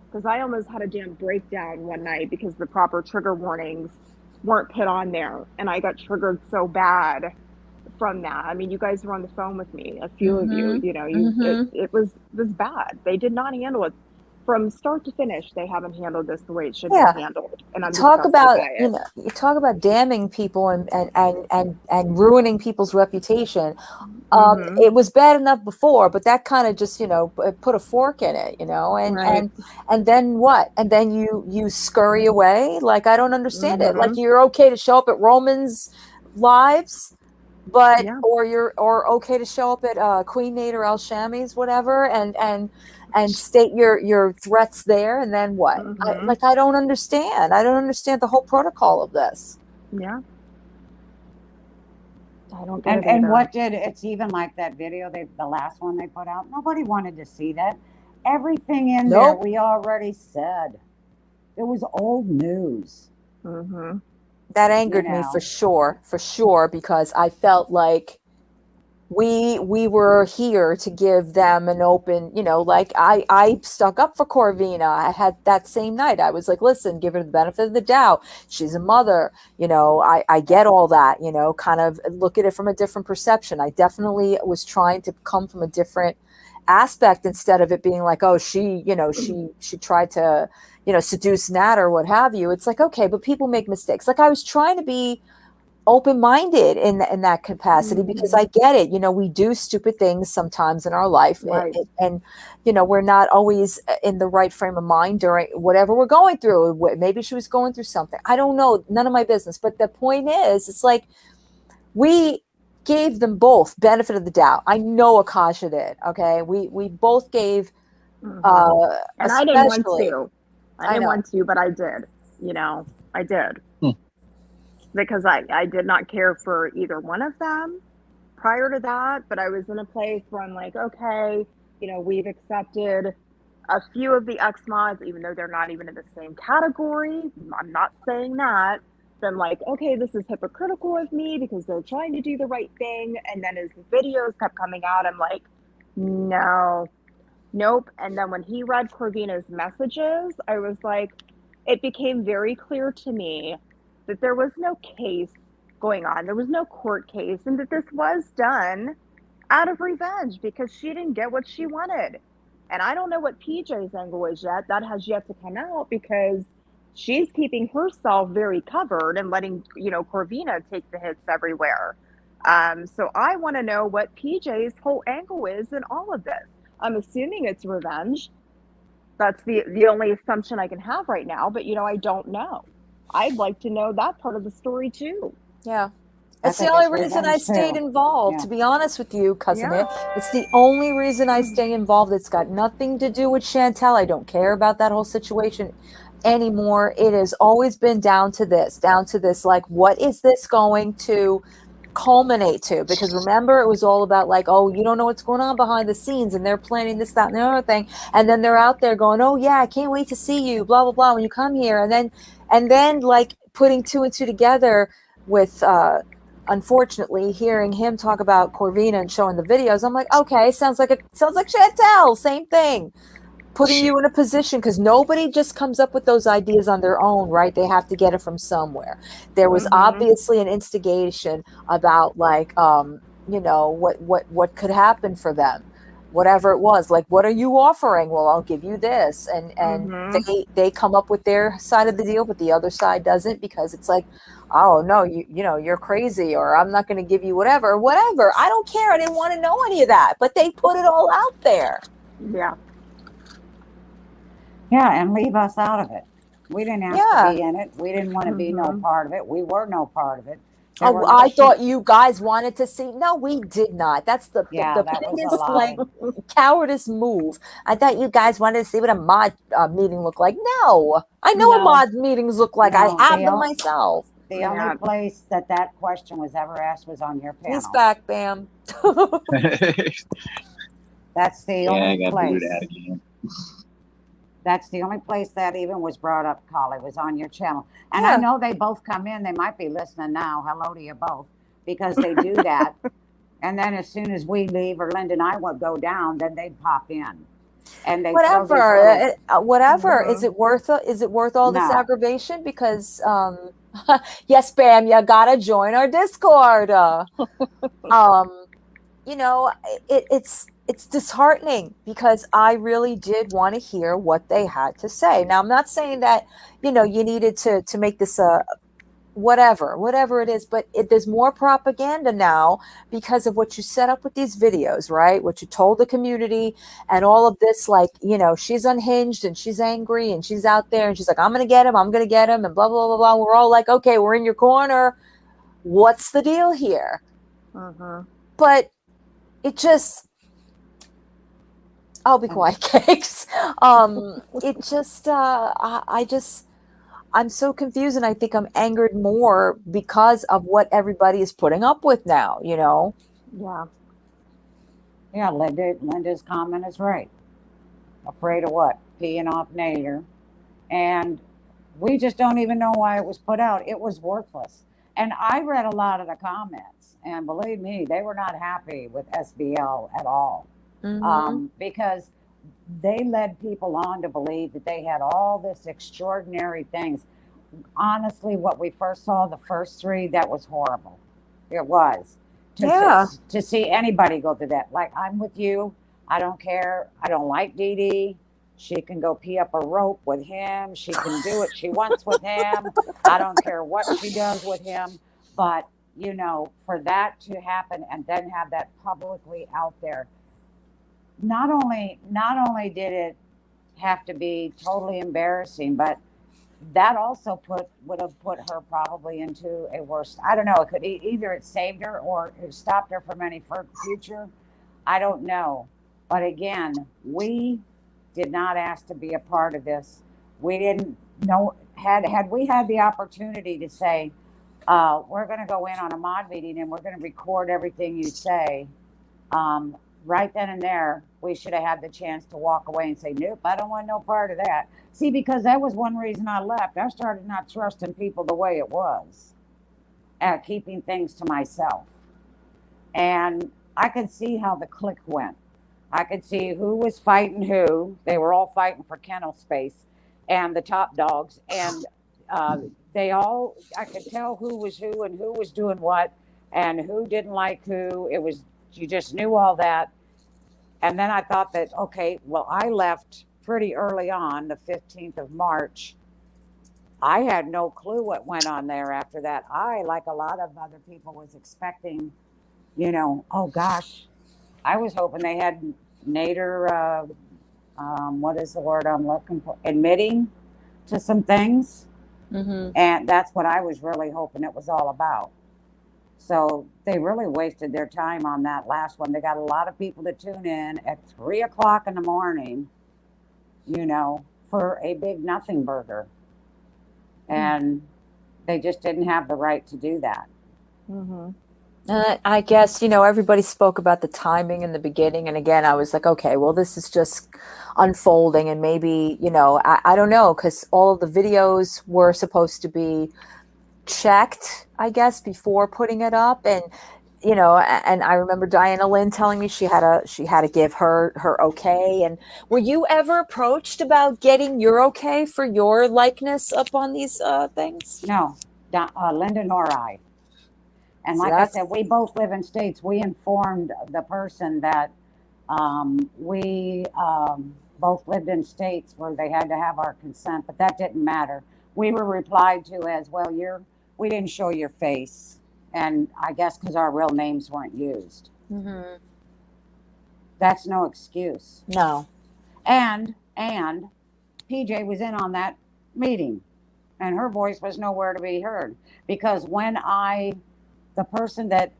because I almost had a damn breakdown one night because the proper trigger warnings weren't put on there, and I got triggered so bad from that. I mean, you guys were on the phone with me, a few of you. It was bad. They did not handle it from start to finish. They haven't handled this the way it should be handled. And I'm talk about you talk about damning people and ruining people's reputation. It was bad enough before, but that kind of just put a fork in it, and then what? And then you scurry away. Like, I don't understand it. Like, you're okay to show up at Roman's lives, but or okay to show up at Queen Nader Al Shami's whatever and state your threats there, and then what? I don't understand. I don't understand the whole protocol of this. Yeah. I don't get it And either. what did it's even like that video the last one they put out? Nobody wanted to see that. Everything in there Nope. we already said. It was old news. Mm-hmm. That angered me know. for sure, because I felt like we were here to give them an open, like I stuck up for Corvina. I had that same night. I was like, listen, give her the benefit of the doubt. She's a mother, I get all that, kind of look at it from a different perception. I definitely was trying to come from a different aspect instead of it being like, oh, she tried to, seduce Nat or what have you. It's like, okay, but people make mistakes. Like I was trying to be open-minded in that capacity because I get it. We do stupid things sometimes in our life, Right. and we're not always in the right frame of mind during whatever we're going through. Maybe she was going through something. I don't know. None of my business. But the point is, it's like we gave them both benefit of the doubt. I know Akasha did. Okay, we both gave. And I didn't want especially- to. I I didn't know. want to, but I did. I did. Because I did not care for either one of them prior to that, but I was in a place where I'm like, okay, we've accepted a few of the X mods, even though they're not even in the same category. I'm not saying that. But I'm like, okay, this is hypocritical of me because they're trying to do the right thing. And then as the videos kept coming out, I'm like, no, nope. And then when he read Corvina's messages, I was like, it became very clear to me that there was no case going on. There was no court case, and that this was done out of revenge because she didn't get what she wanted. And I don't know what PJ's angle is yet. That has yet to come out because she's keeping herself very covered and letting, Corvina take the hits everywhere. So I want to know what PJ's whole angle is in all of this. I'm assuming it's revenge. That's the only assumption I can have right now, but I don't know. I'd like to know that part of the story too. Yeah. I It's the think only it's reason I revenge, stayed too. involved, Yeah. to be honest with you, cousin. Yeah. It's the only reason I stay involved. It's got nothing to do with Chantel. I don't care about that whole situation anymore. It has always been down to this, like, what is this going to culminate to? Because remember, it was all about like, oh, you don't know what's going on behind the scenes, and they're planning this, that, and the other thing, and then they're out there going, oh yeah, I can't wait to see you, blah blah blah, when you come here, and then like putting two and two together with unfortunately hearing him talk about Corvina and showing the videos. I'm like, okay, sounds like Chantel, same thing. Putting you in a position, because nobody just comes up with those ideas on their own, right? They have to get it from somewhere. There was obviously an instigation about like, what could happen for them, whatever it was. Like, what are you offering? Well, I'll give you this, and they come up with their side of the deal, but the other side doesn't, because it's like, oh no, you're crazy, or I'm not going to give you whatever. I don't care. I didn't want to know any of that, but they put it all out there. Yeah. Yeah, and leave us out of it. We didn't ask to be in it. We didn't want to be no part of it. We were no part of it. Oh, I thought you guys wanted to see. No, we did not. That's the that biggest like cowardice move. I thought you guys wanted to see what a mod meeting looked like. No, I know what mod meetings look like. I have them myself. The only place that question was ever asked was on your panel. He's back, Bam. That's the only place. Do that again. That's the only place that even was brought up, Collie, was on your channel. And I know they both come in. They might be listening now. Hello to you both, because they do that. And then as soon as we leave, or Linda and I would go down, then they'd pop in. And they whatever. Is it worth all this aggravation? Because yes, Bam, you gotta join our Discord. It's disheartening, because I really did want to hear what they had to say. Now, I'm not saying that, you needed to make this a whatever it is, but there's more propaganda now because of what you set up with these videos, right? What you told the community and all of this, like, she's unhinged and she's angry and she's out there and she's like, I'm going to get him and blah, blah, blah, blah. We're all like, okay, we're in your corner. What's the deal here? But it just, I'll be quiet, Cakes. It just, I'm so confused, and I think I'm angered more because of what everybody is putting up with now, you know? Yeah. Yeah, Linda's comment is right. Afraid of what? Peeing off Nader. And we just don't even know why it was put out. It was worthless. And I read a lot of the comments, and believe me, they were not happy with SBL at all. Because they led people on to believe that they had all this extraordinary things. Honestly, what we first saw, the first three, that was horrible. It was. To see anybody go through that. Like, I'm with you. I don't care. I don't like Dee Dee. She can go pee up a rope with him. She can do what she wants with him. I don't care what she does with him. But, you know, for that to happen and then have that publicly out there, not only did it have to be totally embarrassing, but that also would have put her probably into a worse. I don't know. It could either it saved her or it stopped her from any future. I don't know. But again, we did not ask to be a part of this. We didn't know. Had we had the opportunity to say, we're going to go in on a mod meeting and we're going to record everything you say, right then and there, we should have had the chance to walk away and say, nope, I don't want no part of that. See, because that was one reason I left. I started not trusting people the way it was, keeping things to myself. And I could see how the click went. I could see who was fighting who. They were all fighting for kennel space and the top dogs. And I could tell who was who and who was doing what and who didn't like who. You just knew all that. And then I thought that, okay, well, I left pretty early on, the 15th of March. I had no clue what went on there after that. I, like a lot of other people, was expecting, you know, oh gosh, I was hoping they had Nader, what is the word I'm looking for? Admitting to some things. And that's what I was really hoping it was all about. So they really wasted their time on that last one. They got a lot of people to tune in at 3 o'clock in the morning, you know, for a big nothing burger. And they just didn't have the right to do that. I guess, you know, everybody spoke about the timing in the beginning. And again, I was like, okay, well, this is just unfolding. And maybe, you know, I don't know, because all of the videos were supposed to be checked, I guess, before putting it up. And, you know, and I remember Diana Lynn telling me she had to give her okay. And were you ever approached about getting your okay for your likeness up on these things? No, Linda nor I. And like I said, we both live in states. We informed the person that we both lived in states where they had to have our consent, but that didn't matter. We were replied to as, well, we didn't show your face. And I guess because our real names weren't used. That's no excuse. No. And PJ was in on that meeting and her voice was nowhere to be heard, because when the person that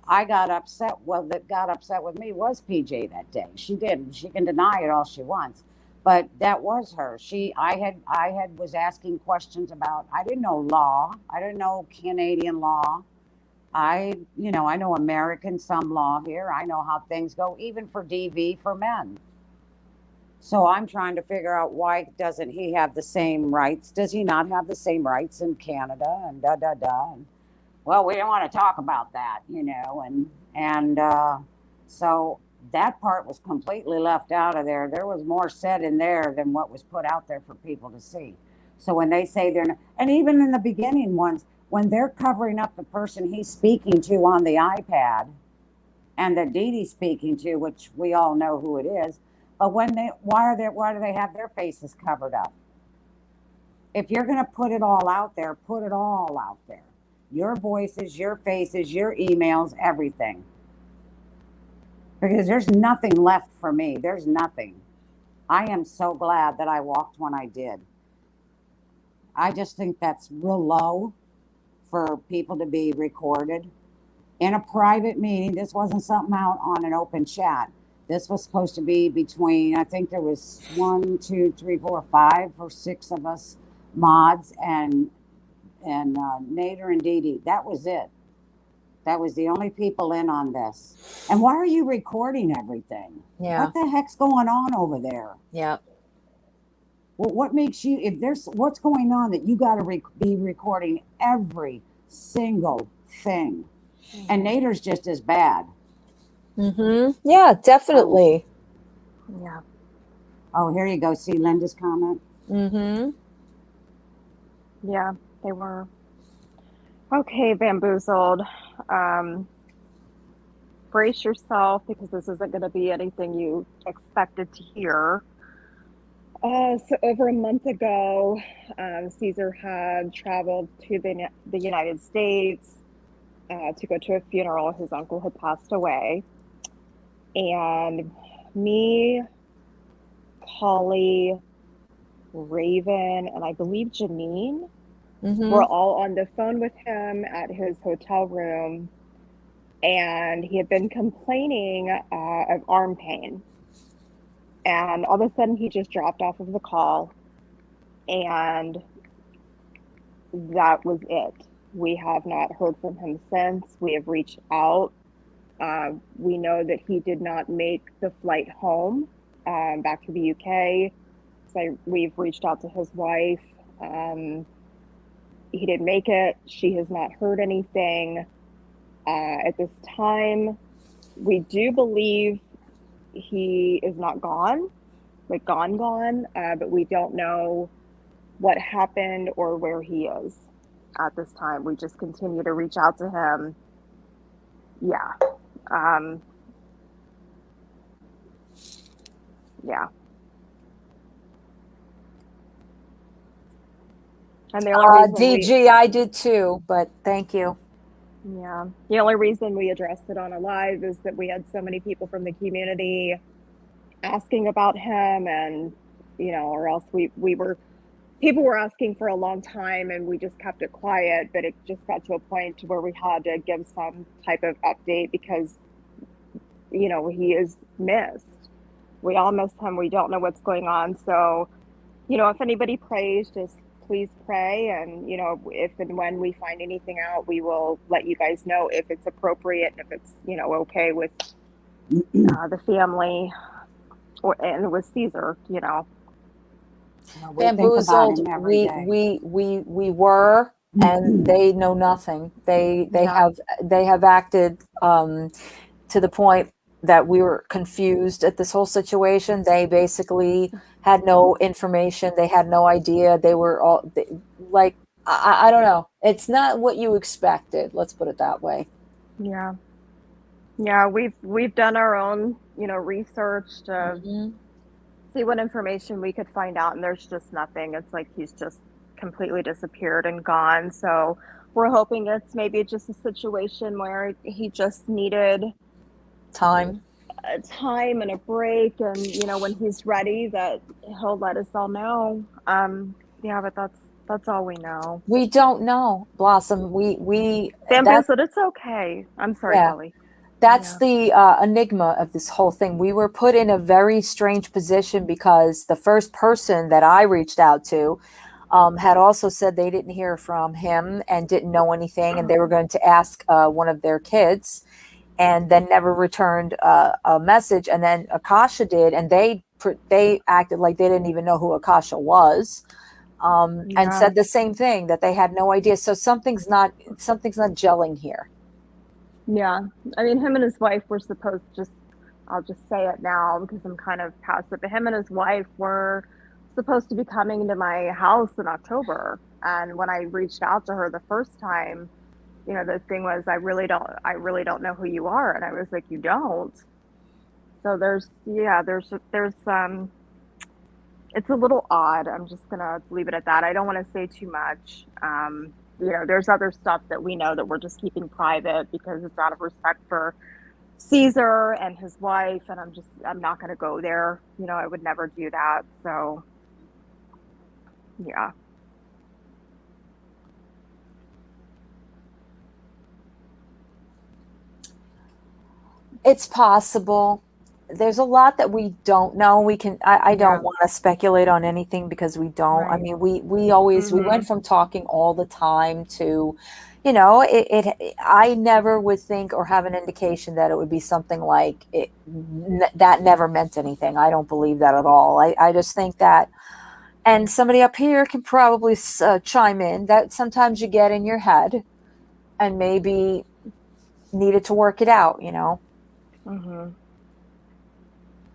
I got upset with me was PJ that day. She can deny it all she wants, but that was her. I was asking questions about, I didn't know law. I didn't know Canadian law. I know American, some law here. I know how things go, even for DV for men. So I'm trying to figure out, why doesn't he have the same rights? Does he not have the same rights in Canada and And, well, we don't want to talk about that, you know, and so that part was completely left out of there. There was more said in there than what was put out there for people to see. So when they say and even in the beginning ones, when they're covering up the person he's speaking to on the iPad and that Dee Dee's speaking to, which we all know who it is, but why do they have their faces covered up? If you're going to put it all out there, put it all out there. Your voices, your faces, your emails, everything. Because there's nothing left for me. There's nothing. I am so glad that I walked when I did. I just think that's real low for people to be recorded in a private meeting. This wasn't something out on an open chat. This was supposed to be between, I think there was 1, 2, 3, 4, 5 or 6 of us mods and Nader and Dee Dee. That was it. That was the only people in on this. And why are you recording everything? Yeah. What the heck's going on over there? Yeah. Well, what makes you, if there's, what's going on that you got to be recording every single thing? And Nader's just as bad. Yeah, definitely. Yeah. Oh, here you go. See Linda's comment? Yeah, they were. Okay, Bamboozled. Brace yourself because this isn't going to be anything you expected to hear. So over a month ago, Caesar had traveled to the United States to go to a funeral. His uncle had passed away. And me, Holly, Raven, and I believe Janine were all on the phone with him at his hotel room. And he had been complaining of arm pain. And all of a sudden, he just dropped off of the call. And that was it. We have not heard from him since. We have reached out. We know that he did not make the flight home back to the UK. So we've reached out to his wife. He didn't make it. She has not heard anything. At this time, we do believe he is not gone, like gone, but we don't know what happened or where he is at this time. We just continue to reach out to him. Yeah. Yeah. And the only reason DG, I did too, but thank you. Yeah. The only reason we addressed it on a live is that we had so many people from the community asking about him, and, you know, or else people were asking for a long time and we just kept it quiet, but it just got to a point to where we had to give some type of update because, you know, he is missed. We all miss him. We don't know what's going on. So, you know, if anybody prays, just please pray. And, you know, if and when we find anything out, we will let you guys know if it's appropriate, if it's, you know, okay with the family and with Caesar, you know. Bamboozled, we were, and they know nothing. They have acted to the point that we were confused at this whole situation. They basically had no information. They had no idea. They were all like, I don't know. It's not what you expected. Let's put it that way. Yeah. Yeah. We've done our own, you know, research to see what information we could find out. And there's just nothing. It's like, he's just completely disappeared and gone. So we're hoping it's maybe just a situation where he just needed time and a break, and, you know, when he's ready, that he'll let us all know. Yeah, but that's all we know. We don't know, Blossom. We Bamboozled, it's okay. I'm sorry, Holly. That's the enigma of this whole thing. We were put in a very strange position because the first person that I reached out to had also said they didn't hear from him and didn't know anything, and they were going to ask one of their kids, and then never returned a message. And then Akasha did, and they acted like they didn't even know who Akasha was, and said the same thing, that they had no idea. So something's not gelling here. Yeah, I mean, him and his wife were supposed to I'll just say it now because I'm kind of past it, but him and his wife were supposed to be coming to my house in October. And when I reached out to her the first time, you know, the thing was, I really don't know who you are. And I was like, you don't? So there's it's a little odd. I'm just going to leave it at that. I don't want to say too much. You know, there's other stuff that we know that we're just keeping private because it's out of respect for Caesar and his wife. And I'm not going to go there. You know, I would never do that. So, yeah. It's possible. there's a lot that we don't know. I don't Yeah. want to speculate on anything because we don't. I Right. mean, we always we went from talking all the time to, I never would think or have an indication that it would be something like that never meant anything. I don't believe that at all. I just think that, and somebody up here can probably chime in, that sometimes you get in your head and maybe needed to work it out, Hmm.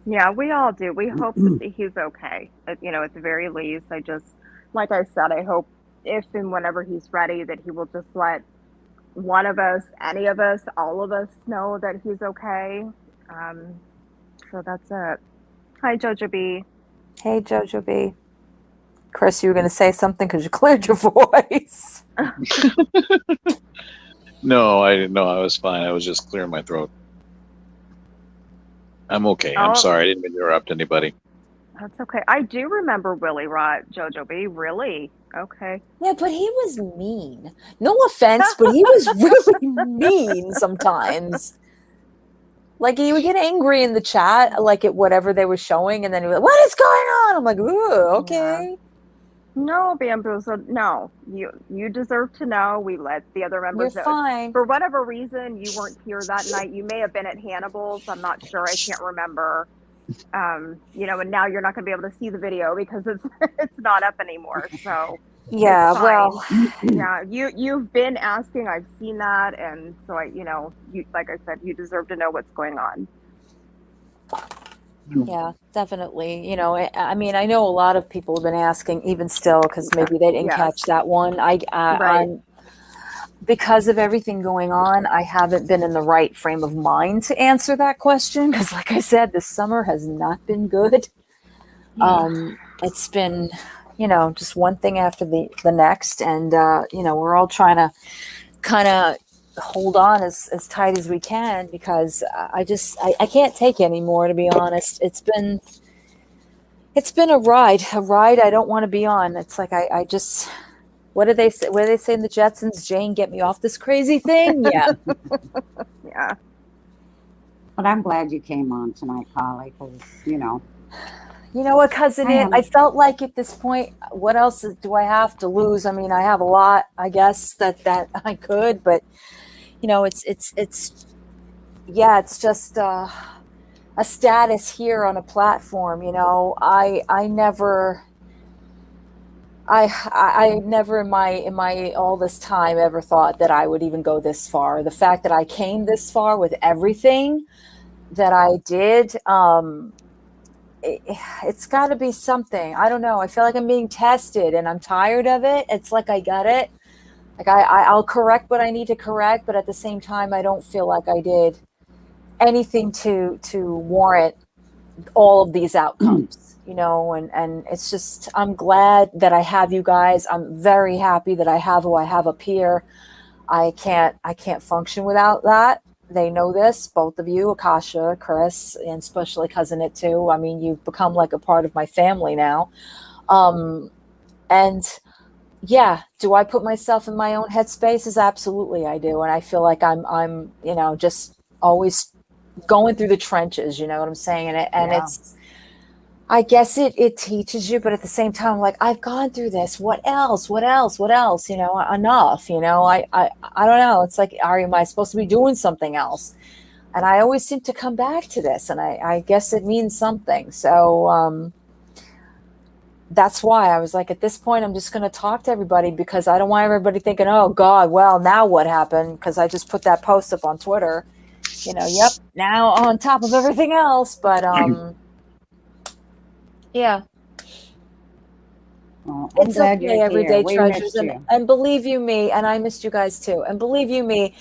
Yeah, we all do. We hope that he's okay. At the very least, like I said, I hope if and whenever he's ready, that he will just let one of us, any of us, all of us know that he's okay. Um, so that's it. Hi, Jojo B. Hey, Jojo B. Chris, you were going to say something because you cleared your voice. No, I didn't know. I was fine. I was just clearing my throat. I'm okay. I'm Oh, sorry. I didn't mean to interrupt anybody. that's okay. I do remember Willie Rot, Jojo B. Really? Okay. Yeah, but he was mean. No offense, but he was really mean sometimes. Like, he would get angry in the chat, like at whatever they were showing, and then he was like, "What is going on?" I'm like, "Ooh, okay." No, Bamboozle. No, you deserve to know. We let the other members You're know. fine. For whatever reason, you weren't here that night. You may have been at Hannibal's. I'm not sure. I can't remember. And now you're not going to be able to see the video because it's not up anymore. So Yeah, it's fine. well, Yeah, you've been asking. I've seen that, and so you, like I said, you deserve to know what's going on. yeah, definitely. I mean, I know a lot of people have been asking, even still, because maybe they didn't Yes. catch that one. Right. I'm because of everything going on, I haven't been in the right frame of mind to answer that question. Because, like I said, this summer has not been good. It's been, just one thing after the next, and we're all trying to kind of hold on as tight as we can because I can't take any more, to be honest. It's been a ride I don't want to be on. It's like I just, what do they say in the Jetsons? Jane, get me off this crazy thing. Yeah. Yeah. But I'm glad you came on tonight, Holly, because, You know what, cousin? I felt like at this point, what else do I have to lose? I mean, I have a lot, I guess, that I could, but it's just a status here on a platform. I never in my all this time ever thought that I would even go this far. The fact that I came this far with everything that I did, it's got to be something. I don't know. I feel like I'm being tested and I'm tired of it. It's like I got it. Like I'll correct what I need to correct, but at the same time, I don't feel like I did anything to warrant all of these outcomes, and it's just, I'm glad that I have you guys. I'm very happy that I have who I have up here. I can't function without that. They know this, both of you, Akasha, Chris, and especially Cousin It too. I mean, you've become like a part of my family now. And yeah, do I put myself in my own headspaces? Absolutely, I do. And I feel like I'm just always going through the trenches, you know what I'm saying? And it's, I guess it teaches you, but at the same time, like, I've gone through this. What else? Enough. I don't know. It's like, am I supposed to be doing something else? And I always seem to come back to this, and I guess it means something. So, that's why I was like, at this point, I'm just going to talk to everybody because I don't want everybody thinking, oh God, well, now what happened? Because I just put that post up on Twitter, yep, now on top of everything else. But, yeah. Well, It's okay, everyday treasures. And believe you me, and I missed you guys too. And believe you me,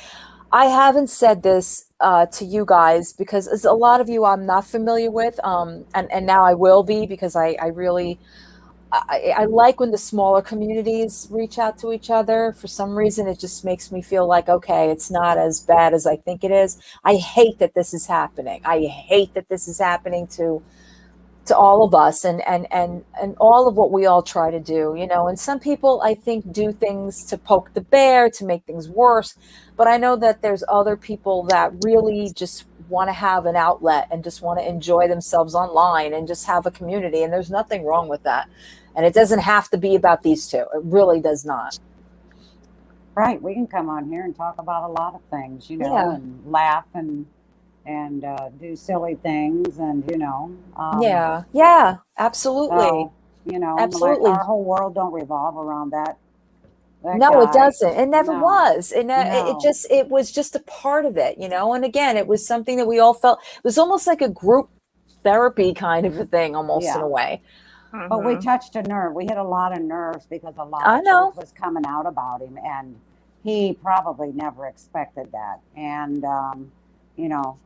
I haven't said this to you guys because as a lot of you I'm not familiar with. And now I will be because I really, I like when the smaller communities reach out to each other. For some reason, it just makes me feel like, okay, it's not as bad as I think it is. I hate that this is happening. I hate that this is happening to to all of us and all of what we all try to do, you know. And some people, I think, do things to poke the bear, to make things worse. But I know that there's other people that really just want to have an outlet and just want to enjoy themselves online and just have a community. And there's nothing wrong with that. And it doesn't have to be about these two. It really does not. Right. We can come on here and talk about a lot of things, you know, Yeah. and laugh and do silly things, and Yeah, absolutely. so, like Absolutely. our whole world don't revolve around that No, it guy. doesn't. It never No, was. And no. it was just a part of it, you know. And again, it was something that we all felt. It was almost like a group therapy kind of a thing, almost in Yeah. a way. But we touched a nerve. We hit a lot of nerves because a lot I of know. truth was coming out about him, and he probably never expected that. And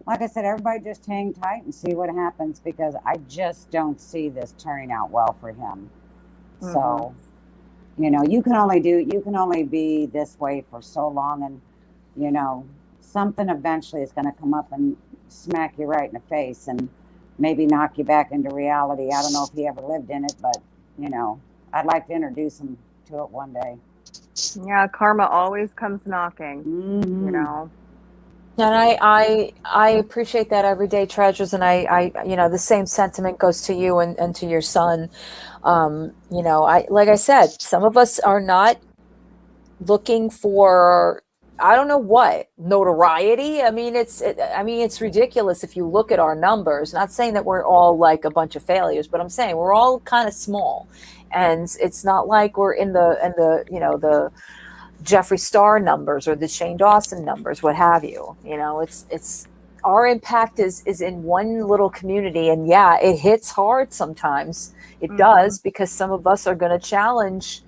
like I said, everybody just hang tight and see what happens, because I just don't see this turning out well for him. So, you can only be this way for so long, and something eventually is going to come up and smack you right in the face and maybe knock you back into reality. I don't know if he ever lived in it, but I'd like to introduce him to it one day. Yeah, karma always comes knocking, Mhm. you know. And I appreciate that, everyday treasures. And I the same sentiment goes to you and to your son. Like I said, some of us are not looking for, I don't know what, notoriety. I mean, it's ridiculous if you look at our numbers. Not saying that we're all like a bunch of failures, but I'm saying we're all kind of small, and it's not like we're in the Jeffree Star numbers or the Shane Dawson numbers, what have you. It's our impact is in one little community, and yeah, it hits hard sometimes. It does, because some of us are going to challenge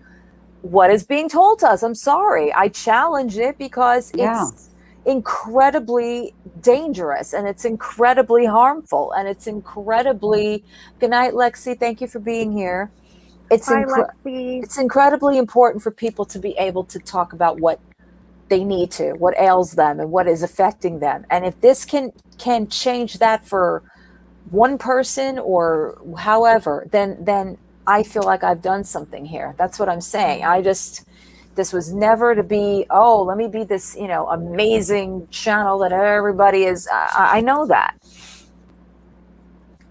what is being told to us. I'm sorry. I challenge it because it's incredibly dangerous, and it's incredibly harmful, and it's incredibly. Good night, Lexi. Thank you for being here. Hi, Lexi. It's incredibly important for people to be able to talk about what they need to, what ails them, and what is affecting them. And if this can change that for one person or however, then I feel like I've done something here. That's what I'm saying. This was never to be, oh, let me be this, amazing channel that everybody is. I know that.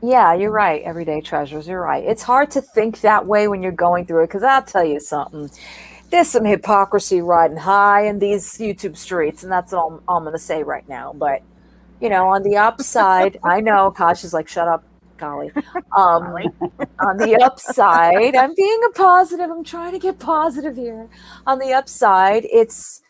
Yeah, you're right. Everyday treasures. You're right. It's hard to think that way when you're going through it, because I'll tell you something. There's some hypocrisy riding high in these YouTube streets, and that's all I'm going to say right now. But, on the upside, I know Kosh is like, shut up, golly. On the upside, I'm being a positive. I'm trying to get positive here. On the upside, it's,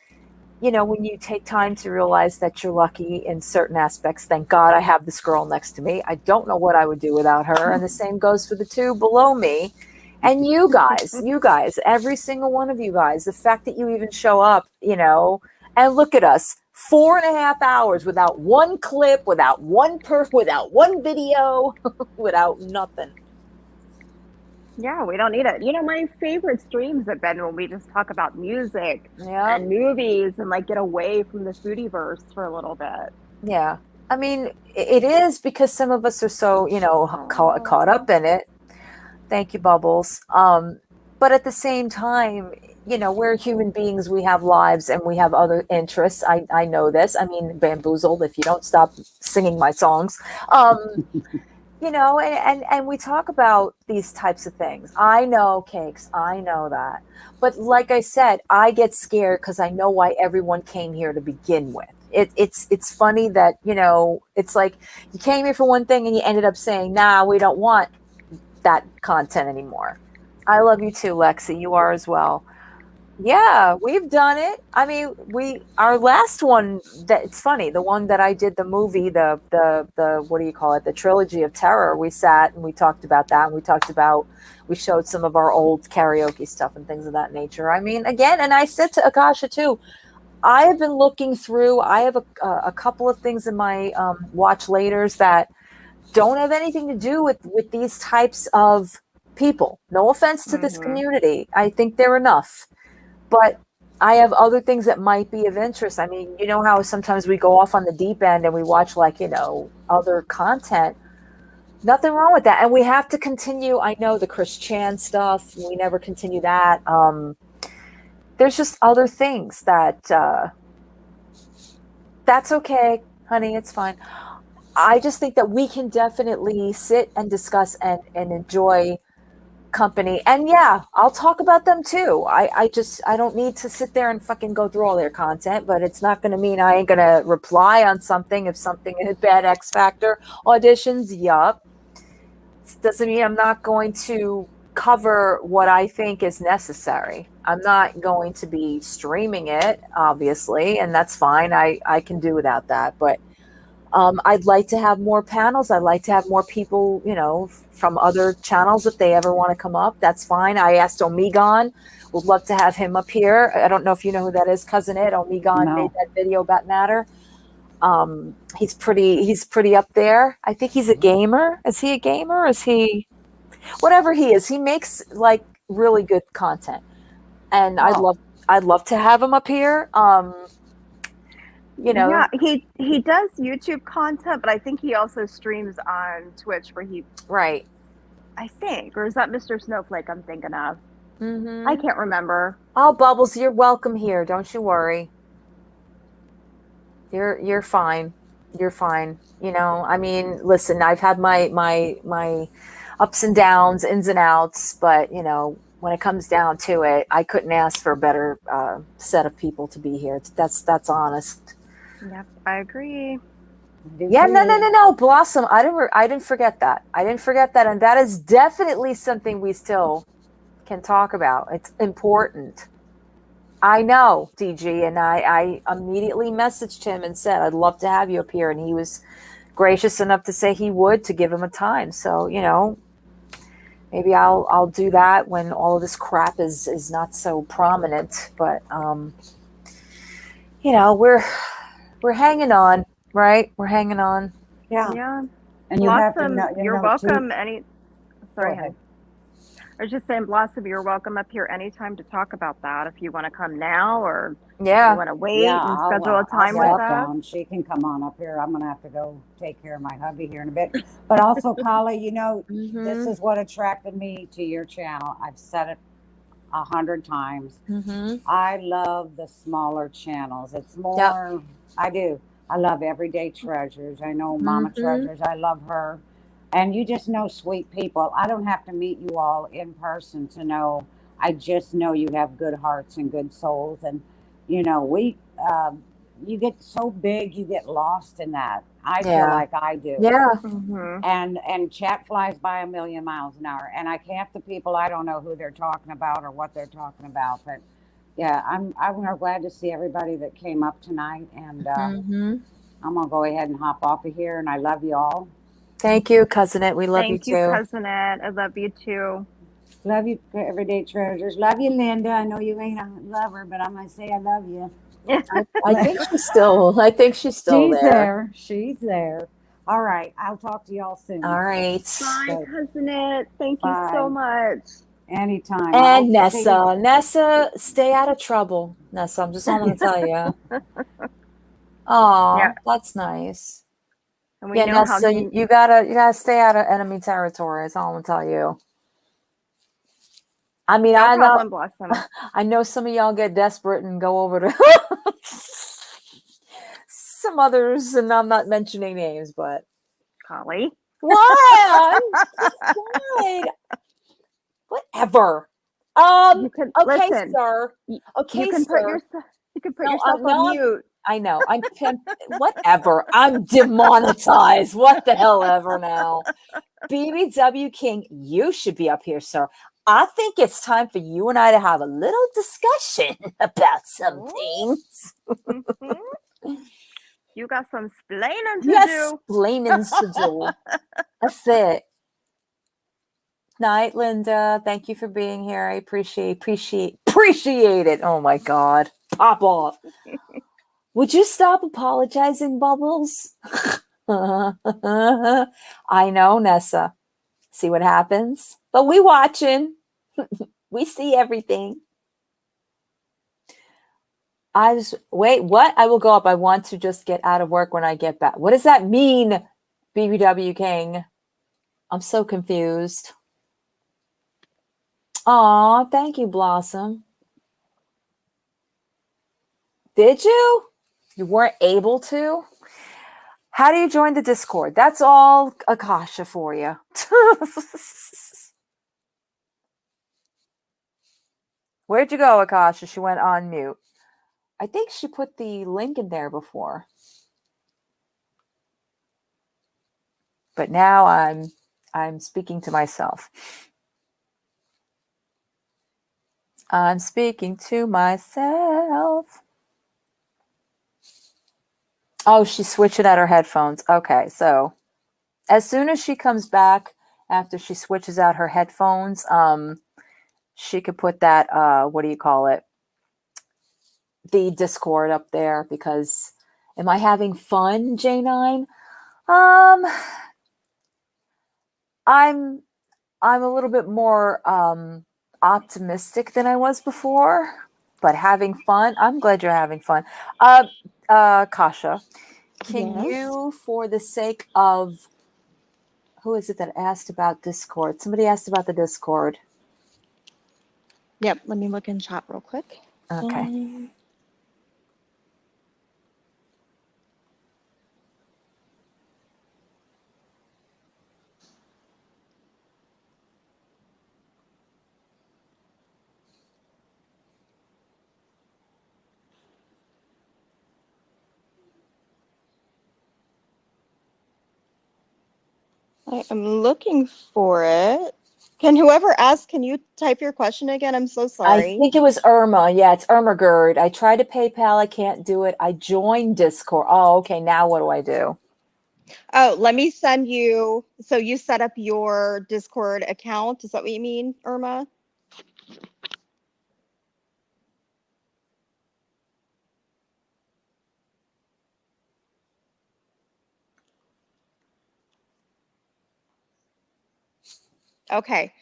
when you take time to realize that you're lucky in certain aspects. Thank God I have this girl next to me. I don't know what I would do without her. And the same goes for the two below me. And you guys, every single one of you guys, the fact that you even show up, and look at us, 4.5 hours without one clip, without one without one video, without nothing. Yeah, we don't need it. My favorite streams have been when we just talk about music and movies and like get away from the foodieverse for a little bit. Yeah. I mean, it is, because some of us are so, caught up in it. Thank you, Bubbles. But at the same time, we're human beings. We have lives and we have other interests. I know this. I mean, Bamboozled, if you don't stop singing my songs. And we talk about these types of things. I know, Cakes, I know that. But like I said, I get scared because I know why everyone came here to begin with. It's funny that, it's like you came here for one thing and you ended up saying, nah, we don't want that content anymore. I love you too, Lexi. You are as well. Yeah, we've done it. I mean, our last one, that it's funny, the one that I did, the movie, the what do you call it, the trilogy of terror, we sat and we talked about that, and we showed some of our old karaoke stuff and things of that nature. I mean, again, and I said to Akasha too, I have been looking through, I have a couple of things in my watch laters that don't have anything to do with these types of people. No offense to this community. I think they're enough. But I have other things that might be of interest. I mean, you know how sometimes we go off on the deep end and we watch other content. Nothing wrong with that. And we have to continue. I know the Chris Chan stuff, we never continue that. There's just other things that that's okay, honey, it's fine. I just think that we can definitely sit and discuss and enjoy company. And yeah, I'll talk about them too. I don't need to sit there and fucking go through all their content, but it's not going to mean I ain't going to reply on something if something had bad X Factor auditions. Yup. Doesn't mean I'm not going to cover what I think is necessary. I'm not going to be streaming it, obviously, and that's fine. I can do without that. But I'd like to have more panels. I'd like to have more people, from other channels if they ever want to come up. That's fine. I asked Omegon. Would love to have him up here. I don't know if you know who that is, Cousin Ed. Omegon made that video about Natter. He's pretty up there. I think he's a gamer. Is he a gamer? Is he whatever he is? He makes like really good content, and I'd love to have him up here. Yeah, he does YouTube content, but I think he also streams on Twitch where he right. I think, or is that Mr. Snowflake I'm thinking of? I can't remember. Oh, Bubbles, you're welcome here. Don't you worry. You're fine. You're fine. I mean, listen, I've had my ups and downs, ins and outs, but when it comes down to it, I couldn't ask for a better set of people to be here. That's honest. Yep, I agree. Yeah, no, Blossom. I didn't forget that. And that is definitely something we still can talk about. It's important. I know, DG, and I immediately messaged him and said, I'd love to have you up here. And he was gracious enough to say he would, to give him a time. So, maybe I'll do that when all of this crap is not so prominent. But, we're hanging on, right? We're hanging on. Yeah. And you have to Blossom, know, you're welcome. Go Sorry, ahead. I was just saying, Blossom, you're welcome up here anytime to talk about that. If you want to come now, or you want to wait and schedule a time with us. She can come on up here. I'm gonna have to go take care of my hubby here in a bit. But also, Kali, this is what attracted me to your channel. I've said it 100 times. I love the smaller channels. It's more. I do. I love Everyday Treasures. I know Mama Treasures. I love her. And you just know sweet people. I don't have to meet you all in person to know. I just know you have good hearts and good souls. And, you get so big, you get lost in that. I feel like I do. Yeah. And chat flies by a million miles an hour. And half the people, I don't know who they're talking about or what they're talking about. But yeah, I'm glad to see everybody that came up tonight. And I'm going to go ahead and hop off of here. And I love you all. Thank you, Cousin Ed. We love you too. Thank you, Cousin Ed. I love you too. Love you, Everyday Treasures. Love you, Linda. I know you ain't a lover, but I'm going to say I love you. I think she's still there. She's there. All right. I'll talk to y'all soon. All right. Bye, Cousin Ed. Thank you so much. Anytime. And Nessa, stay out of trouble. Nessa, I'm just going to tell you. Oh, that's nice. And we know Nessa, you gotta stay out of enemy territory. That's all I'm gonna tell you. I mean, I know some of y'all get desperate and go over to some others, and I'm not mentioning names, but Kali. What? Whatever. Okay, listen, sir. Okay, you can sir. you can put yourself on mute. I know. I'm whatever. I'm demonetized. What the hell ever now. BBW King, you should be up here, sir. I think it's time for you and I to have a little discussion about some things. You got some splaining to do. Splainings to do. That's it. Night, Linda. Thank you for being here. I appreciate it. Oh my God. Pop off. Would you stop apologizing, Bubbles? I know, Nessa. See what happens? But we watching. We see everything. Wait, what? I will go up. I want to just get out of work when I get back. What does that mean, BBW King? I'm so confused. Aw, thank you, Blossom. Did you? You weren't able to? How do you join the Discord? That's all Akasha for you. Where'd you go, Akasha? She went on mute. I think she put the link in there before. But now I'm speaking to myself. I'm speaking to myself. Oh, she's switching out her headphones. Okay, so as soon as she comes back after she switches out her headphones, she could put that what do you call it? The Discord up there, because am I having fun, J9? I'm a little bit more optimistic than I was before, but having fun. I'm glad you're having fun. Kasha, can you, for the sake of, who is it that asked about Discord? Somebody asked about the Discord. Yep, let me look in chat real quick. Okay. I am looking for it. Can whoever asked, can you type your question again? I'm so sorry. I think it was Irma. Yeah, it's Irma Gerd. I tried to PayPal. I can't do it. I joined Discord. Oh, okay. Now what do I do? Oh, let me send you. So you set up your Discord account. Is that what you mean, Irma? Okay.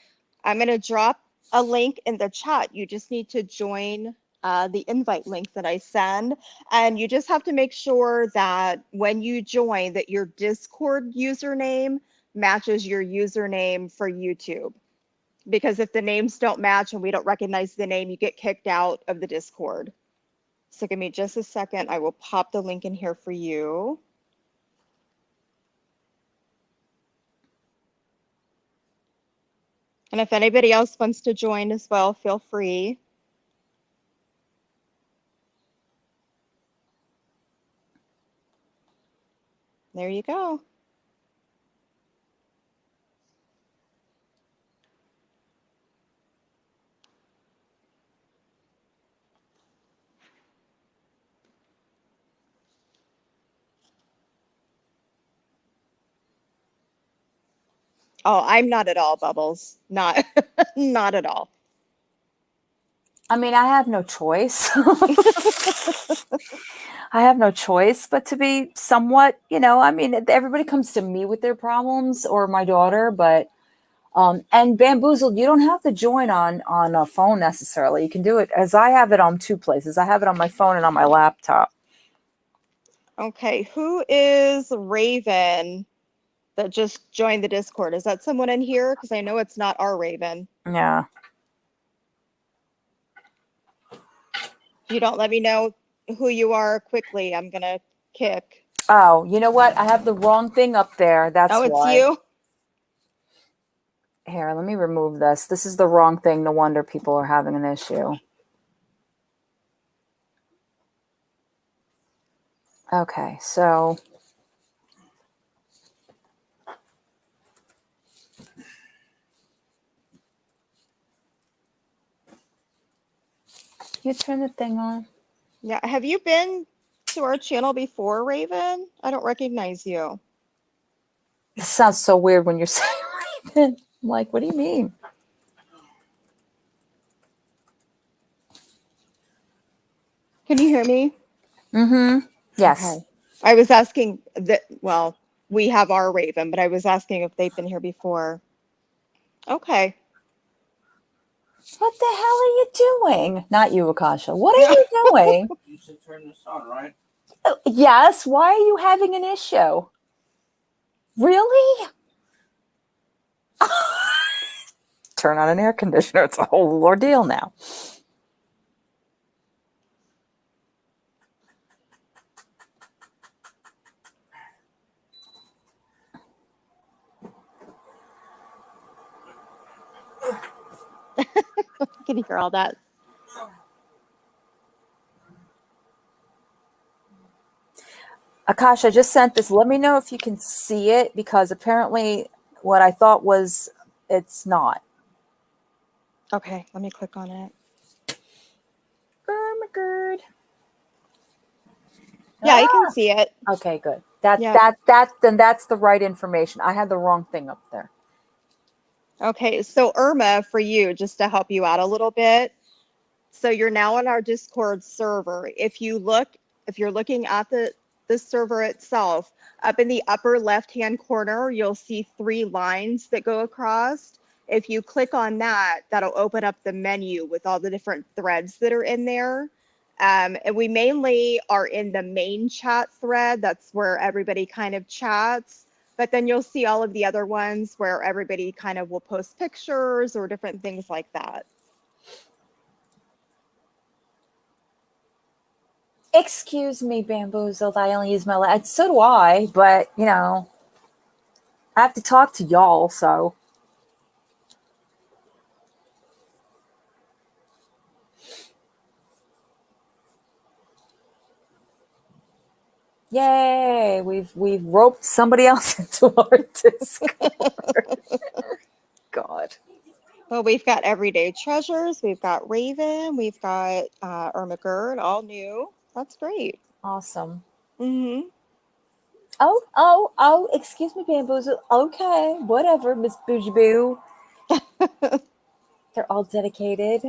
I'm going to drop a link in the chat. You just need to join the invite link that I send. And you just have to make sure that when you join that your Discord username matches your username for YouTube. Because if the names don't match and we don't recognize the name, you get kicked out of the Discord. So give me just a second. I will pop the link in here for you. And if anybody else wants to join as well, feel free. There you go. Oh, I'm not at all, Bubbles. Not, not at all. I mean, I have no choice. I have no choice but to be somewhat, I mean, everybody comes to me with their problems, or my daughter, but and Bamboozled, you don't have to join on a phone necessarily. You can do it, as I have it on two places. I have it on my phone and on my laptop. Okay, who is Raven that just joined the Discord? Is that someone in here? Because I know it's not our Raven. Yeah. If you don't let me know who you are quickly, I'm gonna kick. Oh, you know what? I have the wrong thing up there. That's why. Oh, it's you? Here, let me remove this. This is the wrong thing. No wonder people are having an issue. Okay, so you turn the thing on. Yeah, have you been to our channel before, Raven? I don't recognize you. This sounds so weird when you're saying Raven. I'm like, what do you mean? Can you hear me? Mm-hmm. Yes. Okay. I was asking that, well, we have our Raven, but I was asking if they've been here before. Okay. What the hell are you doing? Not you, Akasha. What are you doing? You should turn this on, right? Yes. Why are you having an issue? Really? turn on an air conditioner. It's a whole ordeal now. Can you hear all that? Akash, I just sent this. Let me know if you can see it, because apparently what I thought was, it's not. Okay, let me click on it. Oh my God. Yeah, I can see it. Okay, good. Yep. Then that's the right information. I had the wrong thing up there. Okay, so Irma, for you, just to help you out a little bit. So you're now on our Discord server. If you're looking at the server itself, up in the upper left-hand corner, you'll see 3 lines that go across. If you click on that, that'll open up the menu with all the different threads that are in there. And we mainly are in the main chat thread. That's where everybody kind of chats. But then you'll see all of the other ones where everybody kind of will post pictures or different things like that. Excuse me, Bamboozled. I only use my left. So do I, but you know, I have to talk to y'all, so. Yay! We've roped somebody else into our Discord. God. Well, we've got Everyday Treasures, we've got Raven, we've got Irma Gerd, all new. That's great. Awesome. Mm-hmm. Oh, excuse me, Bamboozle. Okay, whatever, Miss Bougie Boo. They're all dedicated.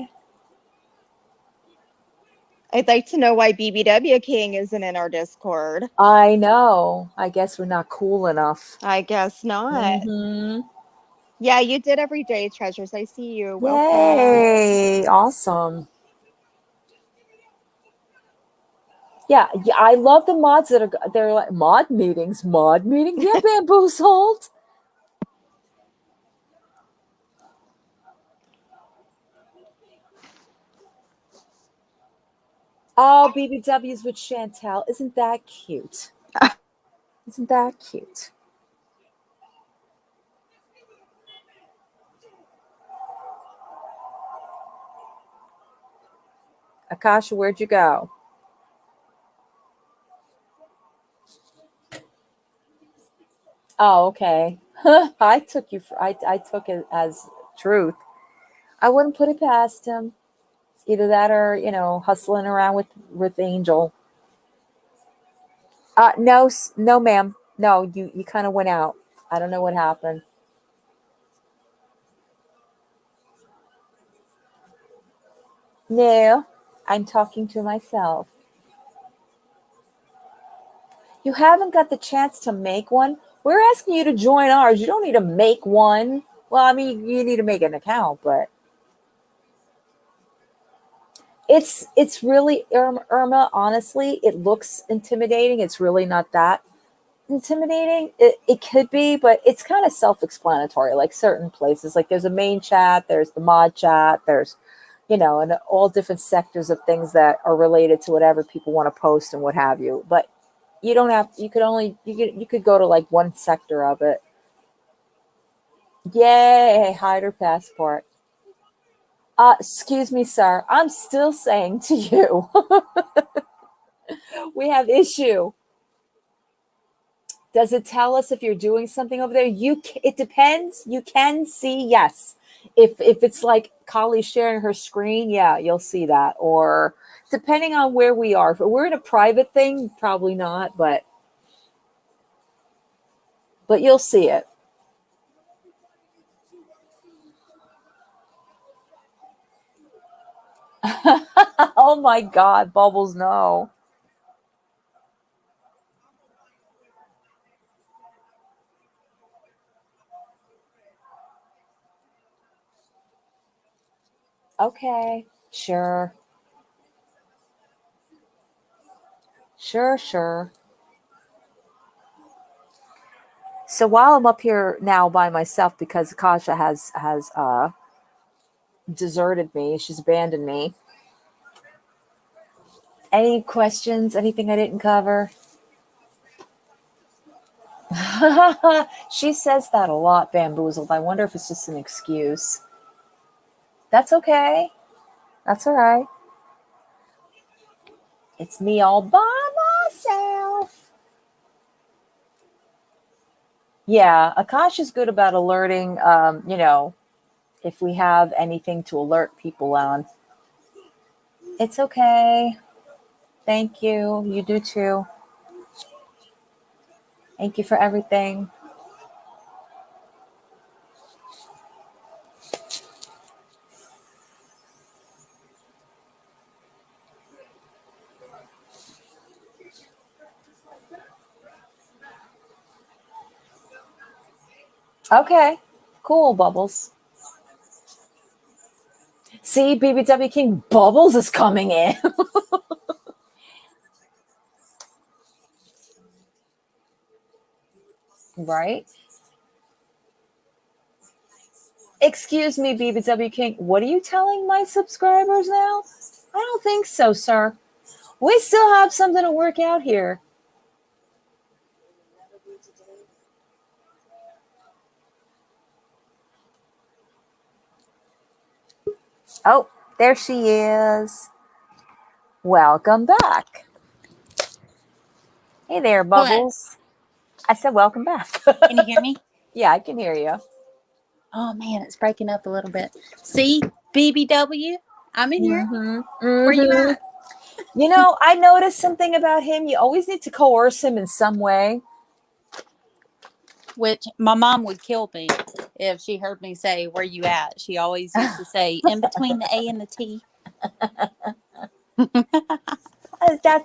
I'd like to know why BBW King isn't in our Discord. I know. I guess we're not cool enough. I guess not. Mm-hmm. Yeah, you did Everyday Treasures. I see you. Yay! Awesome. Yeah, I love the mods they're like mod meetings. Yeah, Bamboozled. Oh, BBW's with Chantel. Isn't that cute? Isn't that cute? Akasha, where'd you go? Oh, okay. I took it as truth. I wouldn't put it past him. Either that or, you know, hustling around with Angel. No, ma'am. No, you kind of went out. I don't know what happened. No, I'm talking to myself. You haven't got the chance to make one. We're asking you to join ours. You don't need to make one. Well, I mean, you need to make an account, but it's really Irma. Honestly, it looks intimidating. It's really not that intimidating. It could be, but it's kind of self-explanatory. Like certain places, like there's a main chat, there's the mod chat, there's, you know, and all different sectors of things that are related to whatever people want to post and what have you. But you don't have. You could go to like one sector of it. Yay! Hide her passport. Excuse me, sir. I'm still saying to you, we have issue. Does it tell us if you're doing something over there? It depends. You can see, yes. If it's like Kali sharing her screen, yeah, you'll see that. Or depending on where we are. If we're in a private thing, probably not, but you'll see it. Oh my God, Bubbles, no. Okay, sure. Sure. So while I'm up here now by myself, because Akasha has deserted me. She's abandoned me. Any questions? Anything I didn't cover? She says that a lot, Bamboozled. I wonder if it's just an excuse. That's okay. That's all right. It's me all by myself. Yeah, Akash is good about alerting, if we have anything to alert people on. It's okay. Thank you. You do too. Thank you for everything. Okay, cool, Bubbles. See, BBW King, Bubbles is coming in. Right? Excuse me, BBW King, what are you telling my subscribers now? I don't think so, sir. We still have something to work out here. Oh, there she is. Welcome back. Hey there, Bubbles. I said welcome back. Can you hear me? Yeah, I can hear you. Oh man, it's breaking up a little bit. See, BBW, I'm in here. Where you at? You know, I noticed something about him. You always need to coerce him in some way. Which my mom would kill me if she heard me say, "Where you at?" She always used to say, "In between the A and the T."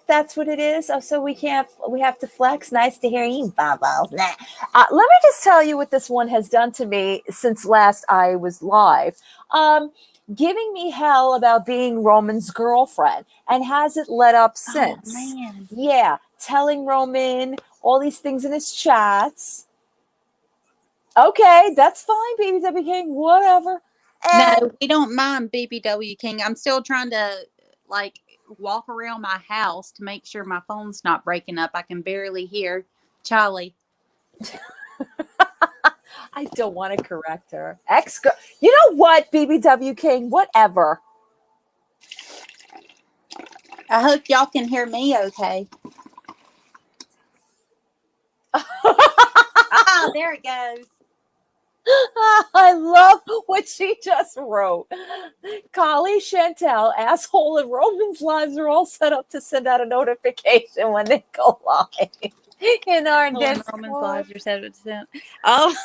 That's what it is. Oh, so we have to flex. Nice to hear you, Bubbles. Nah. Let me just tell you what this one has done to me since last I was live. Giving me hell about being Roman's girlfriend, and hasn't let up since. Oh, man. Yeah, telling Roman all these things in his chats. Okay, that's fine, BBW King. Whatever. And No, we don't mind BBW King. I'm still trying to walk around my house to make sure my phone's not breaking up. I can barely hear Charlie. I don't want to correct her. You know what, BBW King? Whatever. I hope y'all can hear me okay. There it goes. I love what she just wrote. Kali, Chantel, asshole, and Roman's lives are all set up to send out a notification when they go live in our Discord. Roman's lives are set up to send. Oh.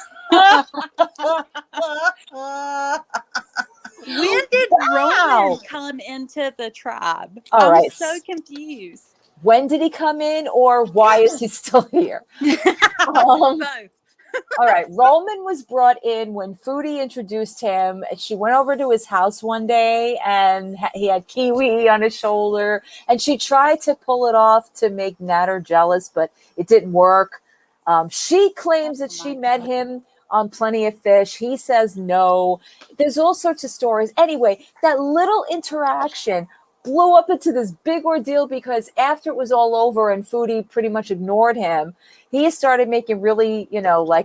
When did Roman come into the tribe? I'm so confused. When did he come in, or why is he still here? Both. All right. Roman was brought in when Foodie introduced him. She went over to his house one day and he had kiwi on his shoulder. And she tried to pull it off to make Natter jealous, but it didn't work. She claims that she met him on Plenty of Fish. He says no. There's all sorts of stories. Anyway, that little interaction blew up into this big ordeal because after it was all over and Foodie pretty much ignored him, he started making really,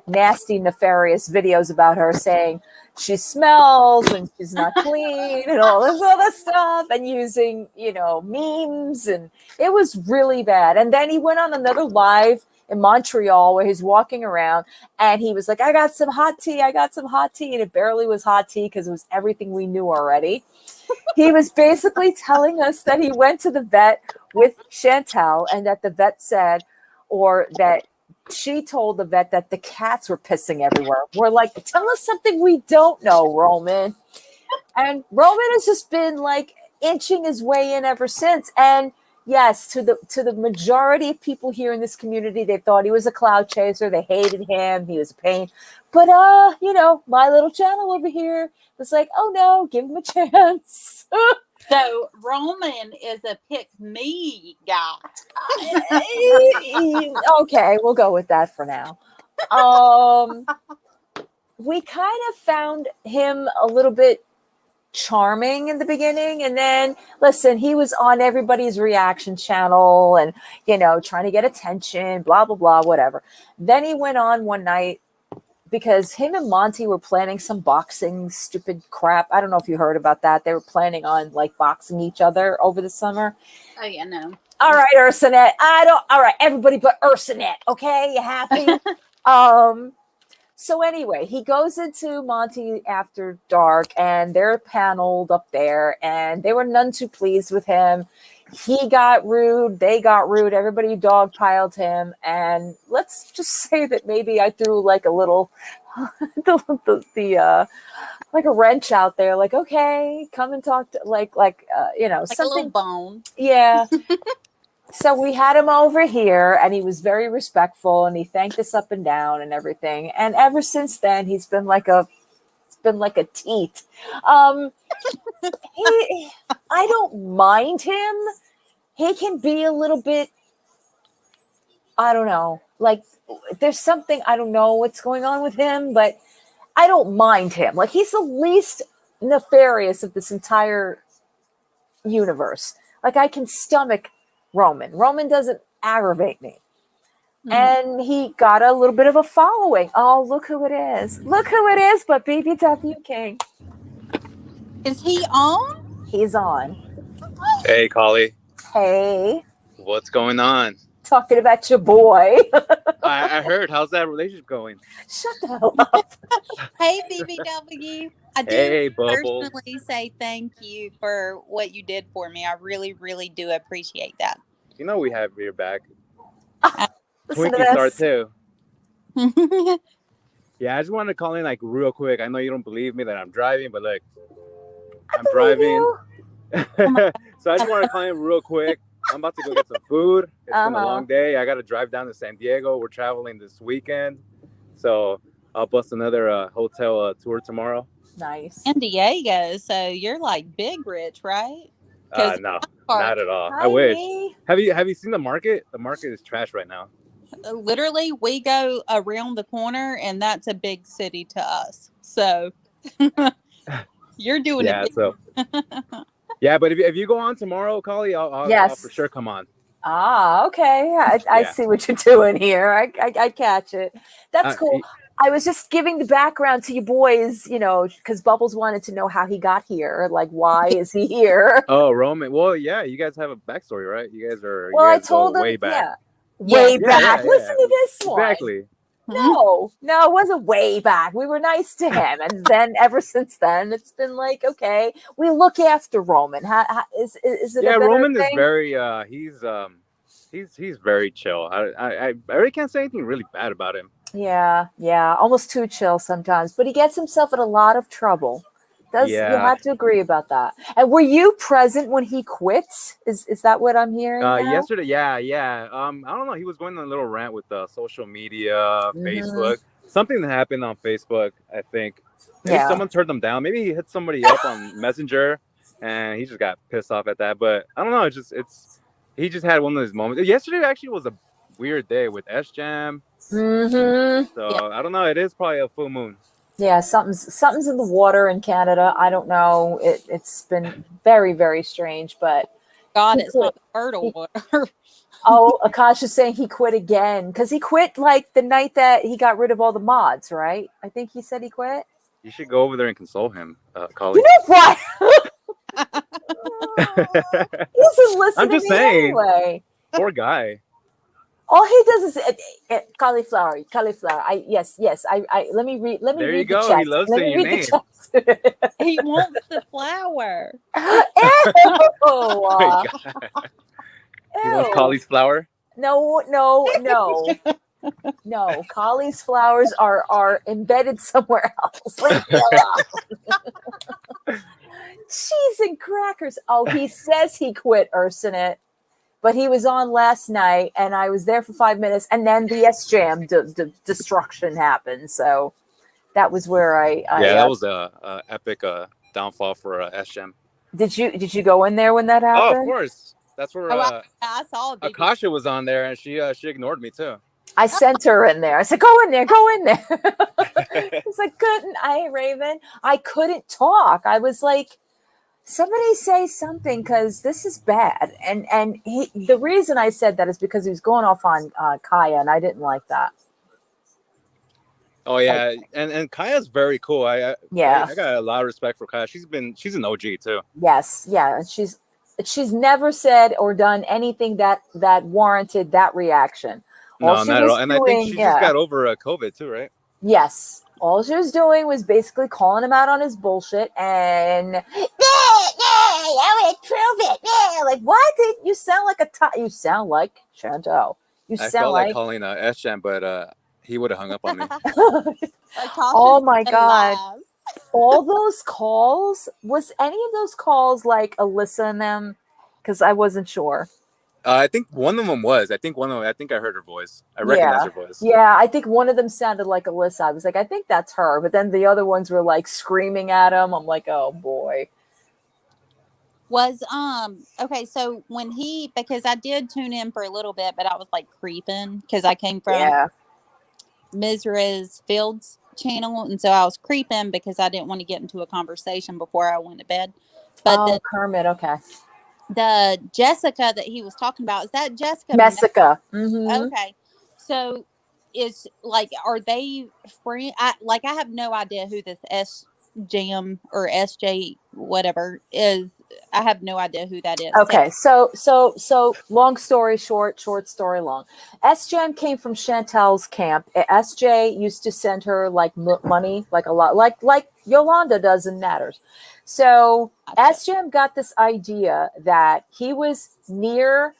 nasty, nefarious videos about her, saying she smells and she's not clean and all this other stuff, and using, memes. And it was really bad. And then he went on another live in Montreal where he's walking around and he was like, I got some hot tea. And it barely was hot tea because it was everything we knew already. He was basically telling us that he went to the vet with Chantel and that the vet said, or that she told the vet that the cats were pissing everywhere. We're like, tell us something we don't know, Roman. And Roman has just been inching his way in ever since. And yes, to the majority of people here in this community, they thought he was a cloud chaser. They hated him. He was a pain. But, my little channel over here was like, oh, no, give him a chance. So Roman is a pick me guy. Okay, we'll go with that for now. We kind of found him a little bit charming in the beginning, and then listen, he was on everybody's reaction channel and trying to get attention, blah blah blah, whatever. Then he went on one night because him and Monty were planning some boxing stupid crap. I don't know if you heard about that. They were planning on like boxing each other over the summer. Oh yeah, no. All right, Ursinette. All right, everybody but Ursinette. Okay, you happy? So anyway, he goes into Monty After Dark, and they're paneled up there, and they were none too pleased with him. He got rude. They got rude. Everybody dogpiled him. And let's just say that maybe I threw like a little, like a wrench out there. Like, okay, come and talk to like Like something. a little bone. Yeah. So we had him over here, and he was very respectful, and he thanked us up and down and everything. And ever since then, he's been like a teat. I don't mind him. He can be a little bit, I don't know, like there's something, I don't know what's going on with him, but I don't mind him. Like he's the least nefarious of this entire universe. Like I can stomach Roman. Roman doesn't aggravate me. Mm-hmm. And he got a little bit of a following. Oh, look who it is. Look who it is, but BBW King. Is he on? He's on. Hey, Collie. Hey. What's going on? Talking about your boy. I heard. How's that relationship going? Shut the hell up. Hey, BBW. I do personally say thank you for what you did for me. I really, really do appreciate that. You know we have your back. Listen Twinkie star too. Yeah, I just wanted to call in like real quick. I know you don't believe me that I'm driving, but like I'm driving. So I just want to call in real quick. I'm about to go get some food. It's been a long day. I got to drive down to San Diego. We're traveling this weekend. So I'll bust another hotel tour tomorrow. Nice. San Diego. So you're like big rich, right? No, not at all. Hi. I wish. Have you seen the market? The market is trash right now. Literally, we go around the corner, and that's a big city to us. So you're doing it. Yeah. So. Yeah, but if you go on tomorrow, Collie, I'll for sure come on. Ah, okay. I see what you're doing here. I catch it. That's cool. I was just giving the background to you boys, because Bubbles wanted to know how he got here. Like, why is he here? Oh, Roman. Well, yeah, you guys have a backstory, right? You guys are. Well, you I guys told him. way back. Yeah. Way back. Listen to this one. Exactly. No, it wasn't way back. We were nice to him, and then ever since then, it's been like, okay, we look after Roman. How is it? Yeah, a better Roman thing? is very. He's very chill. I really can't say anything really bad about him. Yeah, almost too chill sometimes, but he gets himself in a lot of trouble. You have to agree about that. And were you present when he quit? Is that what I'm hearing? Yesterday, yeah. I don't know. He was going on a little rant with social media, Facebook. Something that happened on Facebook, I think. Maybe someone turned him down. Maybe he hit somebody up on Messenger, and he just got pissed off at that. But I don't know. He just had one of those moments. Yesterday actually was a weird day with SJam. Mm-hmm. So I don't know. It is probably a full moon. Yeah, something's in the water in Canada. I don't know. It's been very, very strange, but God, it's not fertile water. Oh, Akash is saying he quit again because he quit like the night that he got rid of all the mods, right? I think he said he quit. You should go over there and console him, Collie. You know what? He doesn't listen I'm just to me saying. Anyway. Poor guy. All he does is cauliflower. Yes. Let me read. There you the go. chat. He loves saying your name. He wants the flower. Ew. Oh my God. He wants Collie's flower. No. Collie's flowers are embedded somewhere else. Leave me alone. Cheese and crackers. Oh, he says he quit Ursinette. But he was on last night, and I was there for 5 minutes, and then the SJam destruction happened. So that was where I that was a epic downfall for SJam. Did you go in there when that happened? Oh, of course. That's where I saw Akasha was on there, and she ignored me too. I sent her in there. I said, "Go in there, go in there." It's like, couldn't I, Raven? I couldn't talk. I was like, somebody say something because this is bad. And the reason I said that is because he was going off on Kaya, and I didn't like that. Oh yeah, and Kaya's very cool. I got a lot of respect for Kaya. She's an OG too. Yes, yeah. She's never said or done anything that warranted that reaction. No, not at all. And I think she just got over COVID too, right? Yes. All she was doing was basically calling him out on his bullshit and I would prove it. Like, what? You sound like you sound like Chantel. I felt like calling S-Jam, but he would have hung up on me. Oh my God. All those calls, was any of those calls like Alyssa and them? Because I wasn't sure. I think one of them was. I think I heard her voice. I recognize her voice. Yeah, I think one of them sounded like Alyssa. I was like, I think that's her. But then the other ones were like screaming at him. I'm like, oh boy. Was okay, so because I did tune in for a little bit, but I was like creeping because I came from Ms. Riz Fields channel, and so I was creeping because I didn't want to get into a conversation before I went to bed. But Kermit, okay. The Jessica that he was talking about, is that Jessica? Jessica. Mm-hmm. Okay. So is like, are they friends? I have no idea who this S-Jam or SJ whatever is. I have no idea who that is. Okay. So long story short story long. S-Jam came from Chantel's camp. SJ used to send her like money, like a lot, like Yolanda does in Matters. So S-Jam got this idea that he was near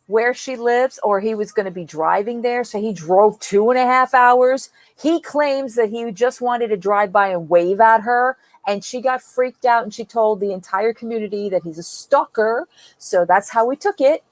where she lives, or he was going to be driving there. So he drove 2.5 hours. He claims that he just wanted to drive by and wave at her. And she got freaked out, and she told the entire community that he's a stalker. So that's how we took it.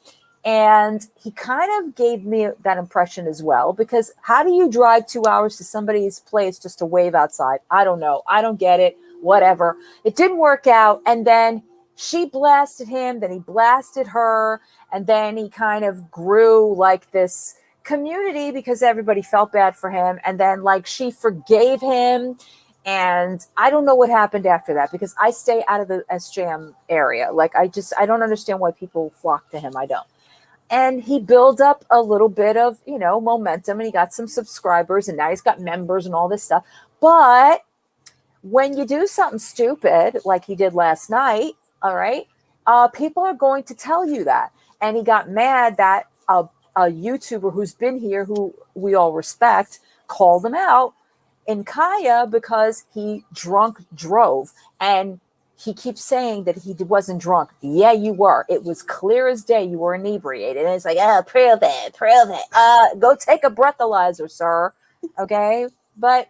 And he kind of gave me that impression as well, because how do you drive 2 hours to somebody's place just to wave outside? I don't know. I don't get it. Whatever. It didn't work out. And then she blasted him. Then he blasted her. And then he kind of grew like this community because everybody felt bad for him. And then like she forgave him. And I don't know what happened after that, because I stay out of the S-Jam area. Like, I don't understand why people flock to him. I don't. And he built up a little bit of, momentum, and he got some subscribers, and now he's got members and all this stuff. But when you do something stupid, like he did last night, all right, people are going to tell you that. And he got mad that a YouTuber who's been here, who we all respect, called him out in Kaya because he drunk drove. And he keeps saying that he wasn't drunk. Yeah, you were. It was clear as day you were inebriated. And it's like, prove it. Go take a breathalyzer, sir. Okay? But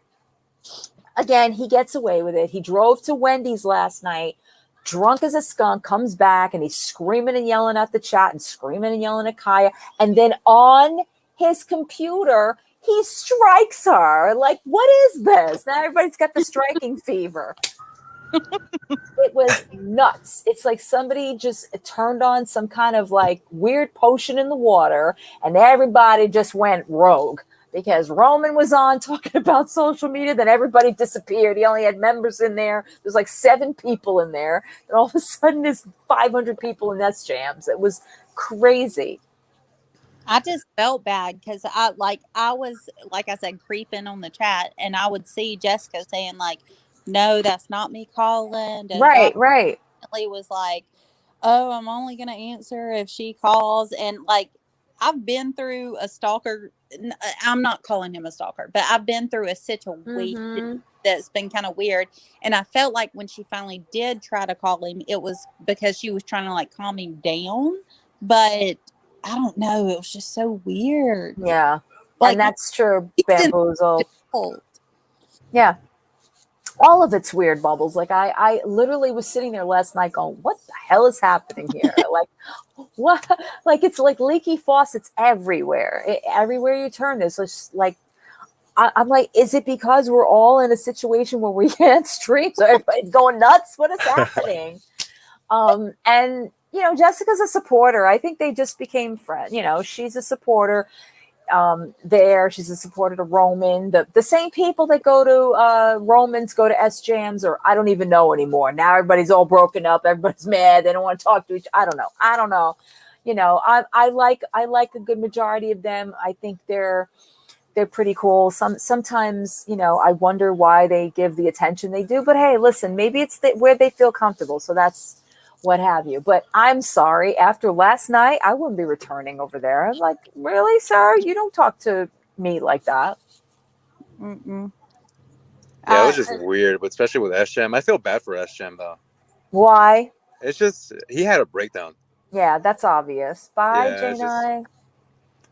again, he gets away with it. He drove to Wendy's last night, drunk as a skunk, comes back, and he's screaming and yelling at the chat and screaming and yelling at Kaya. And then on his computer, he strikes her. Like, what is this? Now everybody's got the striking fever. It was nuts. It's like somebody just turned on some kind of like weird potion in the water, and everybody just went rogue because Roman was on talking about social media. Then everybody disappeared. He only had members in there. There's like 7 people in there, and all of a sudden there's 500 people in S-Jams. It was crazy. I just felt bad because I was, like I said, creeping on the chat, and I would see Jessica saying like, no, that's not me calling. And right. Was like, oh, I'm only going to answer if she calls. And like, I've been through a stalker. I'm not calling him a stalker, but I've been through a situation that's been kind of weird. And I felt like when she finally did try to call him, it was because she was trying to like calm him down. But I don't know. It was just so weird. Yeah. Like, and that's true. Bamboozle. Yeah. All of it's weird, Bubbles. Like I literally was sitting there last night going, what the hell is happening here? Like, what? Like, it's like leaky faucets everywhere. Everywhere you turn, there's just like, I'm like, is it because we're all in a situation where we can't stream? So everybody's going nuts. What is happening? And Jessica's a supporter. I think they just became friends. She's a supporter. there. She's a supporter to Roman. The same people that go to Romans go to S Jams, or I don't even know anymore. Now everybody's all broken up. Everybody's mad. They don't want to talk to each. I don't know. You know, I like a good majority of them. I think they're pretty cool. Sometimes, you know, I wonder why they give the attention they do. But hey, listen, maybe it's where they feel comfortable. So that's what have you. But I'm sorry. After last night, I wouldn't be returning over there. I'm like, really, sir? You don't talk to me like that. Mm-mm. Yeah, it was just weird, but especially with SJM. I feel bad for SJM though. Why? It's just he had a breakdown. Yeah, that's obvious. Bye, Yeah, Jane.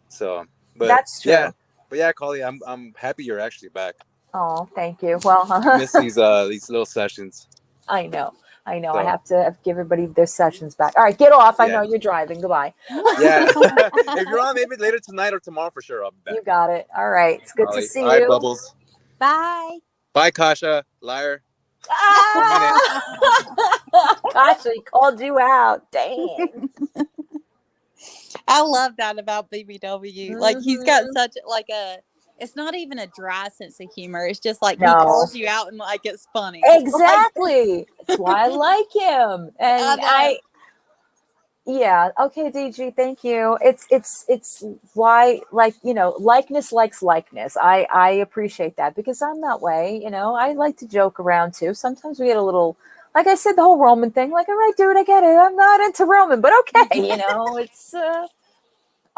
So, but that's true. Yeah, but yeah, Carly, I'm happy you're actually back. Oh, thank you. Well, Miss these little sessions. I know. So, I have to give everybody their sessions back. All right, get off. I Yeah. know you're driving. Goodbye. Yeah, if you're on, maybe later tonight or tomorrow for sure. I'll be back. You got it. All right. It's good to see All right, you. Bubbles. Bye. Bye, Kasha. Liar. Gosh, he called you out. Dang. I love that about BBW. Like he's got such like a. It's not even a dry sense of humor. It's just like he calls you out and like it's funny. Exactly. That's why I like him. And yeah. Okay, DG. Thank you. It's why, like, you know, likeness likes likeness. I appreciate that because I'm that way. You know, I like to joke around too. Sometimes we get a little, like I said, the whole Roman thing. Like, all right, dude, I get it. I'm not into Roman, but okay. You know, it's.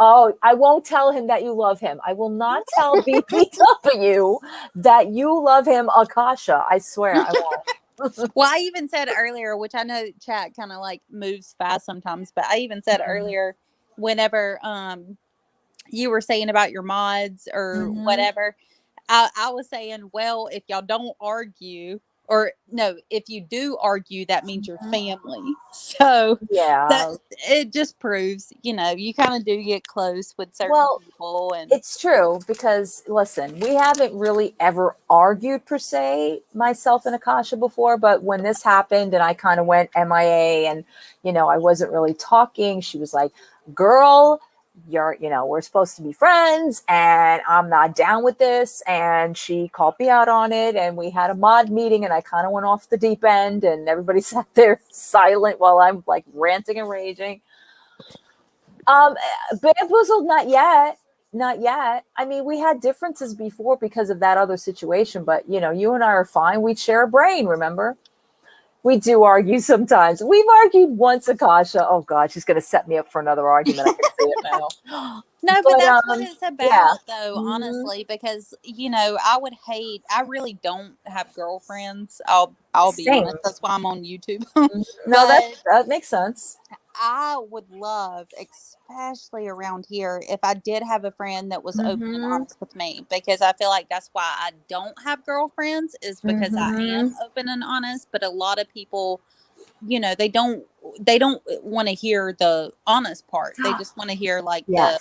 Oh, I won't tell him that you love him. I will not tell BPW that you love him, Akasha. I swear I won't. Well, I even said earlier, which I know chat kind of like moves fast sometimes, but I even said earlier, whenever you were saying about your mods or whatever, I was saying, well, if y'all don't argue, or no, if you do argue, that means your family. So yeah, that it just proves, you know, you kind of do get close with certain people. And it's true because listen, we haven't really ever argued per se, myself and Akasha before, but when this happened and I kind of went MIA and, you know, I wasn't really talking, she was like, girl, we're supposed to be friends and I'm not down with this. And she called me out on it and we had a mod meeting and I kind of went off the deep end and everybody sat there silent while I'm like ranting and raging. Bamboozled, not yet. I mean, we had differences before because of that other situation, but you know, you and I are fine. We share a brain, remember? We do argue sometimes. We've argued once, Akasha. Oh God, she's gonna set me up for another argument. I can see it now. No, but that's what it's about, though, honestly, because you know, I really don't have girlfriends. I'll be honest. That's why I'm on YouTube. No, that makes sense. I would love, especially around here, if I did have a friend that was open and honest with me, because I feel like that's why I don't have girlfriends, is because I am open and honest. But a lot of people, you know, they don't want to hear the honest part. They just want to hear like the,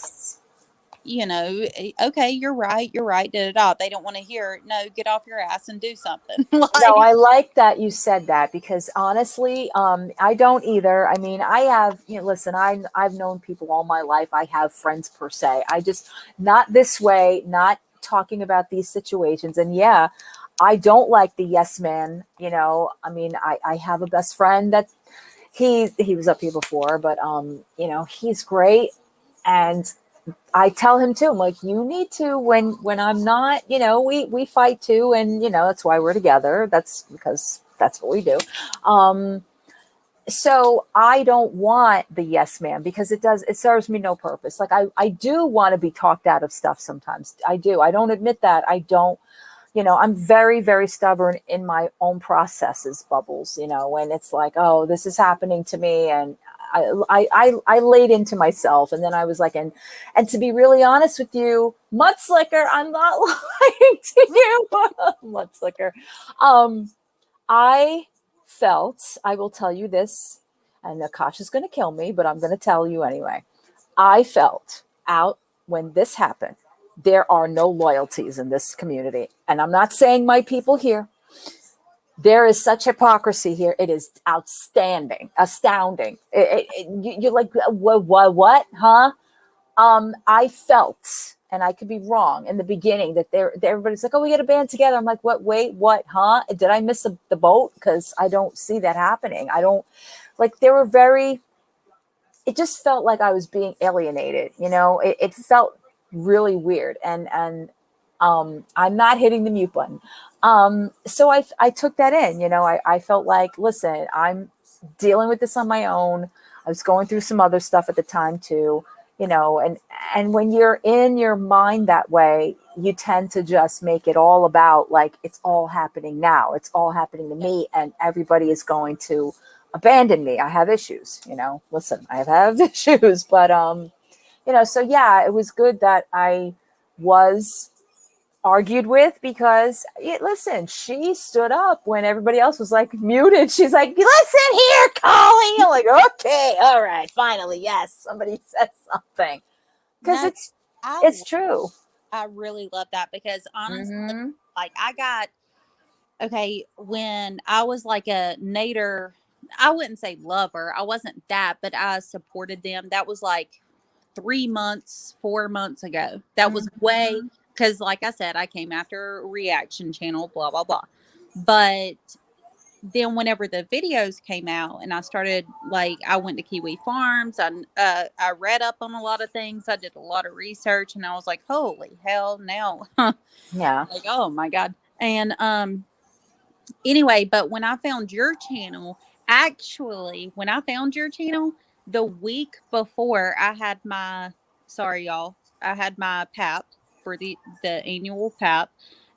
you know, okay, you're right, They don't want to hear, no, get off your ass and do something. No, I like that you said that because honestly, I don't either. I mean, I have, you know, listen, I've known people all my life. I have friends per se. I just, not this way, not talking about these situations. And yeah, I don't like the yes man, you know. I mean, I have a best friend that he was up here before, but you know, he's great. And I tell him too, I'm like, you need to, when I'm not, you know, we fight too. And, you know, that's why we're together. That's because that's what we do. So I don't want the yes man because it serves me no purpose. Like I do want to be talked out of stuff sometimes. I do. I don't admit that. I don't, you know, I'm very, very stubborn in my own processes, Bubbles, you know, when it's like, oh, this is happening to me. And I laid into myself, and then I was like, and to be really honest with you, Mudslicker, I'm not lying to you, Mudslicker. I felt, I will tell you this, and Akasha's going to kill me, but I'm going to tell you anyway. I felt out when this happened, there are no loyalties in this community, and I'm not saying my people here. There is such hypocrisy here. It is astounding. You're like, what, huh? I felt and I could be wrong in the beginning, that everybody's like, oh, we got a band together. I'm like, what? Wait, what? Huh? Did I miss the boat? Because I don't see that happening. I don't like. They were very. It just felt like I was being alienated. You know, it felt really weird, and I'm not hitting the mute button. So I took that in. You know, I felt like, listen, I'm dealing with this on my own. I was going through some other stuff at the time too. You know, and when you're in your mind that way, you tend to just make it all about like, it's all happening now. It's all happening to me, and everybody is going to abandon me. I have issues, you know, listen, I have issues, but, you know, so yeah, it was good that I was argued with, because listen, she stood up when everybody else was like muted. She's like, listen here, Colleen. I'm like, okay, all right, finally, yes, somebody said something, because it's true. I really love that, because honestly, like when I was like a Nader, I wouldn't say lover, I wasn't that, but I supported them. That was like 4 months ago. That was way, because like I said, I came after a reaction channel, blah, blah, blah. But then whenever the videos came out and I started, like, I went to Kiwi Farms, I read up on a lot of things. I did a lot of research, and I was like, holy hell, now. Yeah. Like, oh my God. And anyway, but when I found your channel, the week before I had my, sorry y'all, I had my PAP for the annual PAP,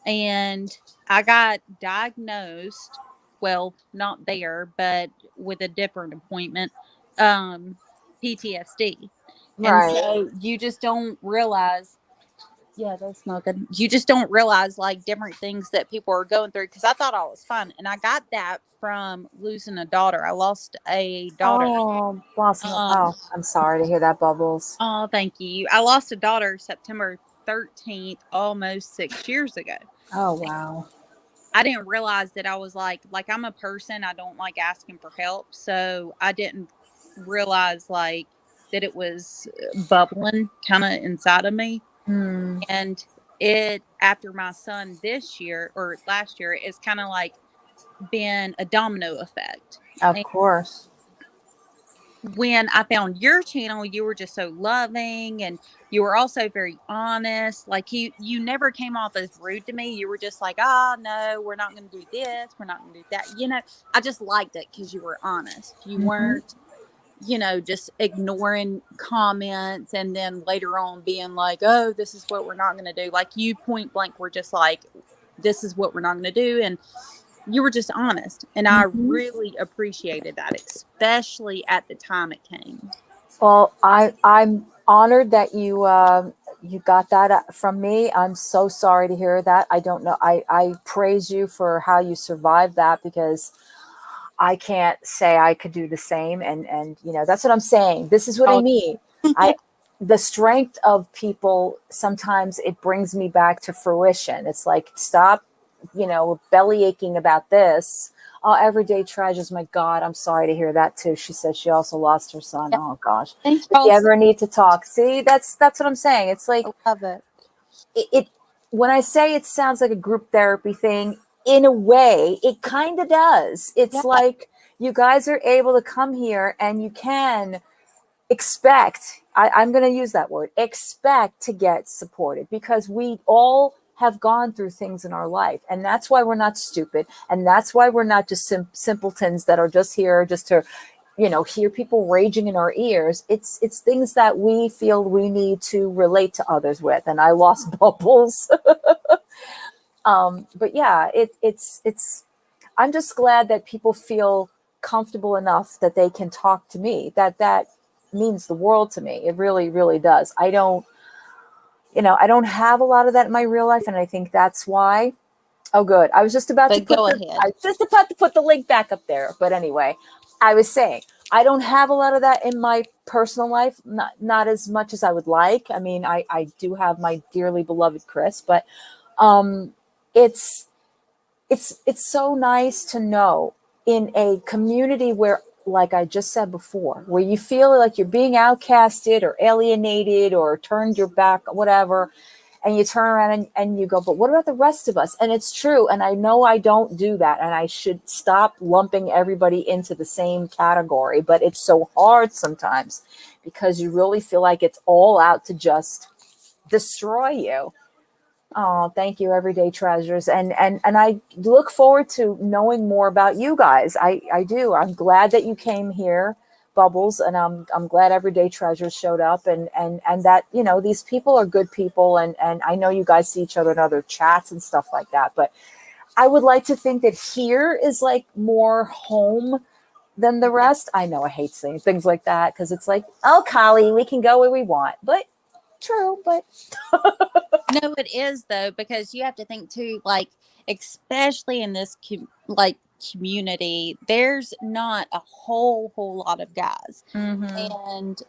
and I got diagnosed, well, not there, but with a different appointment, PTSD. Right. And so you just don't realize, yeah, that's not good. You just don't realize like different things that people are going through, because I thought I was fine. And I got that from losing a daughter. I lost a daughter. Oh, I'm sorry to hear that, Bubbles. Oh, thank you. I lost a daughter September 13th, almost 6 years ago. Oh, wow. I didn't realize that I was like I'm a person, I don't like asking for help. So I didn't realize like that it was bubbling kind of inside of me. And it, after my son this year or last year, it's kind of like been a domino effect. Of course. When I found your channel, you were just so loving, and you were also very honest. Like you never came off as rude to me. You were just like, oh no, we're not going to do this, we're not going to do that. You know, I just liked it because you were honest. You weren't, you know, just ignoring comments and then later on being like, oh, this is what we're not going to do. Like you point blank were just like, this is what we're not going to do. And you were just honest. And I really appreciated that, especially at the time it came. Well, I'm honored that you got that from me. I'm so sorry to hear that. I don't know. I praise you for how you survived that, because I can't say I could do the same. And you know, that's what I'm saying. This is what I mean. The strength of people, sometimes it brings me back to fruition. It's like, stop, you know, belly aching about this. Oh, everyday treasures. My God, I'm sorry to hear that too. She says she also lost her son. Oh gosh. If you ever need to talk, see, that's what I'm saying. It's like, I love it. It when I say it sounds like a group therapy thing, in a way, it kind of does. It's like you guys are able to come here and you can expect, I'm going to use that word, expect to get supported, because we all have gone through things in our life. And that's why we're not stupid. And that's why we're not just simpletons that are just here just to, you know, hear people raging in our ears. It's things that we feel we need to relate to others with. And I lost Bubbles. But yeah, it's, I'm just glad that people feel comfortable enough that they can talk to me. That means the world to me. It really, really does. I don't have a lot of that in my real life. And I think that's why. Oh, good. I was just about to put the link back up there. But anyway, I was saying, I don't have a lot of that in my personal life, not as much as I would like. I mean, I do have my dearly beloved Chris, but it's so nice to know in a community where like I just said before, where you feel like you're being outcasted or alienated or turned your back, whatever, and you turn around and you go, but what about the rest of us? And it's true. And I know I don't do that. And I should stop lumping everybody into the same category. But it's so hard sometimes because you really feel like it's all out to just destroy you. Oh, thank you, Everyday Treasures. And I look forward to knowing more about you guys. I do. I'm glad that you came here, Bubbles, and I'm glad Everyday Treasures showed up and that, you know, these people are good people, and I know you guys see each other in other chats and stuff like that. But I would like to think that here is like more home than the rest. I know I hate saying things like that because it's like, oh, Collie, we can go where we want. But true, but no, it is though, because you have to think too, like, especially in this community, there's not a whole lot of guys. And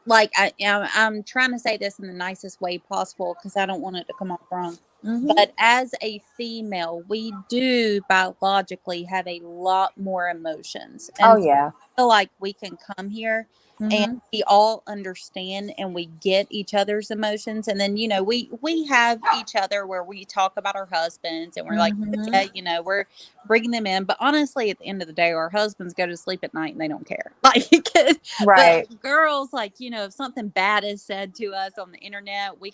like I'm trying to say this in the nicest way possible because I don't want it to come off wrong. But as a female, we do biologically have a lot more emotions. And I feel like we can come here and we all understand and we get each other's emotions. And then, you know, we have each other where we talk about our husbands and we're like, yeah, you know, we're bringing them in. But honestly, at the end of the day, our husbands go to sleep at night and they don't care. Like, right. But girls, like, you know, if something bad is said to us on the internet, we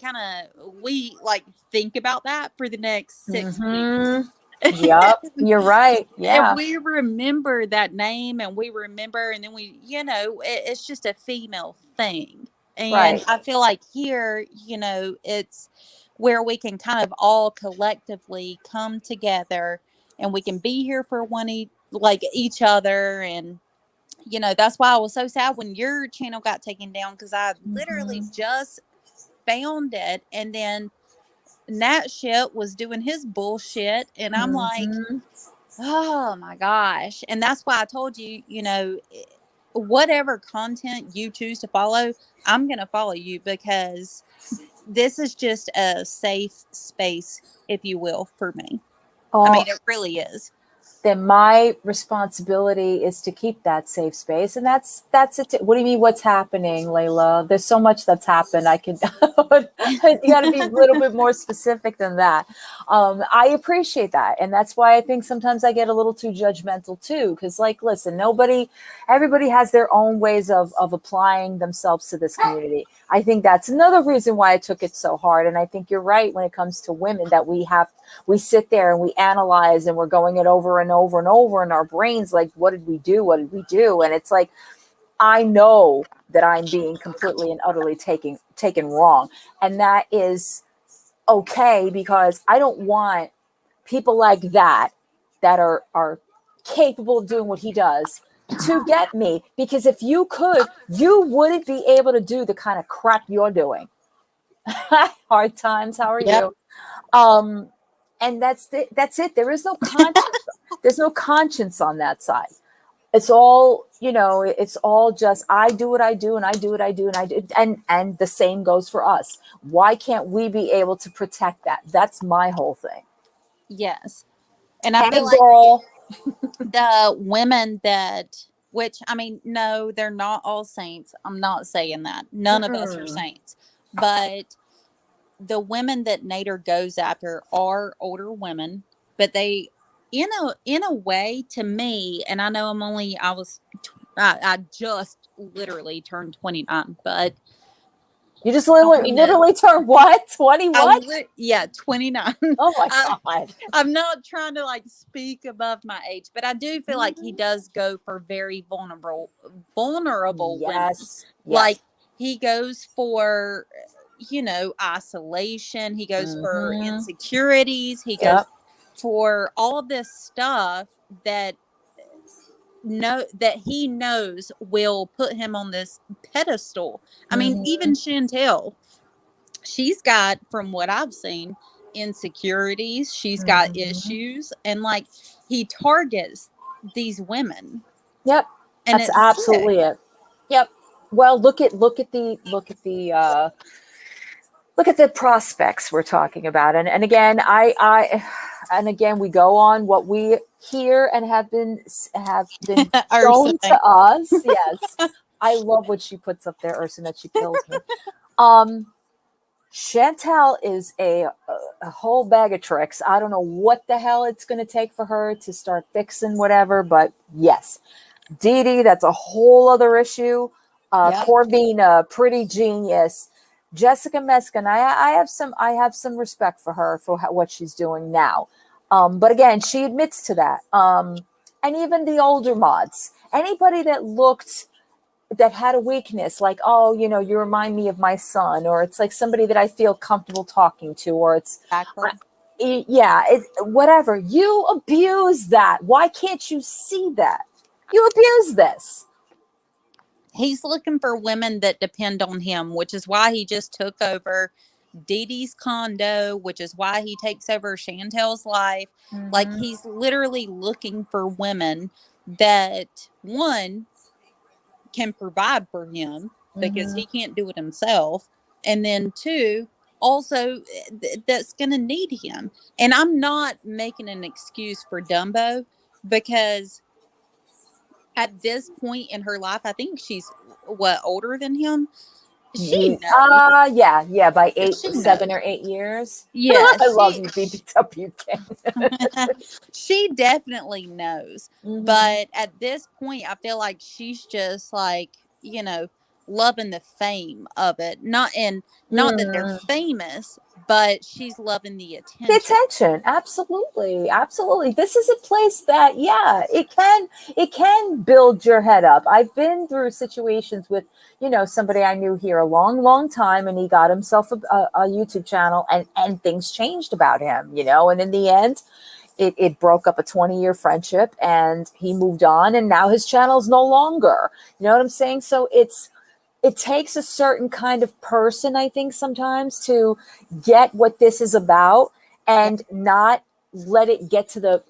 like think about that for the next 6 weeks. Yep, you're right. Yeah. And we remember that name and we remember, and then we, you know, it's just a female thing. And I feel like here, you know, it's where we can kind of all collectively come together and we can be here for each other. And, you know, that's why I was so sad when your channel got taken down, because I literally just found it, and then Nat shit was doing his bullshit, and I'm like, oh my gosh. And that's why I told you, you know, whatever content you choose to follow, I'm gonna follow you, because this is just a safe space, if you will, for me. I mean, it really is. Then my responsibility is to keep that safe space. And that's it. What do you mean, what's happening, Layla? There's so much that's happened. You got to be a little bit more specific than that. I appreciate that. And that's why I think sometimes I get a little too judgmental too. Because, like, listen, everybody has their own ways of applying themselves to this community. I think that's another reason why I took it so hard. And I think you're right when it comes to women, that we sit there and we analyze and we're going it over and over and over in our brains. Like, what did we do? What did we do? And it's like, I know that I'm being completely and utterly taken wrong. And that is okay, because I don't want people like that are capable of doing what he does to get me. Because if you could, you wouldn't be able to do the kind of crap you're doing. Hard times. How are you? And that's it. There is no conscience. There's no conscience on that side. It's all, you know, it's all just, I do what I do, and I do what I do, and I do. And the same goes for us. Why can't we be able to protect that? That's my whole thing. Yes. And I feel like the women which, I mean, no, they're not all saints. I'm not saying that. None of us are saints. But the women that Nader goes after are older women, but they, in a way, to me, and I know I just literally turned 29, but you just literally turned what? 21? Yeah, 29. Oh my God. I'm not trying to like speak above my age, but I do feel like he does go for very vulnerable women. Like, he goes for, you know, isolation. He goes for insecurities. He goes for all of this stuff that he knows will put him on this pedestal. I mean, even Chantel, she's got, from what I've seen, insecurities. She's got issues, and like, he targets these women. Yep. And that's absolutely it. Yep. Well, look at the look at the prospects we're talking about. And again, and again, we go on what we hear and have been shown to us. Yes. I love what she puts up there, Urson, that she kills me. Chantel is a whole bag of tricks. I don't know what the hell it's going to take for her to start fixing whatever, but yes. Dee Dee, that's a whole other issue. Corvina, pretty genius. Jessica Meskin, I have some respect for her for what she's doing now. But again, she admits to that. And even the older mods, anybody that had a weakness, like, oh, you know, you remind me of my son, or it's like somebody that I feel comfortable talking to, or it's whatever. You abuse that. Why can't you see that? You abuse this. He's looking for women that depend on him, which is why he just took over Dee Dee's condo, which is why he takes over Chantel's life. Mm-hmm. Like, he's literally looking for women that, one, can provide for him because he can't do it himself. And then two, also that's going to need him. And I'm not making an excuse for Dumbo, because at this point in her life, I think she's older than him. She knows. By 7 or 8 years. Yeah, I love you, BBWK. She She definitely knows. But at this point, I feel like she's just like, you know, loving the fame of it. Not that they're famous, but she's loving the attention. The attention, absolutely. This is a place that, it can build your head up. I've been through situations with, you know, somebody I knew here a long, long time, and he got himself a YouTube channel, and things changed about him, you know, and in the end, it broke up a 20-year friendship, and he moved on, and now his channel is no longer. You know what I'm saying? So it takes a certain kind of person, I think, sometimes to get what this is about and not let it get to the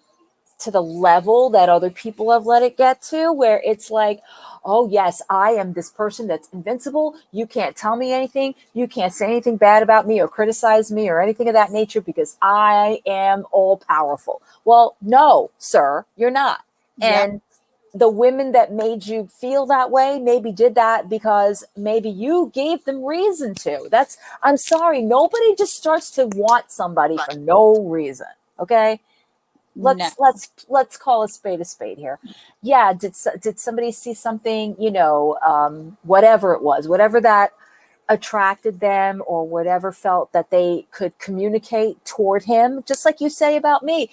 level that other people have let it get to, where it's like, oh yes, I am this person that's invincible. You can't tell me anything. You can't say anything bad about me or criticize me or anything of that nature, because I am all powerful. Well, no, sir, you're not. And the women that made you feel that way maybe did that because maybe you gave them reason to. I'm sorry, nobody just starts to want somebody for no reason. Okay. Let's call a spade here. Yeah. Did somebody see something, you know, whatever it was, whatever that attracted them, or whatever felt that they could communicate toward him, just like you say about me.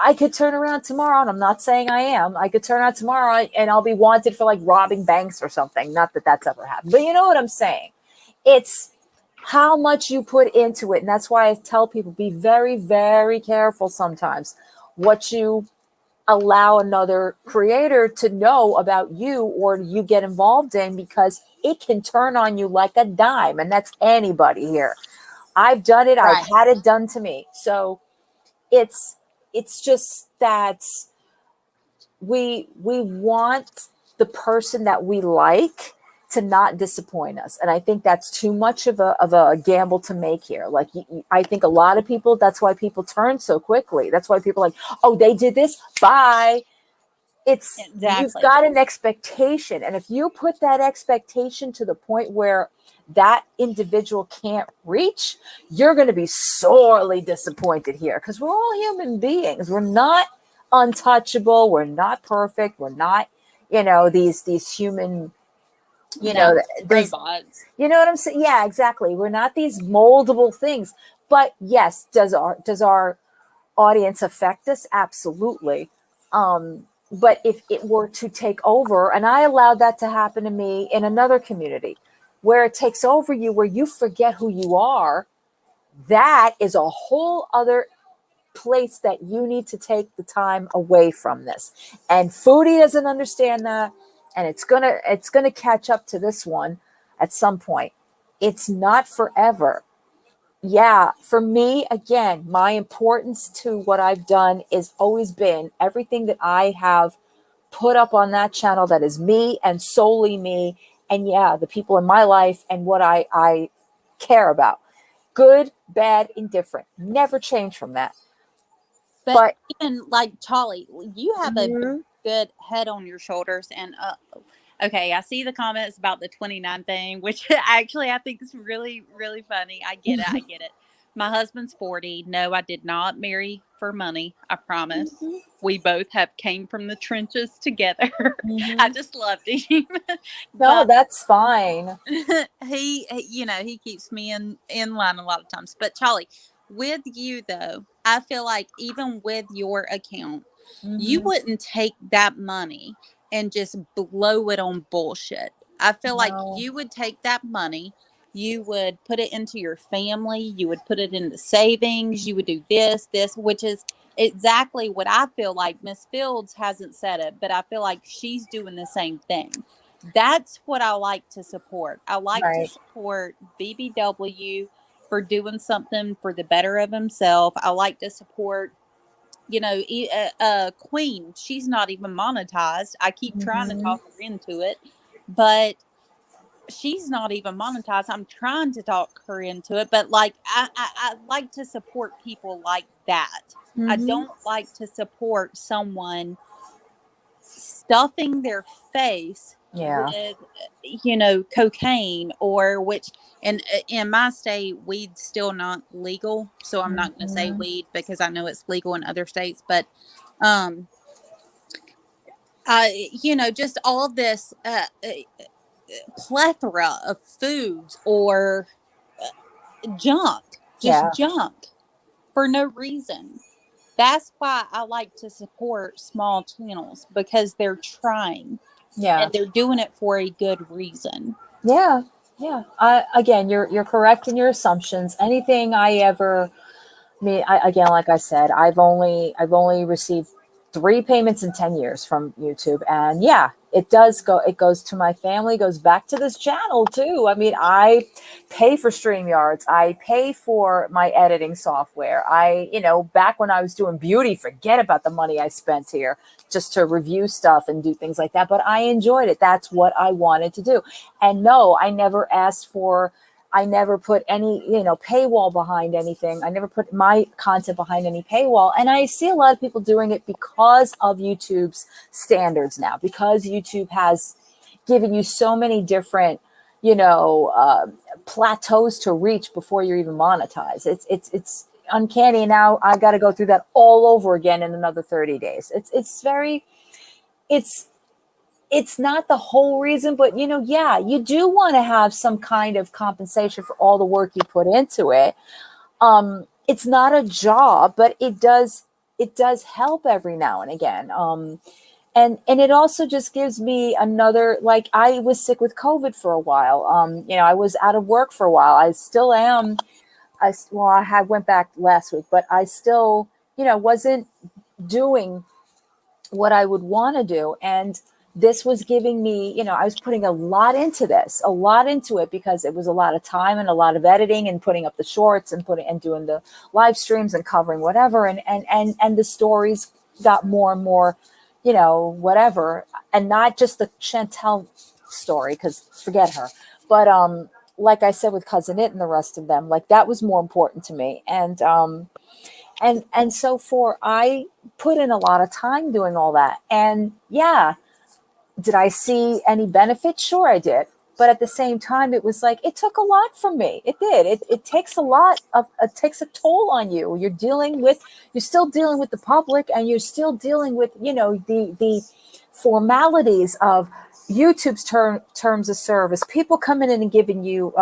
I could turn around tomorrow, and I'm not saying I am. I could turn around tomorrow and I'll be wanted for like robbing banks or something. Not that that's ever happened, but you know what I'm saying? It's how much you put into it. And that's why I tell people, be very, very careful sometimes what you allow another creator to know about you or you get involved in, because it can turn on you like a dime. And that's anybody here. I've done it. Right. I've had it done to me. So it's just that we want the person that we like to not disappoint us. And I think that's too much of a gamble to make here. Like, I think a lot of people, that's why people turn so quickly. That's why people are like, oh, they did this, bye. You've got an expectation. And if you put that expectation to the point where that individual can't reach, you're going to be sorely disappointed here, because we're all human beings. We're not untouchable. We're not perfect. We're not, you know, these human, you know, robots. You know what I'm saying? Yeah, exactly. We're not these moldable things. But yes, does our audience affect us? Absolutely. But if it were to take over, and I allowed that to happen to me in another community, where it takes over you, where you forget who you are, that is a whole other place that you need to take the time away from this. And Foodie doesn't understand that, and it's gonna catch up to this one at some point. It's not forever. Yeah, for me, again, my importance to what I've done is always been everything that I have put up on that channel that is me and solely me. And yeah, the people in my life and what I care about. good, bad, indifferent. Never change from that. But even like Charlie, you have a Mhm. good head on your shoulders. And okay, I see the comments about the 29 thing, which actually I think is really, really funny. I get it. I get it. My husband's 40. No, I did not marry for money. I promise. Mhm. We both have came from the trenches together. Mhm. I just loved him. No, But that's fine. he keeps me in line a lot of times. But Charlie, with you though, I feel like even with your account, you Mhm. wouldn't take that money and just blow it on bullshit. I feel like No. you would take that money, you would put it into your family, you would put it into savings, you would do this, which is exactly what I feel like. Miss Fields hasn't said it, but I feel like she's doing the same thing. That's what I like to support. I like to Right. support BBW for doing something for the better of himself. I like to support, Queen. She's not even monetized. I keep trying to Mhm. talk her into it, but she's not even monetized. I'm trying to talk her into it, but like I like to support people like that. I Mhm. don't like to support someone stuffing their face Yeah. with cocaine, or which in my state weed's still not legal, so I'm not going to say Mhm. weed because I know it's legal in other states, but just all this plethora of foods or junk, just Yeah. junk for no reason. That's why I like to support small channels, because they're trying Yeah. and they're doing it for a good reason. Yeah. Yeah. Again, you're correct in your assumptions. Anything I ever again, like I said, I've only received 3 payments in 10 years from YouTube. And yeah, it goes to my family, goes back to this channel too. I mean, I pay for StreamYards. I pay for my editing software. Back when I was doing beauty, forget about the money I spent here just to review stuff and do things like that. But I enjoyed it. That's what I wanted to do. And no, I never put any, paywall behind anything. I never put my content behind any paywall. And I see a lot of people doing it because of YouTube's standards now, because YouTube has given you so many different, plateaus to reach before you're even monetized. It's uncanny. Now I got to go through that all over again in another 30 days. It's not the whole reason, but yeah, you do want to have some kind of compensation for all the work you put into it. It's not a job, but it does help every now and again. And it also just gives me another, like, I was sick with COVID for a while. I was out of work for a while. I still am. I went back last week, but I still, wasn't doing what I would want to do. And this was giving me, I was putting a lot into it because it was a lot of time and a lot of editing and putting up the shorts and doing the live streams and covering whatever. And the stories got more and more, whatever. And not just the Chantel story, because forget her. But like I said, with Cousin It and the rest of them, like, that was more important to me. And so I put in a lot of time doing all that. And yeah, did I see any benefit? Sure, I did. But at the same time, it was like, it took a lot from me. It did. It takes it takes a toll on you. You're still dealing with the public, and you're still dealing with, the formalities of YouTube's terms of service, people coming in and giving you,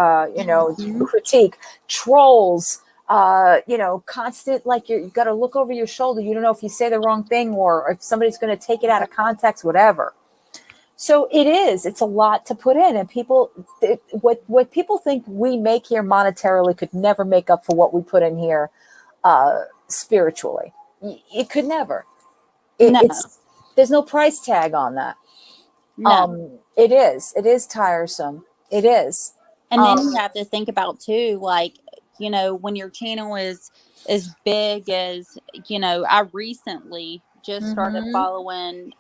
critique, trolls, constant, like, you got to look over your shoulder. You don't know if you say the wrong thing or if somebody's going to take it out of context, whatever. So it's a lot to put in, and what people think we make here monetarily could never make up for what we put in here spiritually. It could never. No. There's no price tag on that. No. It is tiresome. It is. And then you have to think about too, like, when your channel is as big as, I recently just started following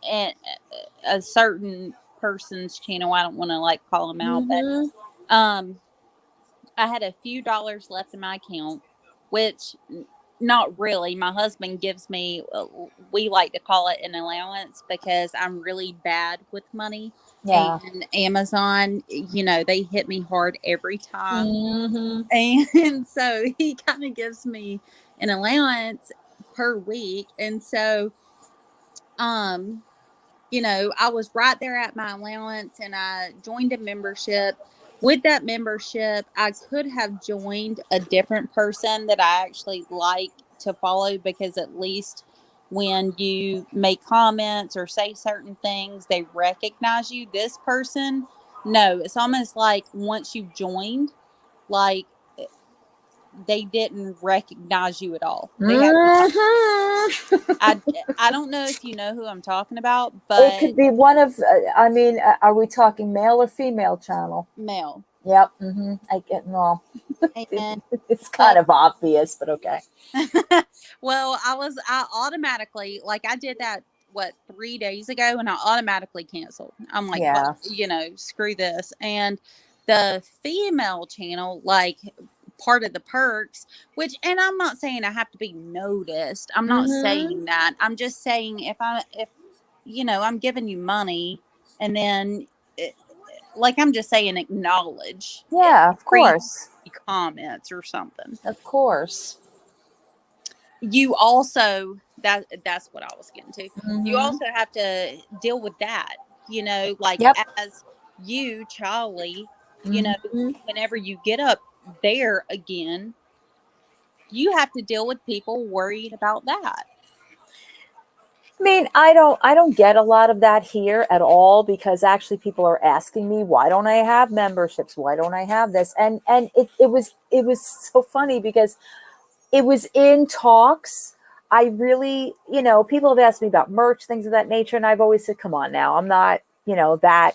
a certain person's channel. I don't want to, like, call them out, but I had a few dollars left in my account, which not really. My husband gives me, we like to call it an allowance because I'm really bad with money. Yeah. And Amazon, they hit me hard every time. Mm-hmm. And so he kind of gives me an allowance per week. And so, I was right there at my allowance and I joined a membership. With that membership, I could have joined a different person that I actually like to follow, because at least when you make comments or say certain things, they recognize you. This person, no, it's almost like once you've joined, like they didn't recognize you at all. They had I don't know if you know who I'm talking about, but it could be one of. Are we talking male or female channel? Male. Yep. Mm-hmm. I get no. And It's kind of obvious, but okay. Well, I automatically, like, I did that 3 days ago, and I automatically canceled. I'm like, Yeah. Screw this. And the female channel, like, part of the perks, and I'm not saying I have to be noticed. I'm not saying that. I'm just saying if I'm giving you money, and then I'm just saying acknowledge. Yeah, of course. Comments or something. Of course. You also, that's what I was getting to. You also have to deal with that, as you, Charlie, whenever you get up there again, you have to deal with people worried about that. I mean, I don't get a lot of that here at all, because actually people are asking me, why don't I have memberships? Why don't I have this? And it was so funny because it was in talks. I really, people have asked me about merch, things of that nature. And I've always said, come on now, I'm not, that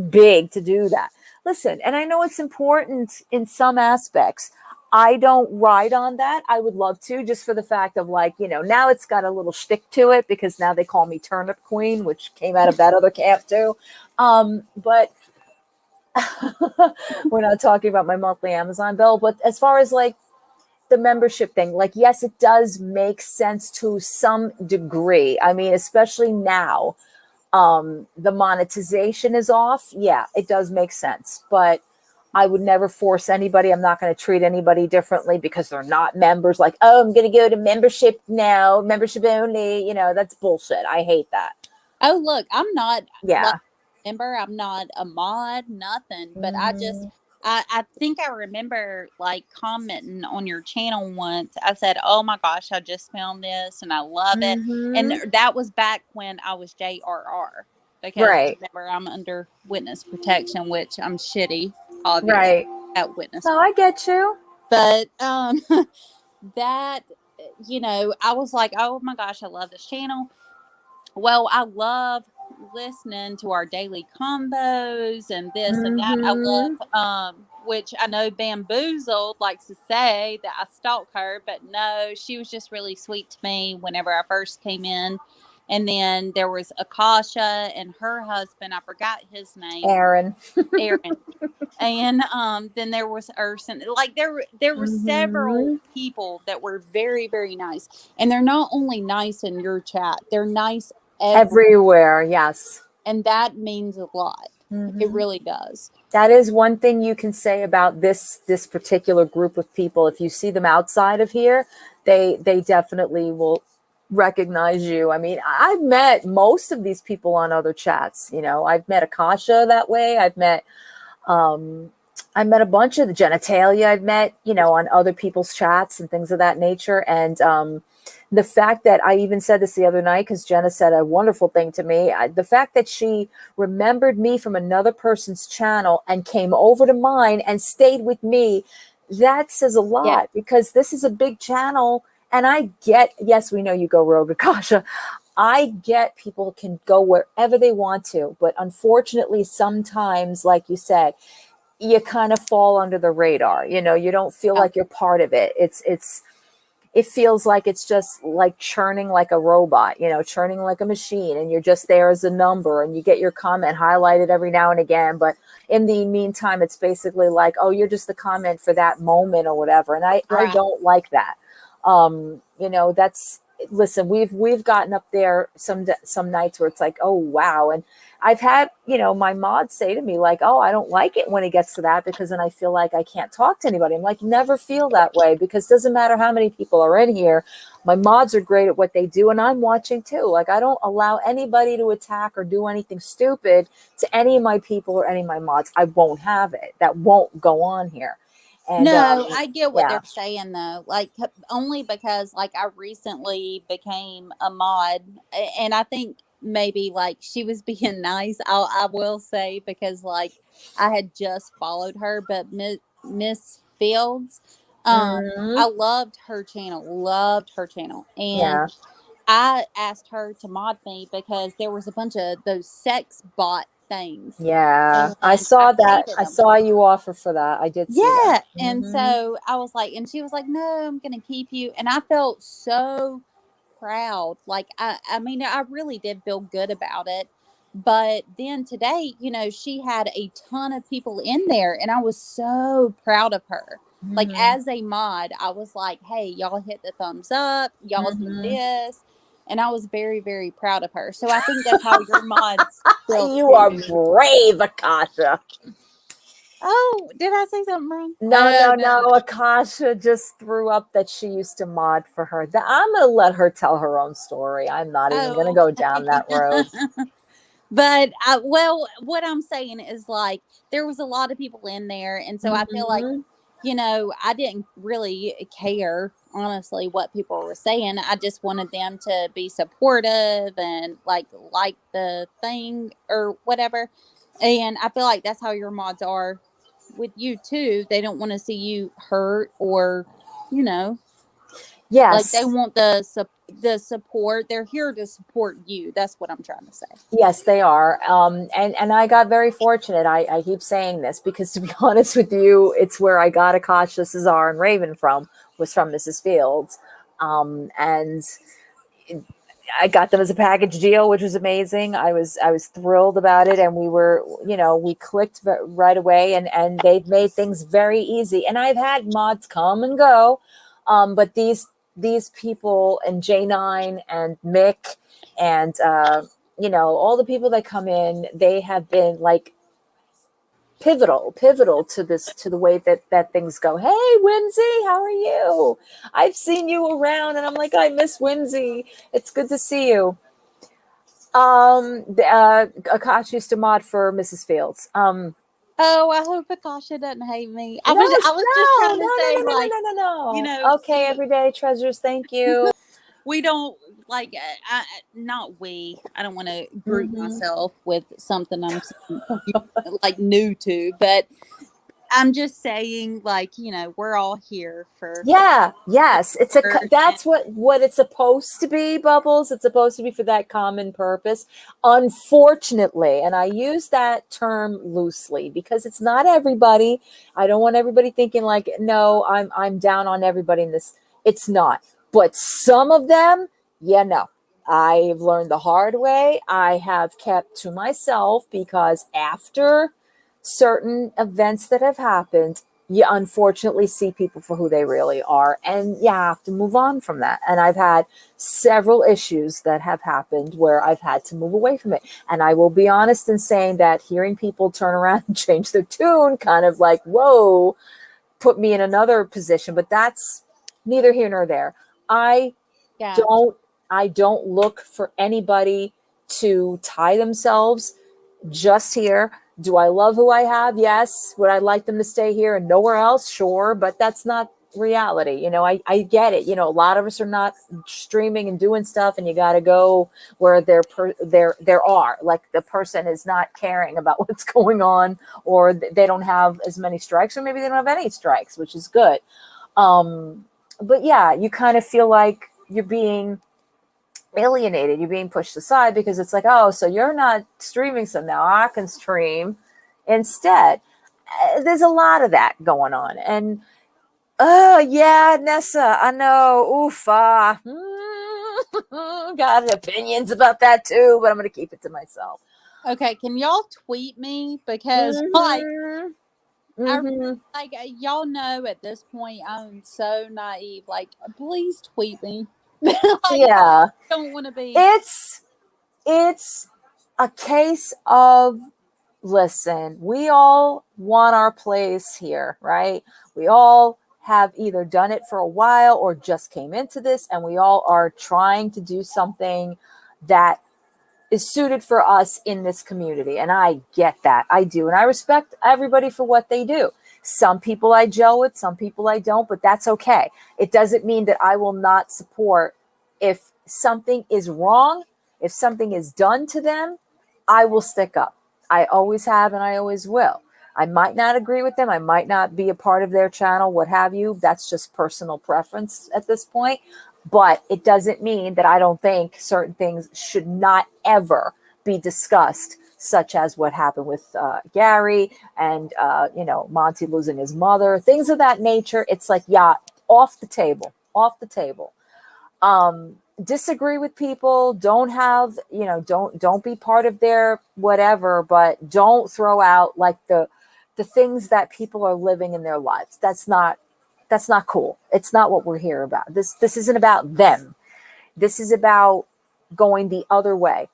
big to do that. Listen, and I know it's important in some aspects. I don't ride on that. I would love to, just for the fact of now it's got a little shtick to it, because now they call me Turnip Queen, which came out of that other camp too. But we're not talking about my monthly Amazon bill. But as far as the membership thing, yes, it does make sense to some degree. I mean, especially now, the monetization is off. Yeah, it does make sense. But I would never force anybody. I'm not going to treat anybody differently because they're not members. Like, oh, I'm going to go to membership now, membership only. That's bullshit. I hate that. Oh, look, I'm not a member. I'm not a mod, nothing. But I think I remember commenting on your channel once. I said, oh my gosh, I just found this and I love it. And that was back when I was JRR. Because remember, I'm under witness protection, which I'm shitty, obviously, at witness. No, I get you. But that, I was like, oh my gosh, I love this channel. Well, I love listening to our daily combos and this and that. I love, which I know Bamboozled likes to say that I stalk her, but no, she was just really sweet to me whenever I first came in. And then there was Akasha and her husband. I forgot his name. Aaron. And then there was Urson. There were several people that were very, very nice. And they're not only nice in your chat, they're nice everywhere. Yes. And that means a lot. It really does. That is one thing you can say about this particular group of people. If you see them outside of here, they definitely will recognize you. I mean, I've met most of these people on other chats. I've met Akasha that way. I met a bunch of the genitalia I've met, on other people's chats and things of that nature. And the fact that I even said this the other night, because Jenna said a wonderful thing to me, the fact that she remembered me from another person's channel and came over to mine and stayed with me, that says a lot, because this is a big channel. And I get, yes, we know you go rogue, Akasha. I get people can go wherever they want to. But unfortunately, sometimes, like you said, you kind of fall under the radar. You don't feel like you're part of it. it feels like it's just like churning like a robot, churning like a machine, and you're just there as a number, and you get your comment highlighted every now and again. But in the meantime, it's basically like, oh, you're just the comment for that moment or whatever. And I don't like that. Listen, we've gotten up there some nights where it's like, oh, wow. And I've had, my mods say to me like, oh, I don't like it when it gets to that, because then I feel like I can't talk to anybody. I'm like, never feel that way, because it doesn't matter how many people are in here. My mods are great at what they do, and I'm watching too. Like, I don't allow anybody to attack or do anything stupid to any of my people or any of my mods. I won't have it. That won't go on here. And, no, I get what they're saying though. Like, only because like I recently became a mod, and I think maybe like she was being nice. I will say, because like I had just followed her, but Miss Fields, I loved her channel, and I asked her to mod me because there was a bunch of those sex bot things. Yeah, I saw that. I saw you offer for that. I did see that. And so I was like, and she was like, no, I'm gonna keep you. And I felt so proud. Like, I mean, I really did feel good about it. But then today, she had a ton of people in there, and I was so proud of her. Like, as a mod, I was like, hey, y'all hit the thumbs up, y'all do this. And I was very, very proud of her. So I think that's how your mods feel. You are brave, Akasha. Oh, did I say something wrong? No. Akasha just threw up that she used to mod for her. I'm going to let her tell her own story. I'm not even going to go down that road. But, what I'm saying is, like, there was a lot of people in there. And so I feel like, I didn't really care, honestly, what people were saying. I just wanted them to be supportive and like the thing or whatever. And I feel like that's how your mods are with you too. They don't want to see you hurt or, Yes. Like, they want the support. They're here to support you. That's what I'm trying to say. Yes, they are. And I got very fortunate. I keep saying this because, to be honest with you, it's where I got Akasha, Cesar, and Raven was from Mrs. Fields. And I got them as a package deal, which was amazing. I was thrilled about it. And we clicked right away, and they've made things very easy. And I've had mods come and go. But these people, and J9 and Mick and, all the people that come in, they have been like pivotal to the way that things go. Hey, Winsy, how are you? I've seen you around, and I'm like, I miss Winsy. It's good to see you. Akash used to mod for Mrs. Fields. Oh, I hope Akasha doesn't hate me. I was just trying to say, no. Okay, everyday treasures. Thank you. We don't like, I don't want to group myself with something I'm like new to, but I'm just saying, like, we're all here for. Yeah. Yes. That's what it's supposed to be, Bubbles. It's supposed to be for that common purpose. Unfortunately, and I use that term loosely because it's not everybody. I don't want everybody thinking like, no, I'm down on everybody in this. It's not. But some of them, I've learned the hard way. I have kept to myself because after certain events that have happened, you unfortunately see people for who they really are, and you have to move on from that. And I've had several issues that have happened where I've had to move away from it. And I will be honest in saying that hearing people turn around and change their tune kind of like, whoa, put me in another position. But that's neither here nor there. I don't look for anybody to tie themselves just here. Do I love who I have? Yes. Would I like them to stay here and nowhere else? Sure. But that's not reality. I get it. A lot of us are not streaming and doing stuff, and you got to go where there are, like, the person is not caring about what's going on, or they don't have as many strikes, or maybe they don't have any strikes, which is good. But yeah, you kind of feel like you're being alienated, you're being pushed aside, because it's like, oh, so you're not streaming, so now I can stream instead. There's a lot of that going on, and Oh yeah, Nessa, I know. Oof, got opinions about that too, but I'm gonna keep it to myself. Okay, can y'all tweet me because y'all know at this point I'm so naive. Like, please tweet me. Like, yeah, I don't want to be. It's a case of, listen, we all want our place here, right? We all have either done it for a while or just came into this, and we all are trying to do something that is suited for us in this community. And I get that. I do. And I respect everybody for what they do. Some people I gel with, some people I don't, but that's okay. It doesn't mean that I will not support if something is wrong, if something is done to them, I will stick up. I always have and I always will. I might not agree with them. I might not be a part of their channel, what have you. That's just personal preference at this point. But it doesn't mean that I don't think certain things should not ever be discussed, such as what happened with Gary and, Monty losing his mother, things of that nature. It's like, yeah, off the table. Disagree with people, don't have, don't be part of their whatever, but don't throw out like the things that people are living in their lives. That's not cool. It's not what we're here about. This isn't about them. This is about going the other way.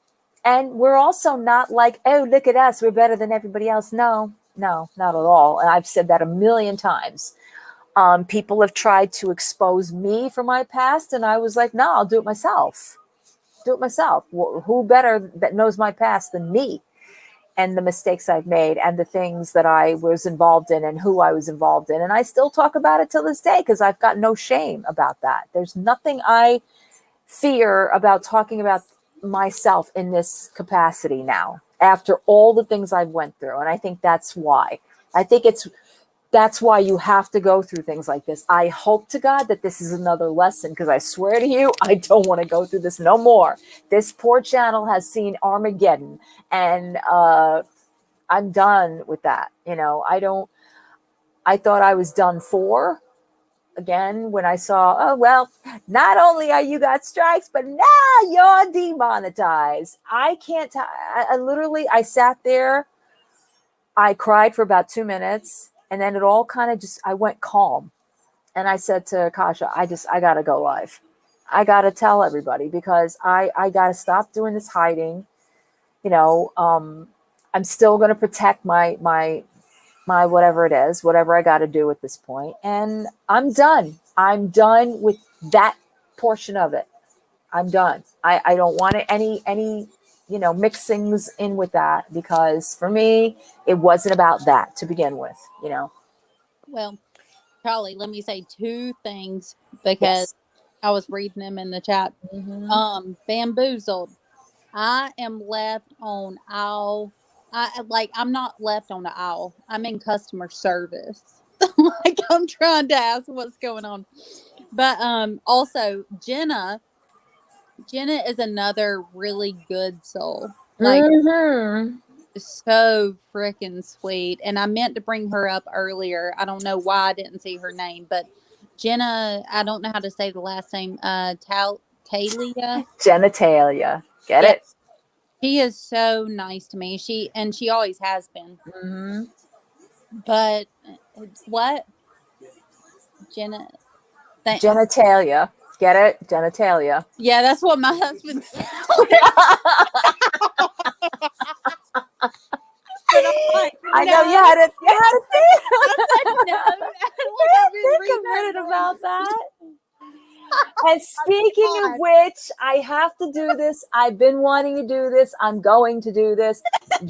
And we're also not like, oh, look at us, we're better than everybody else. No, not at all. And I've said that a million times. People have tried to expose me for my past, and I was like, no, I'll do it myself. Who better that knows my past than me and the mistakes I've made and the things that I was involved in and who I was involved in. And I still talk about it till this day because I've got no shame about that. There's nothing I fear about talking about myself in this capacity now after all the things I've went through. And I think that's why. That's why you have to go through things like this. I hope to God that this is another lesson, because I swear to you, I don't want to go through this no more. This poor channel has seen Armageddon, and I'm done with that. I thought I was done for. Again, when I saw, oh, well, not only are you got strikes, but now you're demonetized. I can't, I sat there, I cried for about 2 minutes. And then it all kind of I went calm. And I said to Kasha, I got to go live. I got to tell everybody because I got to stop doing this hiding. I'm still going to protect my whatever it is, whatever I got to do at this point. And I'm done. I'm done with that portion of it. I'm done. I don't want any mix things in with that, because for me, it wasn't about that to begin with, Well, Charlie, let me say 2 things because I was reading them in the chat. Mm-hmm. Bamboozled. I am left on aisle. I'm not left on the aisle. I'm in customer service. I'm trying to ask what's going on. But also Jenna is another really good soul. So freaking sweet. And I meant to bring her up earlier. I don't know why I didn't see her name, but Jenna, I don't know how to say the last name. Talia. Genitalia. Get it? She is so nice to me. She always has been. Mm-hmm. But what? Genitalia. Get it? Genitalia. Yeah, that's what my husband said. I know you had to think a minute about that. And speaking of which, I have to do this. I've been wanting to do this. I'm going to do this.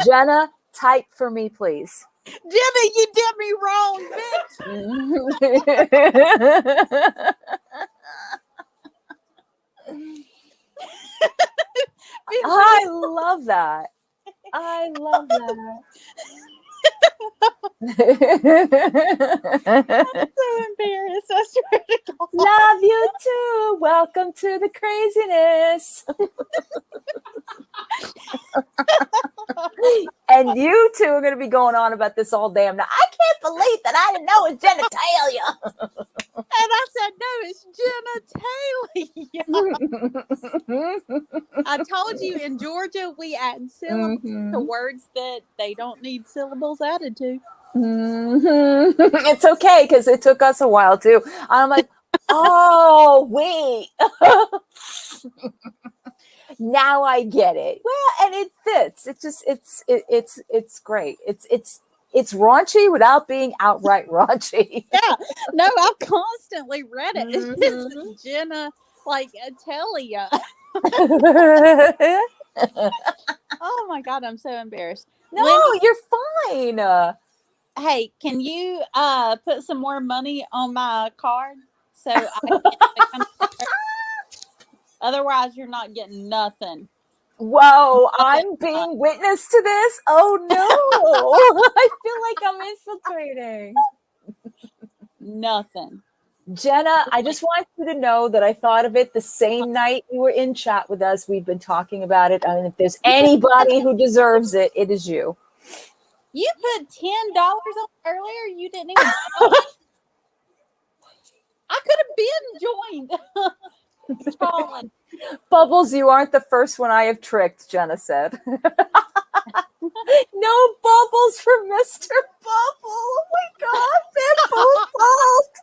Jenna, type for me, please. Jenna, you did me wrong, bitch. I love that. I love that. I'm so embarrassed. I swear to God. Love you too. Welcome to the craziness. And you two are going to be going on about this all day. I can't believe that I didn't know it was genitalia. I said, no, it's Jenna Taylor. I told you in Georgia we add syllables to words that they don't need syllables added to. It's okay because it took us a while too. I'm like, oh wait, now I get it. Well, and it fits. It's great. It's raunchy without being outright raunchy. Yeah, no, I've constantly read it. It's Jenna Talia. Oh my God, I'm so embarrassed. No, Wendy, you're fine. hey, can you put some more money on my card so I can become otherwise you're not getting nothing. Whoa, I'm being witness to this. Oh no. I feel like I'm infiltrating. Nothing. Jenna, I just want you to know that I thought of it the same night you were in chat with us. We've been talking about it. And if there's anybody who deserves it, it is you. You put $10 on earlier. You didn't even know. I could have been joined. Trolling. Bubbles, you aren't the first one I have tricked, Jenna said. No bubbles for Mr. Bubble. Oh my God, bamboozled.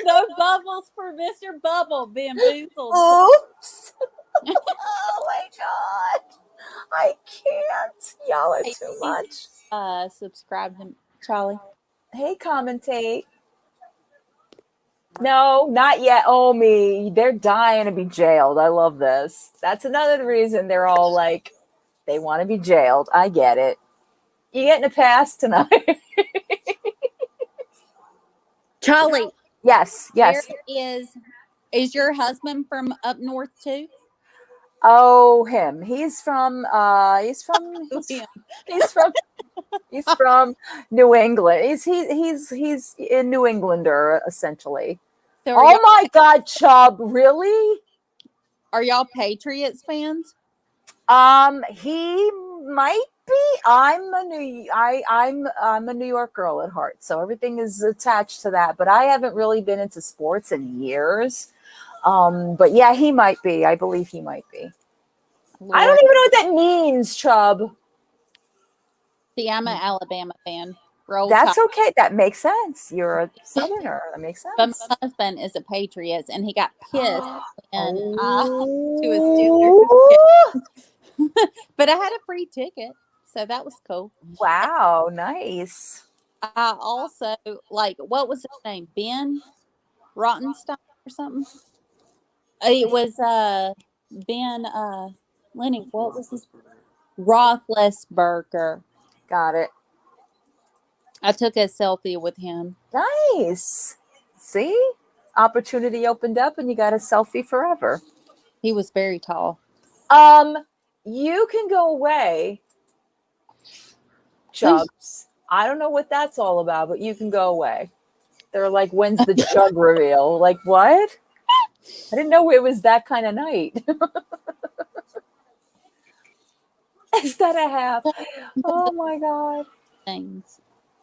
No bubbles for Mr. Bubble, bamboozled. Oops. Oh my God. I can't. Y'all are too much. Subscribe to Charlie. Hey, commentate. No, not yet. Oh, me. They're dying to be jailed. I love this. That's another reason they're all like, they want to be jailed. I get it. You getting a pass tonight? Charlie. Yes. Where is your husband from up north too? Oh, him. He's from New England. He's a New Englander essentially. So oh my God, Chubb, really? Are y'all Patriots fans? He might be. I'm a New York girl at heart, so everything is attached to that. But I haven't really been into sports in years. But yeah, he might be. I believe he might be. Lord. I don't even know what that means, Chubb. See, I'm an Alabama fan. Roll That's Tide. okay. That makes sense. You're a Southerner. That makes sense. But my husband is a Patriots, and he got pissed when to a Steelers. But I had a free ticket, so that was cool. Wow, nice. I also what was his name? Ben Rottenstein or something? It was Ben Lenny. What was his? Roethlisberger. Got it. I took a selfie with him. Nice. See? Opportunity opened up and you got a selfie forever. He was very tall. You can go away, Chubbs. I don't know what that's all about, but you can go away. They're like, when's the jug reveal? Like, what? I didn't know it was that kind of night. Is that a half? Oh my God. Things.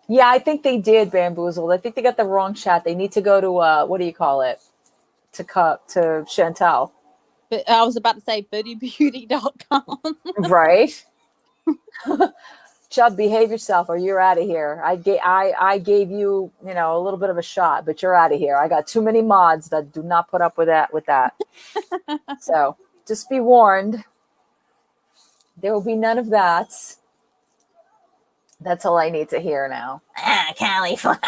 Yeah, I think they did bamboozled. I think they got the wrong chat. They need to go to what do you call it? To Chantel. But I was about to say footybeauty.com. Right. Chubb, behave yourself or you're out of here. I gave you, a little bit of a shot, but you're out of here. I got too many mods that do not put up with that. So just be warned. There will be none of that. That's all I need to hear now. Cauliflower.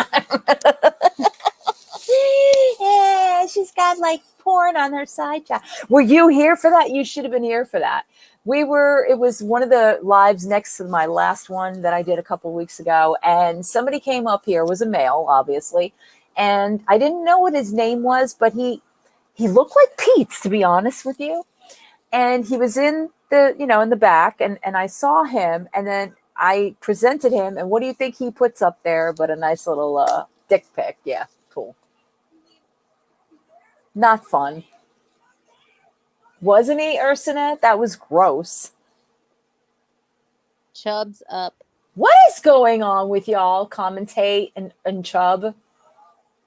Yeah, she's got porn on her side chat. Were you here for that? You should have been here for that. It was one of the lives next to my last one that I did a couple of weeks ago. And somebody came up here, was a male, obviously. And I didn't know what his name was, but he looked like Pete's, to be honest with you. And he was in the back and I saw him and then I presented him. And what do you think he puts up there but a nice little dick pic? Yeah, cool. Not fun. Wasn't he, Ursinette? That was gross. Chubb's up. What is going on with y'all? Commentate and Chubb.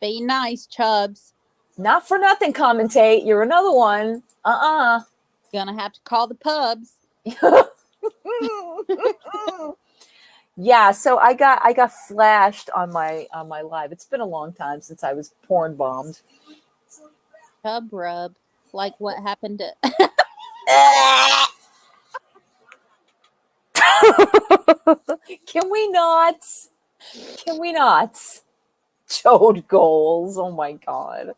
Be nice, Chubbs. Not for nothing, commentate. You're another one. Gonna have to call the pubs. Yeah, so I got flashed on my live. It's been a long time since I was porn bombed. Chub rub. Like what happened to Can we not? Chode goals. Oh my god.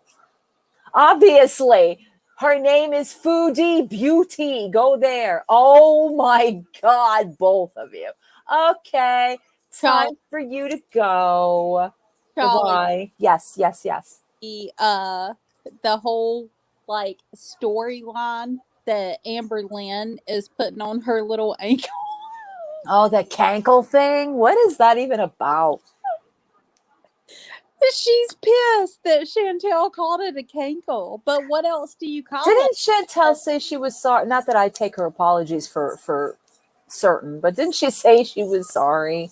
Obviously, her name is Foodie Beauty. Go there. Oh my god, both of you. Okay. Time for you to go. Goodbye. Yes. The whole like storyline that Amber Lynn is putting on her little ankle. Oh, the cankle thing? What is that even about? She's pissed that Chantel called it a cankle. But what else do you call Didn't it? Chantel say she was sorry? Not that I take her apologies for certain, but didn't she say she was sorry?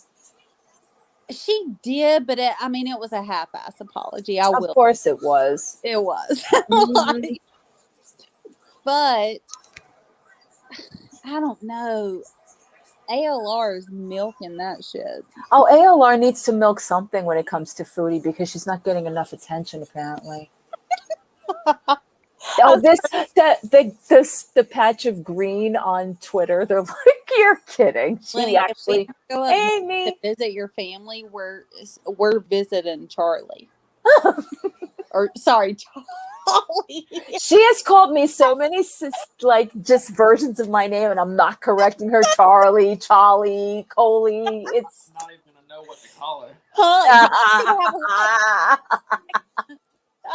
She did, but it was a half-ass apology. Of course it was. It was. Mm-hmm. But I don't know. ALR is milking that shit. Oh, ALR needs to milk something when it comes to Foodie because she's not getting enough attention apparently. Oh, the patch of green on Twitter. They're like, you're kidding. She Lenny, actually, if we go up Amy, to visit your family, we're visiting Charlie. Or sorry, Charlie. She has called me so many just versions of my name, and I'm not correcting her. Charlie, Coley. It's I'm not even gonna know what to call her.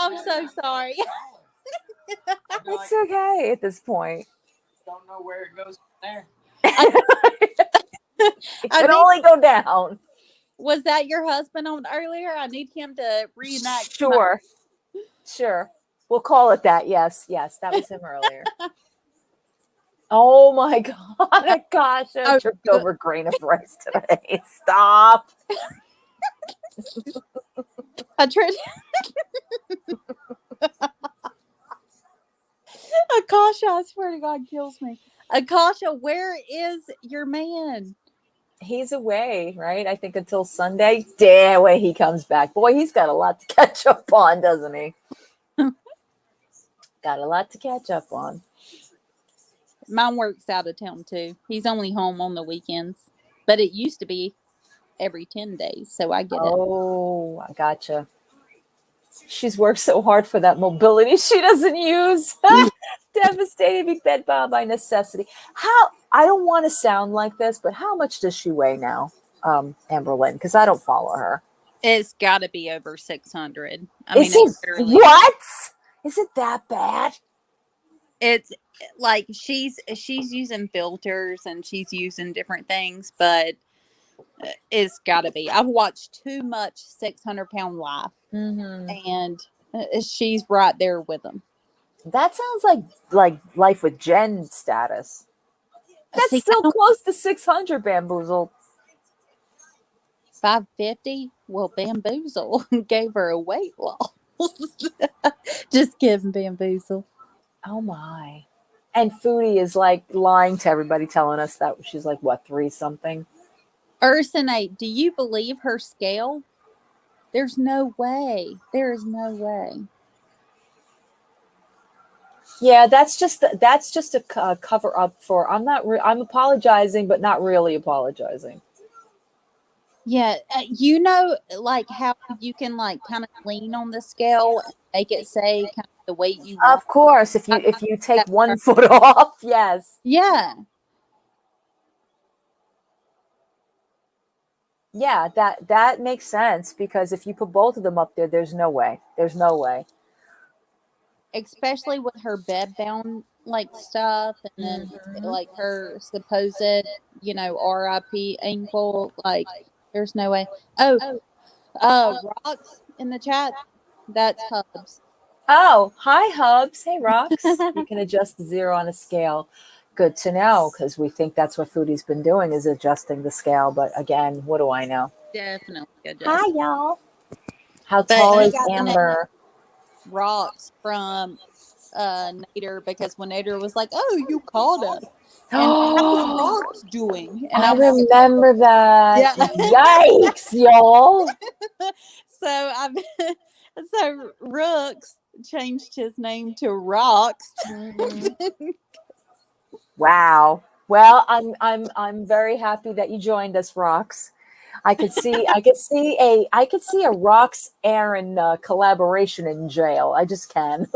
I'm so sorry. It's okay at this point. Don't know where it goes from there. It can only go down. Was that your husband on earlier? I need him to reenact. Sure. We'll call it that. Yes, that was him earlier. Oh my god, gosh, I tripped over a grain of rice today. Stop. Akasha, I swear to God, kills me. Akasha, where is your man? He's away, right? I think until Sunday. Damn, when he comes back. Boy, he's got a lot to catch up on, doesn't he? Got a lot to catch up on. Mine works out of town too. He's only home on the weekends, but it used to be every 10 days, so I get it. Oh, I gotcha. She's worked so hard for that mobility she doesn't use. Devastated, be bed bound by necessity. I don't want to sound like this, but how much does she weigh now, Amber Lynn? Because I don't follow her. It's got to be over 600. What? Is it that bad? It's like she's using filters and she's using different things, but it's got to be. I've watched too much 600-pound life, and she's right there with them. That sounds like Life with Jen status. That's still close to 600, Bamboozle. 550? Well, Bamboozle gave her a weight loss. Just kidding, Bamboozle. Oh my. And Foodie is like lying to everybody, telling us that she's like, what, 3-something? Ursinate, do you believe her scale? There's no way. There is no way. Yeah, that's just a cover up for. I'm apologizing, but not really apologizing. Yeah, like how you can like kind of lean on the scale and make it say kind of the weight you want. Of course, if you take 1 foot off, yes. Yeah. Yeah, that makes sense because if you put both of them up there, there's no way. There's no way. Especially with her bed bound like stuff and then like her supposed, RIP ankle, like there's no way. Rocks in the chat. That's Hubs. Oh, hi Hubs. Hey Rocks. You can adjust the 0 on a scale. Good to know because we think that's what Foodie's been doing is adjusting the scale. But again, what do I know? Definitely adjust. Hi y'all. How But tall he is got the name Amber? Rocks from Nader because when Nader was like, "Oh, you called us," and how's Rocks doing? And I I'm like, remember that. yeah. Yikes, y'all. So Rooks changed his name to Rocks. Wow. Well, I'm very happy that you joined us, Rox. I could see a Rox Aaron collaboration in jail. I just can.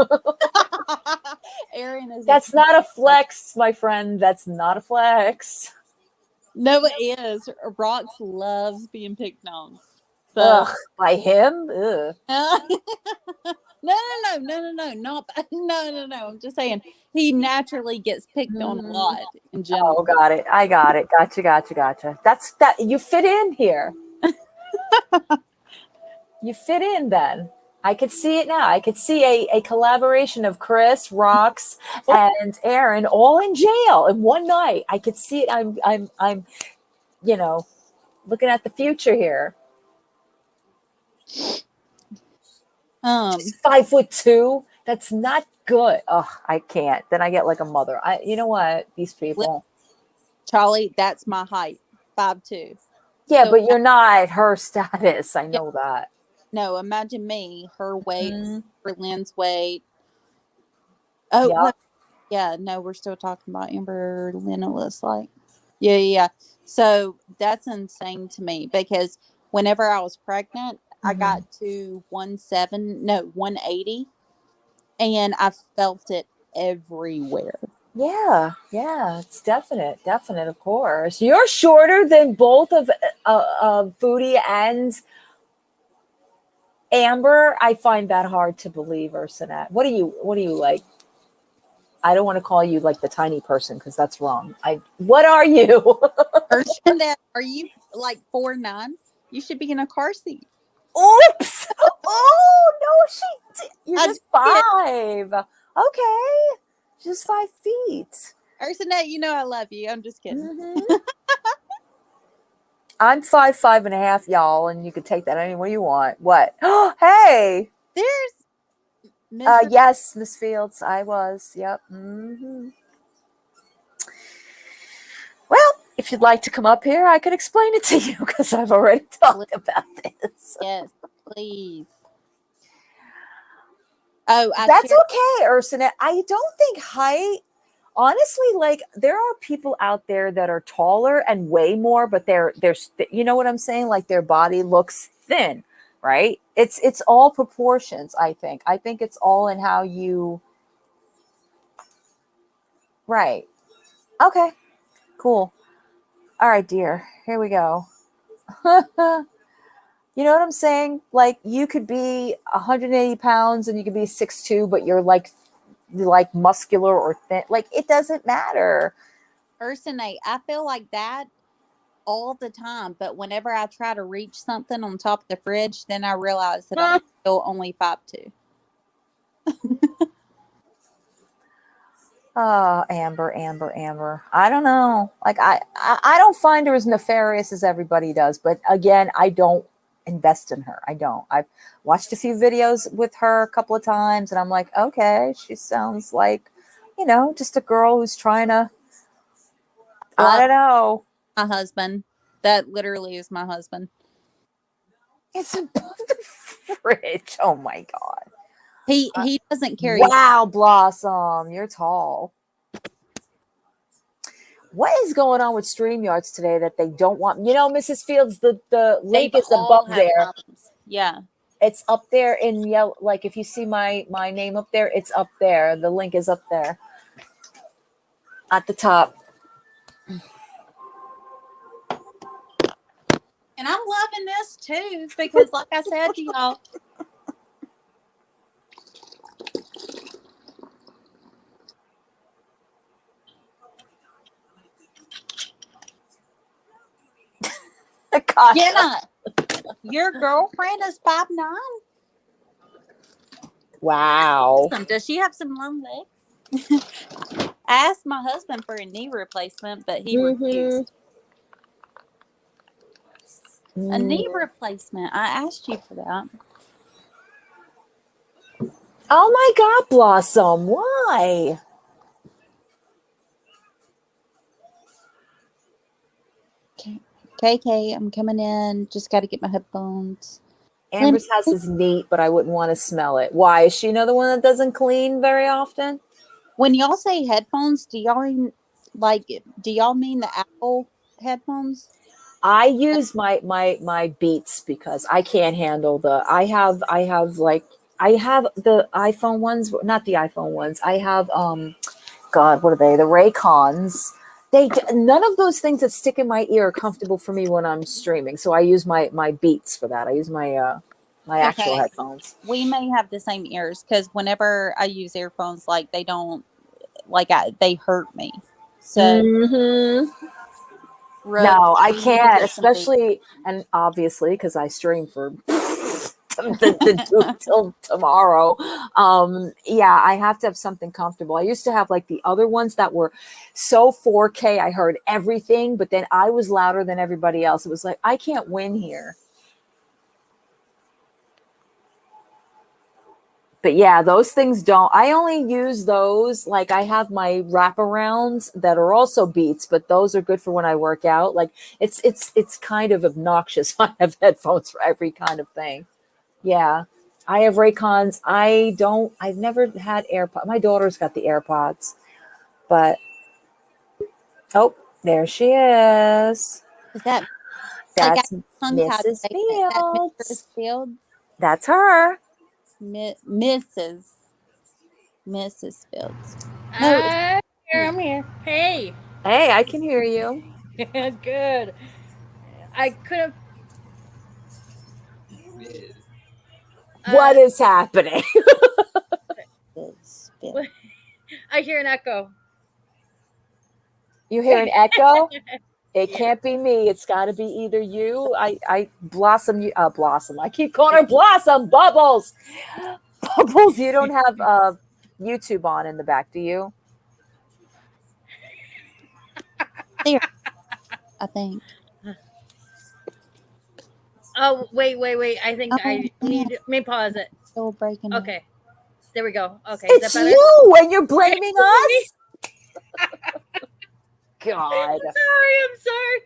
Aaron is. That's not a flex, my friend. That's not a flex. No, it is. Rocks loves being picked on. So. Ugh, by him? Ugh. No, not no. I'm just saying he naturally gets picked on a lot in general. Oh, got it. I got it. Gotcha. That's you fit in here. You fit in then. I could see it now. I could see a collaboration of Chris, Rox, and Aaron all in jail in one night. I could see it. I'm looking at the future here. 5'2". That's not good. Oh, I can't. Then I get like a mother. You know what? These people. Charlie, that's my height. 5'2". Yeah, so, but you're not her status. I know that. No, imagine me, her weight, Lynn's weight. Oh, yep. No, we're still talking about Amber Lynn. It looks like. Yeah. So that's insane to me because whenever I was pregnant, I got to 180, and I felt it everywhere. Yeah, it's definite, of course. You're shorter than both of Foodie and Amber. I find that hard to believe, Ursinette. What do you like? I don't want to call you like the tiny person because that's wrong. What are you? Ursinette, are you like 4'9"? You should be in a car seat. Oops! Oh no, you're just 5. Okay, just 5 feet. Ursinette, you know I love you. I'm just kidding. I'm 5'5.5", y'all, and you can take that anywhere you want. What? Hey, there's yes, Miss Fields, I was. Yep. Well, if you'd like to come up here, I could explain it to you because I've already talked about this. Yes, please. Oh, that's okay, Ursinette. I don't think height. Honestly, like there are people out there that are taller and way more, but they're you know what I'm saying? Like their body looks thin, right? It's all proportions. I think it's all in how you. Right. Okay. Cool. All right, dear. Here we go. You know what I'm saying? Like you could be 180 pounds and you could be 6'2", but you're like muscular or thin. Like it doesn't matter. Ursinate, I feel like that all the time, but whenever I try to reach something on top of the fridge, then I realize that I'm still only 5'2". Oh, Amber. I don't know. Like I don't find her as nefarious as everybody does, but again, I don't invest in her. I don't. I've watched a few videos with her a couple of times and I'm like, okay, she sounds like, just a girl who's trying to, I don't know. My husband. That literally is my husband. It's above the fridge. Oh my God. He doesn't carry. Wow, Blossom, you're tall. What is going on with StreamYards today that they don't want? Mrs. Fields, the link is above there. Problems. Yeah. It's up there in yellow. Like if you see my name up there, it's up there. The link is up there at the top. And I'm loving this too because like I said to y'all, Jenna, your girlfriend is 5'9". Wow. Does she have some long legs? I asked my husband for a knee replacement, but he refused. A knee replacement. I asked you for that. Oh my God, Blossom, why? KK, I'm coming in. Just got to get my headphones. Amber's house is neat, but I wouldn't want to smell it. Why? Is she another one that doesn't clean very often? When y'all say headphones, do y'all mean the Apple headphones? I use my Beats because I can't handle I have the iPhone ones, not the iPhone ones. I have God, what are they? The Raycons. None of those things that stick in my ear are comfortable for me when I'm streaming. So I use my Beats for that. I use my actual headphones. We may have the same ears because whenever I use earphones, like they don't they hurt me. So no, I can't, especially and obviously because I stream for till tomorrow. I have to have something comfortable. I used to have like the other ones that were so 4K I heard everything, but then I was louder than everybody else. It was like I can't win here. But yeah, those things don't. I only use those. Like I have my wraparounds that are also Beats, but those are good for when I work out. Like it's kind of obnoxious. I have headphones for every kind of thing. Yeah, I have Raycons. I've never had AirPods. My daughter's got the AirPods, but oh, there she is. That's Mrs. Mrs. Fields. That's her. Mrs. Fields. No, I'm here. Hey, I can hear you. Good. I could have. What is happening? I hear an echo. You hear an echo? It can't be me. It's got to be either you. Blossom. I keep calling her Blossom. Bubbles. Bubbles. You don't have YouTube on in the back, do you? There. I think. Oh, wait. I think I need. Let me pause it. Still breaking. Okay. There we go. Okay. It's is that better? you and you're blaming us? God. I'm sorry.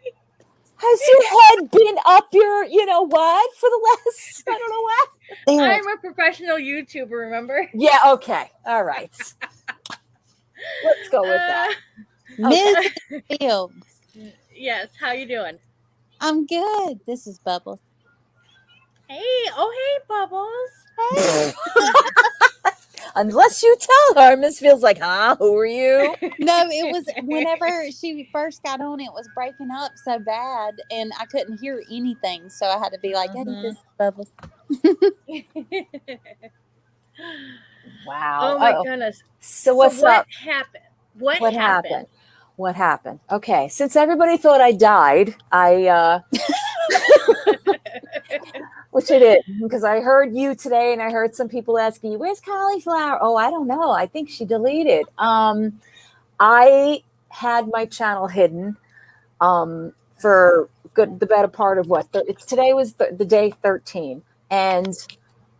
Has your head been up your, for the last, I don't know what? I'm a professional YouTuber, remember? Yeah, okay. All right. Let's go with that. Miss Fields. Yes, how you doing? I'm good. This is Bubbles. Hey, Bubbles. Hey. Unless you tell her, Miss Fields like, huh? Who are you? No, it was whenever she first got on, it was breaking up so bad, and I couldn't hear anything, so I had to be like, "Eddie, this is Bubbles." Wow! Oh my goodness! So what's what up? Happened? What happened? What happened? Okay, since everybody thought I died, which I did, because I heard you today and I heard some people asking you, where's Cauliflower? Oh, I don't know. I think she deleted. I had my channel hidden for the better part of what? Today was the day 13. And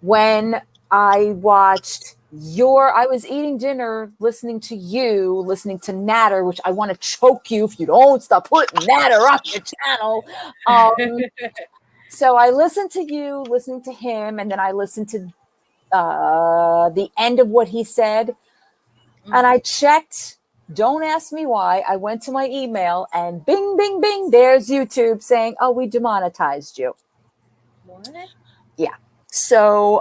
when I watched I was eating dinner, listening to Natter, which I want to choke you if you don't stop putting Natter on your channel. So I listened to you, listening to him, and then I listened to the end of what he said. And I checked, don't ask me why. I went to my email and bing, bing, bing, there's YouTube saying, oh, we demonetized you. What? Yeah. So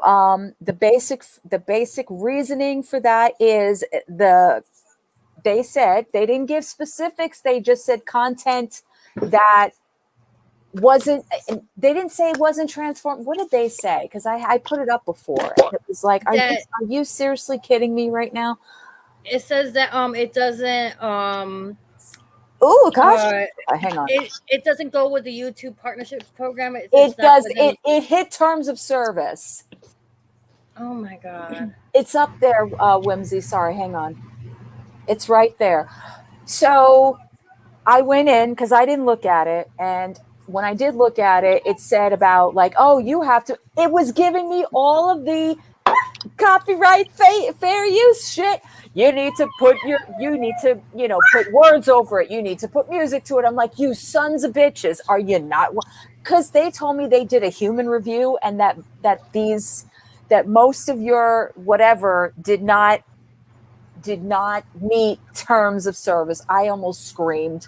the basic reasoning for that is they said, they didn't give specifics. They just said content that they didn't say it wasn't transformed. What did they say? Because I put it up before. It was like, are you seriously kidding me right now? It says that it doesn't oh gosh, hang on. It doesn't go with the YouTube partnership program. It does. It hit terms of service. Oh my god. It's up there, Whimsy. Sorry, hang on. It's right there. So I went in because I didn't look at it, and when I did look at it, it said about like, oh, you have to. It was giving me all of the copyright fair use shit. You need to put put words over it. You need to put music to it. I'm like, you sons of bitches, are you not? Because they told me they did a human review and that most of your whatever did not meet terms of service. I almost screamed.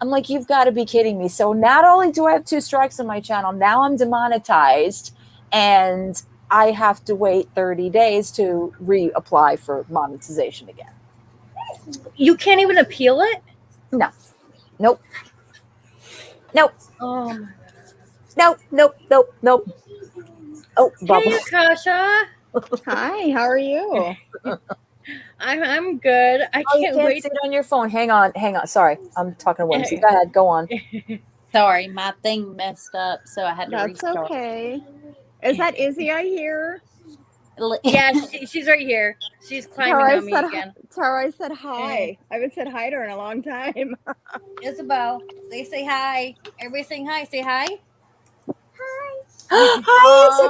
I'm like, you've got to be kidding me. So not only do I have 2 strikes on my channel, now I'm demonetized and I have to wait 30 days to reapply for monetization again. You can't even appeal it? No. Nope. Nope. Oh. Nope. Oh, Bubba. Hey, Kasha. Hi, how are you? I'm good. I can't wait. See it on your phone. Hang on. Sorry, I'm talking to Whimsy. Go ahead. Go on. Sorry, my thing messed up, so I had to That's restart. okay. Is that Izzy I hear? Yeah, she's right here. She's climbing on me again. Tara said hi. I haven't said hi to her in a long time. Isabel, they say hi. Everybody saying hi. Say hi. Hi,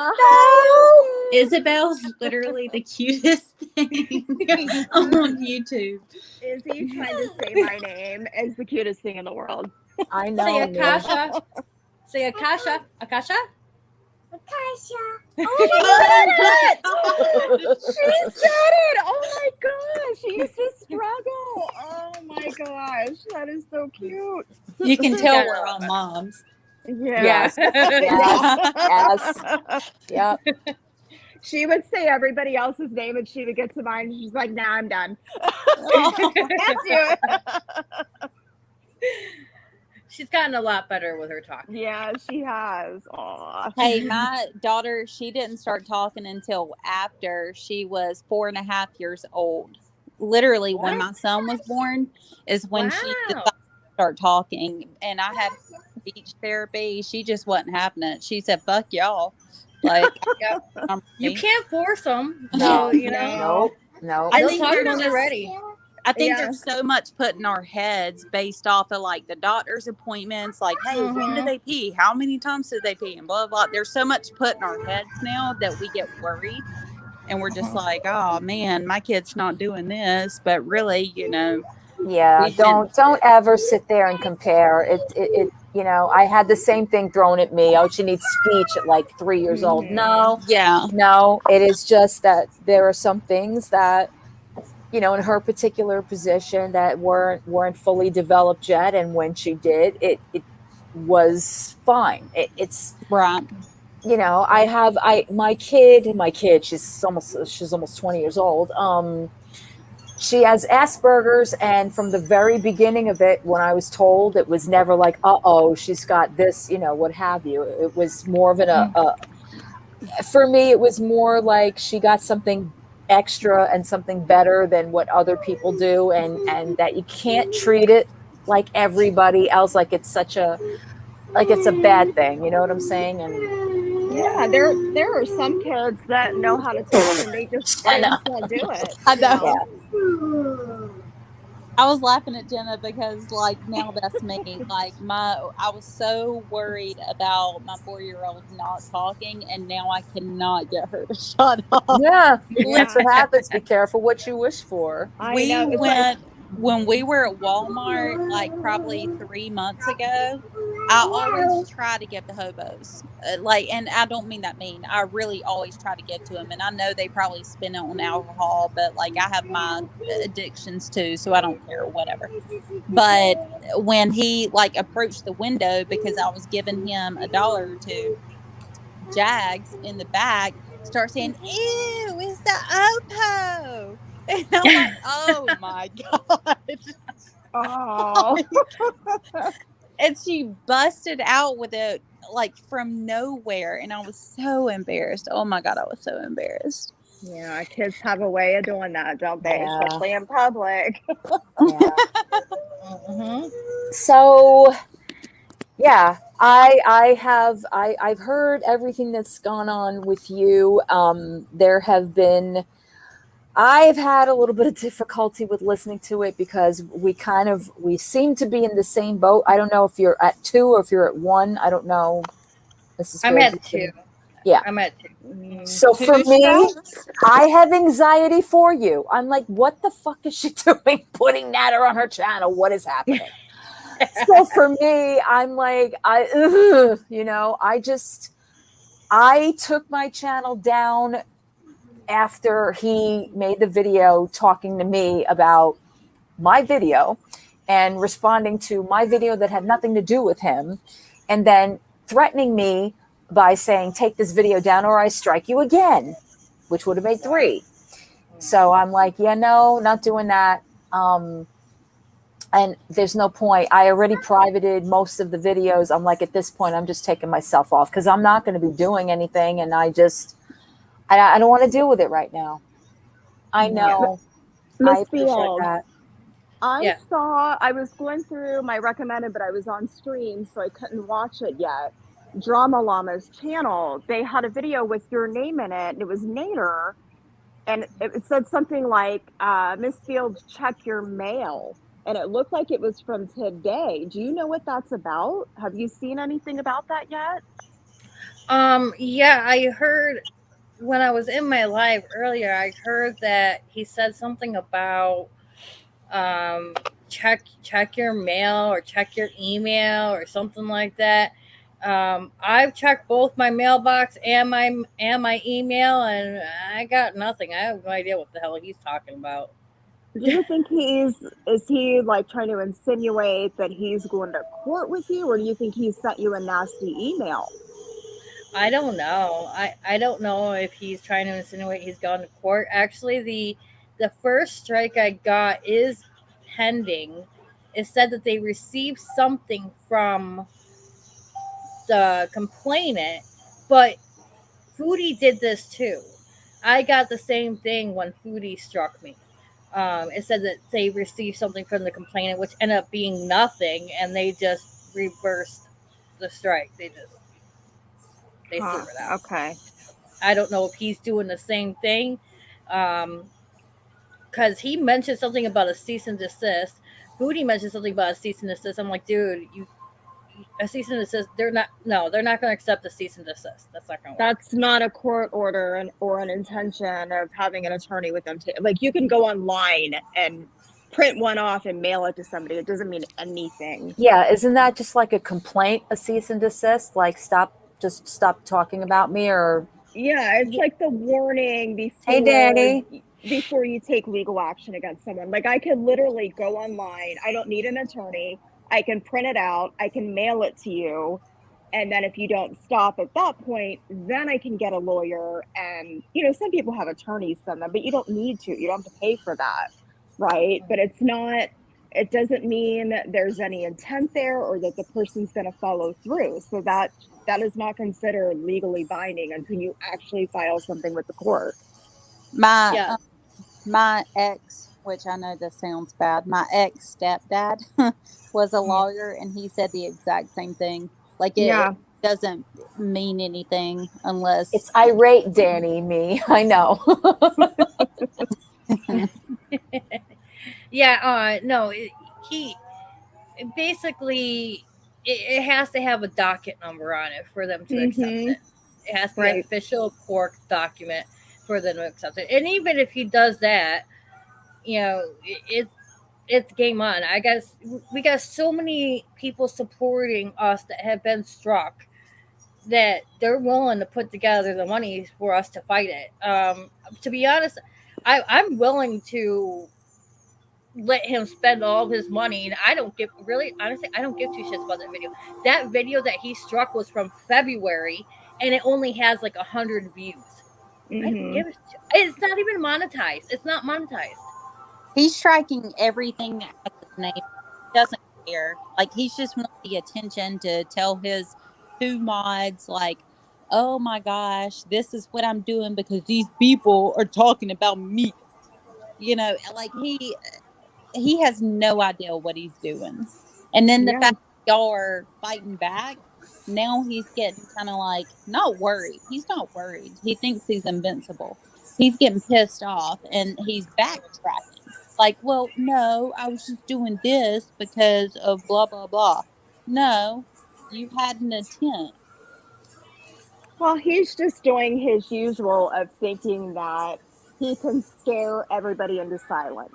Isabel's literally the cutest thing on YouTube. Izzy trying to say my name is the cutest thing in the world. I know. Say Akasha. Say Akasha. Akasha. Oh my God! She said it! Oh my gosh! She used to struggle. Oh my gosh, that is so cute. You can tell we're all moms. Yeah. Yes. Yep. She would say everybody else's name and she would get to mine and she's like, nah, I'm done. Can't do it. She's gotten a lot better with her talk. Yeah, she has. Aw. Hey, my daughter, she didn't start talking until after she was 4.5 years old. Literally, when my son was born is when she decided to start talking. And I had speech therapy. She just wasn't having it. She said, fuck y'all. Like, you can't force them. No, So, you know. No. I They'll think talk they're when they're just ready. I think there's so much put in our heads based off of like the doctor's appointments, like, hey, when do they pee? How many times do they pee? And blah, blah, blah. There's so much put in our heads now that we get worried. And we're just like, oh man, my kid's not doing this. But really, Yeah, don't ever sit there and compare. It I had the same thing thrown at me. Oh, she needs speech at like 3 years old. No, it is just that there are some things that, in her particular position that weren't fully developed yet, and when she did, it was fine. It's right. My kid. She's almost 20 years old. She has Asperger's, and from the very beginning of it, when I was told, it was never like, she's got this, what have you. It was more of for me, it was more like she got something extra and something better than what other people do, and that you can't treat it like everybody else, like it's it's a bad thing. You know what I'm saying? And yeah, there are some kids that know how to talk and they just can't do it. I know. Yeah. I was laughing at Jenna because now that's me. I was so worried about my 4-year-old not talking, and now I cannot get her to shut up. Yeah, that's what happens. Be careful what you wish for. When we were at Walmart, probably 3 months ago, I always try to give the hobos, and I don't mean that mean. I really always try to get to them, and I know they probably spend it on alcohol, but I have my addictions too, so I don't care, whatever. But when he approached the window because I was giving him $1 or $2, Jags in the back starts saying, "Ew, it's the Oppo." And I'm like, oh my God. Oh. And she busted out with it from nowhere. And I was so embarrassed. Oh my God, I was so embarrassed. Yeah, kids have a way of doing that, don't they? Yeah. Especially in public. So yeah, I've heard everything that's gone on with you. I've had a little bit of difficulty with listening to it because we seem to be in the same boat. I don't know if you're at 2 or if you're at 1. I don't know. I'm at 2. Yeah. I'm at So for me, I have anxiety for you. I'm like, what the fuck is she doing putting Natter on her channel? What is happening? So for me, I'm like, I took my channel down after he made the video talking to me about my video and responding to my video that had nothing to do with him, and then threatening me by saying, take this video down or I strike you again, which would have made 3. So I'm like, yeah, no, not doing that. And there's no point. I already privated most of the videos. I'm like, at this point, I'm just taking myself off because I'm not going to be doing anything. And I don't want to deal with it right now. I know. I appreciate that. I was going through my recommended, but I was on stream, so I couldn't watch it yet. Drama Llama's channel, they had a video with your name in it, and it was Nader, and it said something like, Miss Fields, check your mail. And it looked like it was from today. Do you know what that's about? Have you seen anything about that yet? Yeah, I heard when I was in my live earlier, I heard that he said something about check your mail or check your email or something like that. I've checked both my mailbox and my email, and I got nothing. I have no idea what the hell he's talking about. Do you think is he like trying to insinuate that he's going to court with you, or do you think he sent you a nasty email? I don't know. I don't know if he's trying to insinuate he's gone to court. Actually, the first strike I got is pending. It said that they received something from the complainant, but Foodie did this too. I got the same thing when Foodie struck me. It said that they received something from the complainant, which ended up being nothing, and they just reversed the strike. They threw it out. Okay. I don't know if he's doing the same thing, because he mentioned something about a cease and desist. Foodie mentioned something about a cease and desist. I'm like, dude, a cease and desist. They're not going to accept a cease and desist. That's not going to work. That's not a court order or an intention of having an attorney with them. Like, you can go online and print one off and mail it to somebody. It doesn't mean anything. Yeah, isn't that just like a complaint, a cease and desist? Like, just stop talking about me, or yeah, it's like the warning before. Hey, Danny. Before you take legal action against someone. Like, I could literally go online. I don't need an attorney. I can print it out. I can mail it to you. And then if you don't stop at that point, then I can get a lawyer. And, some people have attorneys send them, but you don't need to. You don't have to pay for that, right? But it doesn't mean that there's any intent there or that the person's going to follow through. So that is not considered legally binding until you actually file something with the court. My ex, which I know this sounds bad, my ex stepdad was a lawyer, and he said the exact same thing. Like, it doesn't mean anything unless it's irate Danny, me. I know. No, he basically it has to have a docket number on it for them to accept it. It has to be an official court document for them to accept it. And even if he does that, it's game on. I guess we got so many people supporting us that have been struck that they're willing to put together the money for us to fight it. To be honest, I'm willing to let him spend all of his money, and I don't give two shits about that video. That video that he struck was from February, and it only has like 100 views. It's not even monetized. It's not monetized. He's striking everything that has his name. He doesn't care. Like, he's just wanting the attention to tell his 2 mods, like, oh my gosh, this is what I'm doing because these people are talking about me. Like, he has no idea what he's doing. And then the fact that y'all are fighting back, now he's getting kind of like, not worried. He's not worried. He thinks he's invincible. He's getting pissed off, and he's backtracking. Like, well, no, I was just doing this because of blah, blah, blah. No, you had an intent. Well, he's just doing his usual of thinking that he can scare everybody into silence.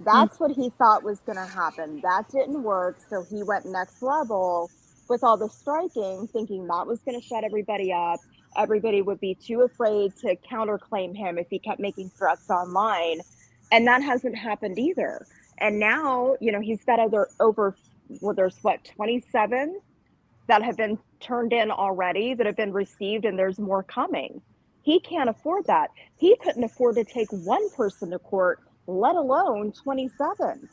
Mm. That's what he thought was going to happen. That didn't work. So he went next level with all the striking, thinking that was going to shut everybody up. Everybody would be too afraid to counterclaim him if he kept making threats online. And that hasn't happened either. And now, he's got there's what, 27 that have been turned in already, that have been received, and there's more coming. He can't afford that. He couldn't afford to take one person to court, let alone 27.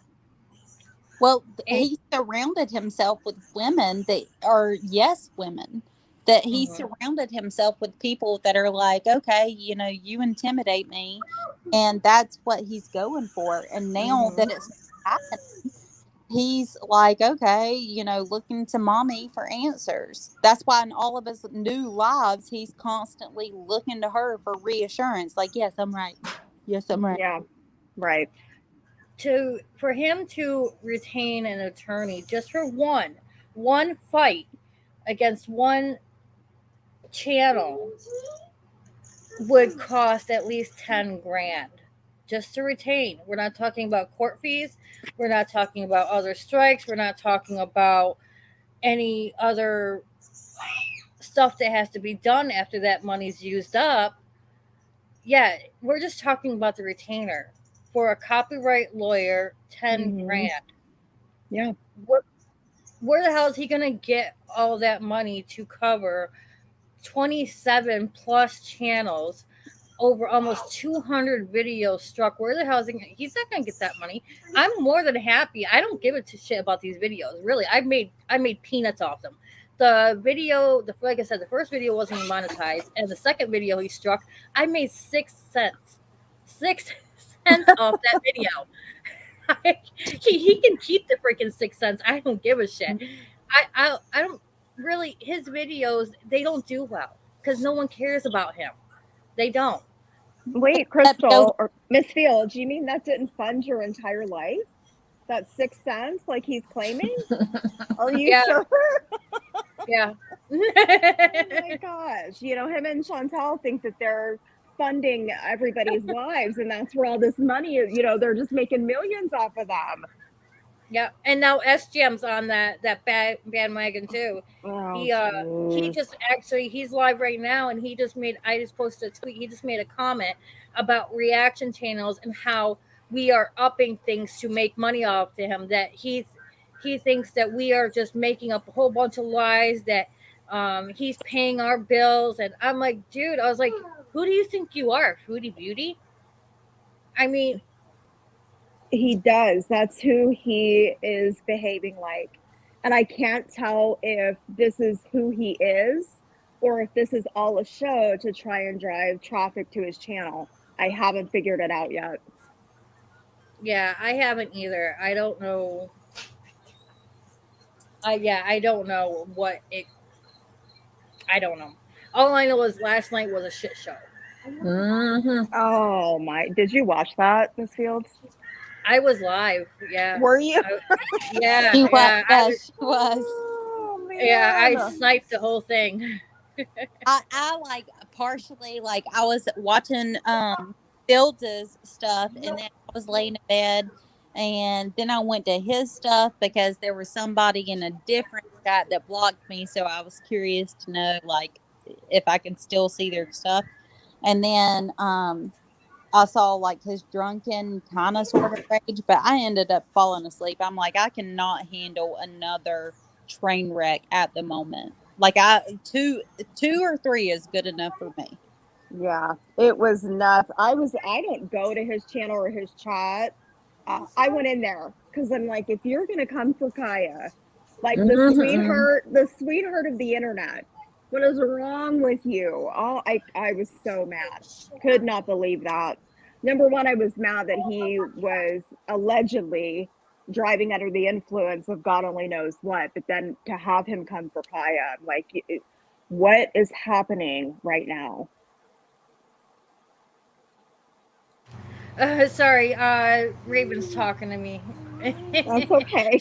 Well, he surrounded himself with women that are yes women. That he surrounded himself with people that are like, okay, you intimidate me, and that's what he's going for. And now that it's happening, he's like, okay, looking to mommy for answers. That's why in all of his new lives, he's constantly looking to her for reassurance. Like, yes, I'm right. Yes, I'm right. Yeah, right. For him to retain an attorney just for one fight against one channel would cost at least 10 grand just to retain. We're not talking about court fees. We're not talking about other strikes. We're not talking about any other stuff that has to be done after that money's used up. Yeah, we're just talking about the retainer. For a copyright lawyer, 10 grand. Yeah. Where the hell is he going to get all that money to cover 27 plus channels over almost 200 videos struck? Where the hell is he? He's not going to get that money. I'm more than happy. I don't give a shit about these videos. Really, I made peanuts off them. The video, like I said, the first video wasn't monetized, and the second video he struck, I made 6 cents. 6 cents off that video. He can keep the freaking 6 cents. I don't give a shit. I don't really, his videos, they don't do well because no one cares about him. They don't. Wait, Crystal or Miss Fields, you mean that didn't fund your entire life? That 6 cents, like he's claiming? Are you sure? Yeah. Oh my gosh. Him and Chantal think that they're funding everybody's lives, and that's where all this money is. They're just making millions off of them. Yeah, and now SGM's on that bandwagon too. Oh, he just actually, he's live right now, and I just posted a tweet. He just made a comment about reaction channels and how we are upping things to make money off to him. That he thinks that we are just making up a whole bunch of lies, that he's paying our bills. And I'm like, dude, I was like, who do you think you are, Foodie Beauty? I mean, he does. That's who he is behaving like. And I can't tell if this is who he is or if this is all a show to try and drive traffic to his channel. I haven't figured it out yet. Yeah, I haven't either. I don't know. I don't know I don't know. All I know is last night was a shit show. Oh my! Did you watch that, Miss Fields? I was live. Yeah. Were you? Yeah. She yeah. was. Oh, man. Yeah, I sniped the whole thing. I like partially, like I was watching Fields' stuff, and then I was laying in bed, and then I went to his stuff because there was somebody in a different chat that blocked me, so I was curious to know like if I could still see their stuff. And then I saw like his drunken kind of sort of rage, but I ended up falling asleep. I'm like, I cannot handle another train wreck at the moment. Like two or three is good enough for me. Yeah, it was nuts. I don't go to his channel or his chat. I went in there because I'm like, if you're gonna come for Kaya, like the sweetheart of the internet, what is wrong with you? I was so mad. Could not believe that. Number one, I was mad that he was allegedly driving under the influence of God only knows what, but then to have him come for Kaya, I'm like, what is happening right now? Sorry, Raven's talking to me. That's okay.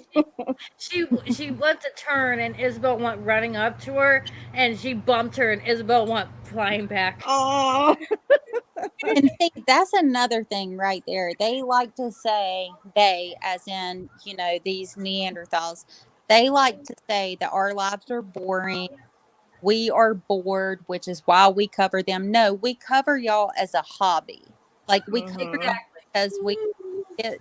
she went to turn and Isabel went running up to her and she bumped her and Isabel went flying back. Oh. And see, that's another thing right there. They like to say, they, as in, you know, these Neanderthals, they like to say that our lives are boring. We are bored, which is why we cover them. No, we cover y'all as a hobby. Like, we cover y'all because we get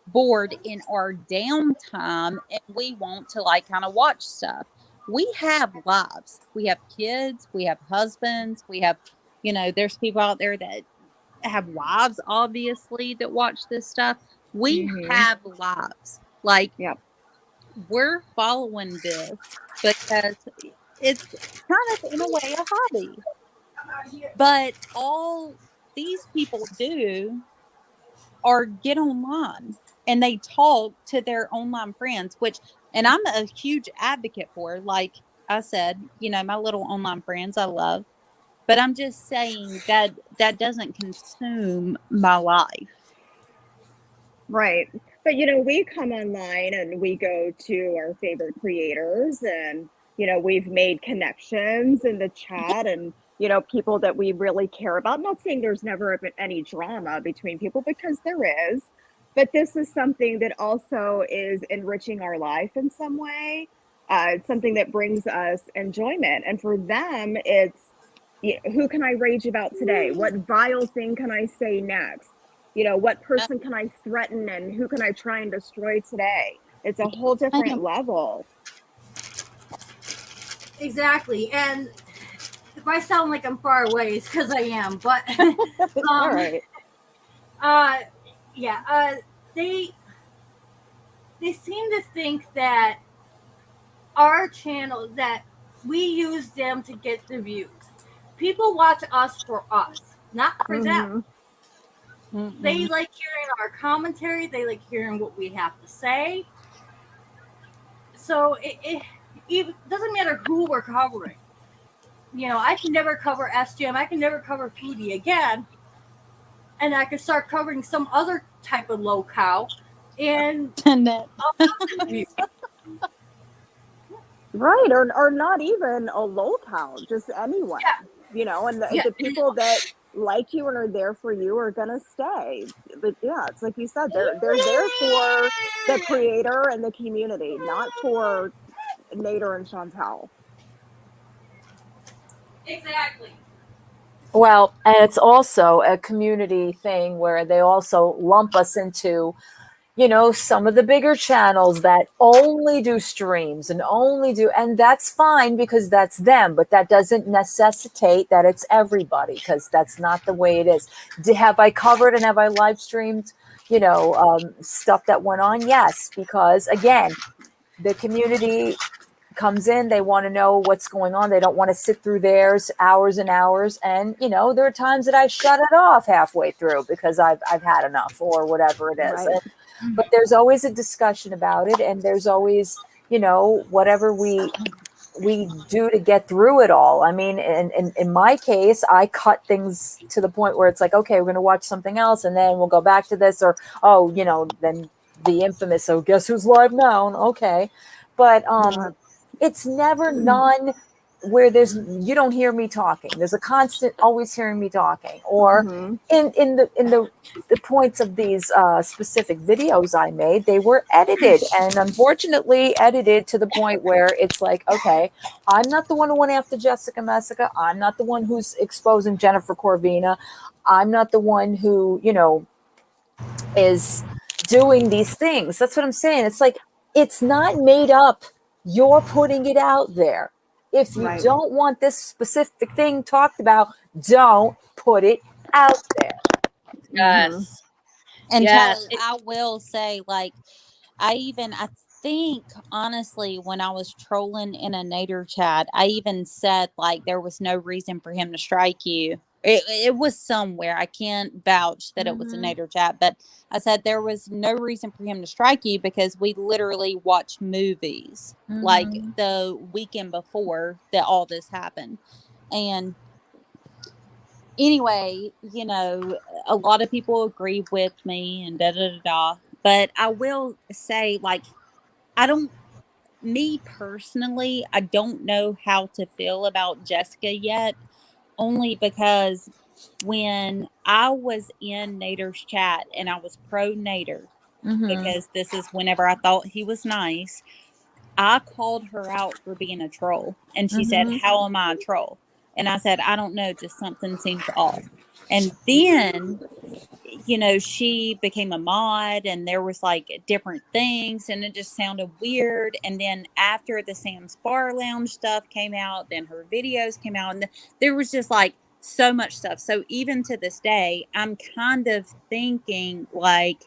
bored in our downtime and we want to, like, kind of watch stuff. We have lives. We have kids. We have husbands. We have, you know, there's people out there that have wives, obviously, that watch this stuff. We have lives. Like, we're following this because it's kind of, in a way, a hobby. But all these people do are get online and they talk to their online friends, which, and I'm a huge advocate for. Like I said, you know, my little online friends I love. But I'm just saying that that doesn't consume my life. Right. But, you know, we come online and we go to our favorite creators and, you know, we've made connections in the chat and, you know, people that we really care about. I'm not saying there's never been any drama between people because there is, but this is something that also is enriching our life in some way. It's something that brings us enjoyment. And for them, it's, who can I rage about today? What vile thing can I say next? You know, what person can I threaten and who can I try and destroy today? It's a whole different level. Exactly. And if I sound like I'm far away, it's because I am. But all right. They seem to think that our channel, that we use them to get the views. People watch us for us, not for them. They like hearing our commentary. They like hearing what we have to say. So it doesn't matter who we're covering. You know, I can never cover SGM. I can never cover Foodie again. And I could start covering some other type of locale. And right, or not even a locale, just anyone. You know, and the people that like you and are there for you are gonna stay. But yeah, it's like you said, they're there for the creator and the community, not for Nader and Chantel. Exactly. Well, and it's also a community thing where they also lump us into, you know, some of the bigger channels that only do streams and and that's fine because that's them, but that doesn't necessitate that it's everybody because that's not the way it is. Have I covered and have I live streamed, you know, stuff that went on? Yes, because again, the community comes in, they want to know what's going on. They don't want to sit through theirs hours and hours. And, you know, there are times that I shut it off halfway through because I've had enough or whatever it is. Right. But there's always a discussion about it. And there's always, you know, whatever we do to get through it all. I mean, in my case, I cut things to the point where it's like, okay, we're going to watch something else and then we'll go back to this or, oh, you know, then the infamous, so guess who's live now? Okay. But, it's never none where you don't hear me talking. There's a constant always hearing me talking. Or in the points of these specific videos I made, they were edited and unfortunately edited to the point where it's like, okay, I'm not the one who went after Jessica Messica. I'm not the one who's exposing Jennifer Corvina. I'm not the one who, you know, is doing these things. That's what I'm saying. It's like, it's not made up. You're putting it out there. If you don't want this specific thing talked about, don't put it out there. Yes. And Charlie, I will say, like, I think, honestly, when I was trolling in a Nader chat, I even said, like, there was no reason for him to strike you. It was somewhere. I can't vouch that it was a Nader chat, but I said there was no reason for him to strike you because we literally watched movies like the weekend before that all this happened. And anyway, you know, a lot of people agree with me and But I will say, like, me personally, I don't know how to feel about Jessica yet, only because when I was in Nader's chat and I was pro Nader, because this is whenever I thought he was nice, I called her out for being a troll. And she said, "How am I a troll?" And I said, "I don't know, just something seems off." And then, you know, she became a mod and there was like different things and it just sounded weird. And then after the Sam's Bar Lounge stuff came out, then her videos came out, and there was just like so much stuff. So even to this day, I'm kind of thinking, like,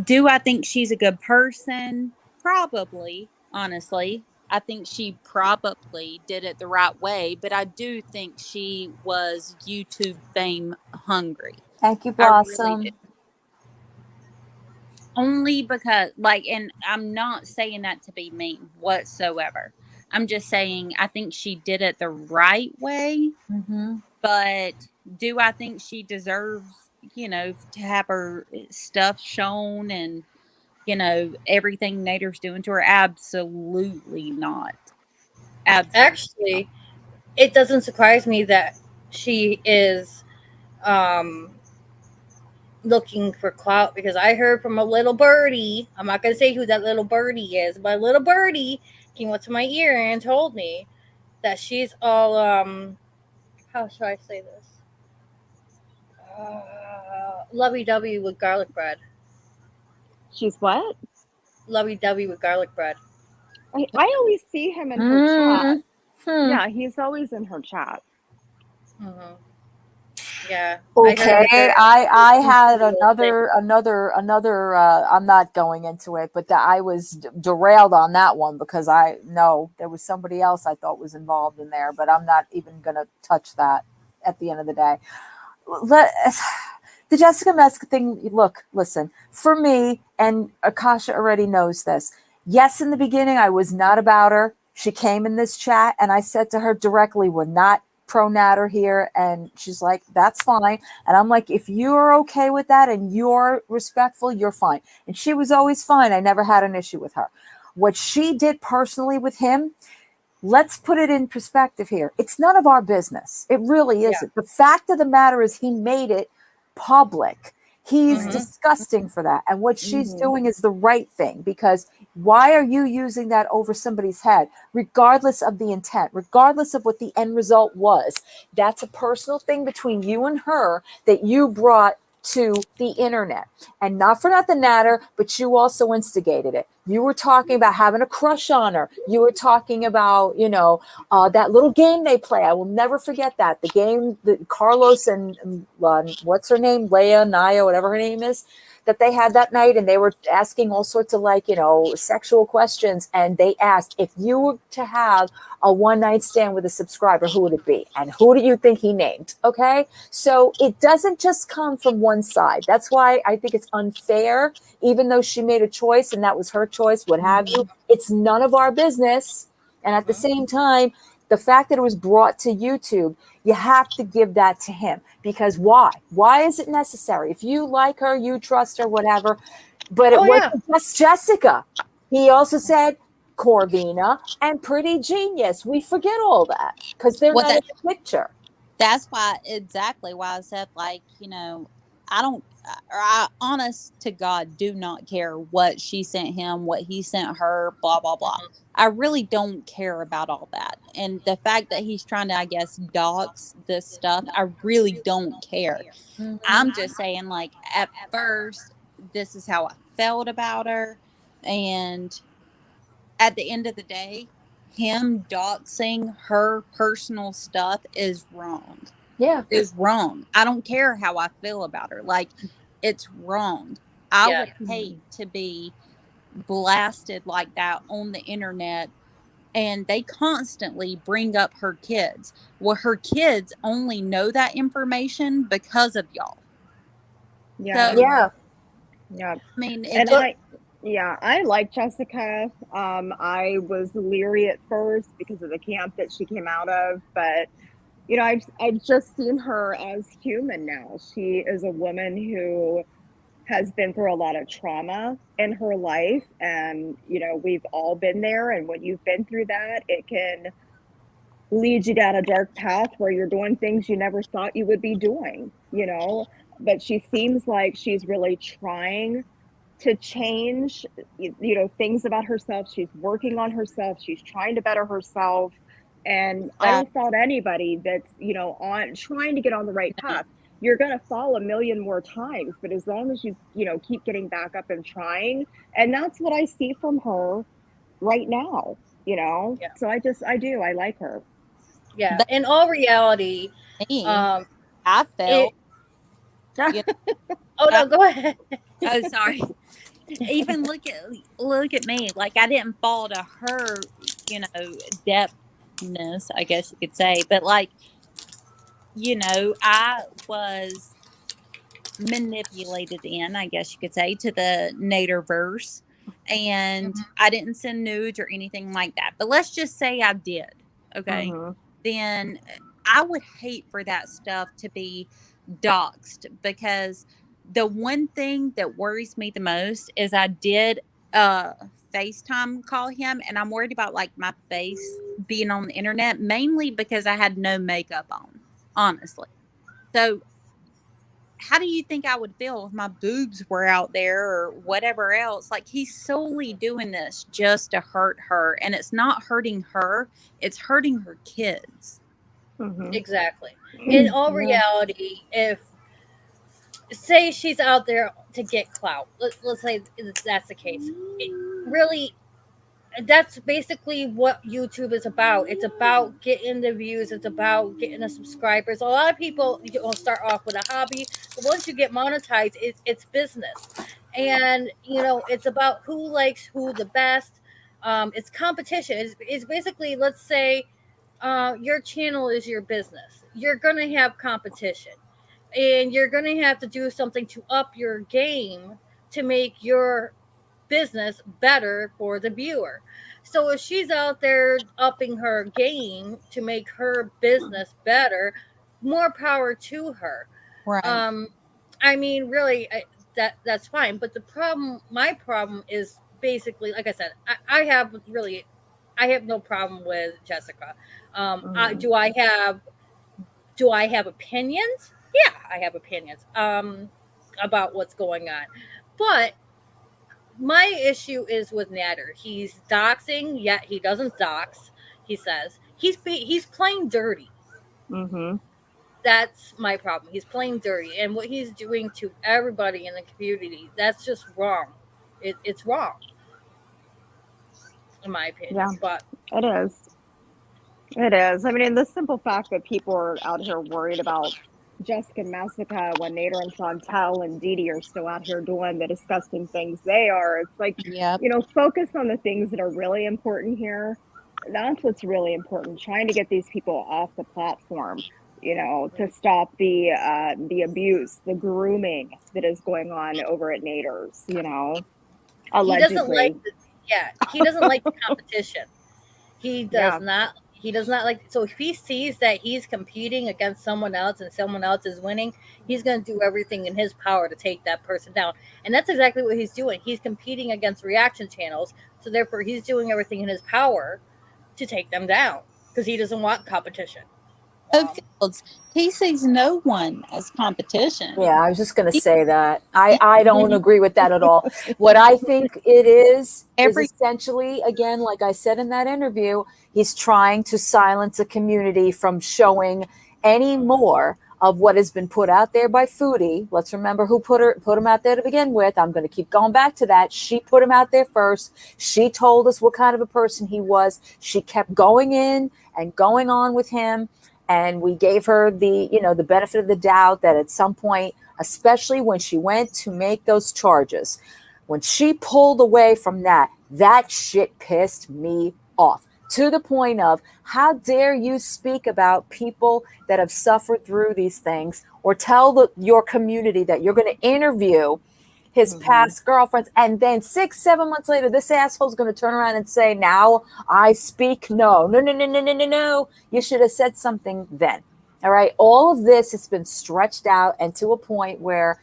do I think she's a good person? Probably, honestly. I think she probably did it the right way, but I do think she was YouTube fame hungry. Thank you, I really Blossom. do. Only because, like, and I'm not saying that to be mean whatsoever. I'm just saying I think she did it the right way. But do I think she deserves, you know, to have her stuff shown and, you know, everything Nader's doing to her? Absolutely not. Absolutely. Actually, it doesn't surprise me that she is looking for clout, because I heard from a little birdie, I'm not going to say who that little birdie is, but a little birdie came up to my ear and told me that she's all, how should I say this? Lovey-dovey with garlic bread. She's what? Lovey-dovey with garlic bread. I always see him in her chat. Yeah, he's always in her chat. Yeah. Okay, I had another. I'm not going into it, but I was derailed on that one because there was somebody else I thought was involved in there, but I'm not even going to touch that at the end of the day. The Jessica Metzger thing, listen, for me, and Akasha already knows this. Yes, in the beginning, I was not about her. She came in this chat and I said to her directly, we're not pro Nader here. And she's like, that's fine. And I'm like, if you're okay with that and you're respectful, you're fine. And she was always fine. I never had an issue with her. What she did personally with him, let's put it in perspective here. It's none of our business. It really isn't. The fact of the matter is he made it public. He's disgusting for that. And what she's doing is the right thing, because why are you using that over somebody's head, regardless of the intent, regardless of what the end result was? That's a personal thing between you and her that you brought to the internet. And not for nothing, Nader, but you also instigated it. You were talking about having a crush on her. You were talking about, that little game they play. I will never forget that. The game that Carlos and what's her name? Naya, whatever her name is, that they had that night. And they were asking all sorts of sexual questions. And they asked, if you were to have a one-night stand with a subscriber, who would it be? And who do you think he named? Okay. So it doesn't just come from one side. That's why I think it's unfair, even though she made a choice and that was her choice, what have you. It's none of our business. And at the same time, the fact that it was brought to YouTube, you have to give that to him. Because why? Why is it necessary? If you like her, you trust her, whatever. But it wasn't just Jessica. He also said Corvina and Pretty Genius. We forget all that because they're not in the picture. That's exactly why I said, I honest to God, do not care what she sent him, what he sent her, blah, blah, blah. I really don't care about all that. And the fact that he's trying to, I guess, dox this stuff, I really don't care. I'm just saying, at first, this is how I felt about her. And at the end of the day, him doxing her personal stuff is wrong. Yeah. Is wrong. I don't care how I feel about her. It's wrong. I would hate to be blasted like that on the internet, and they constantly bring up her kids. Well, her kids only know that information because of y'all. Yeah. So, yeah. I mean, I like Jessica. I was leery at first because of the camp that she came out of, but I've just seen her as human now. She is a woman who has been through a lot of trauma in her life. And, you know, we've all been there. And when you've been through that, it can lead you down a dark path where you're doing things you never thought you would be doing, you know. But she seems like she's really trying to change, you know, things about herself. She's working on herself. She's trying to better herself. And I don't fault anybody that's, you know, on trying to get on the right path. You're going to fall a million more times, but as long as you, you know, keep getting back up and trying. And that's what I see from her right now, you know. Yeah. So I like her. Yeah. But in all reality, I felt. Oh no, go ahead. Oh, sorry. Even look at me. Like, I didn't fall to her, you know, depthness, I guess you could say. But like, you know, I was manipulated in, I guess you could say, to the Naderverse, and I didn't send nudes or anything like that. But let's just say I did. Okay, then I would hate for that stuff to be doxed, because the one thing that worries me the most is I did FaceTime call him, and I'm worried about like my face being on the internet, mainly because I had no makeup on, honestly. So how do you think I would feel if my boobs were out there or whatever else? Like, he's solely doing this just to hurt her, and it's not hurting her, it's hurting her kids. Exactly. In all reality, if say she's out there to get clout, let's say that's the case. Really, that's basically what YouTube is about. It's about getting the views. It's about getting the subscribers. A lot of people start off with a hobby, but once you get monetized, it's business. And, you know, it's about who likes who the best. It's competition. It's basically, let's say your channel is your business. You're going to have competition. And you're going to have to do something to up your game to make your business better for the viewer. So if she's out there upping her game to make her business better, more power to her. Right. I mean, really, that's fine. But my problem is basically, like I said, I have no problem with Jessica. Do I have opinions? Yeah, I have opinions about what's going on. But my issue is with Nader. He's doxing, yet he doesn't dox. He says he's playing dirty. That's my problem. He's playing dirty, and what he's doing to everybody in the community, that's just wrong. It's wrong, in my opinion. Yeah, but it is. It is. I mean, and the simple fact that people are out here worried about Jessica and Massacre when Nader and Chantel and Dee Dee are still out here doing the disgusting things they are. It's like, you know, focus on the things that are really important here. That's what's really important. Trying to get these people off the platform, you know, to stop the abuse, the grooming that is going on over at Nader's, you know, allegedly. He doesn't like the competition. He does not. He does not like. So if he sees that he's competing against someone else and someone else is winning, he's going to do everything in his power to take that person down. And that's exactly what he's doing. He's competing against reaction channels. So therefore, he's doing everything in his power to take them down because he doesn't want competition. Fields, he sees no one as competition. Yeah, I was just going to say that. I don't agree with that at all. What I think it is essentially, again, like I said in that interview, he's trying to silence a community from showing any more of what has been put out there by Foodie. Let's remember who put him out there to begin with. I'm going to keep going back to that. She put him out there first. She told us what kind of a person he was. She kept going in and going on with him. And we gave her the benefit of the doubt that at some point, especially when she went to make those charges, when she pulled away from that shit pissed me off to the point of, how dare you speak about people that have suffered through these things, or tell your community that you're going to interview his past girlfriends, and then 6-7 months later, this asshole's going to turn around and say, now I speak. No. You should have said something then. All right. All of this has been stretched out and to a point where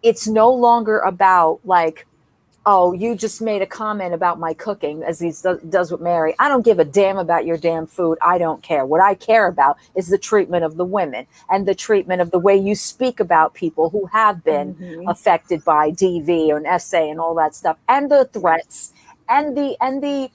it's no longer about like, oh, you just made a comment about my cooking, as he does with Mary. I don't give a damn about your damn food. I don't care. What I care about is the treatment of the women and the treatment of the way you speak about people who have been affected by DV or an SA and all that stuff, and the threats and the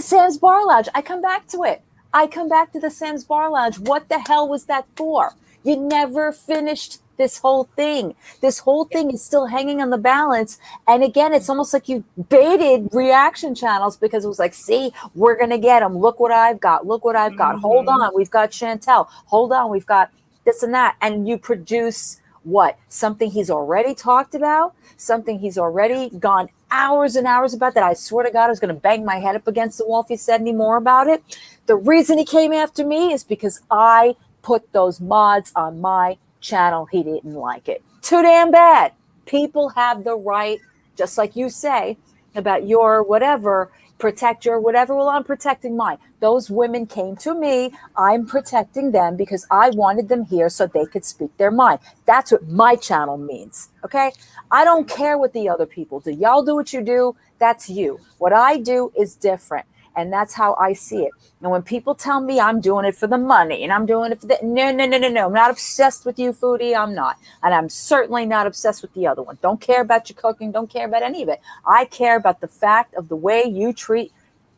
Sam's Bar Lounge. I come back to it. I come back to the Sam's Bar Lounge. What the hell was that for? You never finished this whole thing. This whole thing is still hanging on the balance. And again, it's almost like you baited reaction channels because it was like, see, we're going to get them. Look what I've got. Look what I've got. Hold on. We've got Chantel. Hold on. We've got this and that. And you produce what? Something he's already talked about, something he's already gone hours and hours about that I swear to God I was going to bang my head up against the wall if he said any more about it. The reason he came after me is because I put those mods on my channel. He didn't like it. Too damn bad. People have the right, just like you say about your whatever, protect your whatever. Well, I'm protecting mine. Those women came to me. I'm protecting them because I wanted them here so they could speak their mind. That's what my channel means. Okay. I don't care what the other people do. Y'all do what you do. That's you. What I do is different. And that's how I see it. And when people tell me I'm doing it for the money and I'm doing it for the no. I'm not obsessed with you, Foodie. I'm not. And I'm certainly not obsessed with the other one. Don't care about your cooking. Don't care about any of it. I care about the fact of the way you treat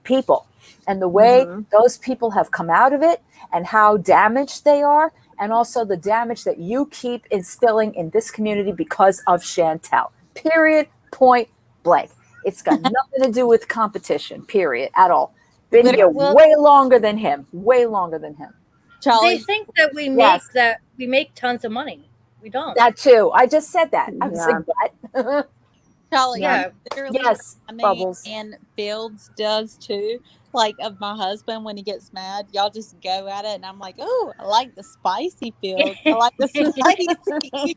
people and the way those people have come out of it and how damaged they are. And also the damage that you keep instilling in this community because of Chantel. Period. Point blank. It's got nothing to do with competition, period, at all. Been here way longer than him. Way longer than him. Charlie, they think that we make tons of money. We don't. That too. I just said that. I was like, what? Charlie, Yeah. Yes, Bubbles. And Fields does too. Like of my husband when he gets mad, y'all just go at it, and I'm like, oh, I like the spicy Fields. I like the spicy.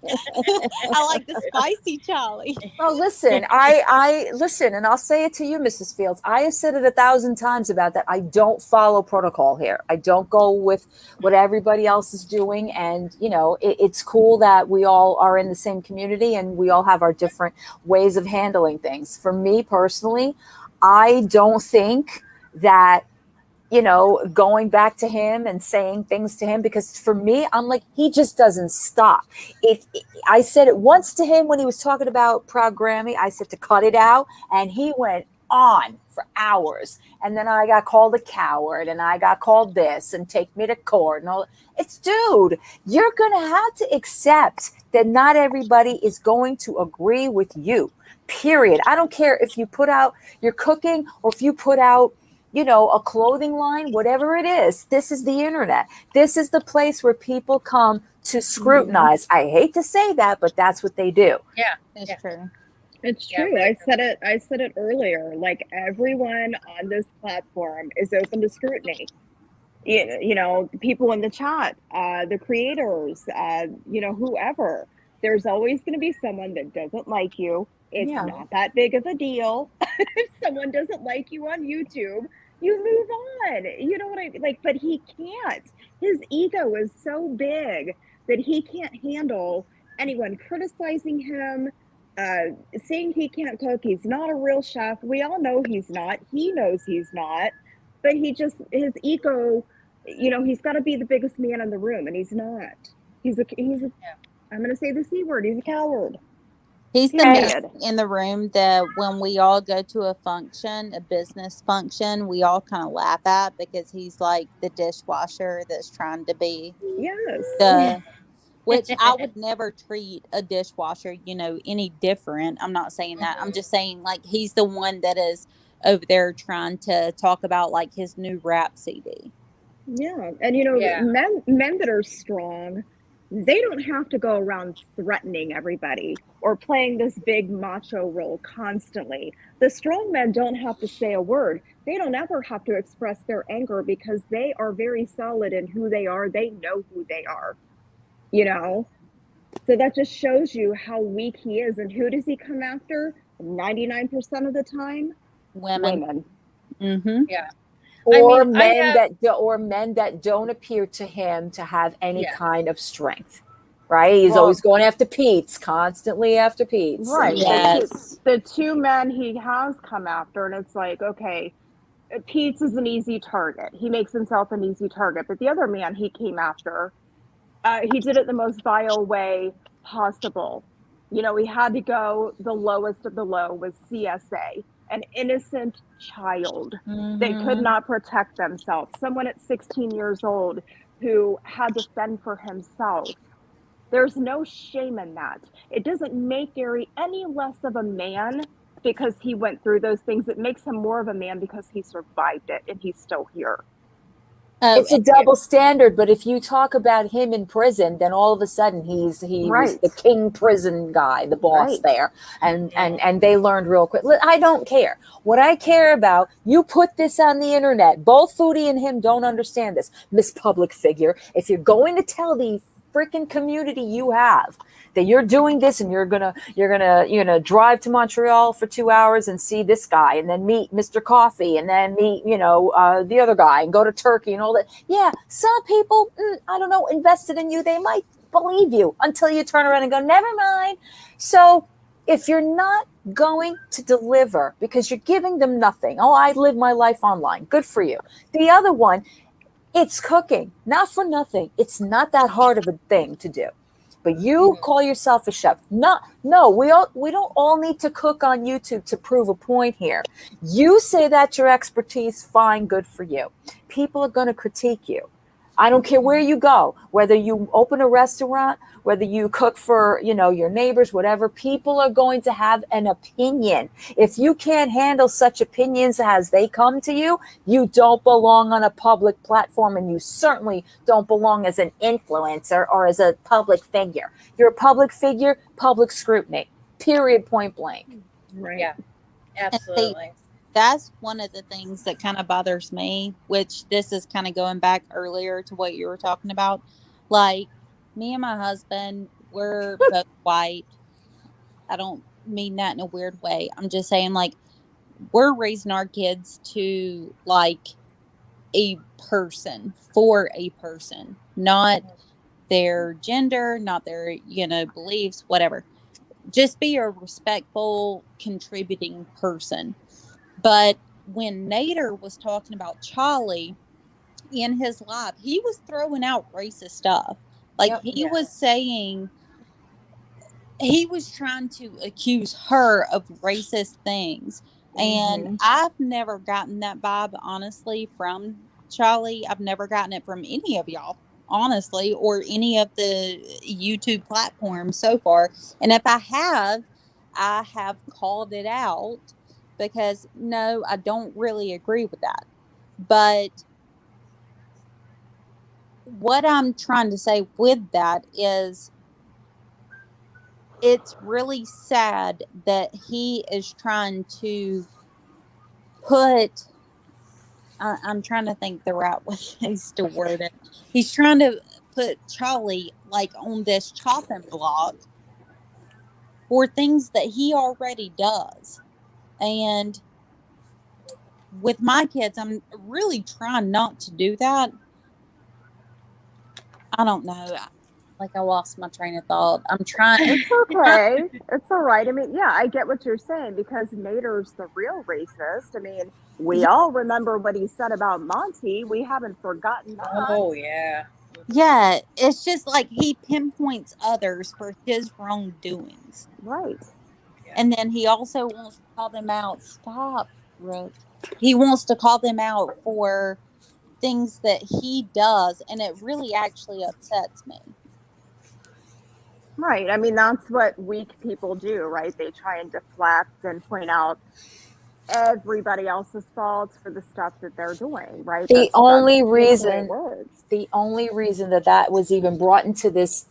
I like the spicy Charlie. Well, listen, I listen, and I'll say it to you, Mrs. Fields. I have said it 1,000 times about that. I don't follow protocol here. I don't go with what everybody else is doing, and you know, it's cool that we all are in the same community and we all have our different ways of handling things. For me personally, I don't think that, you know, going back to him and saying things to him, because for me, I'm like, he just doesn't stop. I said it once to him when he was talking about Proud Grammy. I said to cut it out, and he went on for hours. And then I got called a coward, and I got called this, and take me to court, and all. It's, dude, you're gonna have to accept that not everybody is going to agree with you. Period. I don't care if you put out your cooking or if you put out, you know, a clothing line, whatever it is. This is the internet. This is the place where people come to scrutinize. I hate to say that, but that's what they do. Yeah, it's true. It's true. I said it earlier. Like, everyone on this platform is open to scrutiny. You know, people in the chat, the creators, you know, whoever. There's always going to be someone that doesn't like you. It's not that big of a deal. If someone doesn't like you on YouTube, you move on. You know what I mean? Like, but he can't. His ego is so big that he can't handle anyone criticizing him, saying he can't cook. He's not a real chef. We all know he's not. He knows he's not. But his ego, you know, he's got to be the biggest man in the room, and he's not. He's a I'm going to say the C word. He's a coward. He's the man in the room that when we all go to a function, a business function, we all kind of laugh at, because he's like the dishwasher that's trying to be which I would never treat a dishwasher, you know, any different. I'm not saying that. I'm just saying, like, he's the one that is over there trying to talk about like his new rap CD. Yeah. And you know, men that are strong, they don't have to go around threatening everybody or playing this big macho role constantly. The strong men don't have to say a word. They don't ever have to express their anger because they are very solid in who they are. They know who they are, you know? So that just shows you how weak he is. And who does he come after? 99% of the time? Women. Mm-hmm. Yeah. Or men that don't appear to him to have any kind of strength. right? He's Well, always going after Pete's, constantly after Pete's. right. Yes. The two men he has come after, and it's like, okay, Pete's is an easy target. He makes himself an easy target. But the other man he came after, he did it the most vile way possible. You know, he had to go, the lowest of the low was CSA, an innocent child. They could not protect themselves. Someone at 16 years old who had to fend for himself. There's no shame in that. It doesn't make Gary any less of a man because he went through those things. It makes him more of a man because he survived it and he's still here. It's a double standard, but if you talk about him in prison, then all of a sudden he was the king prison guy, the boss there, and they learned real quick. I don't care. What I care about, you put this on the internet. Both Foodie and him don't understand this, Miss Public Figure. If you're going to tell the freaking community you have that you're doing this and you're gonna drive to Montreal for 2 hours and see this guy and then meet Mr. Coffee and then meet the other guy and go to Turkey and all that. Yeah, some people, I don't know, invested in you. They might believe you until you turn around and go, never mind. So if you're not going to deliver because you're giving them nothing, oh, I live my life online, good for you. The other one, it's cooking, not for nothing. It's not that hard of a thing to do. But you call yourself a chef. No, we don't all need to cook on YouTube to prove a point here. You say that's your expertise, fine, good for you. People are going to critique you. I don't care where you go, whether you open a restaurant, whether you cook for, your neighbors, whatever, people are going to have an opinion. If you can't handle such opinions as they come to you, you don't belong on a public platform, and you certainly don't belong as an influencer or as a public figure. You're a public figure, public scrutiny, period, point blank. Right. Yeah, absolutely. That's one of the things that kind of bothers me, which this is kind of going back earlier to what you were talking about. Like, me and my husband, we're both white. I don't mean that in a weird way. I'm just saying, like, we're raising our kids to, like, a person, for a person, not their gender, not their, beliefs, whatever. Just be a respectful, contributing person. But when Nader was talking about Charlie in his live, he was throwing out racist stuff. Like, he was saying, he was trying to accuse her of racist things. And I've never gotten that vibe, honestly, from Charlie. I've never gotten it from any of y'all, honestly, or any of the YouTube platforms so far. And if I have called it out. Because, no, I don't really agree with that. But what I'm trying to say with that is it's really sad that he is trying to put, I'm trying to think the right ways to word it. He's trying to put Charlie, like, on this chopping block for things that he already does. And with my kids, I'm really trying not to do that. I don't know. Like, I lost my train of thought. I'm trying. It's okay. It's all right. I mean, yeah, I get what you're saying because Nader's the real racist. I mean, we all remember what he said about Monty. We haven't forgotten that. Oh, yeah. Yeah, it's just like he pinpoints others for his wrongdoings. Right. And then he also wants to call them out. Stop, Brooke. He wants to call them out for things that he does, and it really actually upsets me. Right. I mean, that's what weak people do, right? They try and deflect and point out everybody else's faults for the stuff that they're doing, right? The only reason that was even brought into this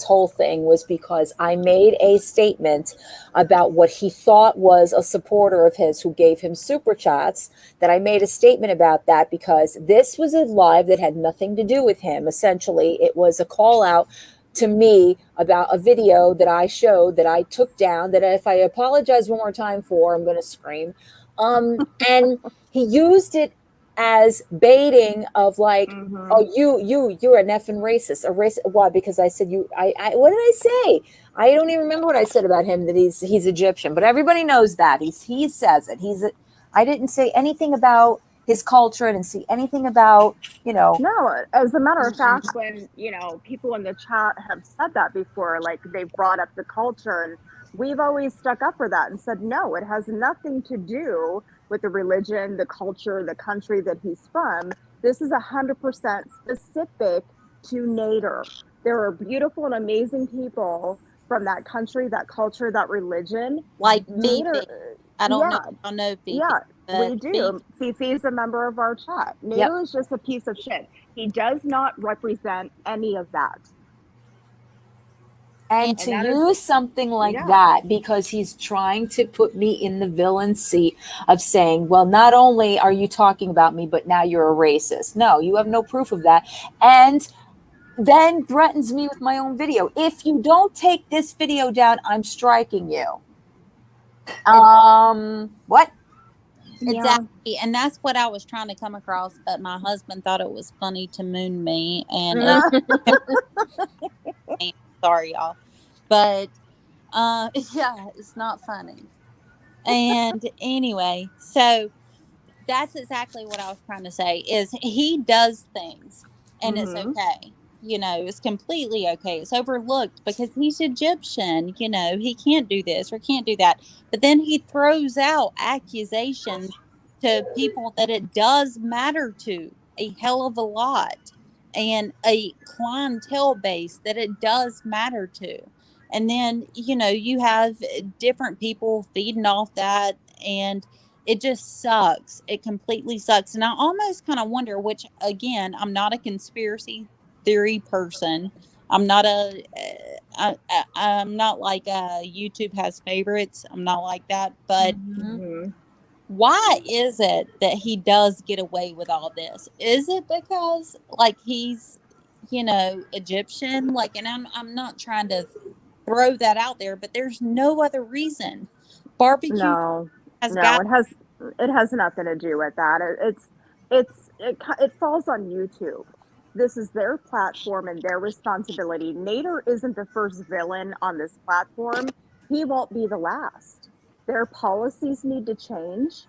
whole thing was because I made a statement about what he thought was a supporter of his who gave him super chats. That I made a statement about that because this was a live that had nothing to do with him. Essentially, it was a call out to me about a video that I showed that I took down, that if I apologize one more time for, I'm going to scream. And he used it as baiting of like, oh, you're an effing racist. A racist. Why? Because I said I what did I say? I don't even remember what I said about him, that he's Egyptian, but everybody knows that. He says it. I didn't say anything about his culture. I didn't see anything about, No, as a matter of fact, when, people in the chat have said that before, like they've brought up the culture, and we've always stuck up for that and said, no, it has nothing to do with the religion, the culture, the country that he's from. This is 100% specific to Nader. There are beautiful and amazing people from that country, that culture, that religion. Like Nader, Fifi. I don't know Fifi. Yeah, we but do. Fifi's a member of our chat. Nader is just a piece of shit. He does not represent any of that. And to use something like that, because he's trying to put me in the villain seat of saying, well, not only are you talking about me, but now you're a racist. No, you have no proof of that. And then threatens me with my own video. If you don't take this video down, I'm striking you. What? Exactly. Yeah. And that's what I was trying to come across, but my husband thought it was funny to moon me. And sorry, y'all. But yeah, it's not funny. And anyway, so that's exactly what I was trying to say, is he does things and it's okay. It's completely okay. It's overlooked because he's Egyptian. He can't do this or can't do that. But then he throws out accusations to people that it does matter to a hell of a lot, and a clientele base that it does matter to. And then, you have different people feeding off that, and it just sucks. It completely sucks. And I almost kind of wonder, which, again, I'm not a conspiracy theory person. I'm not I'm not like YouTube has favorites. I'm not like that. But why is it that he does get away with all this? Is it because he's, Egyptian? And I'm not trying to throw that out there, but there's no other reason. Barbecue it has nothing to do with that. It falls on YouTube. This is their platform and their responsibility. Nader isn't the first villain on this platform. He won't be the last. Their policies need to change.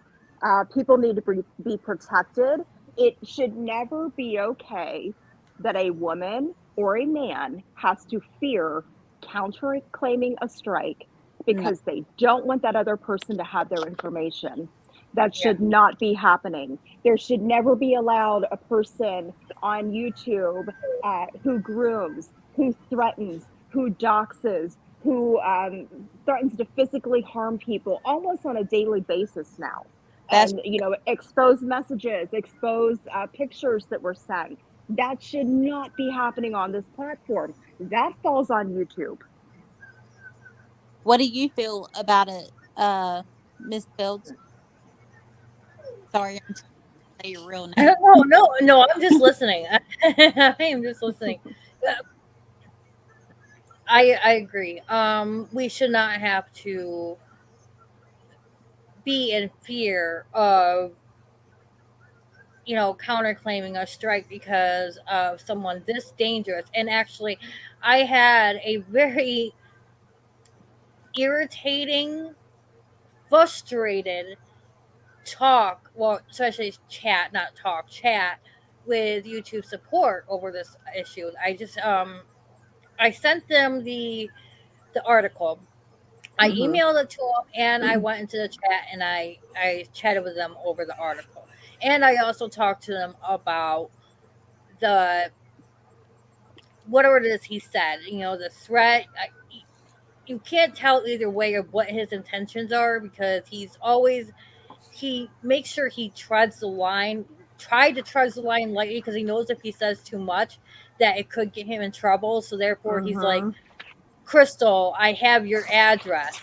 People need to be protected. It should never be okay that a woman or a man has to fear counterclaiming a strike because they don't want that other person to have their information. That should not be happening. There should never be allowed a person on YouTube who grooms, who threatens, who doxes, who threatens to physically harm people almost on a daily basis now. And, expose messages, expose pictures that were sent. That should not be happening on this platform. That falls on YouTube. What do you feel about it, Miss Fields? Sorry, I'm trying to say your real name. No, I'm just listening. I am just listening. I agree. We should not have to be in fear of, counterclaiming a strike because of someone this dangerous. And actually, I had a very irritating, frustrated chat with YouTube support over this issue. I just I sent them the article. I emailed it to them, and I went into the chat and I chatted with them over the article. And I also talked to them about whatever it is he said, the threat. You can't tell either way of what his intentions are, because he makes sure he tried to tread the line lightly, because he knows if he says too much that it could get him in trouble. So therefore he's like, Crystal, I have your address.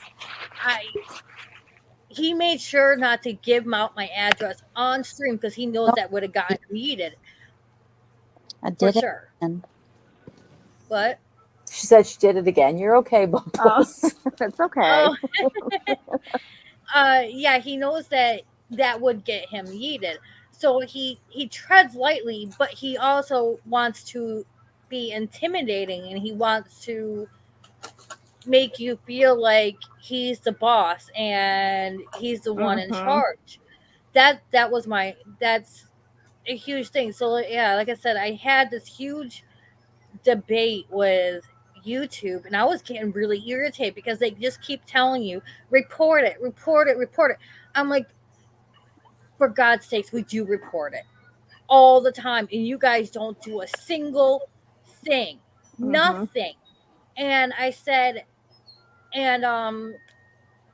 He made sure not to give out my address on stream because he knows that would have gotten deleted. I did for sure. What? She said she did it again. You're okay, Bubbles. It's okay. Yeah, he knows that would get him yeeted. so he treads lightly, but he also wants to be intimidating, and he wants to make you feel like he's the boss and he's the one in charge. That's a huge thing. So yeah, like I said, I had this huge debate with YouTube, and I was getting really irritated because they just keep telling you report it. I'm like, for God's sakes, we do report it all the time, and you guys don't do a single thing, nothing. And I said, and